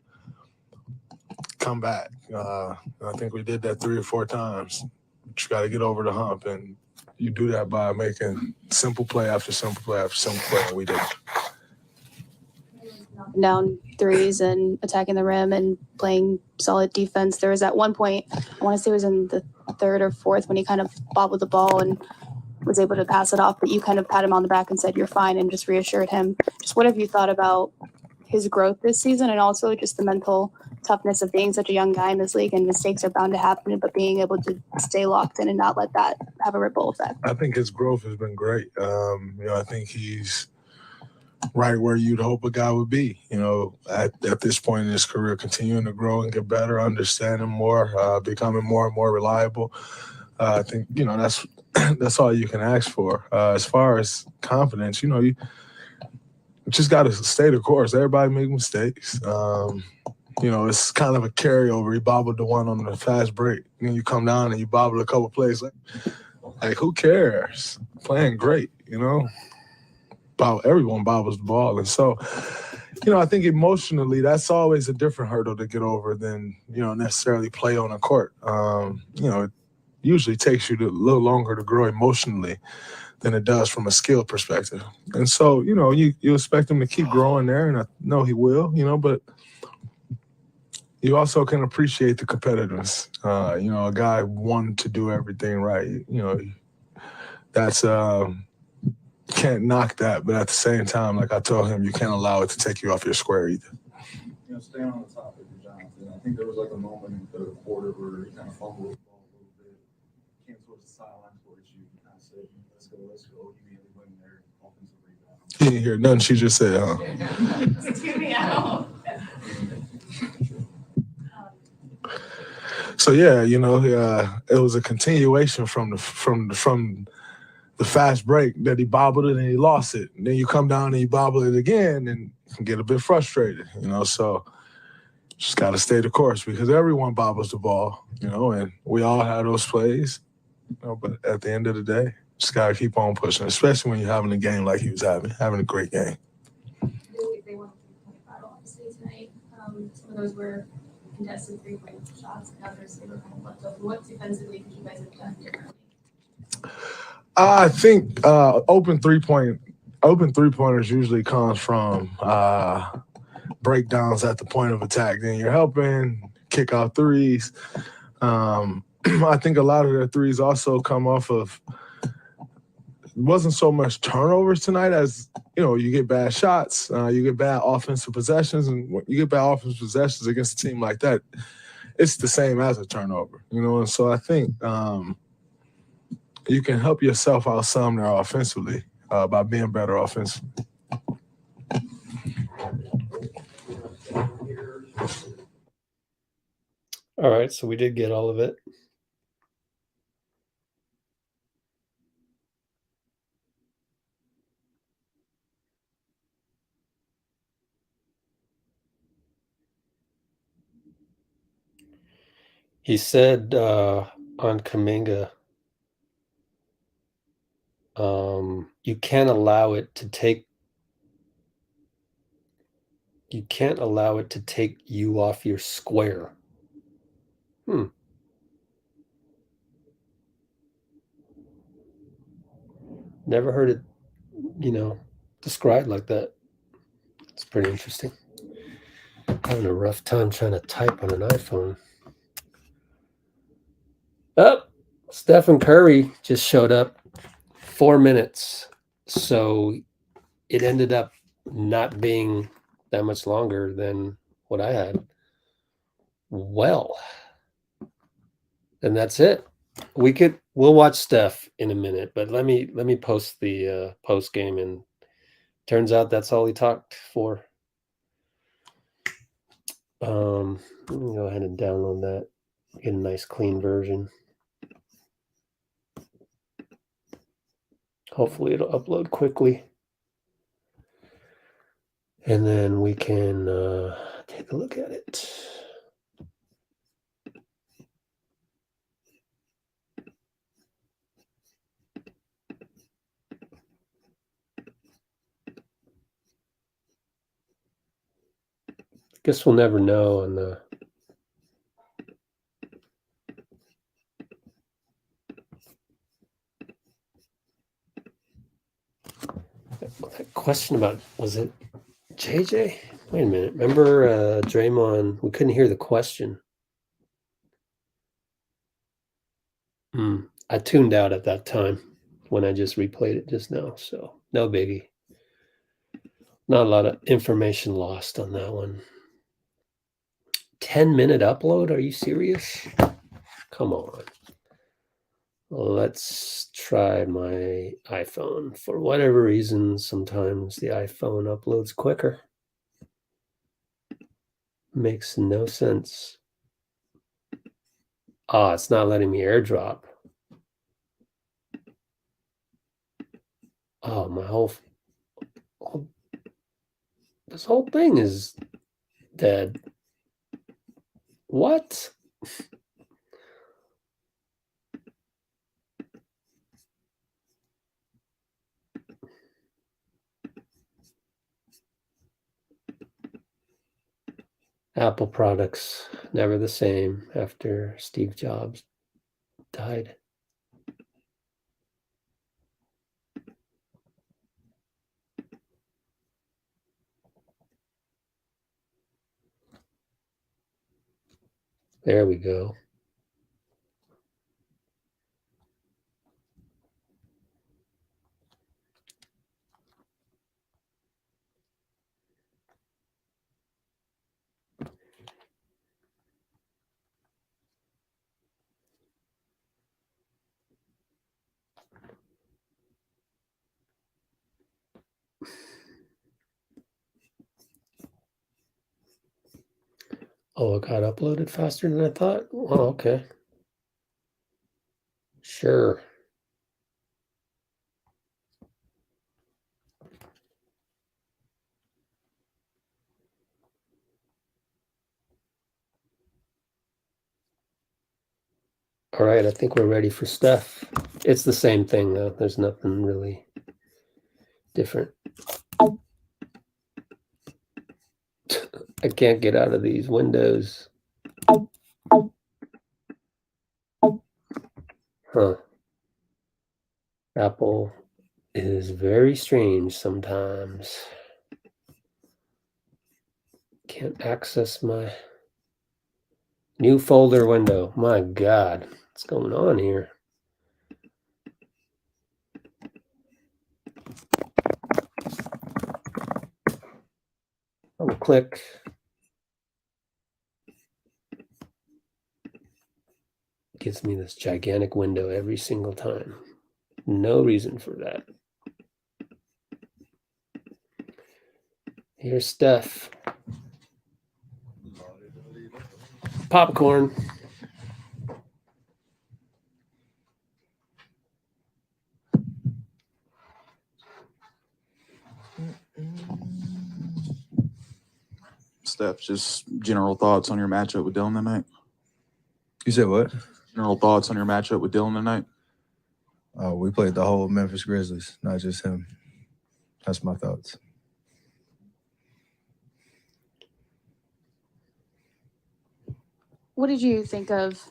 come back. I think we did that 3 or 4 times. But you got to get over the hump, and you do that by making simple play after simple play after simple play, and we did. Down threes and attacking the rim and playing solid defense. There was at one point, I want to say it was in the third or fourth, when he kind of bobbled the ball and was able to pass it off, but you kind of pat him on the back and said, "You're fine," and just reassured him. Just what have you thought about his growth this season, and also just the mental toughness of being such a young guy in this league, and mistakes are bound to happen, but being able to stay locked in and not let that have a ripple effect? I think his growth has been great. I think he's right where you'd hope a guy would be, at this point in his career, continuing to grow and get better, understanding more, becoming more and more reliable. I think, that's all you can ask for. As far as confidence, you just got to stay the course. Everybody make mistakes. It's kind of a carryover. He bobbled the one on the fast break. Then you come down and you bobble a couple plays. Like who cares? Playing great, Everyone bobbles the ball. And so, I think emotionally, that's always a different hurdle to get over than, necessarily play on a court. It usually takes you a little longer to grow emotionally than it does from a skill perspective. And so, you expect him to keep growing there, and I know he will, but you also can appreciate the competitiveness. A guy wanting to do everything right. That's can't knock that, but at the same time, like I told him, you can't allow it to take you off your square either. Staying on the topic of Jonathan, I think there was a moment in the third quarter where he kind of fumbled the ball a little bit, came towards the sideline towards you, and kind of said, let's go. You immediately went in there, offensive rebound. He didn't hear nothing she just said, huh? Excuse me out. So yeah, it was a continuation from the fast break that he bobbled it and he lost it. And then you come down and you bobble it again and you can get a bit frustrated, So just got to stay the course because everyone bobbles the ball, and we all have those plays. But at the end of the day, just got to keep on pushing, especially when you're having a game like he was having a great game. They won 25 obviously tonight. Some of those were contested 3-point shots, and others they were kind of left open. What defensively could you guys have done differently? I think open three-pointers usually comes from breakdowns at the point of attack. Then you're helping kick out threes. I think a lot of their threes also come off of wasn't so much turnovers tonight as, you get bad shots, you get bad offensive possessions, and when you get bad offensive possessions against a team like that, it's the same as a turnover, and so I think you can help yourself out some there offensively by being better offensively. All right, so we did get all of it. He said on Kuminga, you can't allow it to take you off your square. Never heard it, described like that. It's pretty interesting. Having a rough time trying to type on an iPhone. Oh, Stephen Curry just showed up. 4 minutes. So it ended up not being that much longer than what I had. Well, and that's it. We'll watch Steph in a minute, but let me post the post game, and turns out that's all he talked for. Let me go ahead and download that. Get a nice clean version. Hopefully it'll upload quickly. And then we can take a look at it. Guess we'll never know on the that question about, was it JJ? Wait a minute. Remember Draymond? We couldn't hear the question. I tuned out at that time when I just replayed it just now, so no biggie. Not a lot of information lost on that one. 10-minute upload? Are you serious? Come on. Let's try my iPhone. For whatever reason, sometimes the iPhone uploads quicker. Makes no sense. Ah, it's not letting me airdrop. Oh, this whole thing is dead. What? Apple products, never the same after Steve Jobs died. There we go. Oh, it got uploaded faster than I thought? Oh, okay. Sure. All right, I think we're ready for Steph. It's the same thing, though. There's nothing really different. I can't get out of these windows. Huh. Apple is very strange sometimes. Can't access my new folder window. My God, what's going on here? Double click. Gives me this gigantic window every single time. No reason for that. Here's Steph. Popcorn. Steph, just general thoughts on your matchup with Dillon tonight. You said what? General thoughts on your matchup with Dillon tonight. We played the whole Memphis Grizzlies, not just him. That's my thoughts. What did you think of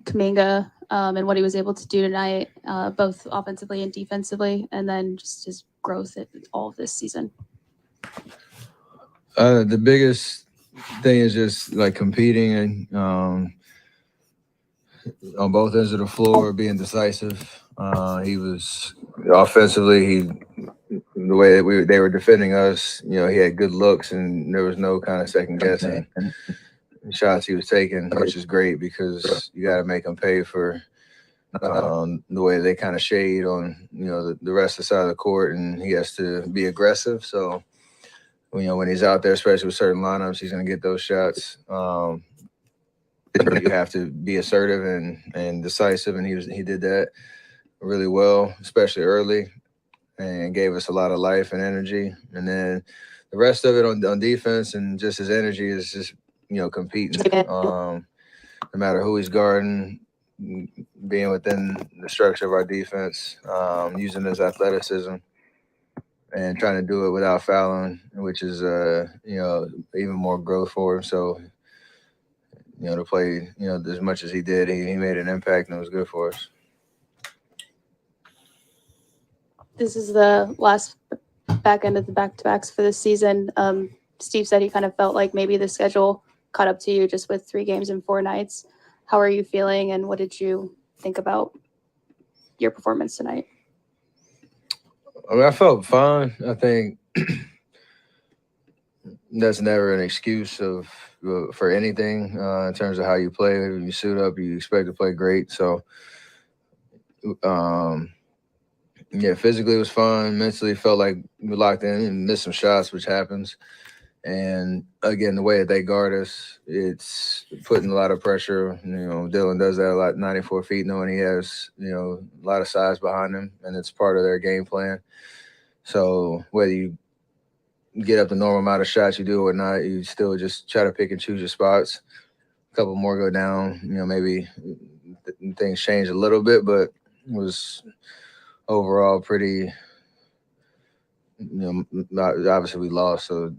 Kuminga and what he was able to do tonight, both offensively and defensively, and then just his growth at all of this season? The biggest thing is just like competing and on both ends of the floor, being decisive. He was offensively, the way that they were defending us, he had good looks and there was no kind of second guessing shots he was taking, which is great because you got to make him pay for the way they kind of shade on the rest of the side of the court, and he has to be aggressive. So when he's out there, especially with certain lineups, he's going to get those shots. You have to be assertive and decisive, and he did that really well, especially early, and gave us a lot of life and energy. And then the rest of it on defense and just his energy is just competing. No matter who he's guarding, being within the structure of our defense, using his athleticism and trying to do it without fouling, which is even more growth for him. So to play as much as he did, he made an impact and it was good for us. This is the last back end of the back-to-backs for this season. Steve said he kind of felt like maybe the schedule caught up to you just with 3 games in 4 nights. How are you feeling, and what did you think about your performance tonight? I felt fine. I think that's never an excuse for anything in terms of how you play. When you suit up, you expect to play great. So, physically it was fun. Mentally felt like we locked in and missed some shots, which happens. And again, the way that they guard us, it's putting a lot of pressure. Dillon does that a lot, 94 feet, knowing he has, a lot of size behind him, and it's part of their game plan. So whether you get up the normal amount of shots you do or not, you still just try to pick and choose your spots. A couple more go down, maybe things change a little bit, but it was overall pretty, obviously we lost, so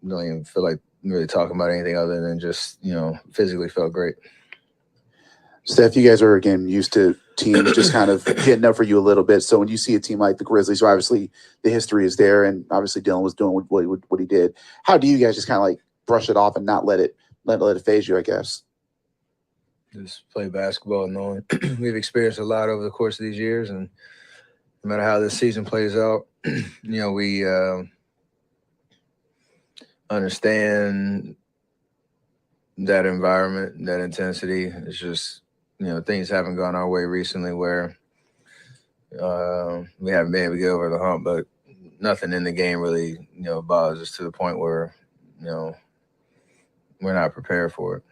don't even feel like really talking about anything other than just, physically felt great. Steph, you guys are, again, used to teams just kind of hitting up for you a little bit. So when you see a team like the Grizzlies, where obviously the history is there and obviously Dillon was doing what he did, how do you guys just kind of like brush it off and not let it phase you, I guess? Just play basketball, knowing we've experienced a lot over the course of these years, and no matter how this season plays out, we understand that environment, that intensity. It's just, things haven't gone our way recently where we haven't been able to get over the hump, but nothing in the game really, bothers us to the point where, we're not prepared for it.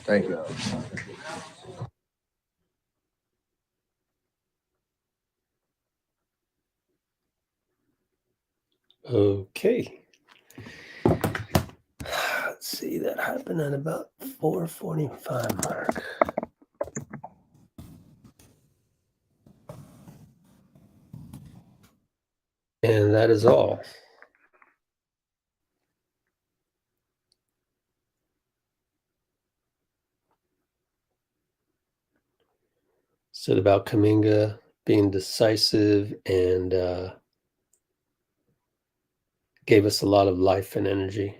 Thank you. Okay. Let's see, that happened at about 4:45 mark. And that is all. Said about Kuminga being decisive and gave us a lot of life and energy.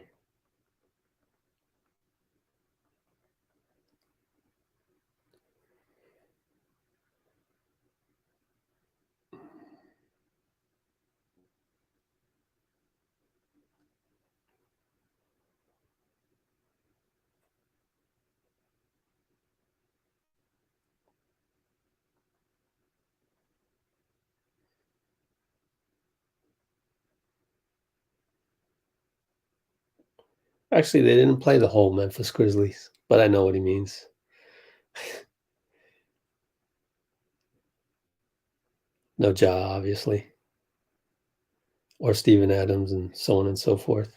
Actually, they didn't play the whole Memphis Grizzlies, but I know what he means. No Ja, obviously. Or Steven Adams and so on and so forth.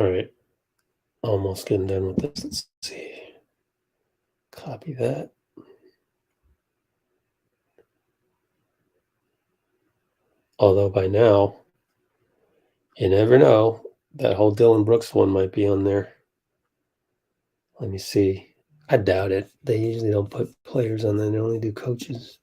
All right. Almost getting done with this. Let's see. Copy that. Although by now, you never know. That whole Dillon Brooks one might be on there. Let me see. I doubt it. They usually don't put players on there. They only do coaches.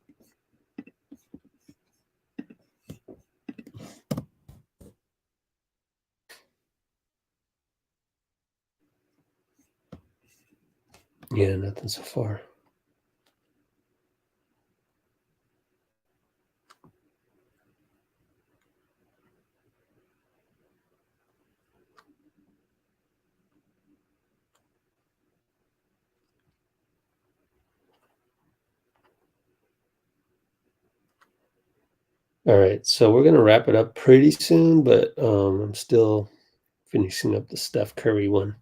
Yeah, nothing so far. All right, so we're gonna wrap it up pretty soon, but I'm still finishing up the Steph Curry one.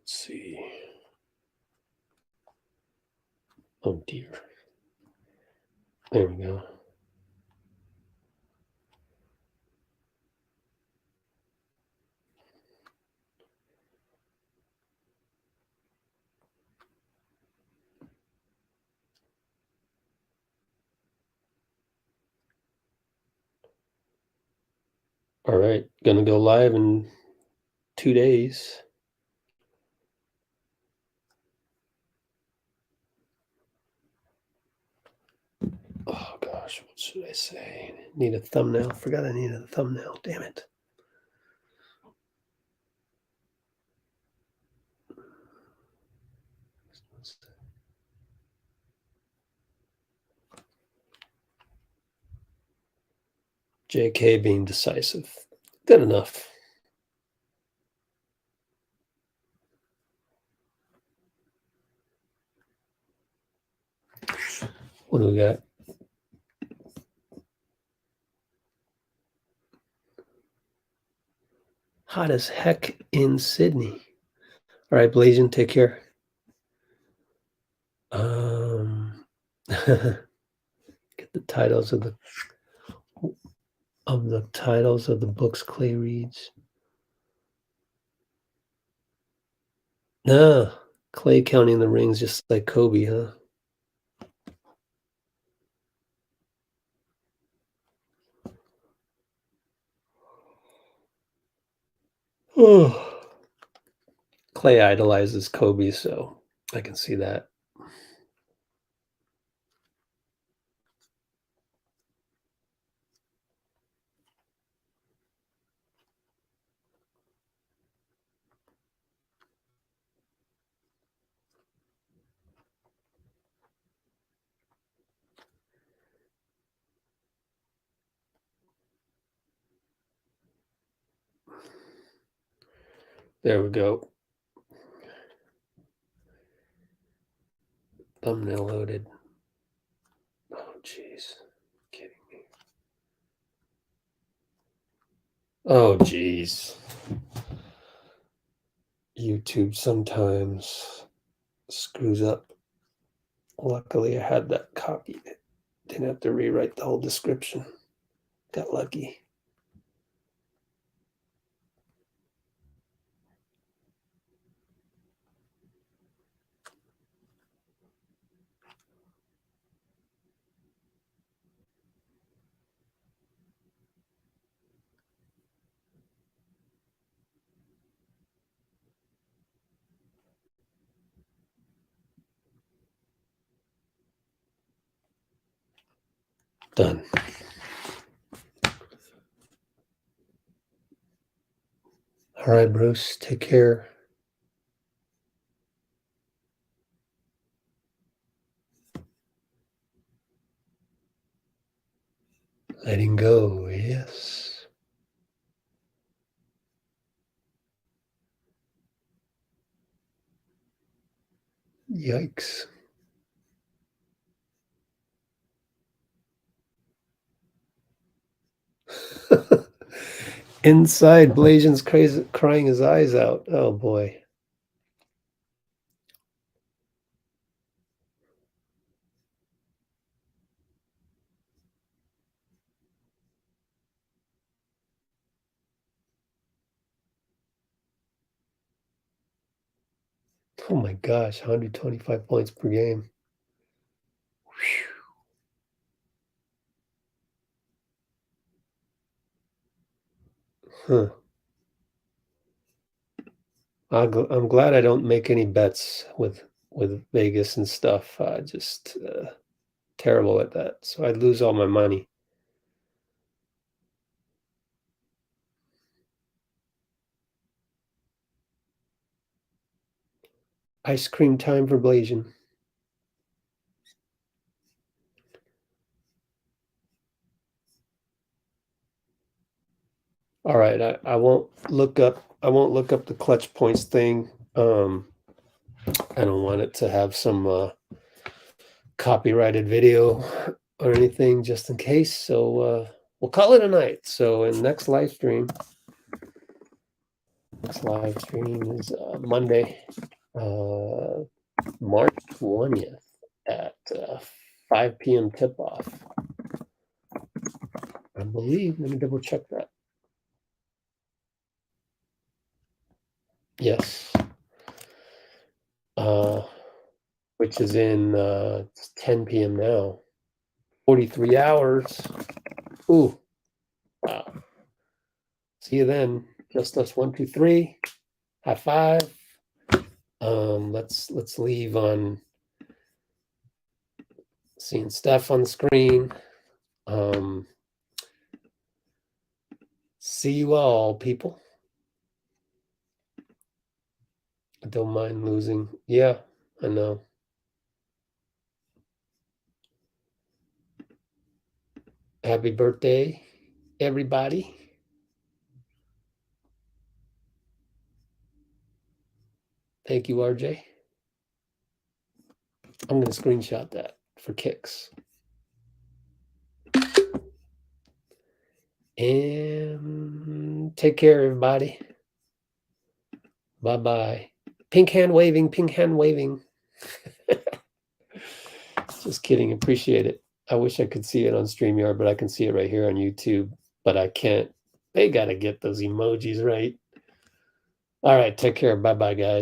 Let's see. Oh dear. There we go. All right, gonna go live in 2 days. Oh gosh, what should I say? Need a thumbnail. Forgot I needed a thumbnail. Damn it. JK being decisive. Good enough. What do we got? Hot as heck in Sydney. All right, Blasian, take care. Get the titles of the books Klay reads. No, Klay counting the rings just like Kobe, huh? Oh. Klay idolizes Kobe, so I can see that. There we go. Thumbnail loaded. Oh, jeez. Kidding me. Oh, jeez. YouTube sometimes screws up. Luckily, I had that copied. Didn't have to rewrite the whole description. Got lucky. Done. All right, Bruce, take care. Letting go, yes. Yikes. Inside, Blasian's crazy, crying his eyes out. Oh, boy. Oh, my gosh, 125 points per game. Huh. I'm glad I don't make any bets with Vegas and stuff. Just terrible at that. So I'd lose all my money. Ice cream time for Blasian. All right, I won't look up the clutch points thing. I don't want it to have some copyrighted video or anything, just in case. So we'll call it a night. So in next live stream is Monday, March 20th at 5 p.m. tip-off. I believe. Let me double check that. Yes. Which is in it's 10 p.m. now. 43 hours. Ooh. Wow. See you then. Just us 1, 2, 3. High five. Let's leave on seeing Steph on the screen. See you all, people. I don't mind losing. Yeah, I know. Happy birthday, everybody. Thank you, RJ. I'm going to screenshot that for kicks. And take care, everybody. Bye-bye. Pink hand waving, pink hand waving. Just kidding. Appreciate it. I wish I could see it on StreamYard, but I can see it right here on YouTube. But I can't. They got to get those emojis right. All right. Take care. Bye-bye, guys.